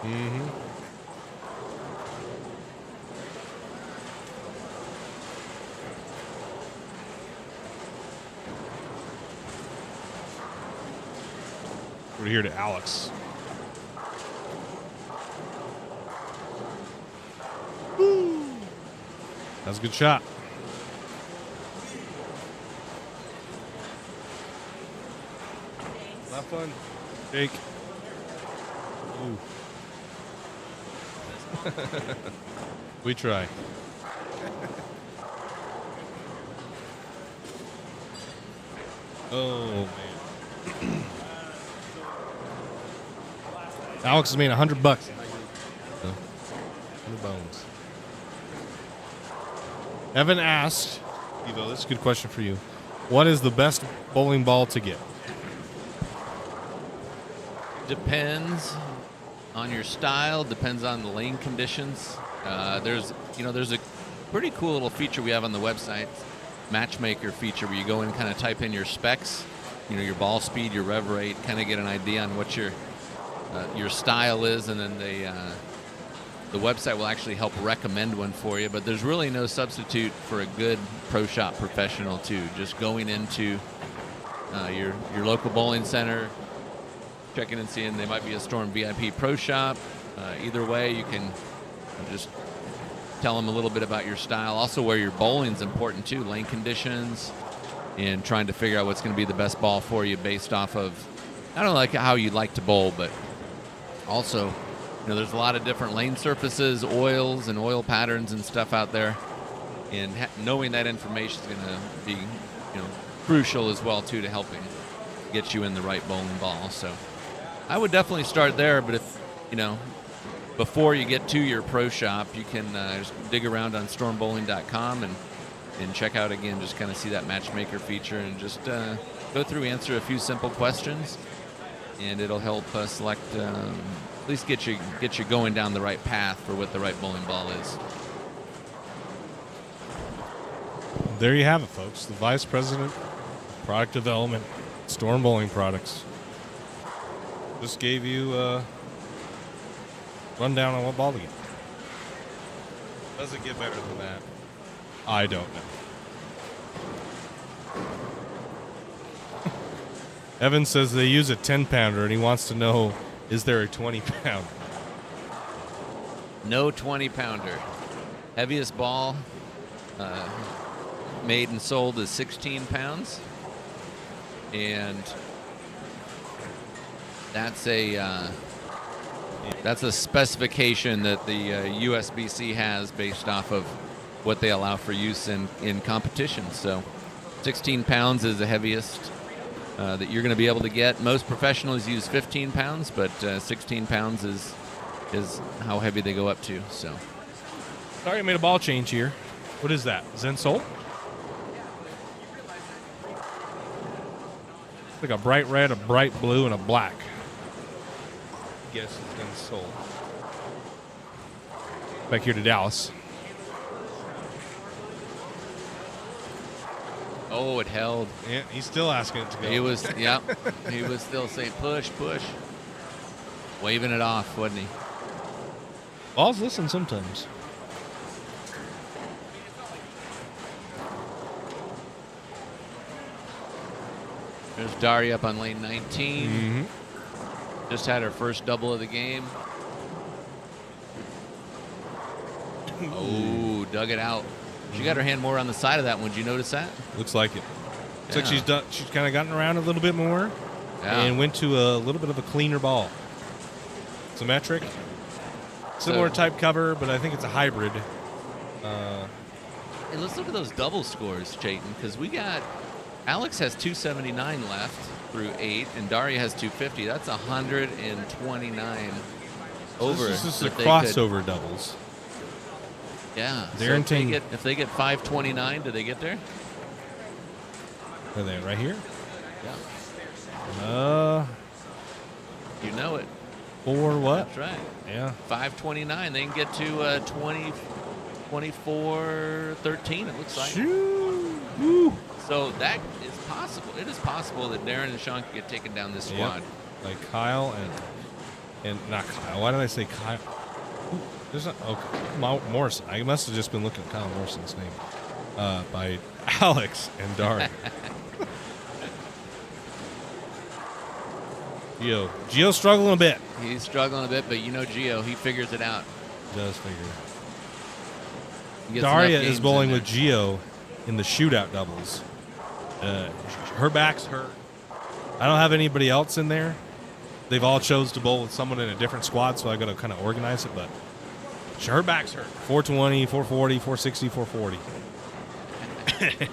Mm-hmm. We're here to Alex. That's a good shot. Left one. Jake. Ooh. We try. Oh, man. Alex has made $100. 100 bones. Evan asked, Evo, this is a good question for you. What is the best bowling ball to get? Depends on your style, depends on the lane conditions. There's a pretty cool little feature we have on the website, matchmaker feature, where you go in and kind of type in your specs, your ball speed, your rev rate, kind of get an idea on what your style is, and then the website will actually help recommend one for you. But there's really no substitute for a good pro shop professional too. Just going into your local bowling center, checking and seeing they might be a Storm VIP Pro Shop. Either way, you can just tell them a little bit about your style. Also, where you're bowling is important too. Lane conditions and trying to figure out what's going to be the best ball for you based off of, I don't know, like how you like to bowl, but also, there's a lot of different lane surfaces, oils, and oil patterns and stuff out there. And knowing that information is going to be, crucial as well too to helping get you in the right bowling ball. So I would definitely start there. But if before you get to your pro shop, you can just dig around on stormbowling.com and check out again, just kind of see that matchmaker feature and just go through, answer a few simple questions, and it'll help select, at least get you going down the right path for what the right bowling ball is. There you have it, folks. The Vice President of Product Development, Storm Bowling Products. Just gave you a rundown on what ball to get. Does it get better than that? I don't know. Evan says they use a 10-pounder, and he wants to know, is there a 20-pounder? No 20-pounder. Heaviest ball made and sold is 16 pounds. And that's a specification that the USBC has based off of what they allow for use in competition. So 16 pounds is the heaviest that you're going to be able to get. Most professionals use 15 pounds, but 16 pounds is how heavy they go up to. So Sorry, I made a ball change here. What is that? Zen Soul? Like a bright red, a bright blue, and a black. Guess it's Zen Soul. Back here to Dallas. Oh, it held. Yeah, he's still asking it to go. He was, yep. He was still saying push, push. Waving it off, wasn't he? Balls listen sometimes. There's Daria up on lane 19. Mm-hmm. Just had her first double of the game. Oh, dug it out. She got her hand more on the side of that one. Did you notice that? Looks like it. Looks like she's done. She's kind of gotten around a little bit more, and went to a little bit of a cleaner ball. Symmetric, similar type cover, but I think it's a hybrid. Hey, let's look at those double scores, Chayton, because we got Alex has 279 left through 8, and Daria has 250. That's 129 over. This is the crossover doubles. Yeah. Darren, so if they get 529, do they get there? Are they right here? Yeah. You know it. For what? That's right. Yeah. 529. They can get to 24-13, it looks like. Shoo. Woo. So that is possible. It is possible that Darren and Sean can get taken down this squad. Yep. Like Kyle and not Kyle. Why did I say Kyle? Ooh, there's not. Okay. Morrison. I must have just been looking at Kyle Morrison's name. By Alex and Darren. Gio's struggling a bit. He's struggling a bit, but Gio, he figures it out. He does figure it out. Daria is bowling with Gio in the shootout doubles. Her back's hurt. I don't have anybody else in there. They've all chose to bowl with someone in a different squad, so I got to kind of organize it, but her back's hurt. 420, 440, 460, 440.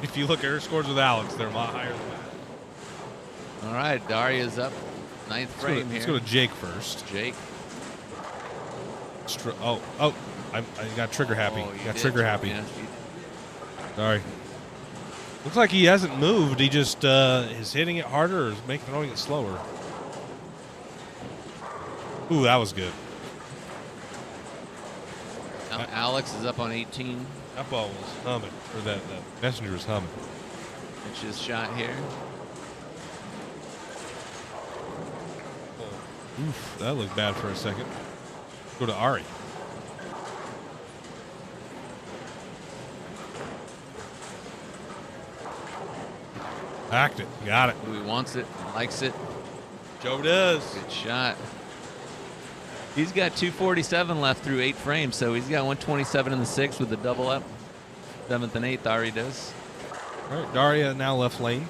If you look at her scores with Alex, they're a lot higher than that. All right, Daria's up. Ninth frame here. Let's go to Jake first. Jake. I got trigger happy. Trigger happy. Yeah. Sorry. Looks like he hasn't moved. He just is hitting it harder or is throwing it slower. Ooh, that was good. Now Alex is up on 18. That ball was humming, or that messenger was humming. It's his shot here. Oof, that looked bad for a second. Go to Ari. Hacked it. Got it. He wants it, likes it. Joe does. Good shot. He's got 247 left through 8 frames, so he's got 127 in the 6th with the double up. 7th and 8th, Ari does. All right, Daria now left lane.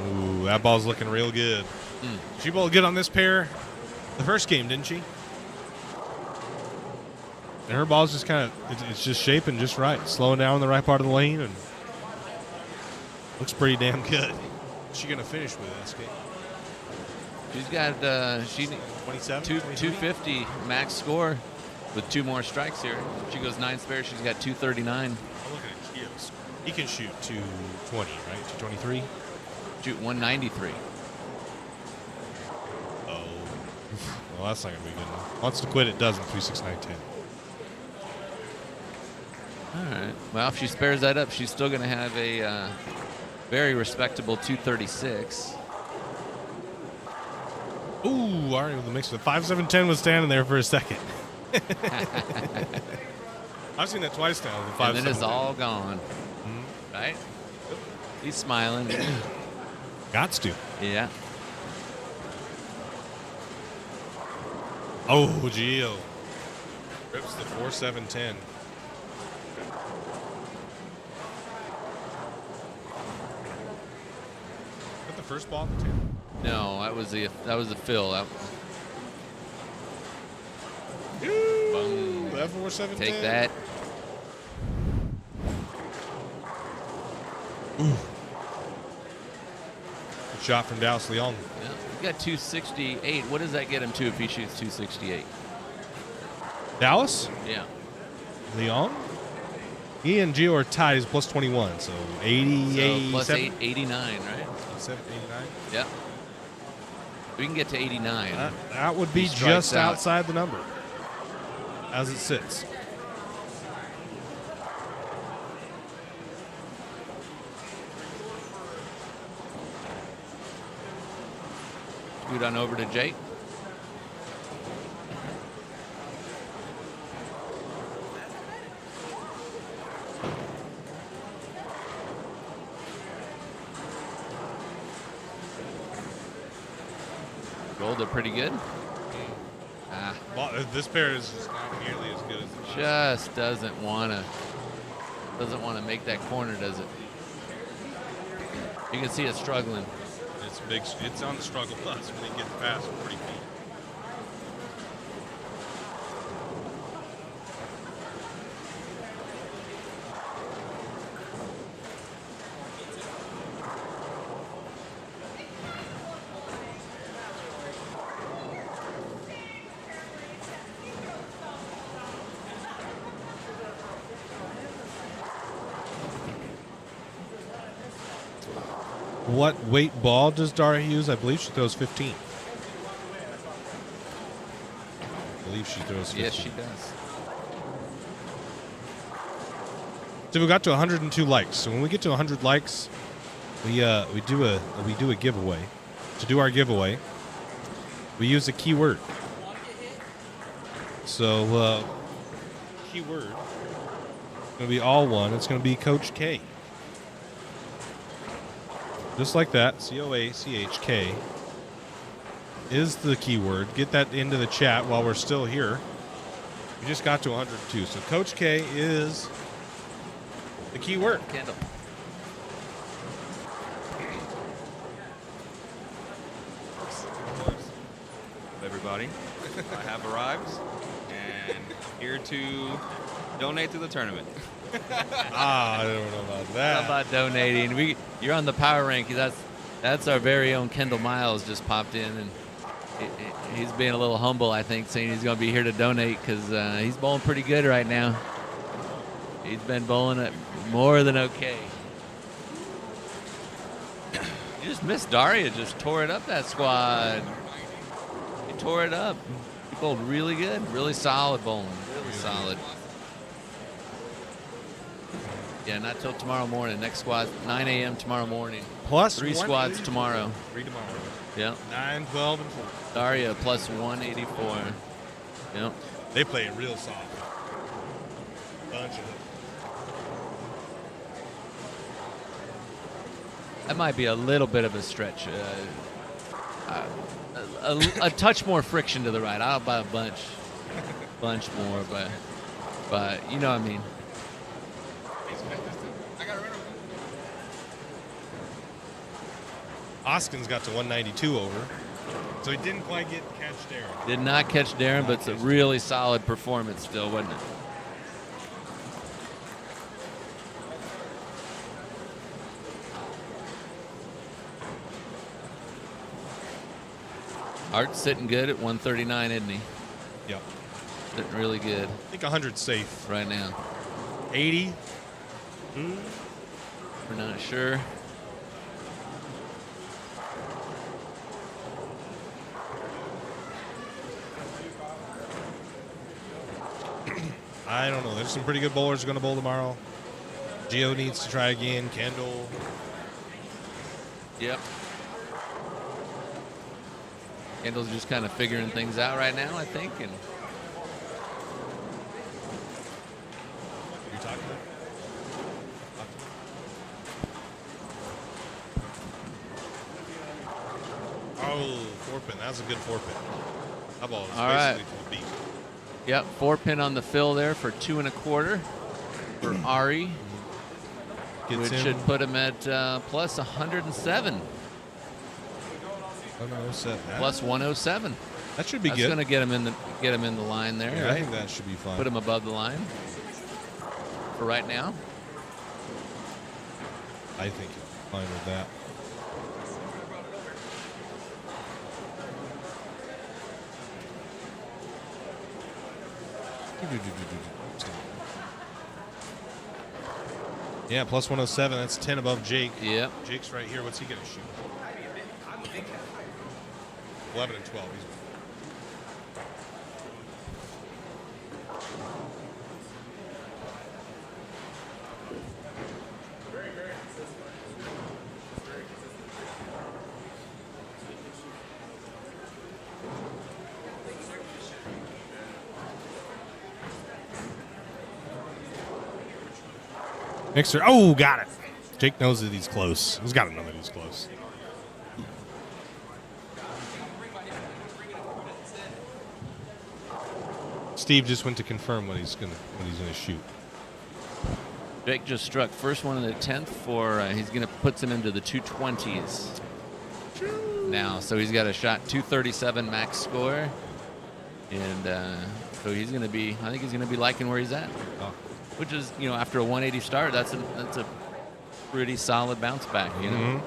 Ooh, that ball's looking real good. She bowled good on this pair the first game, didn't she? And her ball's just kind of, it's just shaping just right. Slowing down in the right part of the lane and looks pretty damn good. What's she going to finish with this game? She's got 27? 250 max score with 2 more strikes here. She goes 9 spares. She's got 239. Oh, look at it. He can shoot 220, right? 223? Shoot 193. Oh. Well, that's not going to be good enough. Wants to quit, it doesn't. 3, 6, 9, 10. All right. Well, if she spares that up, she's still going to have a very respectable 236. Ooh, Ari with the mix. The 5, 7, 10 was standing there for a second. I've seen that twice now. The 5, And then 7, it's 10. all gone. Right? He's smiling. Gots to. Yeah. Oh, Gio. Rips the 4, 7, 10. Is that the first ball at the 10? No, that was the fill. Ooh, that 4, 7, Take 10. that. Good shot from Dallas Leon. Yeah. He's got 268. What does that get him to if he shoots 268? Dallas? Yeah. Leon? He and Gio are tied. He's plus 21, so 88. So plus 89, right? 89. Yeah. We can get to 89. That would be He strikes just out. outside the number as it sits. Scoot on over to Jake. Rolled it pretty good. Well, this pair is just not nearly as good as the last. Just doesn't want to make that corner, does it? You can see it struggling. It's big. It's on the struggle bus when they get past 40 feet. What weight ball does Daria use? I believe she throws 15. I believe she throws 15. Yes, she does. So we got to 102 likes. So when we get to 100 likes, we do a giveaway. To do our giveaway, we use a keyword. So keyword is going to be all one. It's going to be Coach K. Just like that, COACHK is the keyword. Get that into the chat while we're still here. We just got to 102. So Coach K is the keyword. Kendall. Everybody, I have arrived and here to donate to the tournament. I don't know about that. How about donating? You're on the power rank. That's our very own Kendall Miles just popped in, and he's being a little humble, I think, saying he's going to be here to donate because he's bowling pretty good right now. He's been bowling it more than okay. You just missed Daria. Just tore it up, that squad. He tore it up. He bowled really good. Really solid bowling. Really solid. Yeah, not till tomorrow morning. Next squad, 9 a.m. tomorrow morning. Plus 3 squads tomorrow. 3 tomorrow. Yep. 9, 12, and 4. Daria plus 184. Yep. They play it real soft. Bunch of them. That might be a little bit of a stretch. A touch more friction to the right. I'll buy a bunch more, but you know what I mean. Oskin's got to 192 over, so he didn't quite catch Darren. Did not catch Darren, but it's a really solid performance still, wasn't it? Art's sitting good at 139, isn't he? Yep. Sitting really good. I think 100's safe. Right now. 80? We're not sure. I don't know. There's some pretty good bowlers going to bowl tomorrow. Gio needs to try again. Kendall. Yep. Kendall's just kind of figuring things out right now, I think. And You're talking about? Oh, 4-pin. That was a good 4-pin. That ball is All right. basically to the beat. yep, 4-pin on the fill there for 2 1/4 for Ari, Gets which him. should put him at plus 107, Oh, no, set that. plus 107. That should be That's good. going to get him in the line there, Yeah, I right? think that should be fine. Put him above the line for right now. I think he's fine with that. Yeah, plus 107. That's 10 above Jake. Yep. Jake's right here. What's he going to shoot? 11 and 12. He's Mixer. Oh, got it. Jake knows that he's close. He's got to know that he's close. Steve just went to confirm what he's gonna shoot. Jake just struck first one in the 10th for he's going to puts him into the 220s now. So he's got a shot 237 max score, and so he's going to be. I think he's going to be liking where he's at, which is after a 180 start, that's a pretty solid bounce back. Mm-hmm.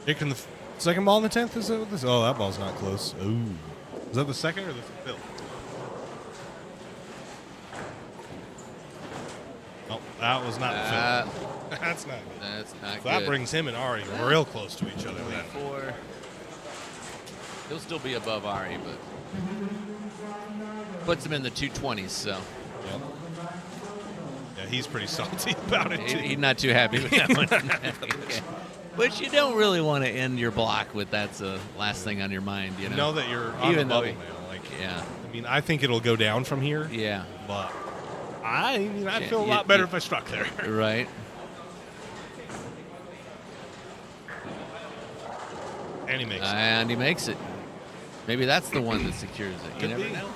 Jake in the second ball in the 10th? Is that what this? Oh, that ball's not close. Ooh. Is that the second or the fifth? Oh, that was not the fifth. That's not good. That's not So good. that brings him and Ari real close to each other. Then. 4. He'll still be above Ari, but puts him in the 220s. So Yep. Yeah, he's pretty salty about it too. he's not too happy with that one. Okay. But you don't really want to end your block with that's the last thing on your mind, You know that you're on Even the though bubble now. Like, yeah, I mean, I think it'll go down from here. yeah, But I'd Yeah, feel a lot better if I struck there. right. And he makes it. And he makes it. Maybe that's the one that secures it. You Could never be. know.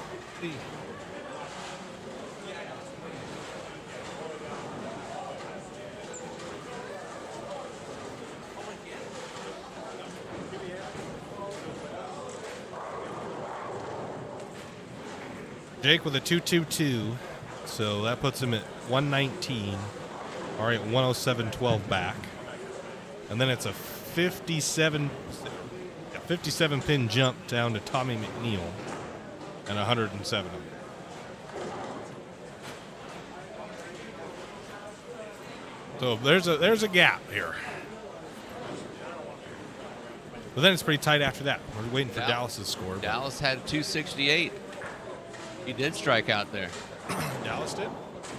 Jake with a 222, so that puts him at 119. All right, 107.12 back. And then it's a 57 pin jump down to Tommy McNeil and 107. So there's a gap here. But then it's pretty tight after that. We're waiting for Dallas's score. but Dallas had 268. He did strike out there. Dallas did?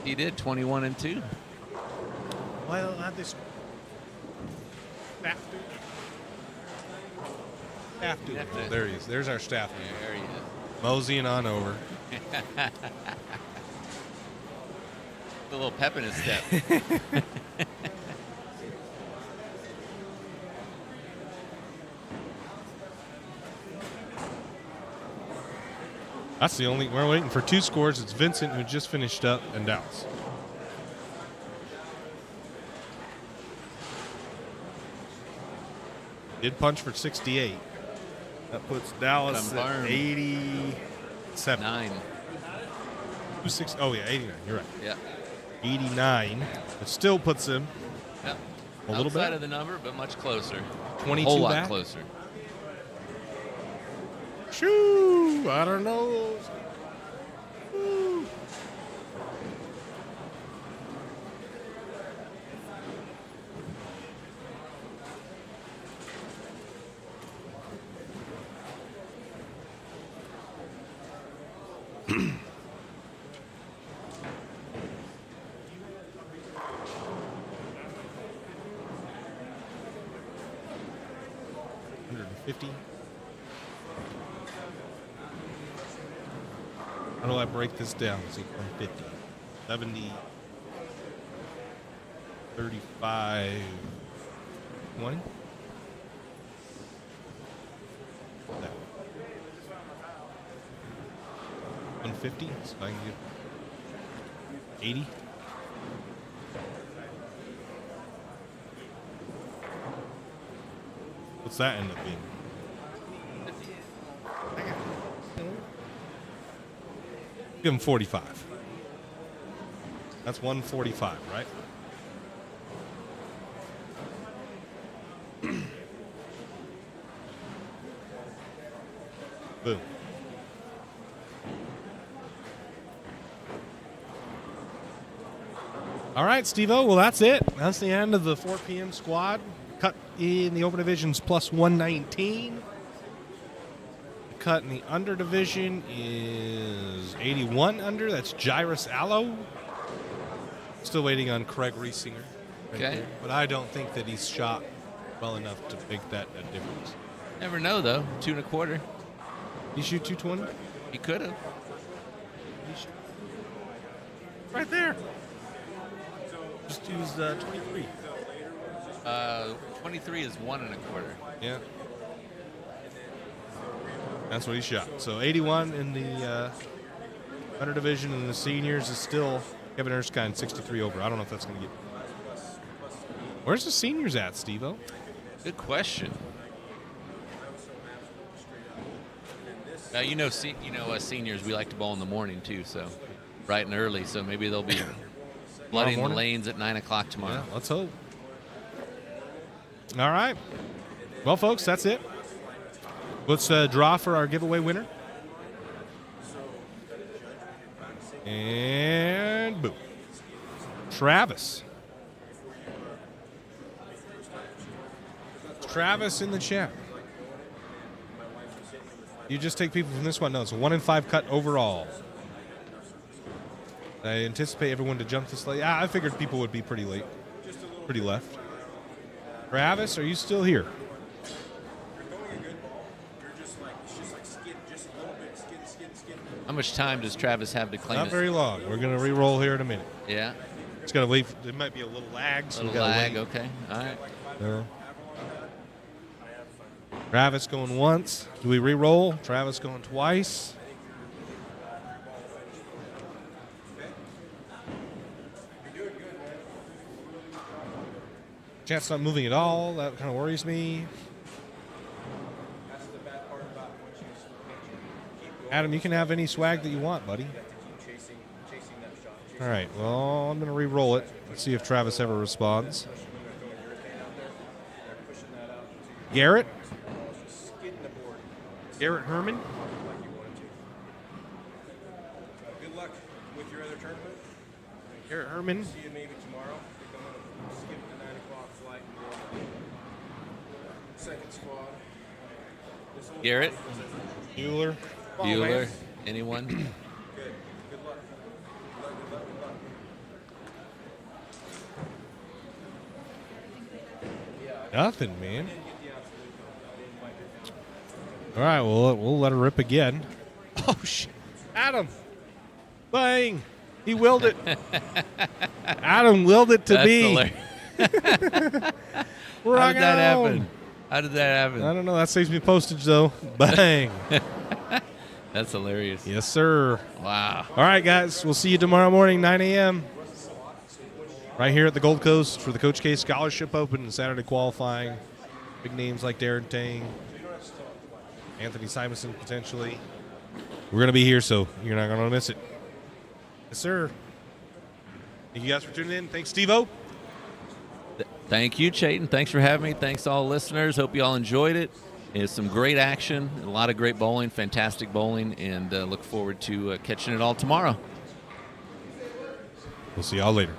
He did 21 and 2. Well, I have this staff dude. Staff dude. Have to- There he is. There's our staff dude. There he is. Moseying on over. A little pep in his step. That's the only. We're waiting for 2 scores. It's Vincent who just finished up and Dallas. Did punch for 68. That puts Dallas at Confirmed. 87. 9. 26. Oh yeah, 89. You're right. Yeah. 89. It still puts him Yep. a little Outside bit. of the number, but much closer. 22 A whole lot back. closer. Shoo! I don't know. Woo. $150. How do I break this down? See, 150, 70, 35, 20. That. 150, so I can get 80. What's that end up being? Give him 45. That's 145, right? Boom. All right, Steve-O. Well, that's it. That's the end of the 4 p.m. squad. Cut in the open divisions plus 119. The cut in the under division is 81 under. That's Jairus Allo. Still waiting on Craig Riesinger. Okay. But I don't think that he's shot well enough to make that a difference. Never know, though. 2 1/4. He shoot 220? He could have. Right there. Just use 23. 23 is 1 1/4. Yeah. That's what he shot. So 81 in the under division, and the seniors is still Kevin Erskine 63 over. I don't know if that's going to get. Where's the seniors at, Steve-O? Good question. Now seniors, we like to bowl in the morning too, so bright and early. So maybe they'll be flooding the morning? lanes at 9 o'clock tomorrow. Yeah, let's hope. All right. Well, folks, that's it. Let's draw for our giveaway winner. And boom. Travis. Travis in the chat. You just take people from this one. No, it's a 1 in 5 cut overall. I anticipate everyone to jump this late. Yeah, I figured people would be pretty late. Pretty left. Travis, are you still here? How much time does Travis have to claim Not it? very long. We're going to re-roll here in a minute. Yeah. It's going to wait. It might be a little lag. So we Little gotta lag. wait. Okay. All right. Yeah. Travis going once. Do we re-roll? Travis going twice. Chat's not moving at all. That kind of worries me. Adam, you can have any swag that you want, buddy. All right. Well, I'm going to re-roll it. Let's see if Travis ever responds. Garrett? Garrett Herman? Good luck with your other tournament. Garrett Herman? See you maybe tomorrow. We're going to skip the 9 o'clock flight and go on the second squad. Garrett? Bueller? Bueller? Anyone? Good. Good luck. Good luck. Good luck. Good luck. Nothing, man. All right, well, we'll let her rip again. Oh, shit. Adam. Bang. He willed it. Adam willed it to That's be. hilarious. How did that happen? How did that happen? I don't know. That saves me postage, though. Bang. That's hilarious. Yes, sir. Wow. All right, guys. We'll see you tomorrow morning, 9 a.m. right here at the Gold Coast for the Coach K Scholarship Open and Saturday qualifying. Big names like Darren, Tang, Anthony Simonson, potentially. We're going to be here, so you're not going to miss it. Yes, sir. Thank you guys for tuning in. Thanks, Steve-O. Thank you, Chayton. Thanks for having me. Thanks to all listeners. Hope you all enjoyed it. It's some great action, a lot of great bowling, fantastic bowling, and look forward to catching it all tomorrow. We'll see y'all later.